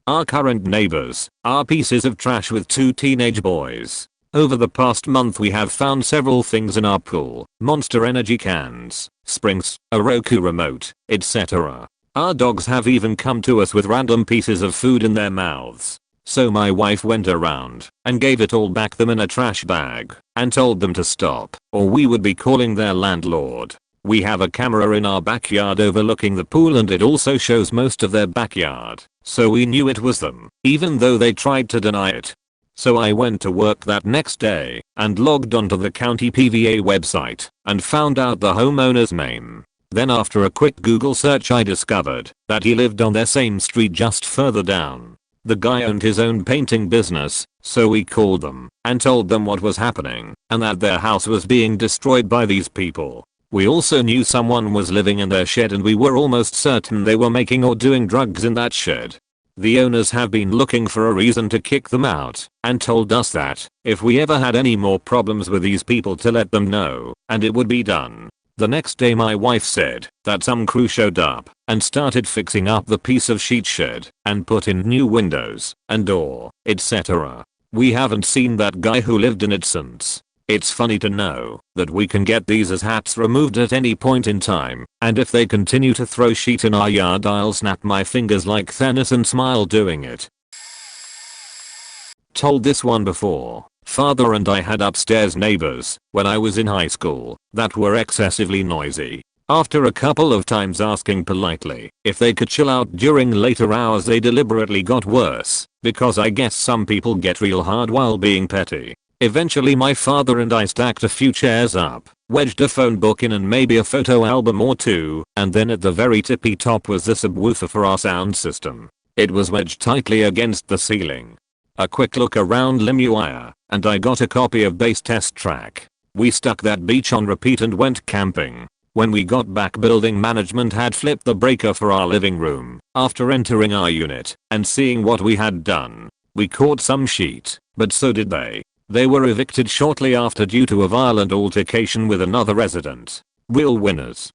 [SPEAKER 1] Our current neighbors are pieces of trash with 2 teenage boys. Over the past month we have found several things in our pool: Monster Energy cans, springs, a Roku remote, etc. Our dogs have even come to us with random pieces of food in their mouths. So my wife went around and gave it all back them in a trash bag and told them to stop or we would be calling their landlord. We have a camera in our backyard overlooking the pool and it also shows most of their backyard, so we knew it was them, even though they tried to deny it. So I went to work that next day and logged onto the county PVA website and found out the homeowner's name. Then after a quick Google search I discovered that he lived on their same street just further down. The guy owned his own painting business, so we called them and told them what was happening and that their house was being destroyed by these people. We also knew someone was living in their shed and we were almost certain they were making or doing drugs in that shed. The owners have been looking for a reason to kick them out and told us that if we ever had any more problems with these people to let them know and it would be done. The next day my wife said that some crew showed up and started fixing up the piece of sheet shed and put in new windows and door, etc. We haven't seen that guy who lived in it since. It's funny to know that we can get these as hats removed at any point in time, and if they continue to throw sheet in our yard I'll snap my fingers like Thanos and smile doing it. Told this one before. Father and I had upstairs neighbors when I was in high school that were excessively noisy. After a couple of times asking politely if they could chill out during later hours they deliberately got worse, because I guess some people get real hard while being petty. Eventually my father and I stacked a few chairs up, wedged a phone book in and maybe a photo album or two, and then at the very tippy top was the subwoofer for our sound system. It was wedged tightly against the ceiling. A quick look around LimeWire, and I got a copy of Bass Test Track. We stuck that beach on repeat and went camping. When we got back building management had flipped the breaker for our living room after entering our unit and seeing what we had done. We caught some sheet, but so did they. They were evicted shortly after due to a violent altercation with another resident. Real winners.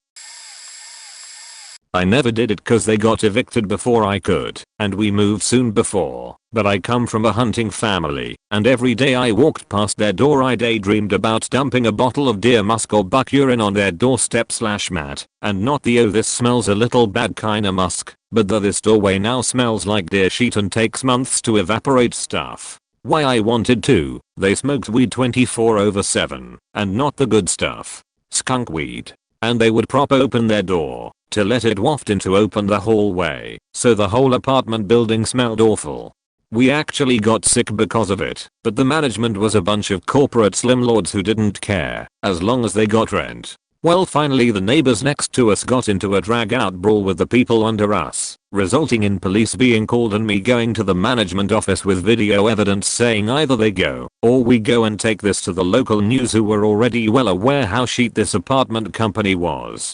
[SPEAKER 1] I never did it cause they got evicted before I could, and we moved soon before, but I come from a hunting family, and every day I walked past their door I daydreamed about dumping a bottle of deer musk or buck urine on their doorstep/mat, and not the "oh this smells a little bad" kinda musk, but the "this doorway now smells like deer sheet and takes months to evaporate" stuff. Why I wanted to, they smoked weed 24/7, and not the good stuff. Skunk weed. And they would prop open their door to let it waft into open the hallway, so the whole apartment building smelled awful. We actually got sick because of it, but the management was a bunch of corporate slumlords who didn't care, as long as they got rent. Well finally the neighbors next to us got into a drag-out brawl with the people under us, resulting in police being called and me going to the management office with video evidence saying either they go, or we go and take this to the local news who were already well aware how shit this apartment company was.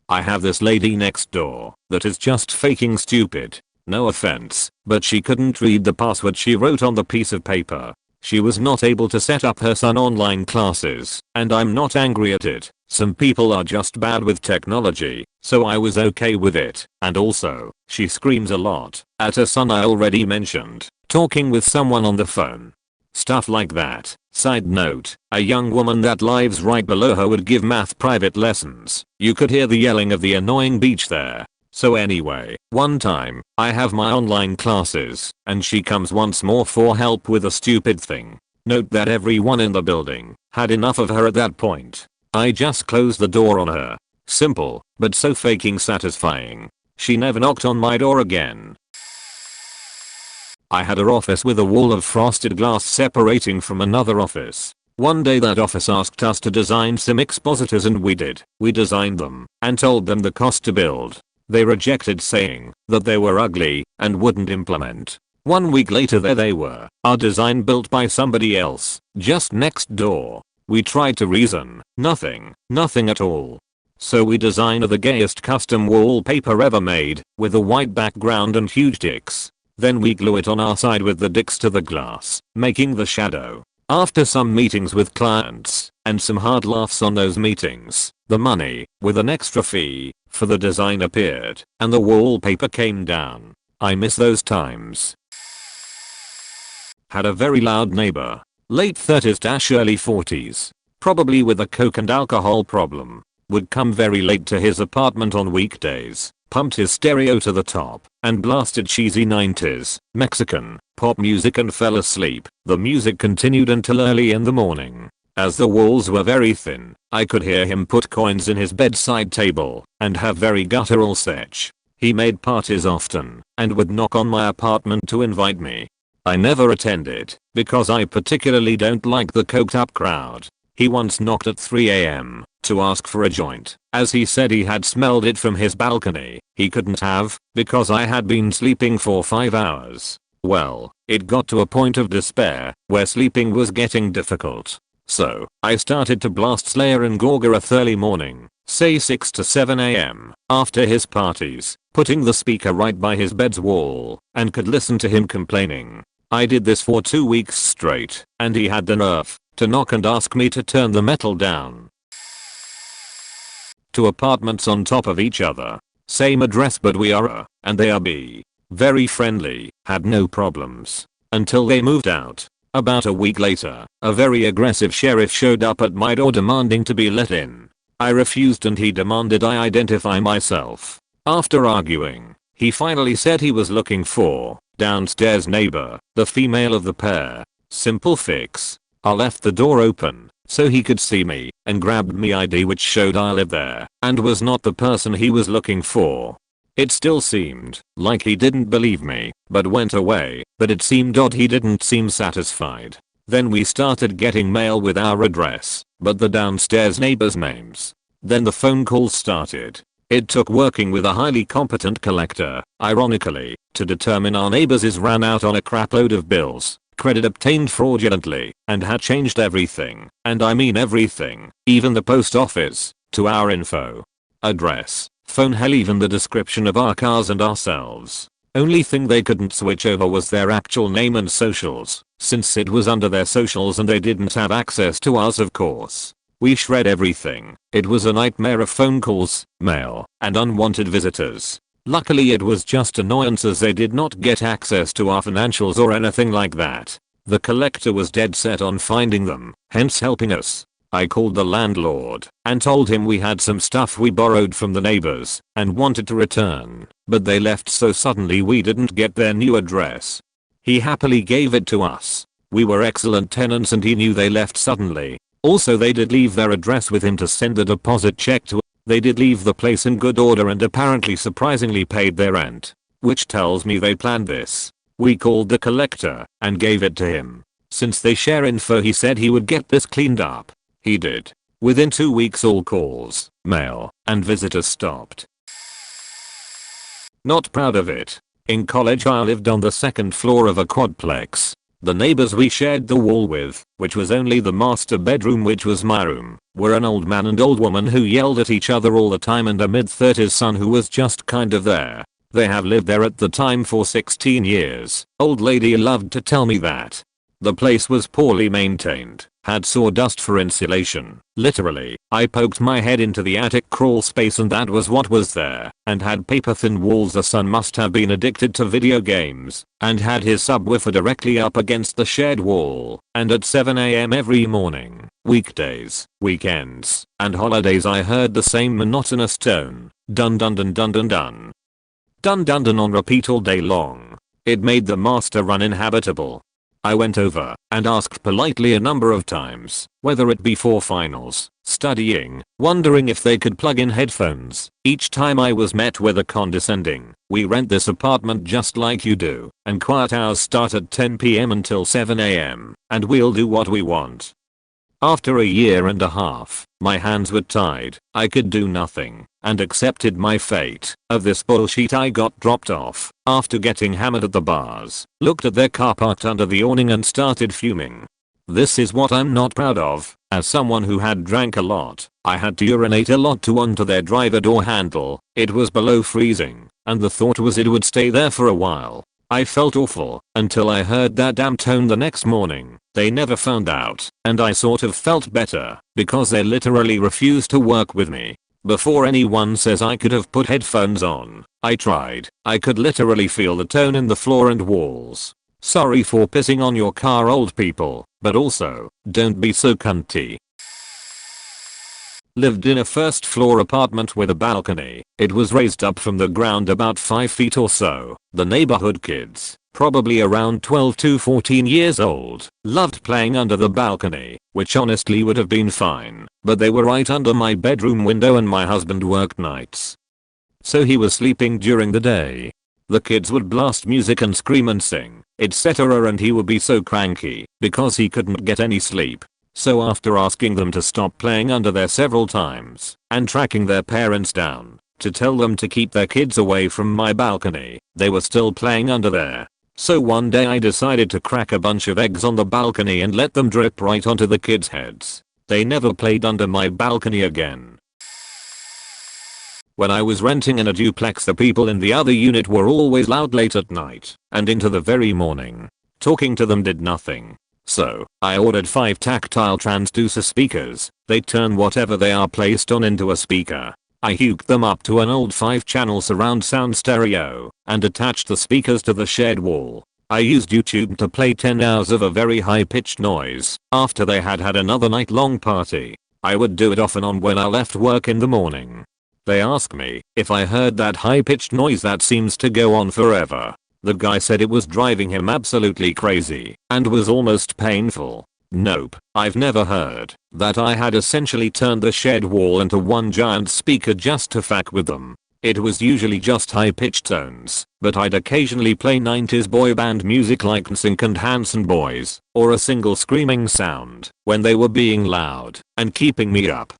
[SPEAKER 1] I have this lady next door that is just faking stupid. No offense, but she couldn't read the password she wrote on the piece of paper. She was not able to set up her son online classes, and I'm not angry at it. Some people are just bad with technology, so I was okay with it. And also, she screams a lot at her son I already mentioned, talking with someone on the phone. Stuff like that. Side note, a young woman that lives right below her would give math private lessons. You could hear the yelling of the annoying beach there. So anyway, one time, I have my online classes, and she comes once more for help with a stupid thing. Note that everyone in the building had enough of her at that point. I just closed the door on her. Simple, but so fucking satisfying. She never knocked on my door again. I had an office with a wall of frosted glass separating from another office. One day that office asked us to design some expositors and we did. We designed them and told them the cost to build. They rejected saying that they were ugly and wouldn't implement. 1 week later there they were, our design built by somebody else, just next door. We tried to reason, nothing at all. So we designed the gayest custom wallpaper ever made, with a white background and huge dicks. Then we glue it on our side with the dicks to the glass, making the shadow. After some meetings with clients, and some hard laughs on those meetings, the money, with an extra fee, for the design appeared, and the wallpaper came down. I miss those times. Had a very loud neighbor. Late 30s - early 40s. Probably with a coke and alcohol problem. Would come very late to his apartment on weekdays. pumped his stereo to the top, and blasted cheesy 90s, Mexican, pop music and fell asleep. The music continued until early in the morning. As the walls were very thin, I could hear him put coins in his bedside table and have very guttural sex. He made parties often and would knock on my apartment to invite me. I never attended because I particularly don't like the coked up crowd. He once knocked at 3 AM to ask for a joint, as he said he had smelled it from his balcony. He couldn't have, because I had been sleeping for 5 hours. Well, it got to a point of despair where sleeping was getting difficult. So, I started to blast Slayer and Gorgoroth early morning, say 6 to 7 AM, after his parties, putting the speaker right by his bed's wall, and could listen to him complaining. I did this for 2 weeks straight, and he had the nerve to knock and ask me to turn the metal down. 2 apartments on top of each other. Same address, but we are A and they are B. Very friendly, had no problems. Until they moved out. About a week later, a very aggressive sheriff showed up at my door demanding to be let in. I refused and he demanded I identify myself. After arguing, he finally said he was looking for downstairs neighbor, the female of the pair. Simple fix. I left the door open so he could see me and grabbed me ID, which showed I lived there and was not the person he was looking for. It still seemed like he didn't believe me, but went away, but it seemed odd he didn't seem satisfied. Then we started getting mail with our address, but the downstairs neighbors' names. Then the phone calls started. It took working with a highly competent collector, ironically, to determine our neighbors ran out on a crapload of bills, credit obtained fraudulently, and had changed everything, and I mean everything, even the post office, to our info. Address, phone, hell, even the description of our cars and ourselves. Only thing they couldn't switch over was their actual name and socials, since it was under their socials and they didn't have access to us, of course. We shred everything. It was a nightmare of phone calls, mail, and unwanted visitors. Luckily it was just annoyances, they did not get access to our financials or anything like that. The collector was dead set on finding them, hence helping us. I called the landlord and told him we had some stuff we borrowed from the neighbors and wanted to return, but they left so suddenly we didn't get their new address. He happily gave it to us. We were excellent tenants and he knew they left suddenly. Also they did leave their address with him to send a deposit check to. They did leave the place in good order and apparently surprisingly paid their rent, which tells me they planned this. We called the collector and gave it to him. Since they share info, he said he would get this cleaned up. He did. Within 2 weeks all calls, mail, and visitors stopped. Not proud of it. In college I lived on the second floor of a quadplex. The neighbors we shared the wall with, which was only the master bedroom, which was my room, were an old man and old woman who yelled at each other all the time, and a mid-30s son who was just kind of there. They have lived there at the time for 16 years. Old lady loved to tell me that the place was poorly maintained, had sawdust for insulation. Literally, I poked my head into the attic crawl space and that was what was there, and had paper thin walls. The son must have been addicted to video games, and had his subwoofer directly up against the shared wall, and at 7 AM every morning, weekdays, weekends, and holidays I heard the same monotonous tone, dun dun dun dun dun dun. Dun dun dun on repeat all day long. It made the master run inhabitable. I went over and asked politely a number of times, whether it be for finals, studying, wondering if they could plug in headphones. Each time I was met with a condescending, "We rent this apartment just like you do, and quiet hours start at 10 PM until 7 AM, and we'll do what we want." After a year and a half, my hands were tied. I could do nothing, and accepted my fate. Of this bullshit I got dropped off after getting hammered at the bars, looked at their car parked under the awning and started fuming. This is what I'm not proud of. As someone who had drank a lot, I had to urinate a lot to onto their driver door handle. It was below freezing, and the thought was it would stay there for a while. I felt awful until I heard that damn tone the next morning. They never found out, and I sort of felt better because they literally refused to work with me. Before anyone says I could have put headphones on, I tried. I could literally feel the tone in the floor and walls. Sorry for pissing on your car, old people, but also, don't be so cunty. Lived in a first floor apartment with a balcony. It was raised up from the ground about 5 feet or so. The neighborhood kids, probably around 12 to 14 years old, loved playing under the balcony, which honestly would have been fine, but they were right under my bedroom window and my husband worked nights. So he was sleeping during the day. The kids would blast music and scream and sing, etc., and he would be so cranky because he couldn't get any sleep. So after asking them to stop playing under there several times and tracking their parents down to tell them to keep their kids away from my balcony, they were still playing under there. So one day I decided to crack a bunch of eggs on the balcony and let them drip right onto the kids' heads. They never played under my balcony again. When I was renting in a duplex, the people in the other unit were always loud late at night and into the very morning. Talking to them did nothing. So, I ordered 5 tactile transducer speakers. They turn whatever they are placed on into a speaker. I hooked them up to an old 5-channel surround sound stereo and attached the speakers to the shed wall. I used YouTube to play 10 hours of a very high-pitched noise after they had had another night-long party. I would do it off and on when I left work in the morning. They asked me if I heard that high-pitched noise that seems to go on forever. The guy said it was driving him absolutely crazy and was almost painful. Nope, I've never heard that. I had essentially turned the shed wall into one giant speaker just to fuck with them. It was usually just high-pitched tones, but I'd occasionally play 90s boy band music like NSYNC and Hanson Boys, or a single screaming sound when they were being loud and keeping me up.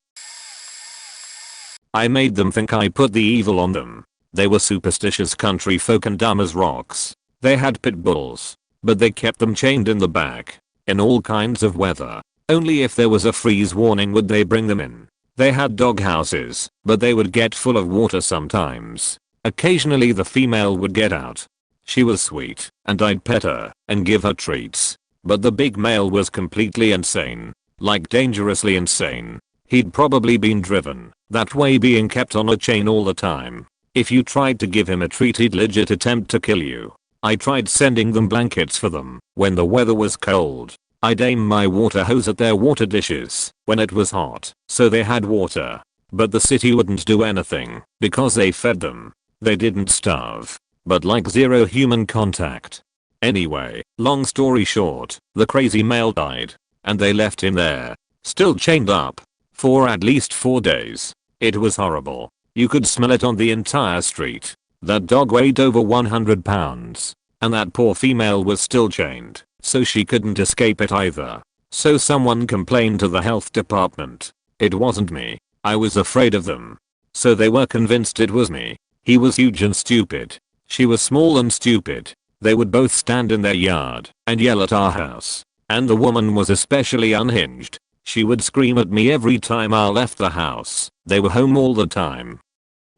[SPEAKER 1] I made them think I put the evil on them. They were superstitious country folk and dumb as rocks. They had pit bulls, but they kept them chained in the back, in all kinds of weather. Only if there was a freeze warning would they bring them in. They had dog houses, but they would get full of water sometimes. Occasionally the female would get out. She was sweet, and I'd pet her and give her treats. But the big male was completely insane. Like dangerously insane. He'd probably been driven that way, being kept on a chain all the time. If you tried to give him a treat, he'd legit attempt to kill you. I tried sending them blankets for them when the weather was cold. I'd aim my water hose at their water dishes when it was hot, so they had water. But the city wouldn't do anything because they fed them. They didn't starve, but like zero human contact. Anyway, long story short, the crazy male died, and they left him there, still chained up, for at least 4 days. It was horrible. You could smell it on the entire street. That dog weighed over 100 pounds. And that poor female was still chained, so she couldn't escape it either. So someone complained to the health department. It wasn't me. I was afraid of them. So they were convinced it was me. He was huge and stupid. She was small and stupid. They would both stand in their yard and yell at our house. And the woman was especially unhinged. She would scream at me every time I left the house. They were home all the time.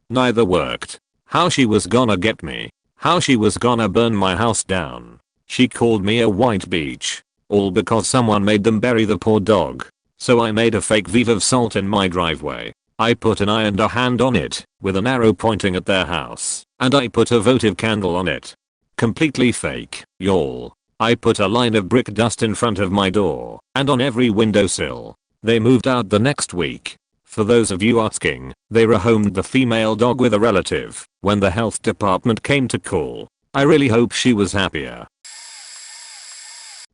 [SPEAKER 1] Neither worked. How she was gonna get me. How she was gonna burn my house down. She called me a white beach. All because someone made them bury the poor dog. So I made a fake Viv of salt in my driveway. I put an eye and a hand on it, with an arrow pointing at their house. And I put a votive candle on it. Completely fake, y'all. I put a line of brick dust in front of my door, and on every windowsill. They moved out the next week. For those of you asking, they rehomed the female dog with a relative when the health department came to call. I really hope she was happier.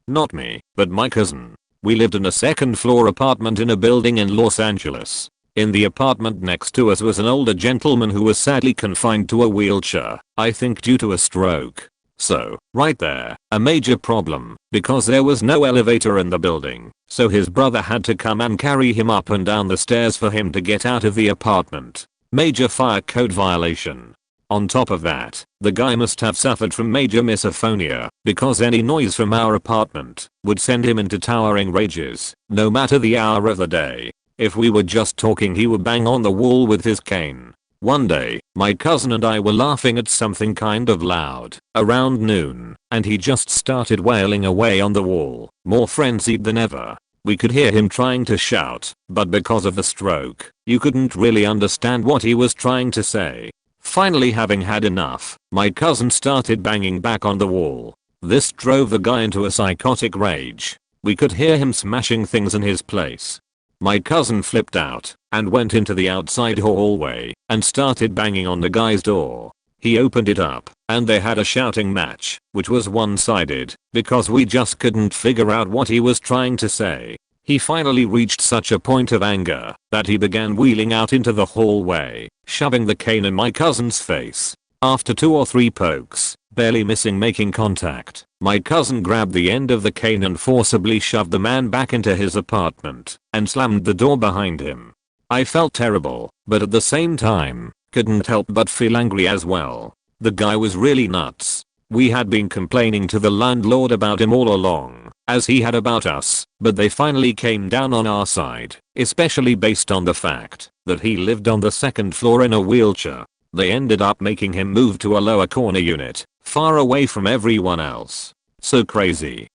[SPEAKER 1] Not me, but my cousin. We lived in a second floor apartment in a building in Los Angeles. In the apartment next to us was an older gentleman who was sadly confined to a wheelchair, I think due to a stroke. So, right there, a major problem, because there was no elevator in the building, so his brother had to come and carry him up and down the stairs for him to get out of the apartment. Major fire code violation. On top of that, the guy must have suffered from major misophonia, because any noise from our apartment would send him into towering rages, no matter the hour of the day. If we were just talking, he would bang on the wall with his cane. One day, my cousin and I were laughing at something kind of loud, around noon, and he just started wailing away on the wall, more frenzied than ever. We could hear him trying to shout, but because of the stroke, you couldn't really understand what he was trying to say. Finally, having had enough, my cousin started banging back on the wall. This drove the guy into a psychotic rage. We could hear him smashing things in his place. My cousin flipped out and went into the outside hallway and started banging on the guy's door. He opened it up and they had a shouting match, which was one-sided because we just couldn't figure out what he was trying to say. He finally reached such a point of anger that he began wheeling out into the hallway, shoving the cane in my cousin's face. After 2 or 3 pokes, barely missing making contact, my cousin grabbed the end of the cane and forcibly shoved the man back into his apartment and slammed the door behind him. I felt terrible, but at the same time, couldn't help but feel angry as well. The guy was really nuts. We had been complaining to the landlord about him all along, as he had about us, but they finally came down on our side, especially based on the fact that he lived on the 2nd floor in a wheelchair. They ended up making him move to a lower corner unit, far away from everyone else. So crazy.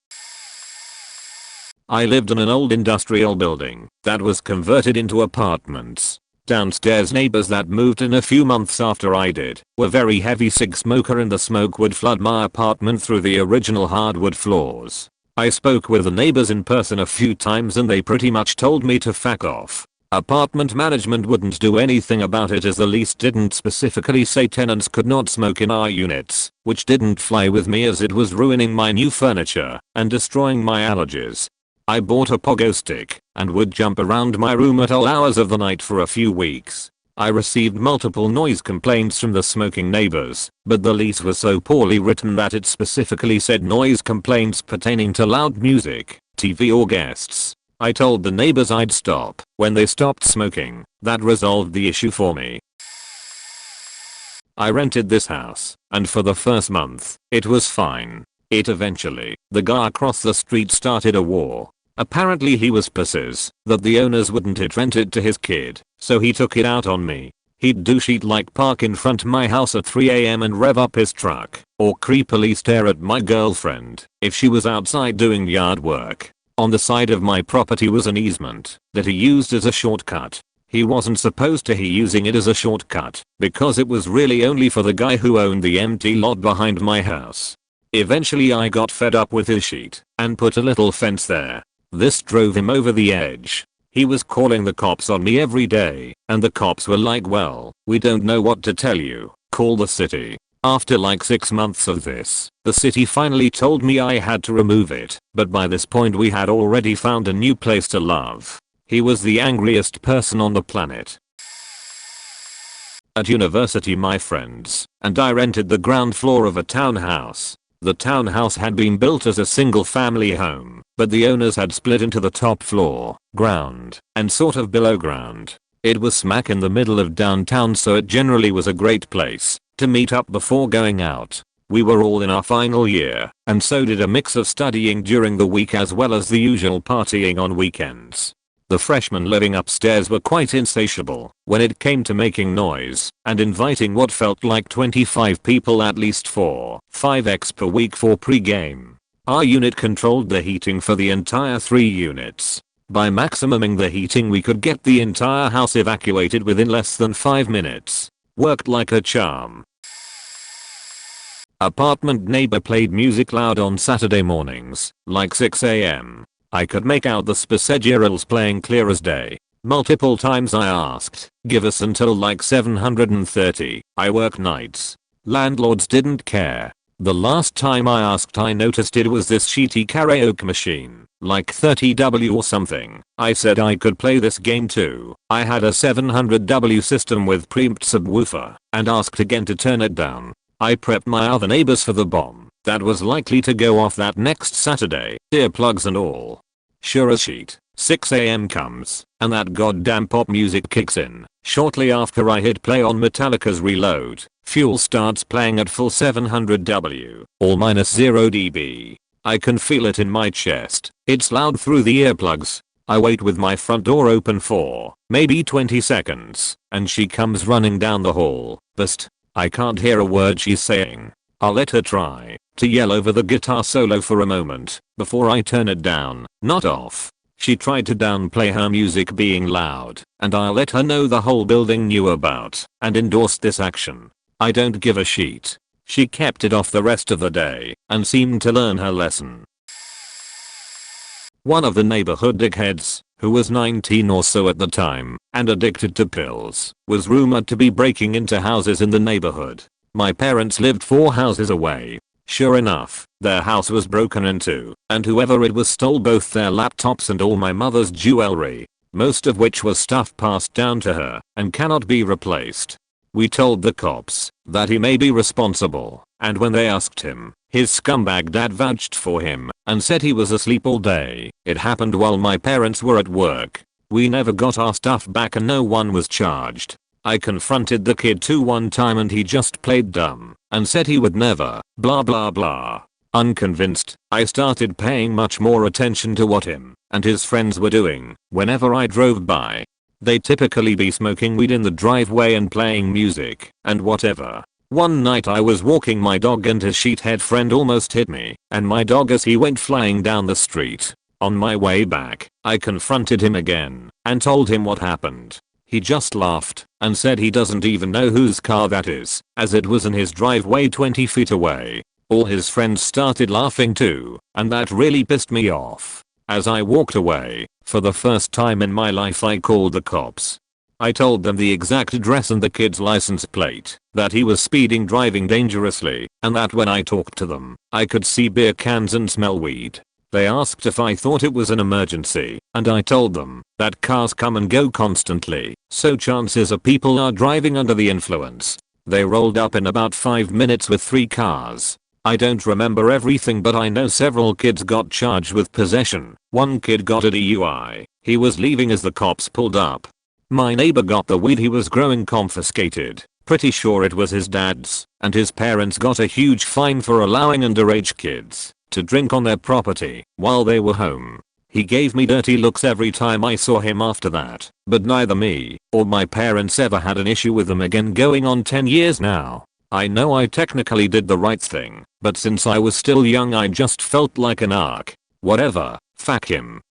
[SPEAKER 1] I lived in an old industrial building that was converted into apartments. Downstairs neighbors that moved in a few months after I did were very heavy cig smoker and the smoke would flood my apartment through the original hardwood floors. I spoke with the neighbors in person a few times and they pretty much told me to fuck off. Apartment management wouldn't do anything about it as the lease didn't specifically say tenants could not smoke in our units, which didn't fly with me as it was ruining my new furniture and destroying my allergies. I bought a pogo stick and would jump around my room at all hours of the night for a few weeks. I received multiple noise complaints from the smoking neighbors, but the lease was so poorly written that it specifically said noise complaints pertaining to loud music, TV or guests. I told the neighbors I'd stop when they stopped smoking. That resolved the issue for me. I rented this house, and for the first month, it was fine. The guy across the street started a war. Apparently he was pissed that the owners wouldn't rent it to his kid, so he took it out on me. He'd do shit like park in front my house at 3 AM and rev up his truck, or creepily stare at my girlfriend if she was outside doing yard work. On the side of my property was an easement that he used as a shortcut. He wasn't supposed to be using it as a shortcut because it was really only for the guy who owned the empty lot behind my house. Eventually I got fed up with his shit and put a little fence there. This drove him over the edge. He was calling the cops on me every day and the cops were like, well, we don't know what to tell you, call the city. After like 6 months of this, the city finally told me I had to remove it, but by this point we had already found a new place to live. He was the angriest person on the planet. At university my friends and I rented the ground floor of a townhouse. The townhouse had been built as a single family home, but the owners had split into the top floor, ground, and sort of below ground. It was smack in the middle of downtown so it generally was a great place to meet up before going out. We were all in our final year, and so did a mix of studying during the week as well as the usual partying on weekends. The freshmen living upstairs were quite insatiable when it came to making noise and inviting what felt like 25 people at least 4-5x per week for pre-game. Our unit controlled the heating for the entire 3 units. By maximuming the heating we could get the entire house evacuated within less than 5 minutes. Worked like a charm. Apartment neighbor played music loud on Saturday mornings, like 6 AM. I could make out the speciedurals playing clear as day. Multiple times I asked, give us until like 730, I work nights. Landlords didn't care. The last time I asked I noticed it was this shitty karaoke machine, like 30W or something. I said I could play this game too. I had a 700W system with preamp subwoofer, and asked again to turn it down. I prepped my other neighbors for the bomb that was likely to go off that next Saturday, earplugs and all. Sure as shit, 6 AM comes, and that goddamn pop music kicks in. Shortly after I hit play on Metallica's Reload, Fuel starts playing at full 700W, all -0 dB. I can feel it in my chest. It's loud through the earplugs. I wait with my front door open for maybe 20 seconds, and she comes running down the hall. But I can't hear a word she's saying. I'll let her try to yell over the guitar solo for a moment before I turn it down, not off. She tried to downplay her music being loud, and I let her know the whole building knew about and endorsed this action. I don't give a shit. She kept it off the rest of the day and seemed to learn her lesson. One of the neighborhood dickheads, who was 19 or so at the time and addicted to pills, was rumored to be breaking into houses in the neighborhood. My parents lived 4 houses away. Sure enough, their house was broken into, and whoever it was stole both their laptops and all my mother's jewelry, most of which was stuff passed down to her and cannot be replaced. We told the cops that he may be responsible, and when they asked him, his scumbag dad vouched for him and said he was asleep all day. It happened while my parents were at work. We never got our stuff back and no one was charged. I confronted the kid too one time and he just played dumb and said he would never, blah blah blah. Unconvinced, I started paying much more attention to what him and his friends were doing whenever I drove by. They'd typically be smoking weed in the driveway and playing music and whatever. One night I was walking my dog and his sheethead friend almost hit me and my dog as he went flying down the street. On my way back, I confronted him again and told him what happened. He just laughed and said he doesn't even know whose car that is, as it was in his driveway 20 feet away. All his friends started laughing too, and that really pissed me off. As I walked away, for the first time in my life I called the cops. I told them the exact address and the kid's license plate, that he was speeding driving dangerously, and that when I talked to them, I could see beer cans and smell weed. They asked if I thought it was an emergency, and I told them that cars come and go constantly, so chances are people are driving under the influence. They rolled up in about 5 minutes with 3 cars. I don't remember everything but I know several kids got charged with possession. One kid got a DUI. He was leaving as the cops pulled up. My neighbor got the weed he was growing confiscated. Pretty sure it was his dad's, and his parents got a huge fine for allowing underage kids to drink on their property while they were home. He gave me dirty looks every time I saw him after that, but neither me or my parents ever had an issue with him again going on 10 years now. I know I technically did the right thing, but since I was still young I just felt like an arc. Whatever, fuck him.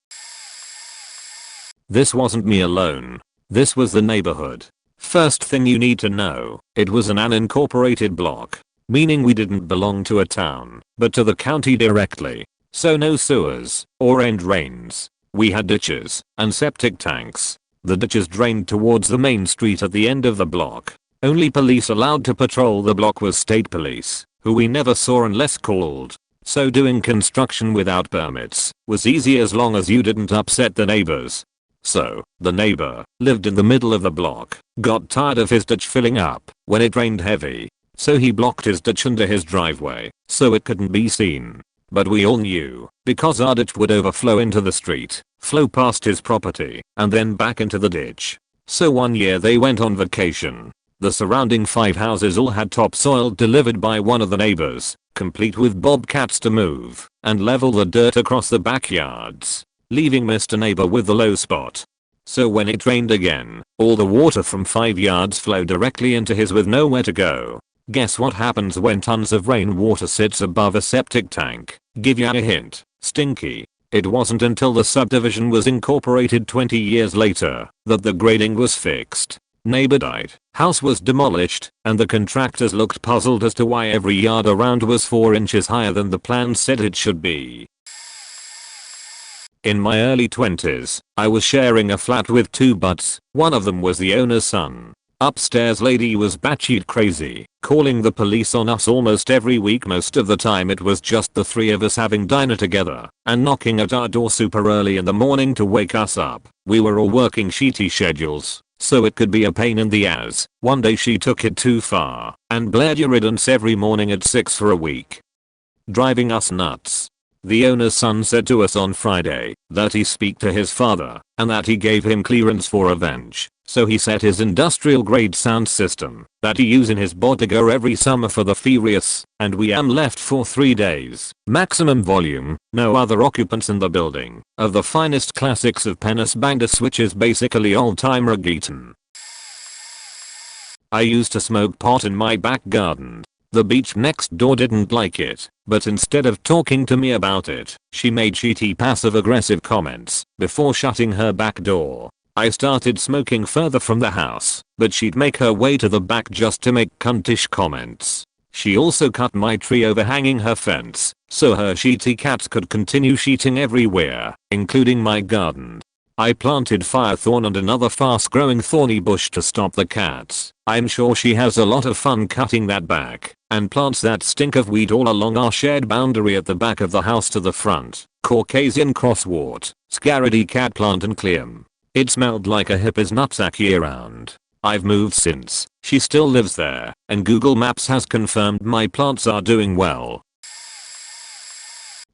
[SPEAKER 1] This wasn't me alone. This was the neighborhood. First thing you need to know, it was an unincorporated block, meaning we didn't belong to a town, but to the county directly. So no sewers or end drains. We had ditches and septic tanks. The ditches drained towards the main street at the end of the block. Only police allowed to patrol the block was state police, who we never saw unless called. So doing construction without permits was easy as long as you didn't upset the neighbors. So, the neighbor lived in the middle of the block, got tired of his ditch filling up when it rained heavy. So he blocked his ditch under his driveway, so it couldn't be seen. But we all knew, because our ditch would overflow into the street, flow past his property, and then back into the ditch. So one year they went on vacation. The surrounding 5 houses all had topsoil delivered by one of the neighbors, complete with bobcats to move and level the dirt across the backyards, leaving Mr. Neighbor with the low spot. So when it rained again, all the water from 5 yards flowed directly into his with nowhere to go. Guess what happens when tons of rainwater sits above a septic tank? Give ya a hint. Stinky. It wasn't until the subdivision was incorporated 20 years later that the grading was fixed. Neighbor died, house was demolished, and the contractors looked puzzled as to why every yard around was 4 inches higher than the plan said it should be. In my early 20s, I was sharing a flat with 2 butts. One of them was the owner's son. Upstairs lady was batshit crazy, calling the police on us almost every week. Most of the time it was just the 3 of us having dinner together and knocking at our door super early in the morning to wake us up. We were all working shitty schedules, so it could be a pain in the ass. One day she took it too far and blared riddance every morning at 6 for a week, driving us nuts. The owner's son said to us on Friday that he speak to his father and that he gave him clearance for revenge. So he set his industrial grade sound system that he use in his bodega every summer for the furious, and we am left for 3 days. Maximum volume, no other occupants in the building, of the finest classics of Penis Bangers, which is basically old time reggaeton. I used to smoke pot in my back garden. The beach next door didn't like it, but instead of talking to me about it, she made shitty passive aggressive comments before shutting her back door. I started smoking further from the house, but she'd make her way to the back just to make cuntish comments. She also cut my tree overhanging her fence, so her shitty cats could continue sheeting everywhere, including my garden. I planted firethorn and another fast growing thorny bush to stop the cats. I'm sure she has a lot of fun cutting that back, and plants that stink of weed all along our shared boundary at the back of the house to the front. Caucasian crosswort, scaredy cat plant and cleum. It smelled like a hippie's nutsack year round. I've moved since. She still lives there, and Google Maps has confirmed my plants are doing well.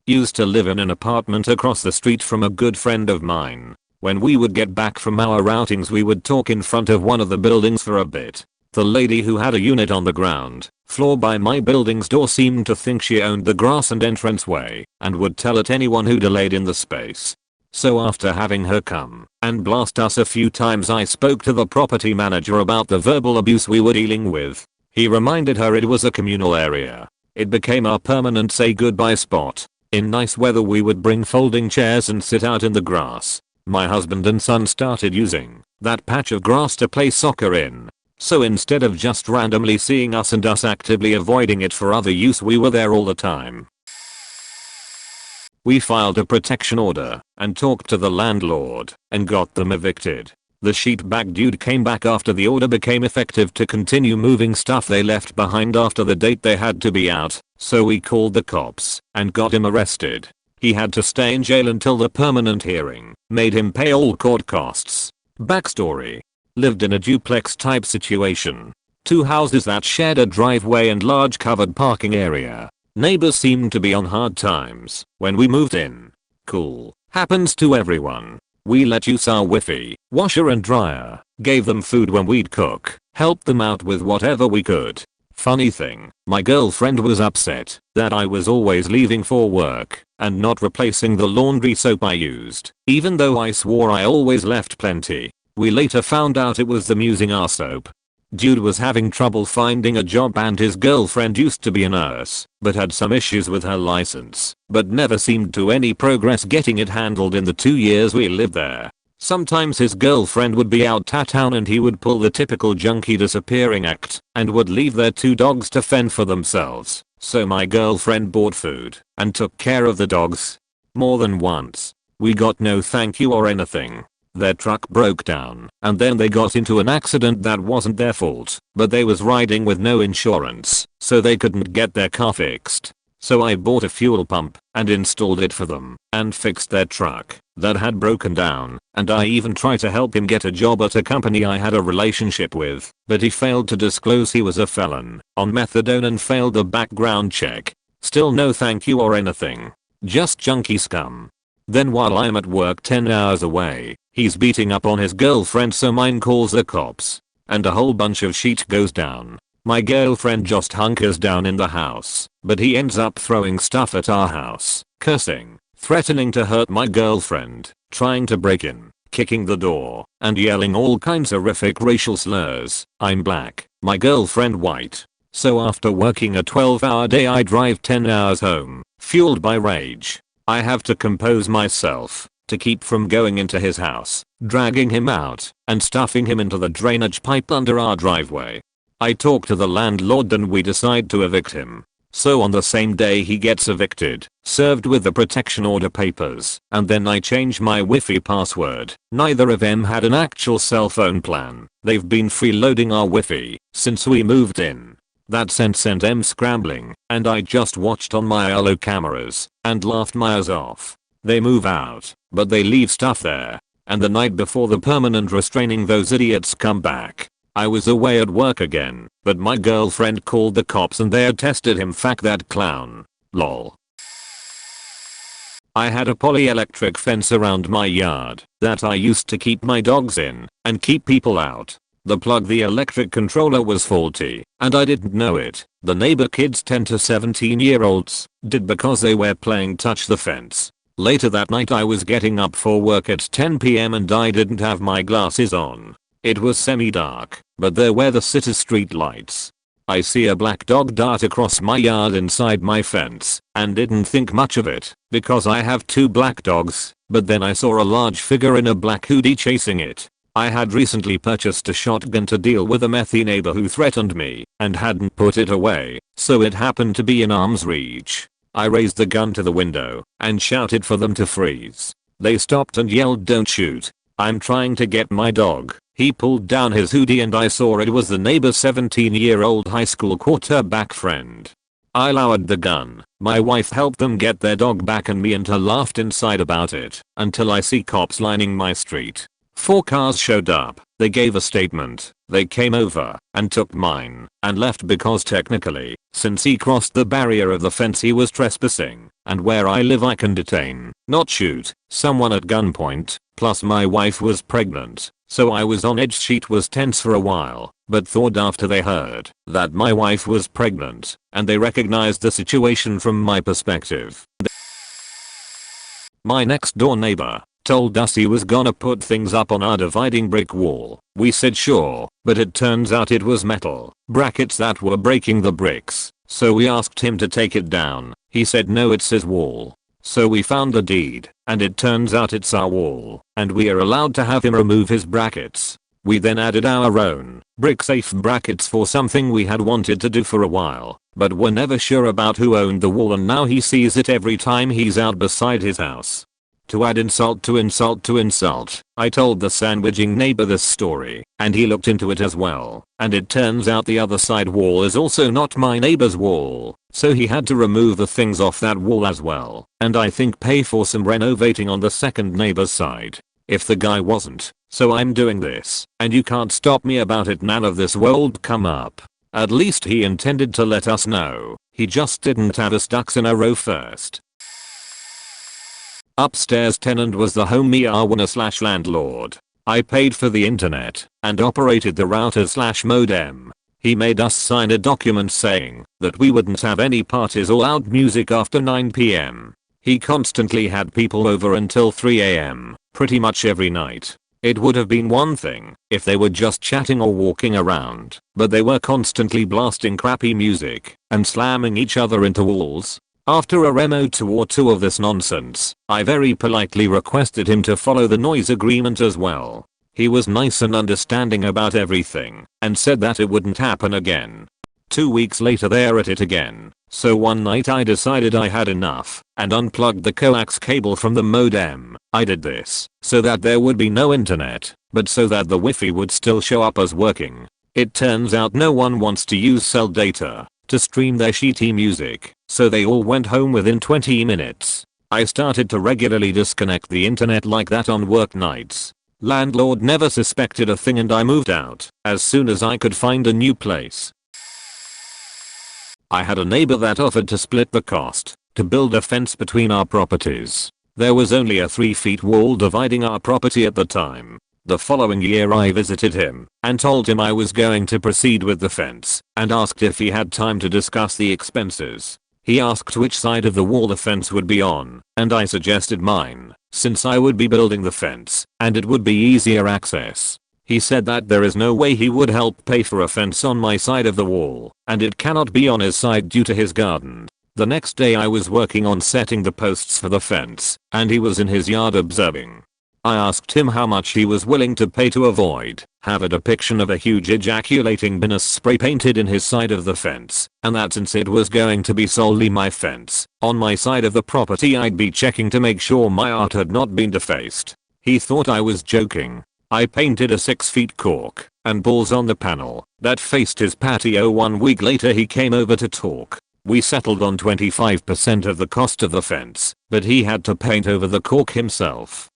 [SPEAKER 1] Used to live in an apartment across the street from a good friend of mine. When we would get back from our outings we would talk in front of one of the buildings for a bit. The lady who had a unit on the ground floor by my building's door seemed to think she owned the grass and entranceway and would tell it anyone who delayed in the space. So after having her come and blast us a few times I spoke to the property manager about the verbal abuse we were dealing with. He reminded her it was a communal area. It became our permanent say goodbye spot. In nice weather we would bring folding chairs and sit out in the grass. My husband and son started using that patch of grass to play soccer in. So instead of just randomly seeing us and us actively avoiding it for other use we were there all the time. We filed a protection order and talked to the landlord and got them evicted. The sheetbag dude came back after the order became effective to continue moving stuff they left behind after the date they had to be out, so we called the cops and got him arrested. He had to stay in jail until the permanent hearing made him pay all court costs. Backstory. Lived in a duplex type situation. 2 houses that shared a driveway and large covered parking area. Neighbors seemed to be on hard times when we moved in. Cool. Happens to everyone. We let use our Wi-Fi, washer and dryer, gave them food when we'd cook, helped them out with whatever we could. Funny thing, my girlfriend was upset that I was always leaving for work and not replacing the laundry soap I used, even though I swore I always left plenty. We later found out it was them using our soap. Dude was having trouble finding a job and his girlfriend used to be a nurse, but had some issues with her license, but never seemed to any progress getting it handled in the 2 years we lived there. Sometimes his girlfriend would be out of town and he would pull the typical junkie disappearing act and would leave their 2 dogs to fend for themselves. So my girlfriend bought food and took care of the dogs. More than once. We got no thank you or anything. Their truck broke down and then they got into an accident that wasn't their fault, but they was riding with no insurance, so they couldn't get their car fixed. So I bought a fuel pump and installed it for them and fixed their truck that had broken down, and I even tried to help him get a job at a company I had a relationship with, but he failed to disclose he was a felon on methadone and failed the background check. Still no thank you or anything. Just junkie scum. Then while I'm at work 10 hours away, he's beating up on his girlfriend so mine calls the cops, and a whole bunch of shit goes down. My girlfriend just hunkers down in the house, but he ends up throwing stuff at our house, cursing, threatening to hurt my girlfriend, trying to break in, kicking the door, and yelling all kinds of horrific racial slurs. I'm black, my girlfriend white. So after working a 12-hour day I drive 10 hours home, fueled by rage. I have to compose myself to keep from going into his house, dragging him out, and stuffing him into the drainage pipe under our driveway. I talk to the landlord and we decide to evict him. So on the same day he gets evicted, served with the protection order papers, and then I change my Wi-Fi password. Neither of them had an actual cell phone plan. They've been freeloading our Wi-Fi since we moved in. That sent them scrambling, and I just watched on my allo cameras and laughed my ass off. They move out, but they leave stuff there. And the night before the permanent restraining those idiots come back, I was away at work again, but my girlfriend called the cops and they attested him. Fuck that clown. Lol. I had a polyelectric fence around my yard that I used to keep my dogs in and keep people out. The electric controller was faulty, and I didn't know it. The neighbor kids 10 to 17-year-olds did because they were playing touch the fence. Later that night I was getting up for work at 10 PM and I didn't have my glasses on. It was semi-dark, but there were the city street lights. I see a black dog dart across my yard inside my fence, and didn't think much of it, because I have 2 black dogs, but then I saw a large figure in a black hoodie chasing it. I had recently purchased a shotgun to deal with a methy neighbor who threatened me, and hadn't put it away, so it happened to be in arm's reach. I raised the gun to the window, and shouted for them to freeze. They stopped and yelled, "Don't shoot. I'm trying to get my dog." He pulled down his hoodie and I saw it was the neighbor's 17-year-old high school quarterback friend. I lowered the gun. My wife helped them get their dog back and me and her laughed inside about it until I see cops lining my street. 4 cars showed up. They gave a statement. They came over and took mine and left because technically, since he crossed the barrier of the fence, he was trespassing, and where I live I can detain, not shoot, someone at gunpoint. Plus my wife was pregnant, so I was on edge. Sheet was tense for a while, but thawed after they heard that my wife was pregnant and they recognized the situation from my perspective. My next door neighbor told us he was gonna put things up on our dividing brick wall. We said sure, but it turns out it was metal brackets that were breaking the bricks, so we asked him to take it down. He said no, it's his wall. So we found the deed, and it turns out it's our wall, and we are allowed to have him remove his brackets. We then added our own brick safe brackets for something we had wanted to do for a while, but were never sure about who owned the wall, and now he sees it every time he's out beside his house. To add insult to insult to insult, I told the sandwiching neighbor this story, and he looked into it as well, and it turns out the other side wall is also not my neighbor's wall, so he had to remove the things off that wall as well, and I think pay for some renovating on the second neighbor's side. If the guy wasn't, so I'm doing this, and you can't stop me about it. None of this would come up. At least he intended to let us know, he just didn't have his ducks in a row first. Upstairs tenant was the homie owner/landlord. I paid for the internet and operated the router/modem. He made us sign a document saying that we wouldn't have any parties or loud music after 9 PM. He constantly had people over until 3 AM, pretty much every night. It would have been one thing if they were just chatting or walking around, but they were constantly blasting crappy music and slamming each other into walls. After a remo or two of this nonsense, I very politely requested him to follow the noise agreement as well. He was nice and understanding about everything and said that it wouldn't happen again. 2 weeks later they're at it again, so one night I decided I had enough and unplugged the coax cable from the modem. I did this so that there would be no internet, but so that the Wi-Fi would still show up as working. It turns out no one wants to use cell data to stream their shitty music, so they all went home within 20 minutes. I started to regularly disconnect the internet like that on work nights. Landlord never suspected a thing and I moved out as soon as I could find a new place. I had a neighbor that offered to split the cost to build a fence between our properties. There was only a 3-foot wall dividing our property at the time. The following year I visited him and told him I was going to proceed with the fence and asked if he had time to discuss the expenses. He asked which side of the wall the fence would be on, and I suggested mine, since I would be building the fence and it would be easier access. He said that there is no way he would help pay for a fence on my side of the wall, and it cannot be on his side due to his garden. The next day I was working on setting the posts for the fence, and he was in his yard observing. I asked him how much he was willing to pay to avoid have a depiction of a huge ejaculating penis spray painted in his side of the fence, and that since it was going to be solely my fence, on my side of the property I'd be checking to make sure my art had not been defaced. He thought I was joking. I painted a 6-foot cork and balls on the panel that faced his patio. 1 week later he came over to talk. We settled on 25% of the cost of the fence, but he had to paint over the cork himself.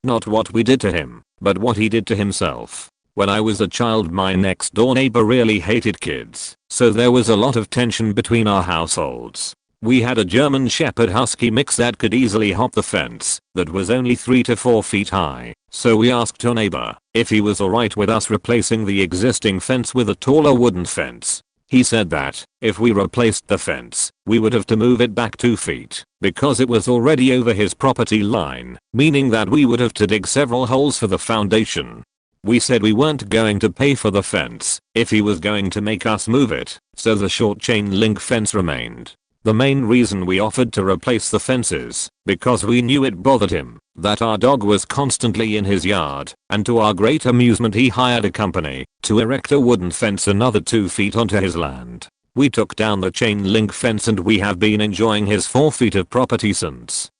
[SPEAKER 1] Not what we did to him, but what he did to himself. When I was a child my next door neighbor really hated kids, so there was a lot of tension between our households. We had a German Shepherd Husky mix that could easily hop the fence, that was only 3 to 4 feet high, so we asked our neighbor if he was alright with us replacing the existing fence with a taller wooden fence. He said that if we replaced the fence, we would have to move it back 2 feet because it was already over his property line, meaning that we would have to dig several holes for the foundation. We said we weren't going to pay for the fence if he was going to make us move it, so the short chain link fence remained. The main reason we offered to replace the fences because we knew it bothered him that our dog was constantly in his yard, and to our great amusement he hired a company to erect a wooden fence another 2 feet onto his land. We took down the chain link fence and we have been enjoying his 4 feet of property since.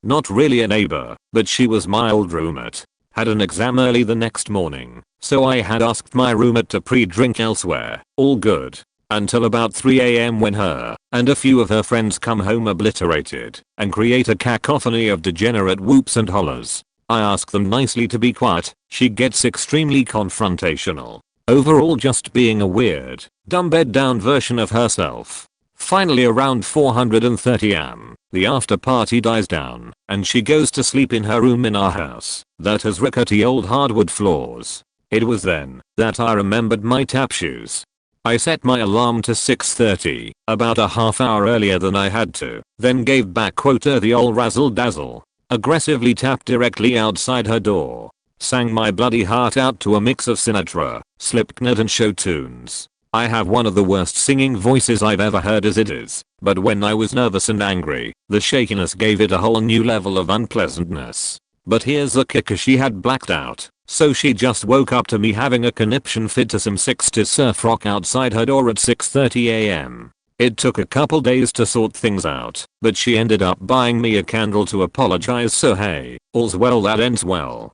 [SPEAKER 1] Not really a neighbor, but she was my old roommate. Had an exam early the next morning, so I had asked my roommate to pre-drink elsewhere. All good. Until about 3 AM when her and a few of her friends come home obliterated and create a cacophony of degenerate whoops and hollers. I ask them nicely to be quiet. She gets extremely confrontational. Overall just being a weird, dumbed down version of herself. Finally around 4:30 am, the after party dies down, and she goes to sleep in her room in our house that has rickety old hardwood floors. It was then that I remembered my tap shoes. I set my alarm to 6:30, about a half hour earlier than I had to, then gave back the ol' razzle dazzle. Aggressively tapped directly outside her door. Sang my bloody heart out to a mix of Sinatra, Slipknot and show tunes. I have one of the worst singing voices I've ever heard as it is, but when I was nervous and angry, the shakiness gave it a whole new level of unpleasantness. But here's the kicker, she had blacked out, so she just woke up to me having a conniption fit to some 60s surf rock outside her door at 6:30 AM. It took a couple days to sort things out, but she ended up buying me a candle to apologize, so hey, all's well that ends well.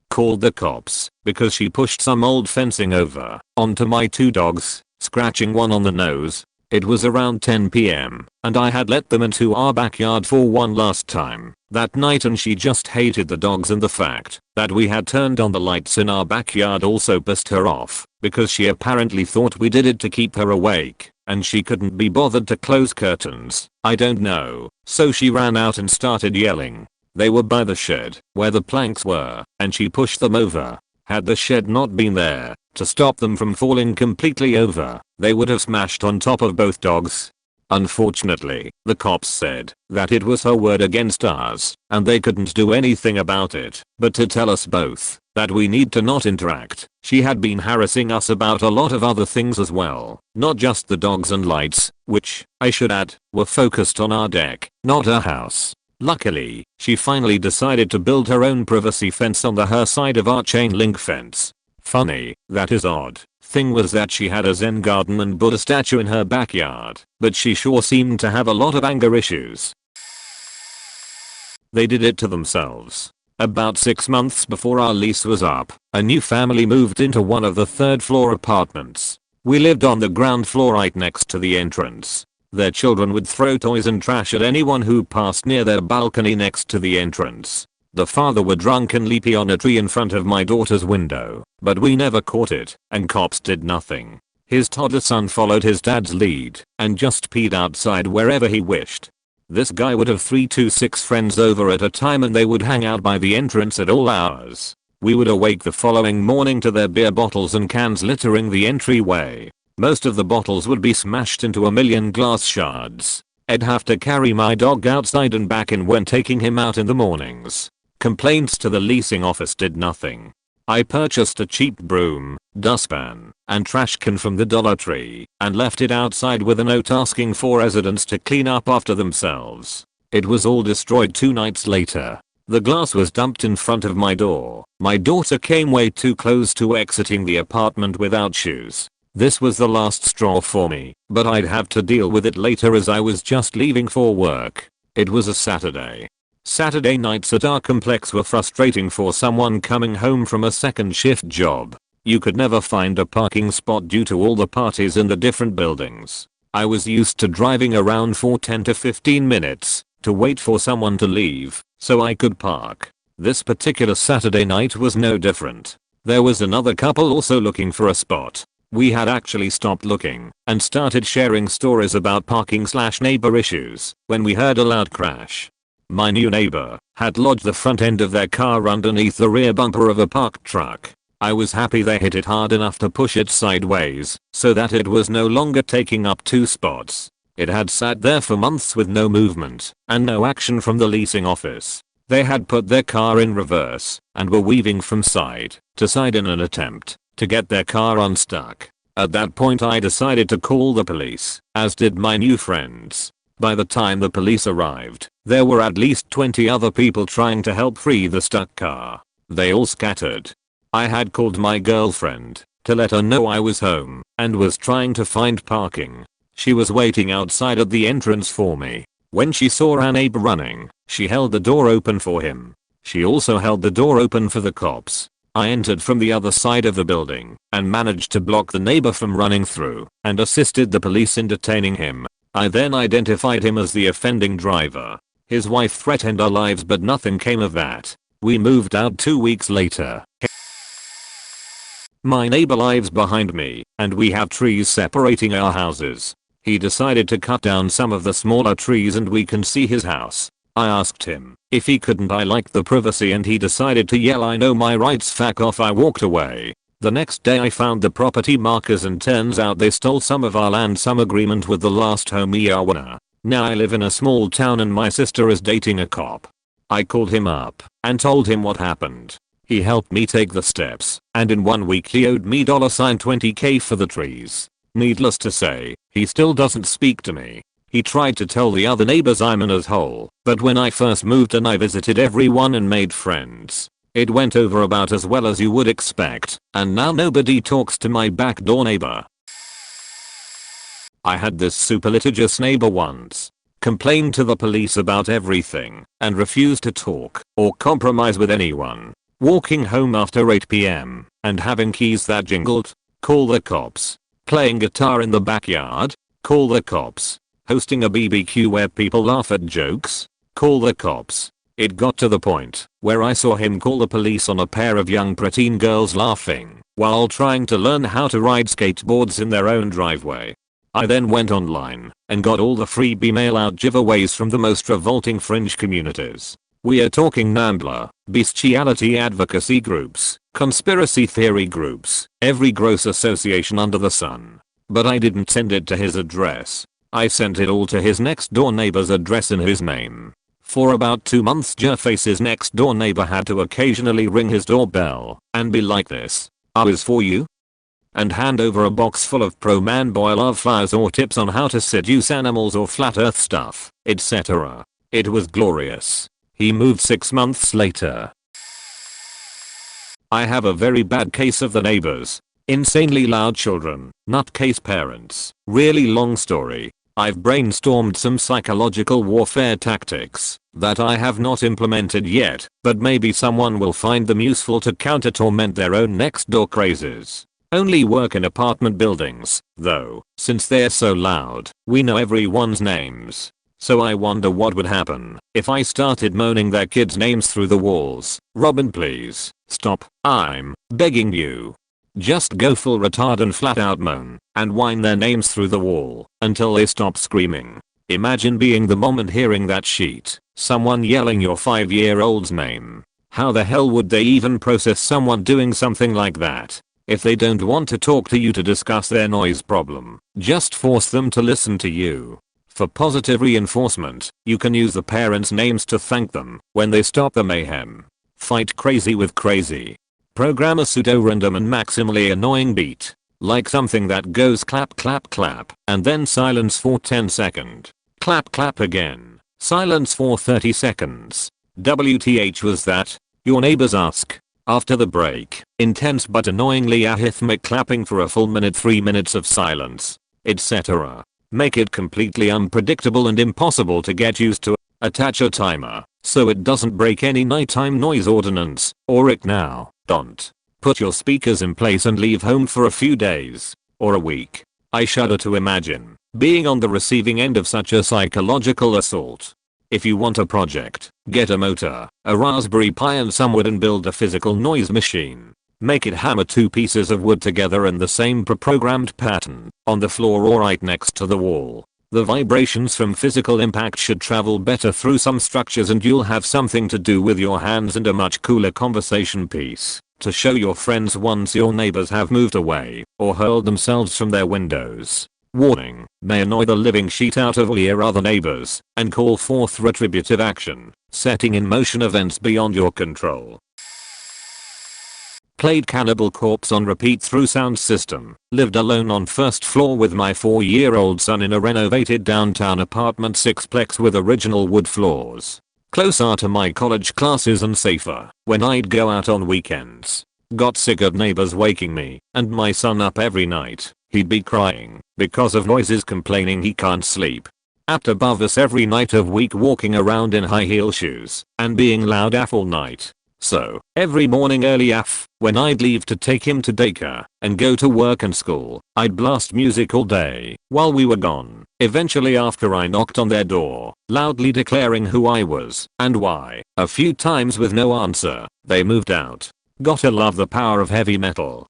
[SPEAKER 1] Called the cops because she pushed some old fencing over onto my 2 dogs, scratching one on the nose. It was around 10 PM and I had let them into our backyard for one last time that night, and she just hated the dogs, and the fact that we had turned on the lights in our backyard also pissed her off because she apparently thought we did it to keep her awake and she couldn't be bothered to close curtains. I don't know. So she ran out and started yelling. They were by the shed where the planks were, and she pushed them over. Had the shed not been there to stop them from falling completely over, they would have smashed on top of both dogs. Unfortunately, the cops said that it was her word against ours, and they couldn't do anything about it but to tell us both that we need to not interact. She had been harassing us about a lot of other things as well, not just the dogs and lights, which, I should add, were focused on our deck, not her house. Luckily, she finally decided to build her own privacy fence on her side of our chain link fence. Funny, that is odd. Thing was that she had a Zen garden and Buddha statue in her backyard, but she sure seemed to have a lot of anger issues. They did it to themselves. About 6 months before our lease was up, a new family moved into one of the 3rd floor apartments. We lived on the ground floor right next to the entrance. Their children would throw toys and trash at anyone who passed near their balcony next to the entrance. The father would drunkenly pee on a tree in front of my daughter's window, but we never caught it, and cops did nothing. His toddler son followed his dad's lead and just peed outside wherever he wished. This guy would have 3 to 6 friends over at a time, and they would hang out by the entrance at all hours. We would awake the following morning to their beer bottles and cans littering the entryway. Most of the bottles would be smashed into a million glass shards. I'd have to carry my dog outside and back in when taking him out in the mornings. Complaints to the leasing office did nothing. I purchased a cheap broom, dustpan, and trash can from the Dollar Tree and left it outside with a note asking for residents to clean up after themselves. It was all destroyed 2 nights later. The glass was dumped in front of my door. My daughter came way too close to exiting the apartment without shoes. This was the last straw for me, but I'd have to deal with it later as I was just leaving for work. It was a Saturday. Saturday nights at our complex were frustrating for someone coming home from a second shift job. You could never find a parking spot due to all the parties in the different buildings. I was used to driving around for 10 to 15 minutes to wait for someone to leave so I could park. This particular Saturday night was no different. There was another couple also looking for a spot. We had actually stopped looking and started sharing stories about parking/neighbor issues when we heard a loud crash. My new neighbor had lodged the front end of their car underneath the rear bumper of a parked truck. I was happy they hit it hard enough to push it sideways so that it was no longer taking up 2 spots. It had sat there for months with no movement and no action from the leasing office. They had put their car in reverse and were weaving from side to side in an attempt to get their car unstuck. At that point I decided to call the police, as did my new friends. By the time the police arrived, there were at least 20 other people trying to help free the stuck car. They all scattered. I had called my girlfriend to let her know I was home and was trying to find parking. She was waiting outside at the entrance for me. When she saw our neighbor running, she held the door open for him. She also held the door open for the cops. I entered from the other side of the building and managed to block the neighbor from running through and assisted the police in detaining him. I then identified him as the offending driver. His wife threatened our lives, but nothing came of that. We moved out 2 weeks later. My neighbor lives behind me, and we have trees separating our houses. He decided to cut down some of the smaller trees and we can see his house. I asked him if he couldn't. I liked the privacy and he decided to yell, "I know my rights, fuck off." I walked away. The next day I found the property markers and turns out they stole some of our land, some agreement with the last homeowner. Now I live in a small town and my sister is dating a cop. I called him up and told him what happened. He helped me take the steps, and in 1 week he owed me $20K for the trees. Needless to say, he still doesn't speak to me. He tried to tell the other neighbors I'm an asshole, but when I first moved in I visited everyone and made friends. It went over about as well as you would expect, and now nobody talks to my backdoor neighbor. I had this super litigious neighbor once. Complained to the police about everything and refused to talk or compromise with anyone. Walking home after 8 p.m. and having keys that jingled. Call the cops. Playing guitar in the backyard. Call the cops. Hosting a BBQ where people laugh at jokes. Call the cops. It got to the point where I saw him call the police on a pair of young preteen girls laughing while trying to learn how to ride skateboards in their own driveway. I then went online and got all the freebie mail-out giveaways from the most revolting fringe communities. We are talking NAMBLA, bestiality advocacy groups, conspiracy theory groups, every gross association under the sun. But I didn't send it to his address. I sent it all to his next door neighbor's address in his name. For about 2 months Jerface's next door neighbor had to occasionally ring his doorbell and be like this. "I was for you?" and hand over a box full of pro-man boy love flyers or tips on how to seduce animals or flat earth stuff, etc. It was glorious. He moved 6 months later. I have a very bad case of the neighbors. Insanely loud children, nutcase parents. Really long story. I've brainstormed some psychological warfare tactics that I have not implemented yet, but maybe someone will find them useful to counter torment their own next door crazes. Only work in apartment buildings, though, since they're so loud, we know everyone's names. So I wonder what would happen if I started moaning their kids' names through the walls. Robin, please, stop, I'm begging you. Just go full retard and flat out moan and whine their names through the wall until they stop screaming. Imagine being the mom and hearing that shit, someone yelling your 5-year-old's name. How the hell would they even process someone doing something like that? If they don't want to talk to you to discuss their noise problem, just force them to listen to you. For positive reinforcement, you can use the parents' names to thank them when they stop the mayhem. Fight crazy with crazy. Program a pseudo-random and maximally annoying beat, like something that goes clap clap clap and then silence for 10 seconds. Clap clap again, silence for 30 seconds. WTH was that? Your neighbors ask. After the break, intense but annoyingly arrhythmic clapping for a full minute, 3 minutes of silence, etc. Make it completely unpredictable and impossible to get used to. Attach a timer so it doesn't break any nighttime noise ordinance, or it now. Don't. Put your speakers in place and leave home for a few days or a week. I shudder to imagine being on the receiving end of such a psychological assault. If you want a project, get a motor, a Raspberry Pi and some wood and build a physical noise machine. Make it hammer 2 pieces of wood together in the same pre-programmed pattern, on the floor or right next to the wall. The vibrations from physical impact should travel better through some structures and you'll have something to do with your hands and a much cooler conversation piece to show your friends once your neighbors have moved away or hurled themselves from their windows. Warning, may annoy the living shit out of all your other neighbors and call forth retributive action, setting in motion events beyond your control. Played Cannibal Corpse on repeat through sound system. Lived alone on first floor with my 4-year-old son in a renovated downtown apartment 6-plex with original wood floors. Closer to my college classes and safer when I'd go out on weekends. Got sick of neighbors waking me and my son up every night. He'd be crying because of noises, complaining he can't sleep. Apt above us every night of week, walking around in high heel shoes and being loud AF all night. So, every morning early AF, when I'd leave to take him to daycare and go to work and school, I'd blast music all day while we were gone. Eventually, after I knocked on their door, loudly declaring who I was and why, a few times with no answer, they moved out. Gotta love the power of heavy metal.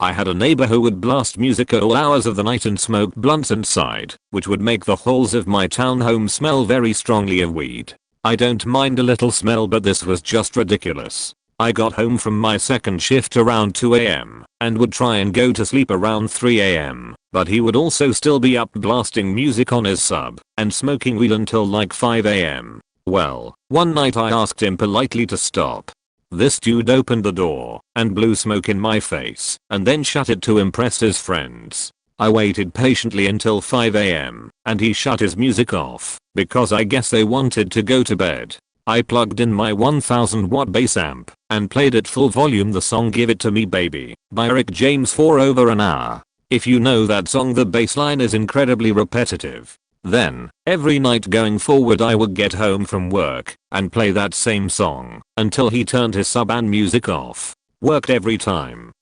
[SPEAKER 1] I had a neighbor who would blast music at all hours of the night and smoke blunts inside, which would make the halls of my townhome smell very strongly of weed. I don't mind a little smell, but this was just ridiculous. I got home from my second shift around 2 AM and would try and go to sleep around 3 AM, but he would also still be up blasting music on his sub and smoking weed until like 5 AM. Well, one night I asked him politely to stop. This dude opened the door and blew smoke in my face and then shut it to impress his friends. I waited patiently until 5 AM and he shut his music off because I guess they wanted to go to bed. I plugged in my 1000 watt bass amp and played at full volume the song Give It To Me Baby by Rick James for over an hour. If you know that song, the bass line is incredibly repetitive. Then, every night going forward, I would get home from work and play that same song until he turned his sub and music off. Worked every time.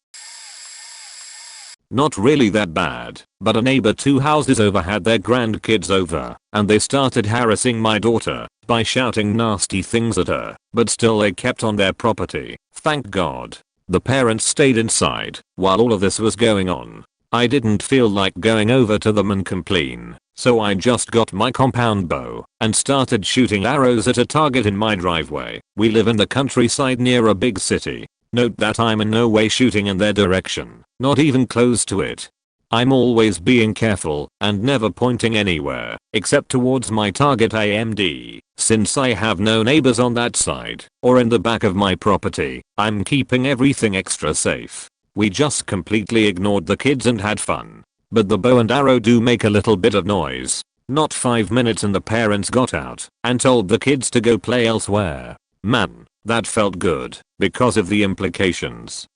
[SPEAKER 1] Not really that bad, but a neighbor 2 houses over had their grandkids over and they started harassing my daughter by shouting nasty things at her, but still they kept on their property. Thank God. The parents stayed inside while all of this was going on. I didn't feel like going over to them and complain, so I just got my compound bow and started shooting arrows at a target in my driveway. We live in the countryside near a big city. Note that I'm in no way shooting in their direction, not even close to it. I'm always being careful and never pointing anywhere except towards my target AMD. Since I have no neighbors on that side or in the back of my property, I'm keeping everything extra safe. We just completely ignored the kids and had fun. But the bow and arrow do make a little bit of noise. Not 5 minutes and the parents got out and told the kids to go play elsewhere. Man, that felt good because of the implications.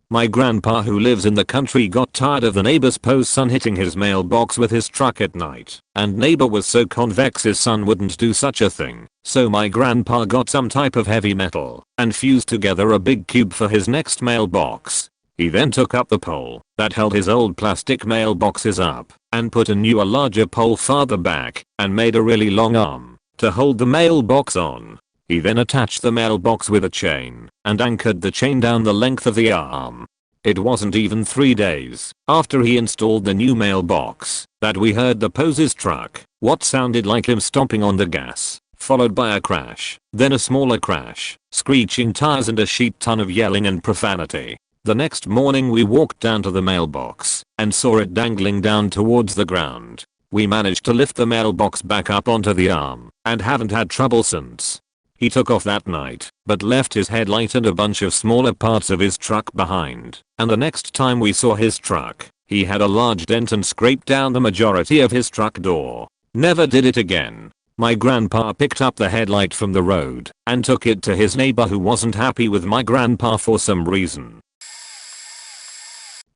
[SPEAKER 1] My grandpa, who lives in the country, got tired of the neighbor's Poe's son hitting his mailbox with his truck at night, and neighbor was so convex his son wouldn't do such a thing. So my grandpa got some type of heavy metal and fused together a big cube for his next mailbox. He then took up the pole that held his old plastic mailboxes up and put a newer, larger pole farther back and made a really long arm to hold the mailbox on. He then attached the mailbox with a chain and anchored the chain down the length of the arm. It wasn't even 3 days after he installed the new mailbox that we heard the Poe's truck, what sounded like him stomping on the gas, followed by a crash, then a smaller crash, screeching tires and a shit ton of yelling and profanity. The next morning we walked down to the mailbox and saw it dangling down towards the ground. We managed to lift the mailbox back up onto the arm and haven't had trouble since. He took off that night, but left his headlight and a bunch of smaller parts of his truck behind, and the next time we saw his truck, he had a large dent and scraped down the majority of his truck door. Never did it again. My grandpa picked up the headlight from the road and took it to his neighbor, who wasn't happy with my grandpa for some reason.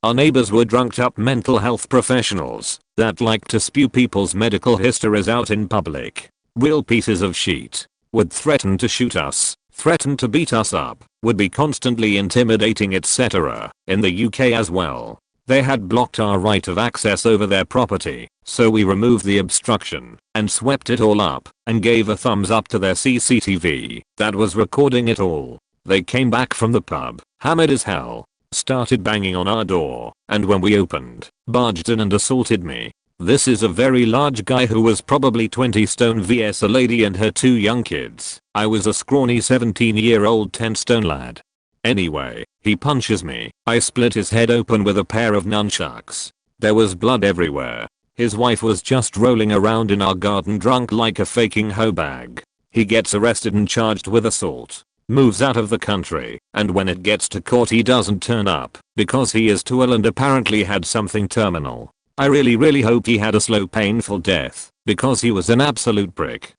[SPEAKER 1] Our neighbors were drunked up mental health professionals that like to spew people's medical histories out in public. Real pieces of shit. Would threaten to shoot us, threaten to beat us up, would be constantly intimidating, etc. In the UK as well. They had blocked our right of access over their property, so we removed the obstruction and swept it all up and gave a thumbs up to their CCTV that was recording it all. They came back from the pub, hammered as hell, started banging on our door, and when we opened, barged in and assaulted me. This is a very large guy who was probably 20 stone vs a lady and her 2 young kids. I was a scrawny 17-year-old 10 stone lad. Anyway, he punches me. I split his head open with a pair of nunchucks. There was blood everywhere. His wife was just rolling around in our garden drunk like a faking hoe bag. He gets arrested and charged with assault. Moves out of the country, and when it gets to court he doesn't turn up because he is too ill and apparently had something terminal. I really hope he had a slow, painful death because he was an absolute prick.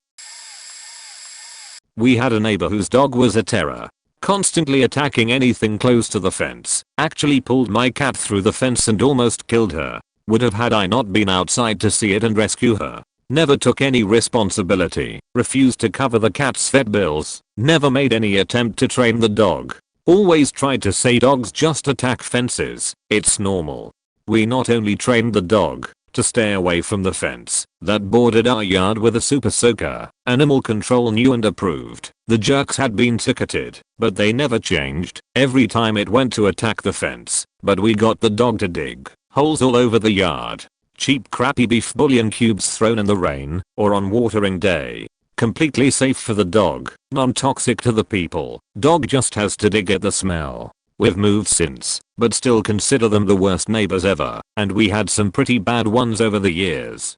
[SPEAKER 1] We had a neighbor whose dog was a terror, constantly attacking anything close to the fence. Actually pulled my cat through the fence and almost killed her. would have had I not been outside to see it and rescue her. Never took any responsibility, refused to cover the cat's vet bills, never made any attempt to train the dog. Always tried to say dogs just attack fences, it's normal. We not only trained the dog to stay away from the fence that bordered our yard with a super soaker, animal control knew and approved. The jerks had been ticketed, but they never changed every time it went to attack the fence. But we got the dog to dig holes all over the yard. Cheap crappy beef bouillon cubes thrown in the rain or on watering day. Completely safe for the dog, non-toxic to the people. Dog just has to dig at the smell. We've moved since, but still consider them the worst neighbors ever, and we had some pretty bad ones over the years.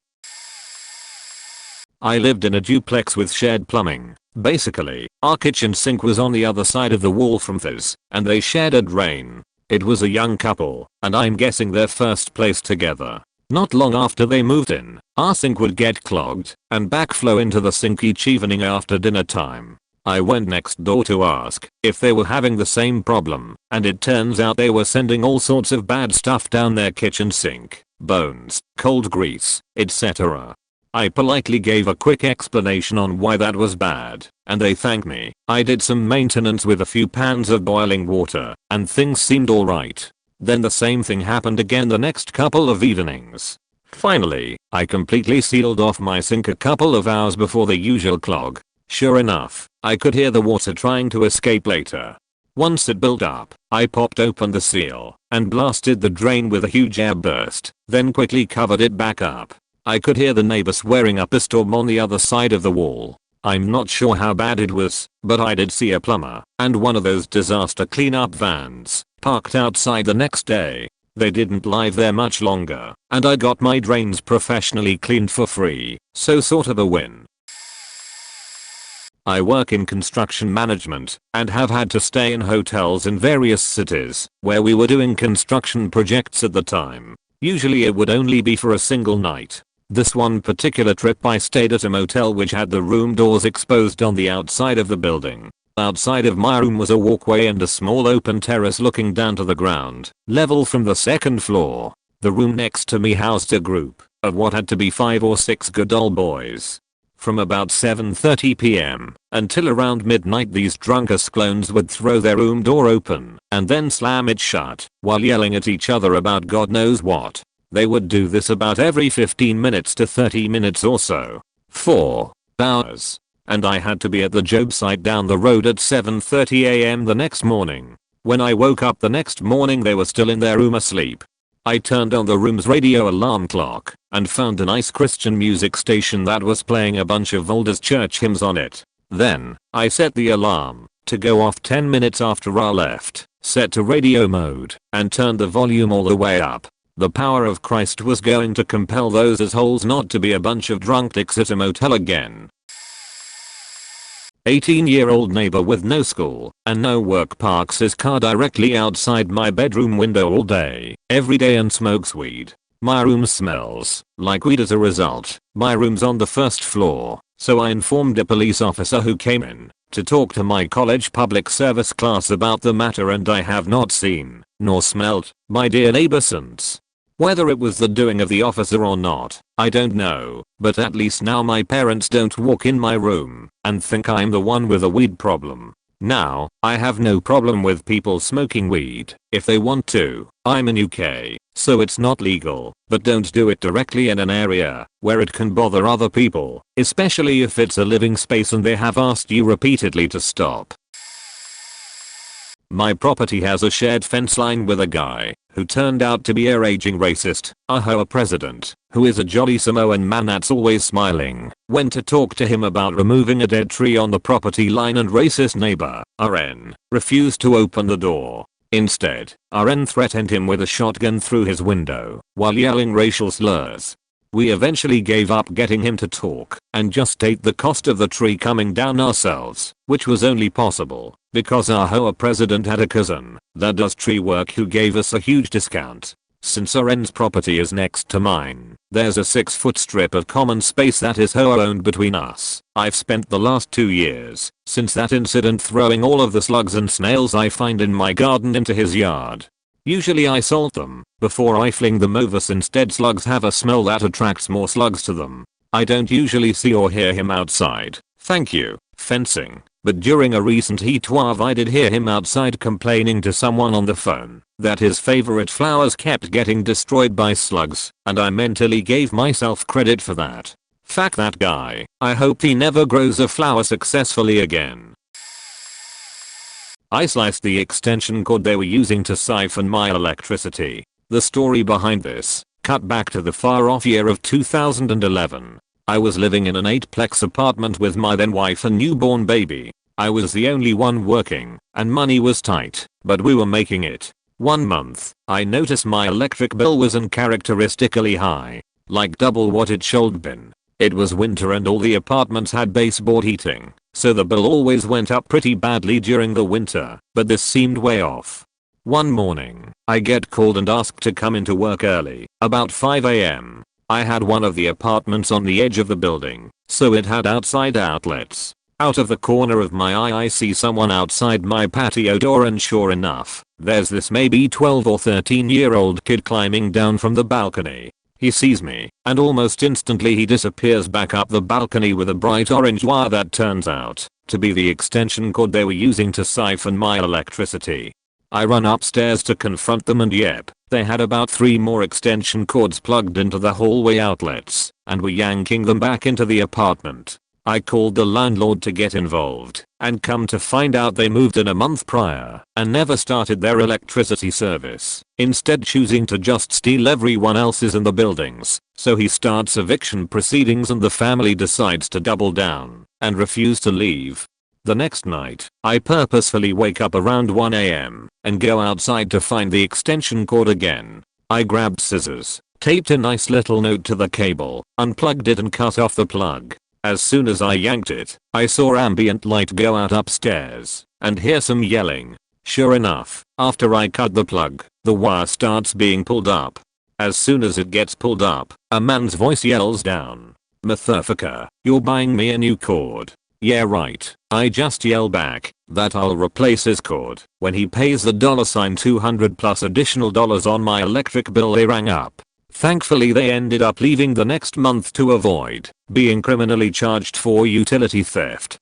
[SPEAKER 1] I lived in a duplex with shared plumbing. Basically, our kitchen sink was on the other side of the wall from theirs, and they shared a drain. It was a young couple, and I'm guessing their first place together. Not long after they moved in, our sink would get clogged and backflow into the sink each evening after dinner time. I went next door to ask if they were having the same problem, and it turns out they were sending all sorts of bad stuff down their kitchen sink. Bones, cold grease, etc. I politely gave a quick explanation on why that was bad, and they thanked me. I did some maintenance with a few pans of boiling water, and things seemed alright. Then the same thing happened again the next couple of evenings. Finally, I completely sealed off my sink a couple of hours before the usual clog. Sure enough, I could hear the water trying to escape later. Once it built up, I popped open the seal and blasted the drain with a huge air burst, then quickly covered it back up. I could hear the neighbor swearing up a storm on the other side of the wall. I'm not sure how bad it was, but I did see a plumber and one of those disaster cleanup vans parked outside the next day. They didn't live there much longer, and I got my drains professionally cleaned for free, so sort of a win. I work in construction management and have had to stay in hotels in various cities where we were doing construction projects at the time. Usually it would only be for a single night. This one particular trip I stayed at a motel which had the room doors exposed on the outside of the building. Outside of my room was a walkway and a small open terrace looking down to the ground level from the second floor. The room next to me housed a group of what had to be 5 or 6 good old boys. From about 7:30 p.m. until around midnight these drunk-ass clones would throw their room door open and then slam it shut while yelling at each other about God knows what. They would do this about every 15 minutes to 30 minutes or so. 4 hours. And I had to be at the job site down the road at 7:30 a.m. the next morning. When I woke up the next morning they were still in their room asleep. I turned on the room's radio alarm clock and found a nice Christian music station that was playing a bunch of old church hymns on it. Then, I set the alarm to go off 10 minutes after I left, set to radio mode, and turned the volume all the way up. The power of Christ was going to compel those assholes not to be a bunch of drunk dicks at a motel again. 18-year-old neighbor with no school and no work parks his car directly outside my bedroom window all day, every day and smokes weed. My room smells like weed as a result. My room's on the first floor, so I informed a police officer who came in to talk to my college public service class about the matter, and I have not seen nor smelled my dear neighbor since. Whether it was the doing of the officer or not, I don't know, but at least now my parents don't walk in my room and think I'm the one with a weed problem. Now, I have no problem with people smoking weed if they want to. I'm in UK, so it's not legal, but don't do it directly in an area where it can bother other people, especially if it's a living space and they have asked you repeatedly to stop. My property has a shared fence line with a guy who turned out to be a raging racist. Our president, who is a jolly Samoan man that's always smiling, went to talk to him about removing a dead tree on the property line, and racist neighbor, RN, refused to open the door. Instead, RN threatened him with a shotgun through his window while yelling racial slurs. We eventually gave up getting him to talk and just ate the cost of the tree coming down ourselves, which was only possible because our president had a cousin that does tree work who gave us a huge discount. Since RN's property is next to mine, there's a 6-foot strip of common space that is owned between us. I've spent the last 2 years since that incident throwing all of the slugs and snails I find in my garden into his yard. Usually I salt them before I fling them over since dead slugs have a smell that attracts more slugs to them. I don't usually see or hear him outside. Thank you, fencing. But during a recent heatwave I did hear him outside complaining to someone on the phone that his favorite flowers kept getting destroyed by slugs, and I mentally gave myself credit for that. Fuck that guy. I hope he never grows a flower successfully again. I sliced the extension cord they were using to siphon my electricity. The story behind this, cut back to the far off year of 2011. I was living in an 8-plex apartment with my then wife and newborn baby. I was the only one working, and money was tight, but we were making it. One month, I noticed my electric bill was uncharacteristically high, like double what it should been. It was winter and all the apartments had baseboard heating, so the bill always went up pretty badly during the winter, but this seemed way off. One morning, I get called and asked to come into work early, about 5 AM. I had one of the apartments on the edge of the building, so it had outside outlets. Out of the corner of my eye I see someone outside my patio door, and sure enough, there's this maybe 12 or 13-year-old kid climbing down from the balcony. He sees me, and almost instantly he disappears back up the balcony with a bright orange wire that turns out to be the extension cord they were using to siphon my electricity. I run upstairs to confront them, and yep, they had about 3 more extension cords plugged into the hallway outlets and were yanking them back into the apartment. I called the landlord to get involved, and come to find out they moved in a month prior and never started their electricity service, instead choosing to just steal everyone else's in the buildings. So he starts eviction proceedings and the family decides to double down and refuse to leave. The next night, I purposefully wake up around 1 AM and go outside to find the extension cord again. I grabbed scissors, taped a nice little note to the cable, unplugged it and cut off the plug. As soon as I yanked it, I saw ambient light go out upstairs and hear some yelling. Sure enough, after I cut the plug, the wire starts being pulled up. As soon as it gets pulled up, a man's voice yells down, "Motherfucker, you're buying me a new cord." Yeah right, I just yell back that I'll replace his cord when he pays the $200 plus additional dollars on my electric bill. They rang up. Thankfully they ended up leaving the next month to avoid being criminally charged for utility theft.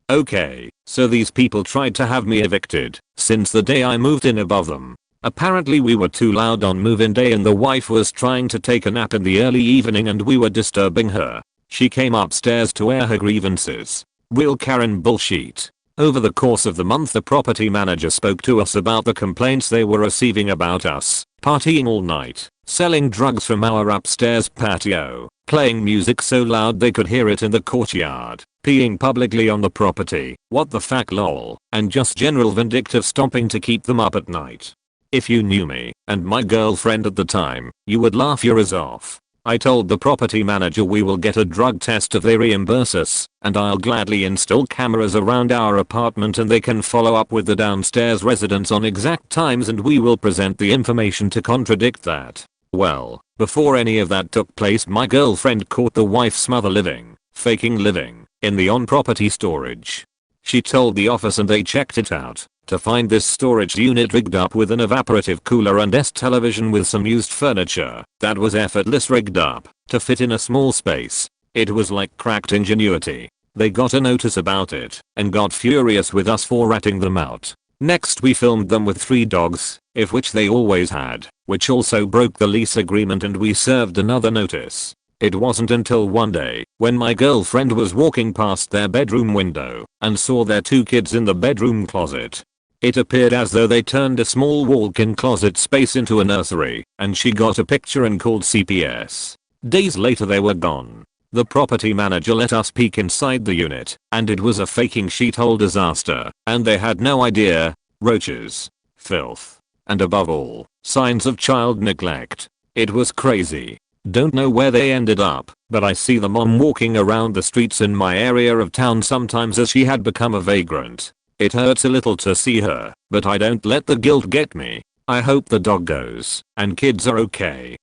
[SPEAKER 1] Okay, so these people tried to have me evicted since the day I moved in above them. Apparently we were too loud on move-in day and the wife was trying to take a nap in the early evening and we were disturbing her. She came upstairs to air her grievances. Real Karen bullshit. Over the course of the month the property manager spoke to us about the complaints they were receiving about us partying all night, selling drugs from our upstairs patio, playing music so loud they could hear it in the courtyard, peeing publicly on the property, what the fuck lol, and just general vindictive stomping to keep them up at night. If you knew me and my girlfriend at the time, you would laugh your ass off. I told the property manager we will get a drug test if they reimburse us, and I'll gladly install cameras around our apartment and they can follow up with the downstairs residents on exact times and we will present the information to contradict that. Well, before any of that took place my girlfriend caught the wife's mother faking living, in the on-property storage. She told the office and they checked it out to find this storage unit rigged up with an evaporative cooler and television with some used furniture that was effortless rigged up to fit in a small space. It was like cracked ingenuity. They got a notice about it and got furious with us for ratting them out. Next we filmed them with 3 dogs, of which they always had, which also broke the lease agreement and we served another notice. It wasn't until one day when my girlfriend was walking past their bedroom window and saw their 2 kids in the bedroom closet. It appeared as though they turned a small walk-in closet space into a nursery, and she got a picture and called CPS. Days later they were gone. The property manager let us peek inside the unit, and it was a faking shithole disaster, and they had no idea. Roaches, filth, and above all, signs of child neglect. It was crazy. Don't know where they ended up, but I see the mom walking around the streets in my area of town sometimes as she had become a vagrant. It hurts a little to see her, but I don't let the guilt get me. I hope the doggos and kids are okay.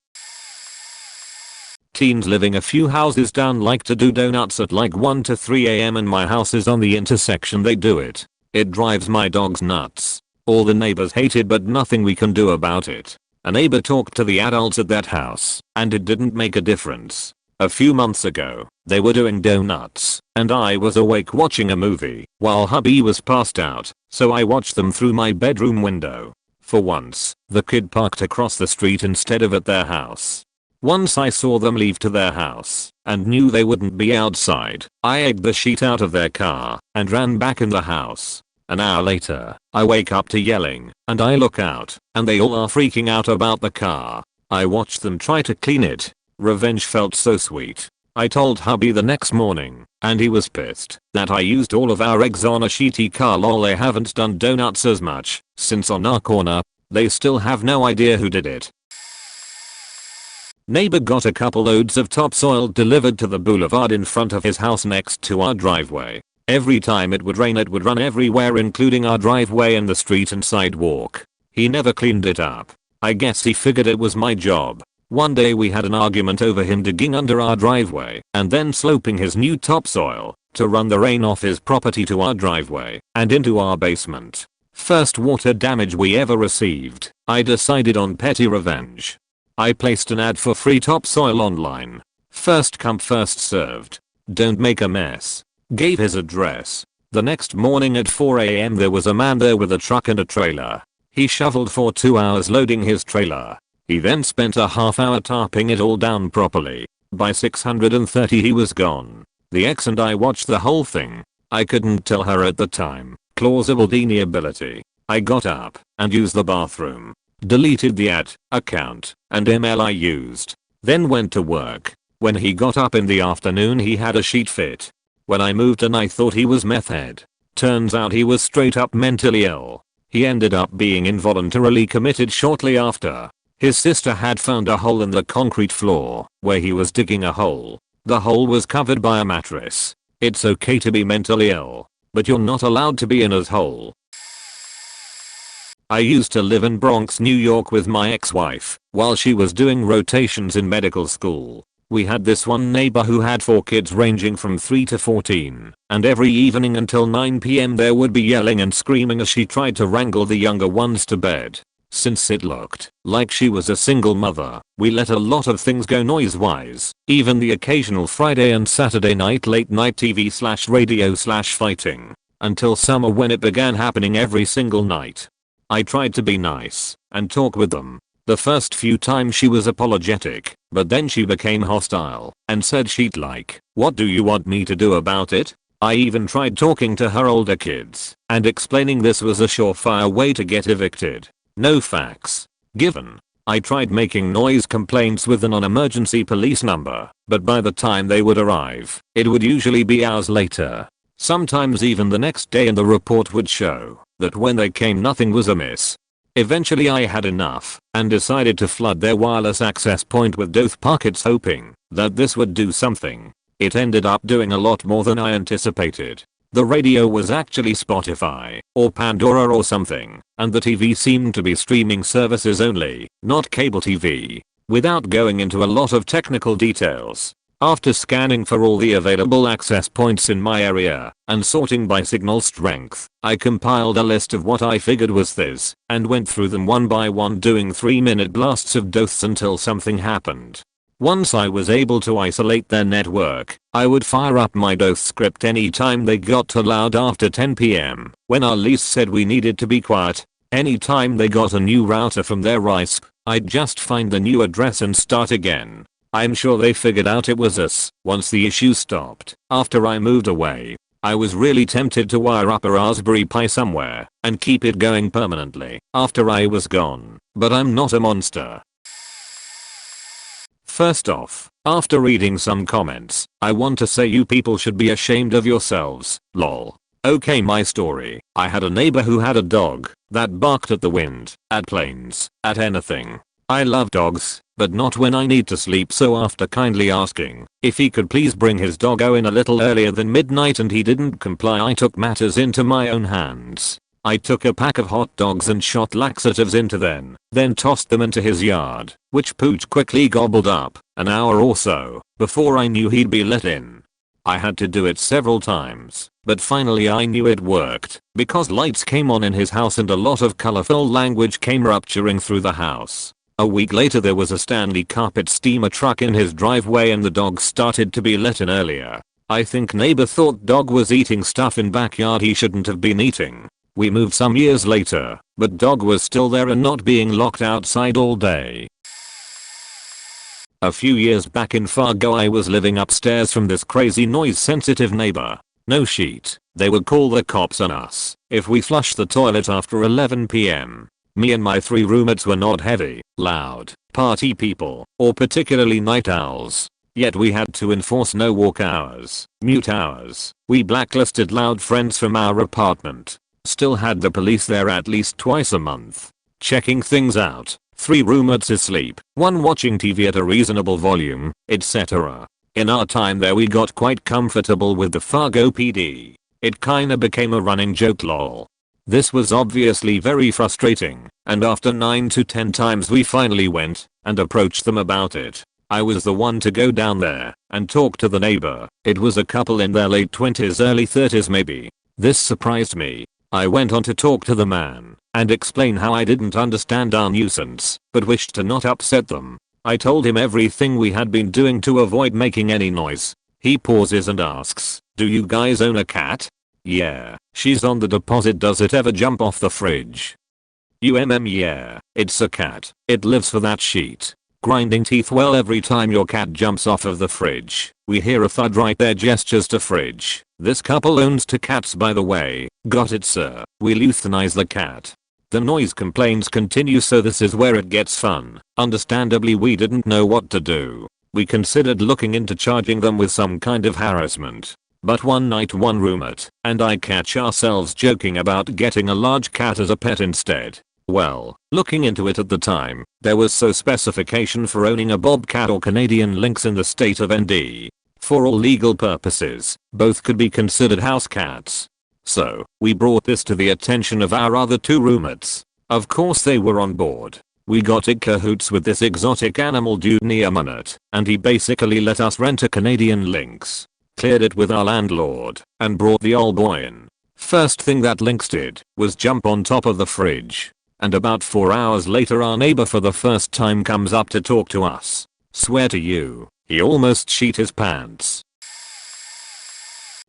[SPEAKER 1] Teens living a few houses down like to do donuts at like 1 to 3 AM and my house is on the intersection they do it. It drives my dogs nuts. All the neighbors hated, but nothing we can do about it. A neighbor talked to the adults at that house, and it didn't make a difference. A few months ago, they were doing donuts, and I was awake watching a movie while hubby was passed out, so I watched them through my bedroom window. For once, the kid parked across the street instead of at their house. Once I saw them leave to their house and knew they wouldn't be outside, I egged the sheet out of their car and ran back in the house. An hour later, I wake up to yelling, and I look out, and they all are freaking out about the car. I watched them try to clean it. Revenge felt so sweet. I told hubby the next morning, and he was pissed that I used all of our eggs on a sheety car. Lol, they haven't done donuts as much since on our corner. They still have no idea who did it. Neighbor got a couple loads of topsoil delivered to the boulevard in front of his house next to our driveway. Every time it would rain, it would run everywhere, including our driveway and the street and sidewalk. He never cleaned it up. I guess he figured it was my job. One day we had an argument over him digging under our driveway and then sloping his new topsoil to run the rain off his property to our driveway and into our basement. First water damage we ever received. I decided on petty revenge. I placed an ad for free topsoil online. First come first served. Don't make a mess. Gave his address. The next morning at 4 AM there was a man there with a truck and a trailer. He shoveled for 2 hours loading his trailer. He then spent a half hour tarping it all down properly. By 6:30 he was gone. The ex and I watched the whole thing. I couldn't tell her at the time. Plausible deniability. I got up and used the bathroom. Deleted the ad, account, and email I used. Then went to work. When he got up in the afternoon he had a sheet fit. When I moved in I thought he was meth head. Turns out he was straight up mentally ill. He ended up being involuntarily committed shortly after. His sister had found a hole in the concrete floor where he was digging a hole. The hole was covered by a mattress. It's okay to be mentally ill, but you're not allowed to be in his hole. I used to live in Bronx, New York with my ex-wife while she was doing rotations in medical school. We had this one neighbor who had 4 kids ranging from 3 to 14, and every evening until 9 PM there would be yelling and screaming as she tried to wrangle the younger ones to bed. Since it looked like she was a single mother, we let a lot of things go noise-wise, even the occasional Friday and Saturday night late night TV/radio/fighting, until summer when it began happening every single night. I tried to be nice and talk with them. The first few times she was apologetic, but then she became hostile and said she'd like, "What do you want me to do about it?" I even tried talking to her older kids and explaining this was a surefire way to get evicted. No facts given. I tried making noise complaints with a non-emergency police number, but by the time they would arrive, it would usually be hours later. Sometimes even the next day, and the report would show that when they came nothing was amiss. Eventually I had enough and decided to flood their wireless access point with doof packets, hoping that this would do something. It ended up doing a lot more than I anticipated. The radio was actually Spotify or Pandora or something, and the TV seemed to be streaming services only, not cable TV. Without going into a lot of technical details, after scanning for all the available access points in my area and sorting by signal strength, I compiled a list of what I figured was this and went through them one by one, doing 3-minute blasts of dooths until something happened. Once I was able to isolate their network, I would fire up my dooth script anytime they got too loud after 10 PM, when our lease said we needed to be quiet. Anytime they got a new router from their RISP, I'd just find the new address and start again. I'm sure they figured out it was us once the issue stopped. After I moved away, I was really tempted to wire up a Raspberry Pi somewhere and keep it going permanently after I was gone, but I'm not a monster. First off, after reading some comments, I want to say you people should be ashamed of yourselves, lol. Okay, my story. I had a neighbor who had a dog that barked at the wind, at planes, at anything. I love dogs, but not when I need to sleep, so after kindly asking if he could please bring his doggo in a little earlier than midnight and he didn't comply, I took matters into my own hands. I took a pack of hot dogs and shot laxatives into them, then tossed them into his yard, which Pooch quickly gobbled up. An hour or so before I knew he'd be let in. I had to do it several times, but finally I knew it worked because lights came on in his house and a lot of colorful language came rupturing through the house. A week later there was a Stanley carpet steamer truck in his driveway and the dog started to be let in earlier. I think neighbor thought dog was eating stuff in backyard he shouldn't have been eating. We moved some years later, but dog was still there and not being locked outside all day. A few years back in Fargo I was living upstairs from this crazy noise sensitive neighbor. No sheet. They would call the cops on us if we flushed the toilet after 11 p.m. Me and my 3 roommates were not heavy, loud, party people, or particularly night owls. Yet we had to enforce no walk hours, mute hours. We blacklisted loud friends from our apartment. Still had the police there at least twice a month, checking things out. 3 roommates asleep, 1 watching TV at a reasonable volume, etc. In our time there we got quite comfortable with the Fargo PD. It kinda became a running joke lol. This was obviously very frustrating, and after 9 to 10 times we finally went and approached them about it. I was the one to go down there and talk to the neighbor. It was a couple in their late 20s early 30s maybe. This surprised me. I went on to talk to the man and explain how I didn't understand our nuisance but wished to not upset them. I told him everything we had been doing to avoid making any noise. He pauses and asks, "Do you guys own a cat?" "Yeah, she's on the deposit. Does it ever jump off the fridge?" Yeah, it's a cat. It lives for that sheet. Grinding teeth. Well, every time your cat jumps off of the fridge, we hear a thud right there. Gestures to fridge. This couple owns 2 cats by the way. Got it sir. We'll euthanize the cat. The noise complaints continue, so this is where it gets fun. Understandably we didn't know what to do. We considered looking into charging them with some kind of harassment. But one night one roommate and I catch ourselves joking about getting a large cat as a pet instead. Well, looking into it at the time, there was no specification for owning a bobcat or Canadian lynx in the state of ND. For all legal purposes, both could be considered house cats. So, we brought this to the attention of our other 2 roommates. Of course they were on board. We got in cahoots with this exotic animal dude near Minot, and he basically let us rent a Canadian lynx. Cleared it with our landlord, and brought the old boy in. First thing that lynx did was jump on top of the fridge. And about 4 hours later our neighbor for the first time comes up to talk to us. Swear to you, he almost shit his pants.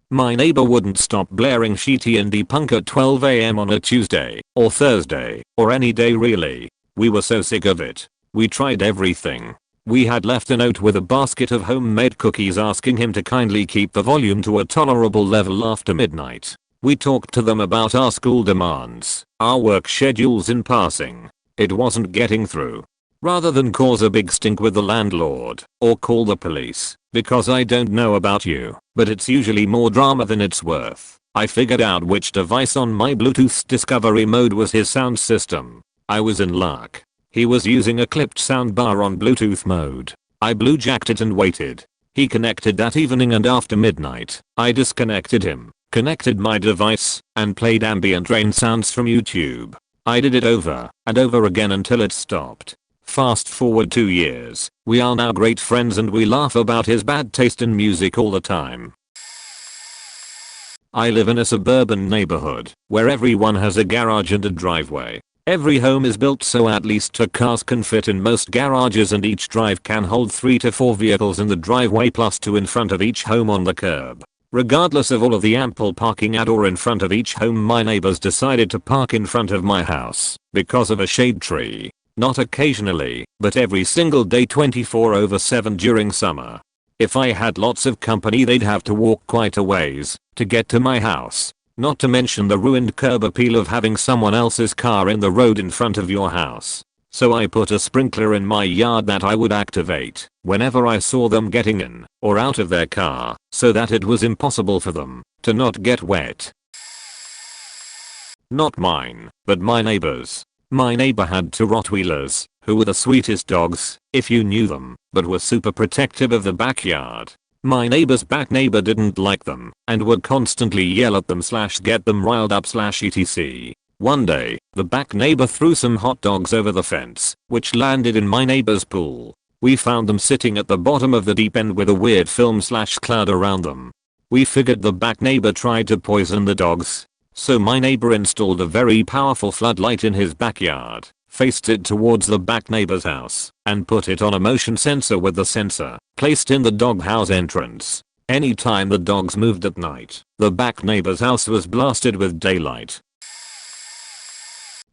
[SPEAKER 1] My neighbor wouldn't stop blaring shitty indie punk at 12 AM on a Tuesday, or Thursday, or any day really. We were so sick of it. We tried everything. We had left a note with a basket of homemade cookies asking him to kindly keep the volume to a tolerable level after midnight. We talked to them about our school demands, our work schedules in passing. It wasn't getting through. Rather than cause a big stink with the landlord or call the police, because I don't know about you, but it's usually more drama than it's worth, I figured out which device on my Bluetooth's discovery mode was his sound system. I was in luck. He was using a clipped soundbar on Bluetooth mode. I bluejacked it and waited. He connected that evening, and after midnight, I disconnected him, connected my device, and played ambient rain sounds from YouTube. I did it over and over again until it stopped. Fast forward 2 years, we are now great friends and we laugh about his bad taste in music all the time. I live in a suburban neighborhood where everyone has a garage and a driveway. Every home is built so at least 2 cars can fit in most garages, and each drive can hold 3 to 4 vehicles in the driveway plus 2 in front of each home on the curb. Regardless of all of the ample parking at or in front of each home, my neighbors decided to park in front of my house because of a shade tree. Not occasionally, but every single day 24/7 during summer. If I had lots of company they'd have to walk quite a ways to get to my house. Not to mention the ruined curb appeal of having someone else's car in the road in front of your house. So I put a sprinkler in my yard that I would activate whenever I saw them getting in or out of their car, so that it was impossible for them to not get wet. Not mine, but my neighbor's. My neighbor had 2 Rottweilers, who were the sweetest dogs, if you knew them, but were super protective of the backyard. My neighbor's back neighbor didn't like them, and would constantly yell at them / get them riled up / etc. One day, the back neighbor threw some hot dogs over the fence, which landed in my neighbor's pool. We found them sitting at the bottom of the deep end with a weird film / cloud around them. We figured the back neighbor tried to poison the dogs. So my neighbor installed a very powerful floodlight in his backyard, faced it towards the back neighbor's house, and put it on a motion sensor with the sensor placed in the doghouse entrance. Anytime the dogs moved at night, the back neighbor's house was blasted with daylight.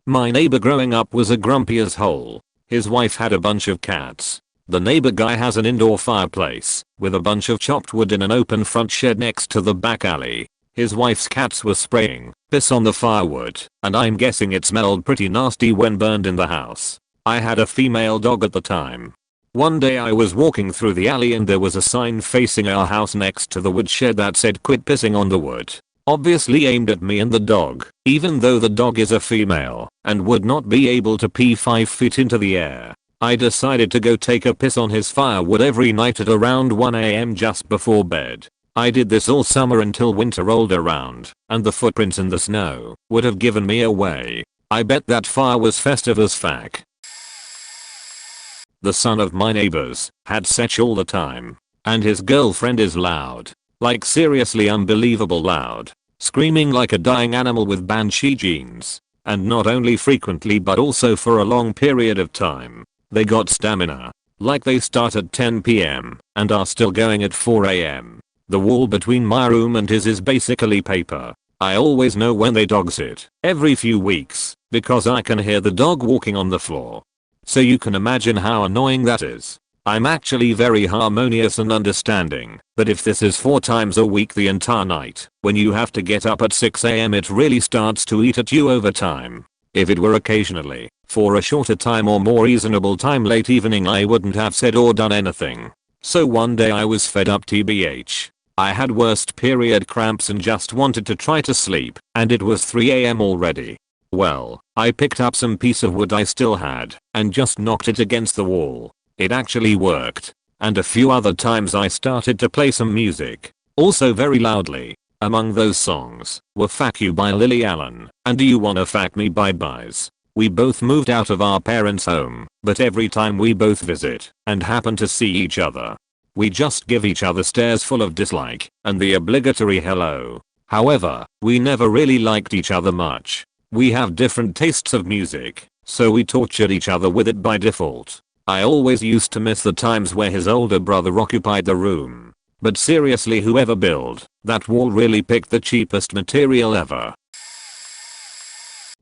[SPEAKER 1] My neighbor growing up was a grumpy as hole. His wife had a bunch of cats. The neighbor guy has an indoor fireplace with a bunch of chopped wood in an open front shed next to the back alley. His wife's cats were spraying piss on the firewood, and I'm guessing it smelled pretty nasty when burned in the house. I had a female dog at the time. One day I was walking through the alley and there was a sign facing our house next to the woodshed that said "Quit pissing on the wood." Obviously aimed at me and the dog, even though the dog is a female and would not be able to pee 5 feet into the air. I decided to go take a piss on his firewood every night at around 1 AM just before bed. I did this all summer until winter rolled around, and the footprints in the snow would have given me away. I bet that fire was festive as fuck. The son of my neighbors had sex all the time, and his girlfriend is loud. Like seriously unbelievable loud. Screaming like a dying animal with banshee genes. And not only frequently but also for a long period of time. They got stamina. Like they start at 10 PM and are still going at 4 AM. The wall between my room and his is basically paper. I always know when they dogs it, every few weeks, because I can hear the dog walking on the floor. So you can imagine how annoying that is. I'm actually very harmonious and understanding, but if this is 4 times a week the entire night, when you have to get up at 6 AM it really starts to eat at you over time. If it were occasionally, for a shorter time or more reasonable time late evening I wouldn't have said or done anything. So one day I was fed up tbh. I had worst period cramps and just wanted to try to sleep, and it was 3 AM already. Well, I picked up some piece of wood I still had, and just knocked it against the wall. It actually worked. And a few other times I started to play some music. Also very loudly. Among those songs were "Fuck You" by Lily Allen and "Do You Wanna Fuck Me" by Bize. We both moved out of our parents' home, but every time we both visit and happen to see each other, we just give each other stares full of dislike and the obligatory hello. However, we never really liked each other much. We have different tastes of music, so we tortured each other with it by default. I always used to miss the times where his older brother occupied the room. But seriously, whoever built that wall really picked the cheapest material ever.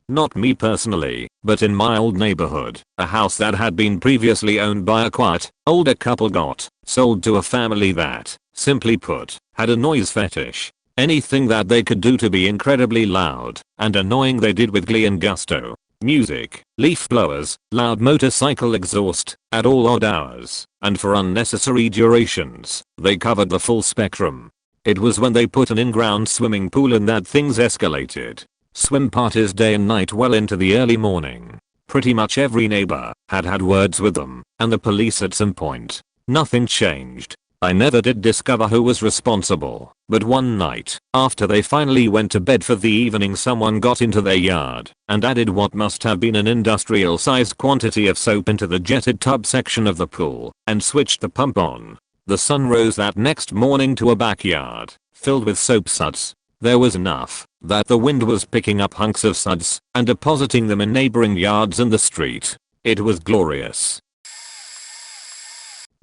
[SPEAKER 1] Not me personally, but in my old neighborhood, a house that had been previously owned by a quiet, older couple got sold to a family that, simply put, had a noise fetish. Anything that they could do to be incredibly loud and annoying they did with glee and gusto. Music, leaf blowers, loud motorcycle exhaust, at all odd hours, and for unnecessary durations. They covered the full spectrum. It was when they put an in-ground swimming pool in that things escalated. Swim parties day and night well into the early morning. Pretty much every neighbor had had words with them, and the police at some point. Nothing changed. I never did discover who was responsible, but one night, after they finally went to bed for the evening, someone got into their yard and added what must have been an industrial-sized quantity of soap into the jetted tub section of the pool and switched the pump on. The sun rose that next morning to a backyard filled with soap suds. There was enough that the wind was picking up hunks of suds and depositing them in neighboring yards and the street. It was glorious.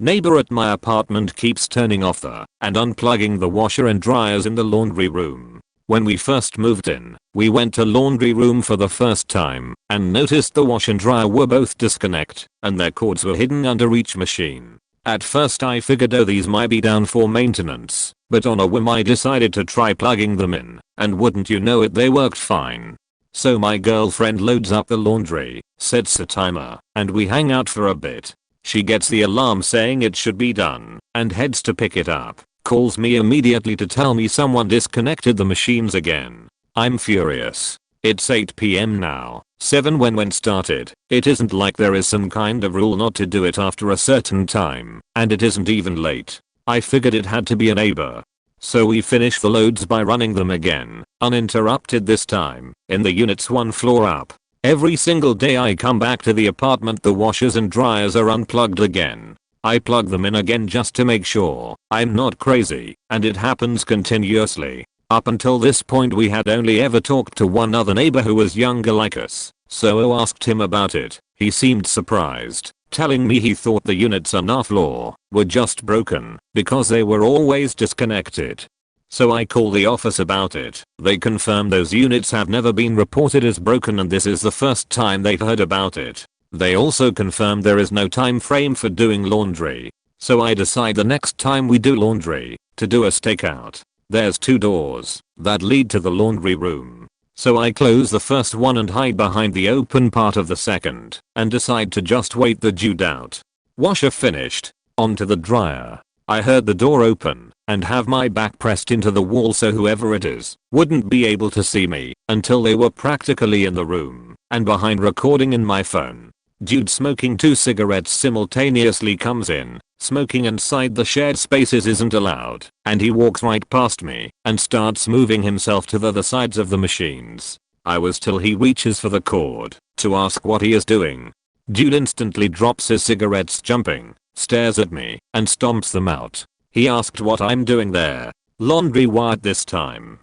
[SPEAKER 1] Neighbor at my apartment keeps turning off and unplugging the washer and dryers in the laundry room. When we first moved in, we went to laundry room for the first time and noticed the wash and dryer were both disconnected and their cords were hidden under each machine. At first I figured these might be down for maintenance, but on a whim I decided to try plugging them in, and wouldn't you know it, they worked fine. So my girlfriend loads up the laundry, sets a timer, and we hang out for a bit. She gets the alarm saying it should be done and heads to pick it up. Calls me immediately to tell me someone disconnected the machines again. I'm furious. It's 8 PM now, 7 when started. It isn't like there is some kind of rule not to do it after a certain time, and it isn't even late. I figured it had to be a neighbor. So we finish the loads by running them again, uninterrupted this time, in the units 1 floor up. Every single day I come back to the apartment, the washers and dryers are unplugged again. I plug them in again just to make sure I'm not crazy, and it happens continuously. Up until this point we had only ever talked to one other neighbor who was younger like us, so I asked him about it. He seemed surprised, telling me he thought the units on our floor were just broken because they were always disconnected. So I call the office about it. They confirm those units have never been reported as broken and this is the first time they've heard about it. They also confirm there is no time frame for doing laundry. So I decide the next time we do laundry to do a stakeout. There's 2 doors that lead to the laundry room. So I close the first one and hide behind the open part of the second and decide to just wait the dude out. Washer finished. Onto the dryer. I heard the door open and have my back pressed into the wall so whoever it is wouldn't be able to see me until they were practically in the room and behind recording in my phone. Dude smoking 2 cigarettes simultaneously comes in. Smoking inside the shared spaces isn't allowed, and he walks right past me and starts moving himself to the other sides of the machines. I was till he reaches for the cord to ask what he is doing. Dude instantly drops his cigarettes jumping, stares at me, and stomps them out. He asked what I'm doing there. Laundry what this time?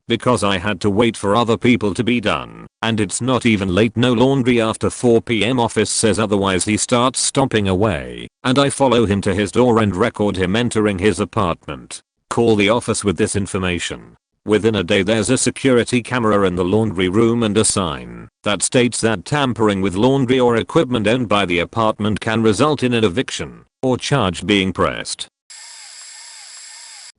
[SPEAKER 1] Because I had to wait for other people to be done, and it's not even late, no laundry after 4 PM, office says otherwise. He starts stomping away, and I follow him to his door and record him entering his apartment. Call the office with this information. Within a day there's a security camera in the laundry room and a sign that states that tampering with laundry or equipment owned by the apartment can result in an eviction or charge being pressed.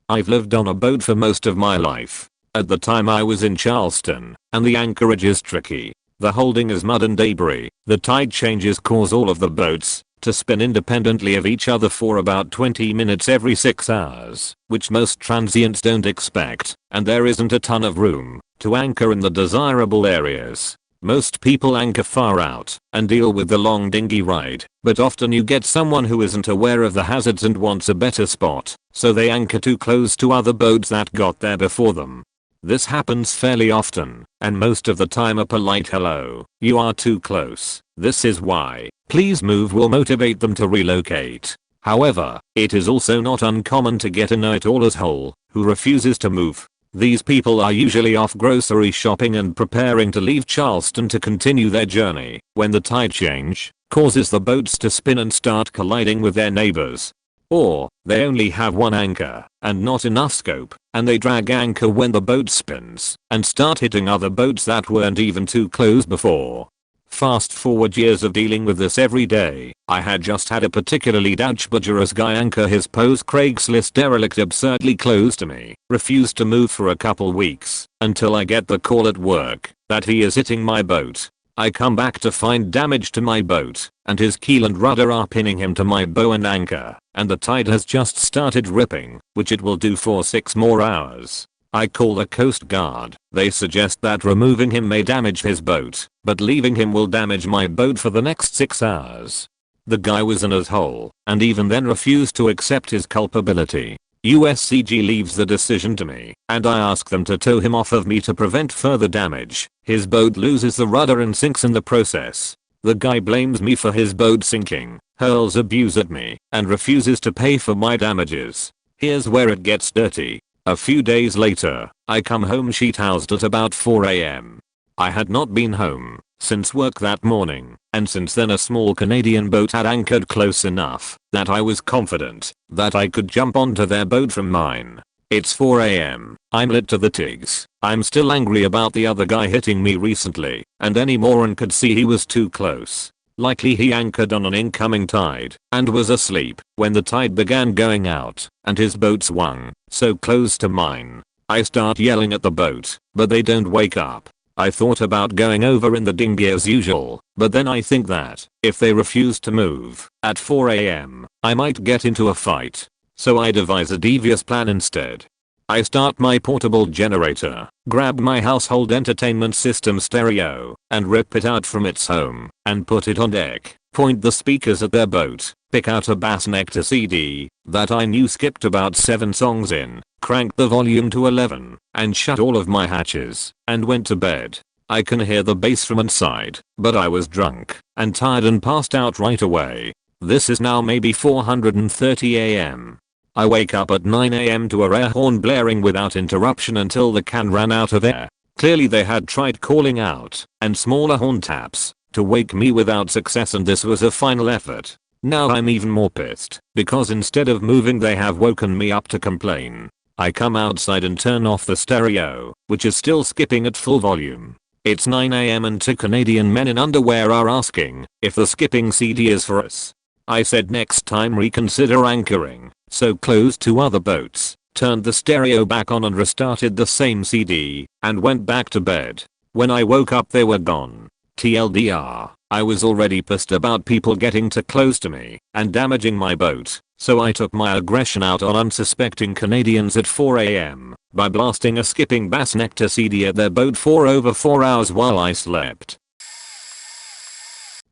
[SPEAKER 1] I've lived on a boat for most of my life. At the time I was in Charleston, and the anchorage is tricky. The holding is mud and debris. The tide changes cause all of the boats to spin independently of each other for about 20 minutes every 6 hours, which most transients don't expect, and there isn't a ton of room to anchor in the desirable areas. Most people anchor far out and deal with the long dinghy ride, but often you get someone who isn't aware of the hazards and wants a better spot, so they anchor too close to other boats that got there before them. This happens fairly often, and most of the time a polite "hello, you are too close, this is why, please move" will motivate them to relocate. However, it is also not uncommon to get a know-it-all asshole who refuses to move. These people are usually off grocery shopping and preparing to leave Charleston to continue their journey when the tide change causes the boats to spin and start colliding with their neighbors. Or, they only have one anchor and not enough scope, and they drag anchor when the boat spins and start hitting other boats that weren't even too close before. Fast forward years of dealing with this every day. I had just had a particularly douche-budgerous guy anchor his post-Craigslist derelict absurdly close to me, refused to move for a couple weeks, until I get the call at work that he is hitting my boat. I come back to find damage to my boat, and his keel and rudder are pinning him to my bow and anchor, and the tide has just started ripping, which it will do for 6 more hours. I call the Coast Guard. They suggest that removing him may damage his boat, but leaving him will damage my boat for the next 6 hours. The guy was an asshole, and even then refused to accept his culpability. USCG leaves the decision to me, and I ask them to tow him off of me to prevent further damage. His boat loses the rudder and sinks in the process. The guy blames me for his boat sinking, hurls abuse at me, and refuses to pay for my damages. Here's where it gets dirty. A few days later, I come home sheet-housed at about 4 AM. I had not been home since work that morning, and since then a small Canadian boat had anchored close enough that I was confident that I could jump onto their boat from mine. It's 4 AM. I'm lit to the tigs. I'm still angry about the other guy hitting me recently, and any moron could see he was too close. Likely he anchored on an incoming tide and was asleep when the tide began going out and his boat swung so close to mine. I start yelling at the boat, but they don't wake up. I thought about going over in the dinghy as usual, but then I think that if they refuse to move at 4 AM, I might get into a fight. So I devise a devious plan instead. I start my portable generator, grab my household entertainment system stereo, and rip it out from its home, and put it on deck, point the speakers at their boat, pick out a Bass Nectar CD that I knew skipped about 7 songs in, cranked the volume to 11, and shut all of my hatches, and went to bed. I can hear the bass from inside, but I was drunk and tired and passed out right away. This is now maybe 4:30 am. I wake up at 9 am to a air horn blaring without interruption until the can ran out of air. Clearly they had tried calling out and smaller horn taps to wake me without success, and this was a final effort. Now I'm even more pissed because instead of moving they have woken me up to complain. I come outside and turn off the stereo, which is still skipping at full volume. It's 9 am and two Canadian men in underwear are asking if the skipping CD is for us. I said next time reconsider anchoring, so closed two other boats, turned the stereo back on and restarted the same CD, and went back to bed. When I woke up they were gone. TLDR, I was already pissed about people getting too close to me and damaging my boat, so I took my aggression out on unsuspecting Canadians at 4 am by blasting a skipping Bass Nectar CD at their boat for over 4 hours while I slept.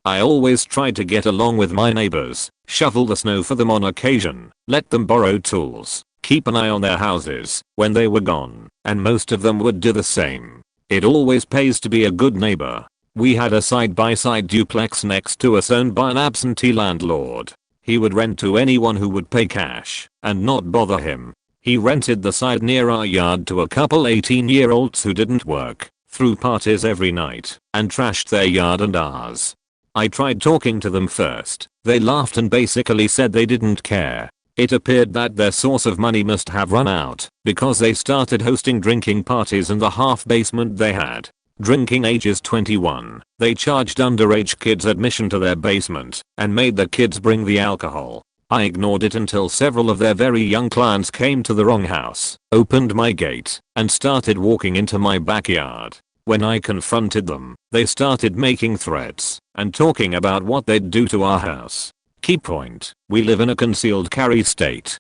[SPEAKER 1] I always tried to get along with my neighbors, shovel the snow for them on occasion, let them borrow tools, keep an eye on their houses when they were gone, and most of them would do the same. It always pays to be a good neighbor. We had a side-by-side duplex next to us owned by an absentee landlord. He would rent to anyone who would pay cash and not bother him. He rented the side near our yard to a couple 18-year-olds who didn't work, threw parties every night, and trashed their yard and ours. I tried talking to them first. They laughed and basically said they didn't care. It appeared that their source of money must have run out because they started hosting drinking parties in the half basement they had. Drinking ages 21, they charged underage kids admission to their basement and made the kids bring the alcohol. I ignored it until several of their very young clients came to the wrong house, opened my gate, and started walking into my backyard. When I confronted them, they started making threats and talking about what they'd do to our house. Key point, we live in a concealed carry state.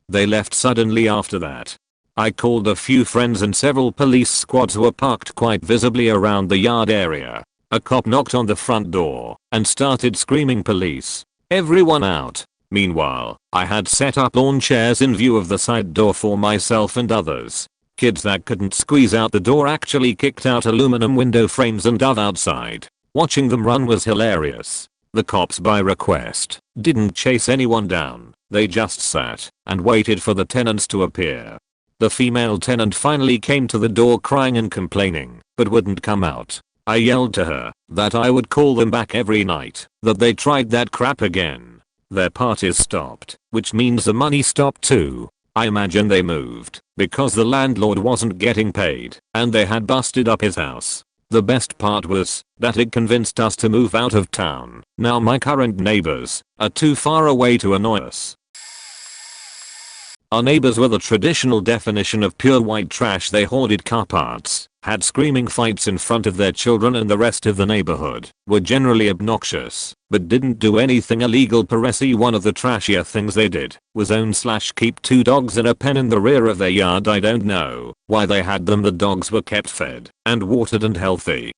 [SPEAKER 1] They left suddenly after that. I called a few friends and several police squads were parked quite visibly around the yard area. A cop knocked on the front door and started screaming police. Everyone out. Meanwhile, I had set up lawn chairs in view of the side door for myself and others. Kids that couldn't squeeze out the door actually kicked out aluminum window frames and dove outside. Watching them run was hilarious. The cops, by request, didn't chase anyone down. They just sat and waited for the tenants to appear. The female tenant finally came to the door crying and complaining, but wouldn't come out. I yelled to her that I would call them back every night, that they tried that crap again. Their parties stopped, which means the money stopped too. I imagine they moved because the landlord wasn't getting paid and they had busted up his house. The best part was that it convinced us to move out of town. Now my current neighbors are too far away to annoy us. Our neighbors were the traditional definition of pure white trash. They hoarded car parts, had screaming fights in front of their children, and the rest of the neighborhood were generally obnoxious, but didn't do anything illegal per se. One of the trashier things they did was own/keep 2 dogs in a pen in the rear of their yard. I don't know why they had them. The dogs were kept fed and watered and healthy.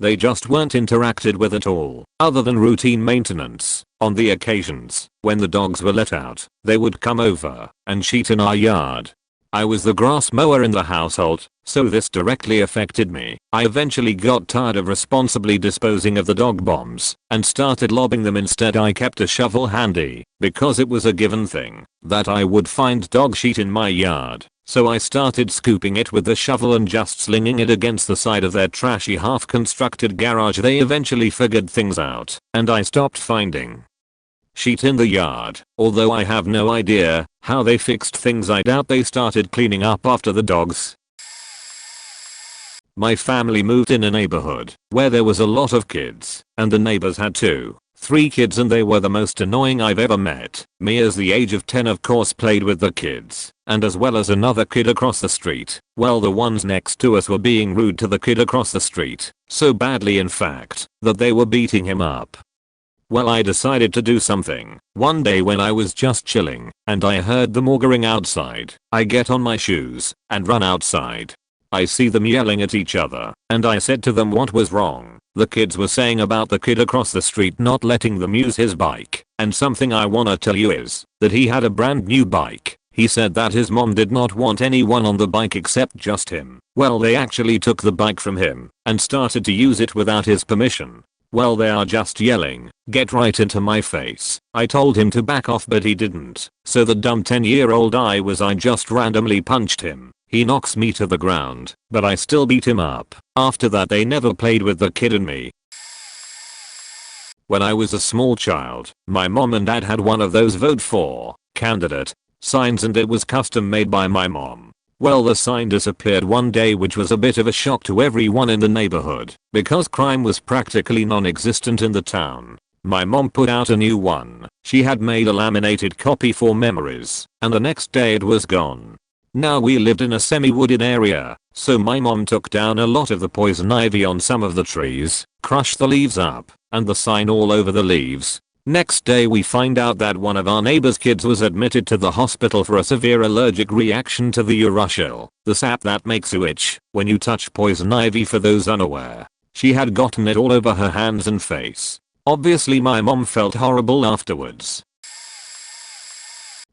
[SPEAKER 1] They just weren't interacted with at all, other than routine maintenance. On the occasions when the dogs were let out, they would come over and cheat in our yard. I was the grass mower in the household, so this directly affected me. I eventually got tired of responsibly disposing of the dog bombs and started lobbing them instead. I kept a shovel handy because it was a given thing that I would find dog shit in my yard. So I started scooping it with the shovel and just slinging it against the side of their trashy half-constructed garage. They eventually figured things out, and I stopped finding shit in the yard. Although I have no idea how they fixed things. I doubt they started cleaning up after the dogs. My family moved in a neighborhood where there was a lot of kids, and the neighbors had 2-3 kids, and they were the most annoying I've ever met. Me, as the age of 10, of course, played with the kids, and as well as another kid across the street. Well, the ones next to us were being rude to the kid across the street, so badly in fact that they were beating him up. Well, I decided to do something. One day when I was just chilling and I heard them arguing outside, I get on my shoes and run outside. I see them yelling at each other, and I said to them what was wrong. The kids were saying about the kid across the street not letting them use his bike, and something I wanna tell you is that he had a brand new bike. He said that his mom did not want anyone on the bike except just him. Well, they actually took the bike from him and started to use it without his permission. Well, they are just yelling, "Get right into my face." I told him to back off but he didn't. So the dumb 10-year-old I just randomly punched him. He knocks me to the ground, but I still beat him up. After that they never played with the kid and me. When I was a small child, my mom and dad had one of those vote for candidate signs and it was custom made by my mom. Well, the sign disappeared one day, which was a bit of a shock to everyone in the neighborhood because crime was practically non-existent in the town. My mom put out a new one. She had made a laminated copy for memories, and the next day it was gone. Now we lived in a semi-wooded area, so my mom took down a lot of the poison ivy on some of the trees, crushed the leaves up, and the sign all over the leaves. Next day we find out that one of our neighbor's kids was admitted to the hospital for a severe allergic reaction to the urushiol, the sap that makes you itch when you touch poison ivy. For those unaware, she had gotten it all over her hands and face. Obviously my mom felt horrible afterwards.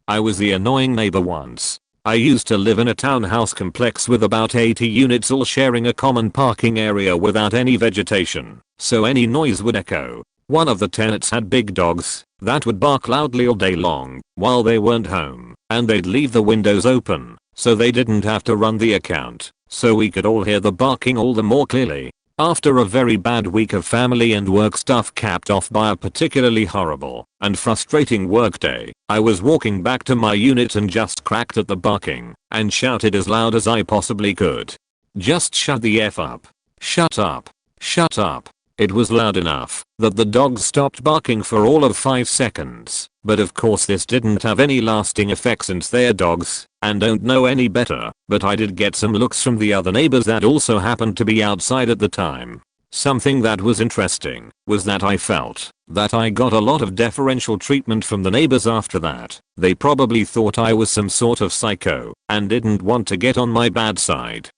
[SPEAKER 1] I was the annoying neighbor once. I used to live in a townhouse complex with about 80 units all sharing a common parking area without any vegetation, so any noise would echo. One of the tenants had big dogs that would bark loudly all day long while they weren't home, and they'd leave the windows open so they didn't have to run the account, so we could all hear the barking all the more clearly. After a very bad week of family and work stuff capped off by a particularly horrible and frustrating workday, I was walking back to my unit and just cracked at the barking and shouted as loud as I possibly could. "Just shut the F up. Shut up. Shut up." It was loud enough that the dogs stopped barking for all of 5 seconds, but of course this didn't have any lasting effect since they're dogs and don't know any better, but I did get some looks from the other neighbors that also happened to be outside at the time. Something that was interesting was that I felt that I got a lot of deferential treatment from the neighbors after that. They probably thought I was some sort of psycho and didn't want to get on my bad side.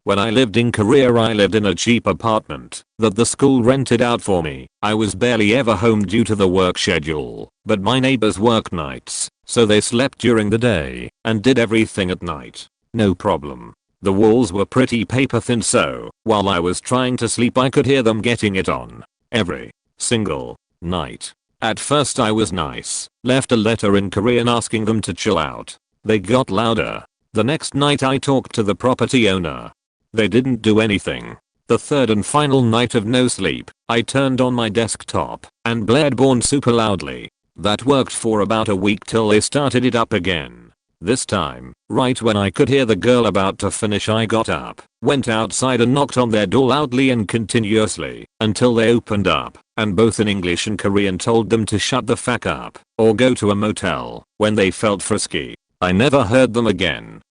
[SPEAKER 1] When I lived in Korea, I lived in a cheap apartment that the school rented out for me. I was barely ever home due to the work schedule, but my neighbors worked nights, so they slept during the day and did everything at night. No problem. The walls were pretty paper thin, so while I was trying to sleep I could hear them getting it on every single night. At first I was nice, left a letter in Korean asking them to chill out. They got louder. The next night I talked to the property owner. They didn't do anything. The third and final night of no sleep, I turned on my desktop and blared Born super loudly. That worked for about a week till they started it up again. This time, right when I could hear the girl about to finish, I got up, went outside and knocked on their door loudly and continuously until they opened up, and both in English and Korean told them to shut the fuck up or go to a motel when they felt frisky. I never heard them again.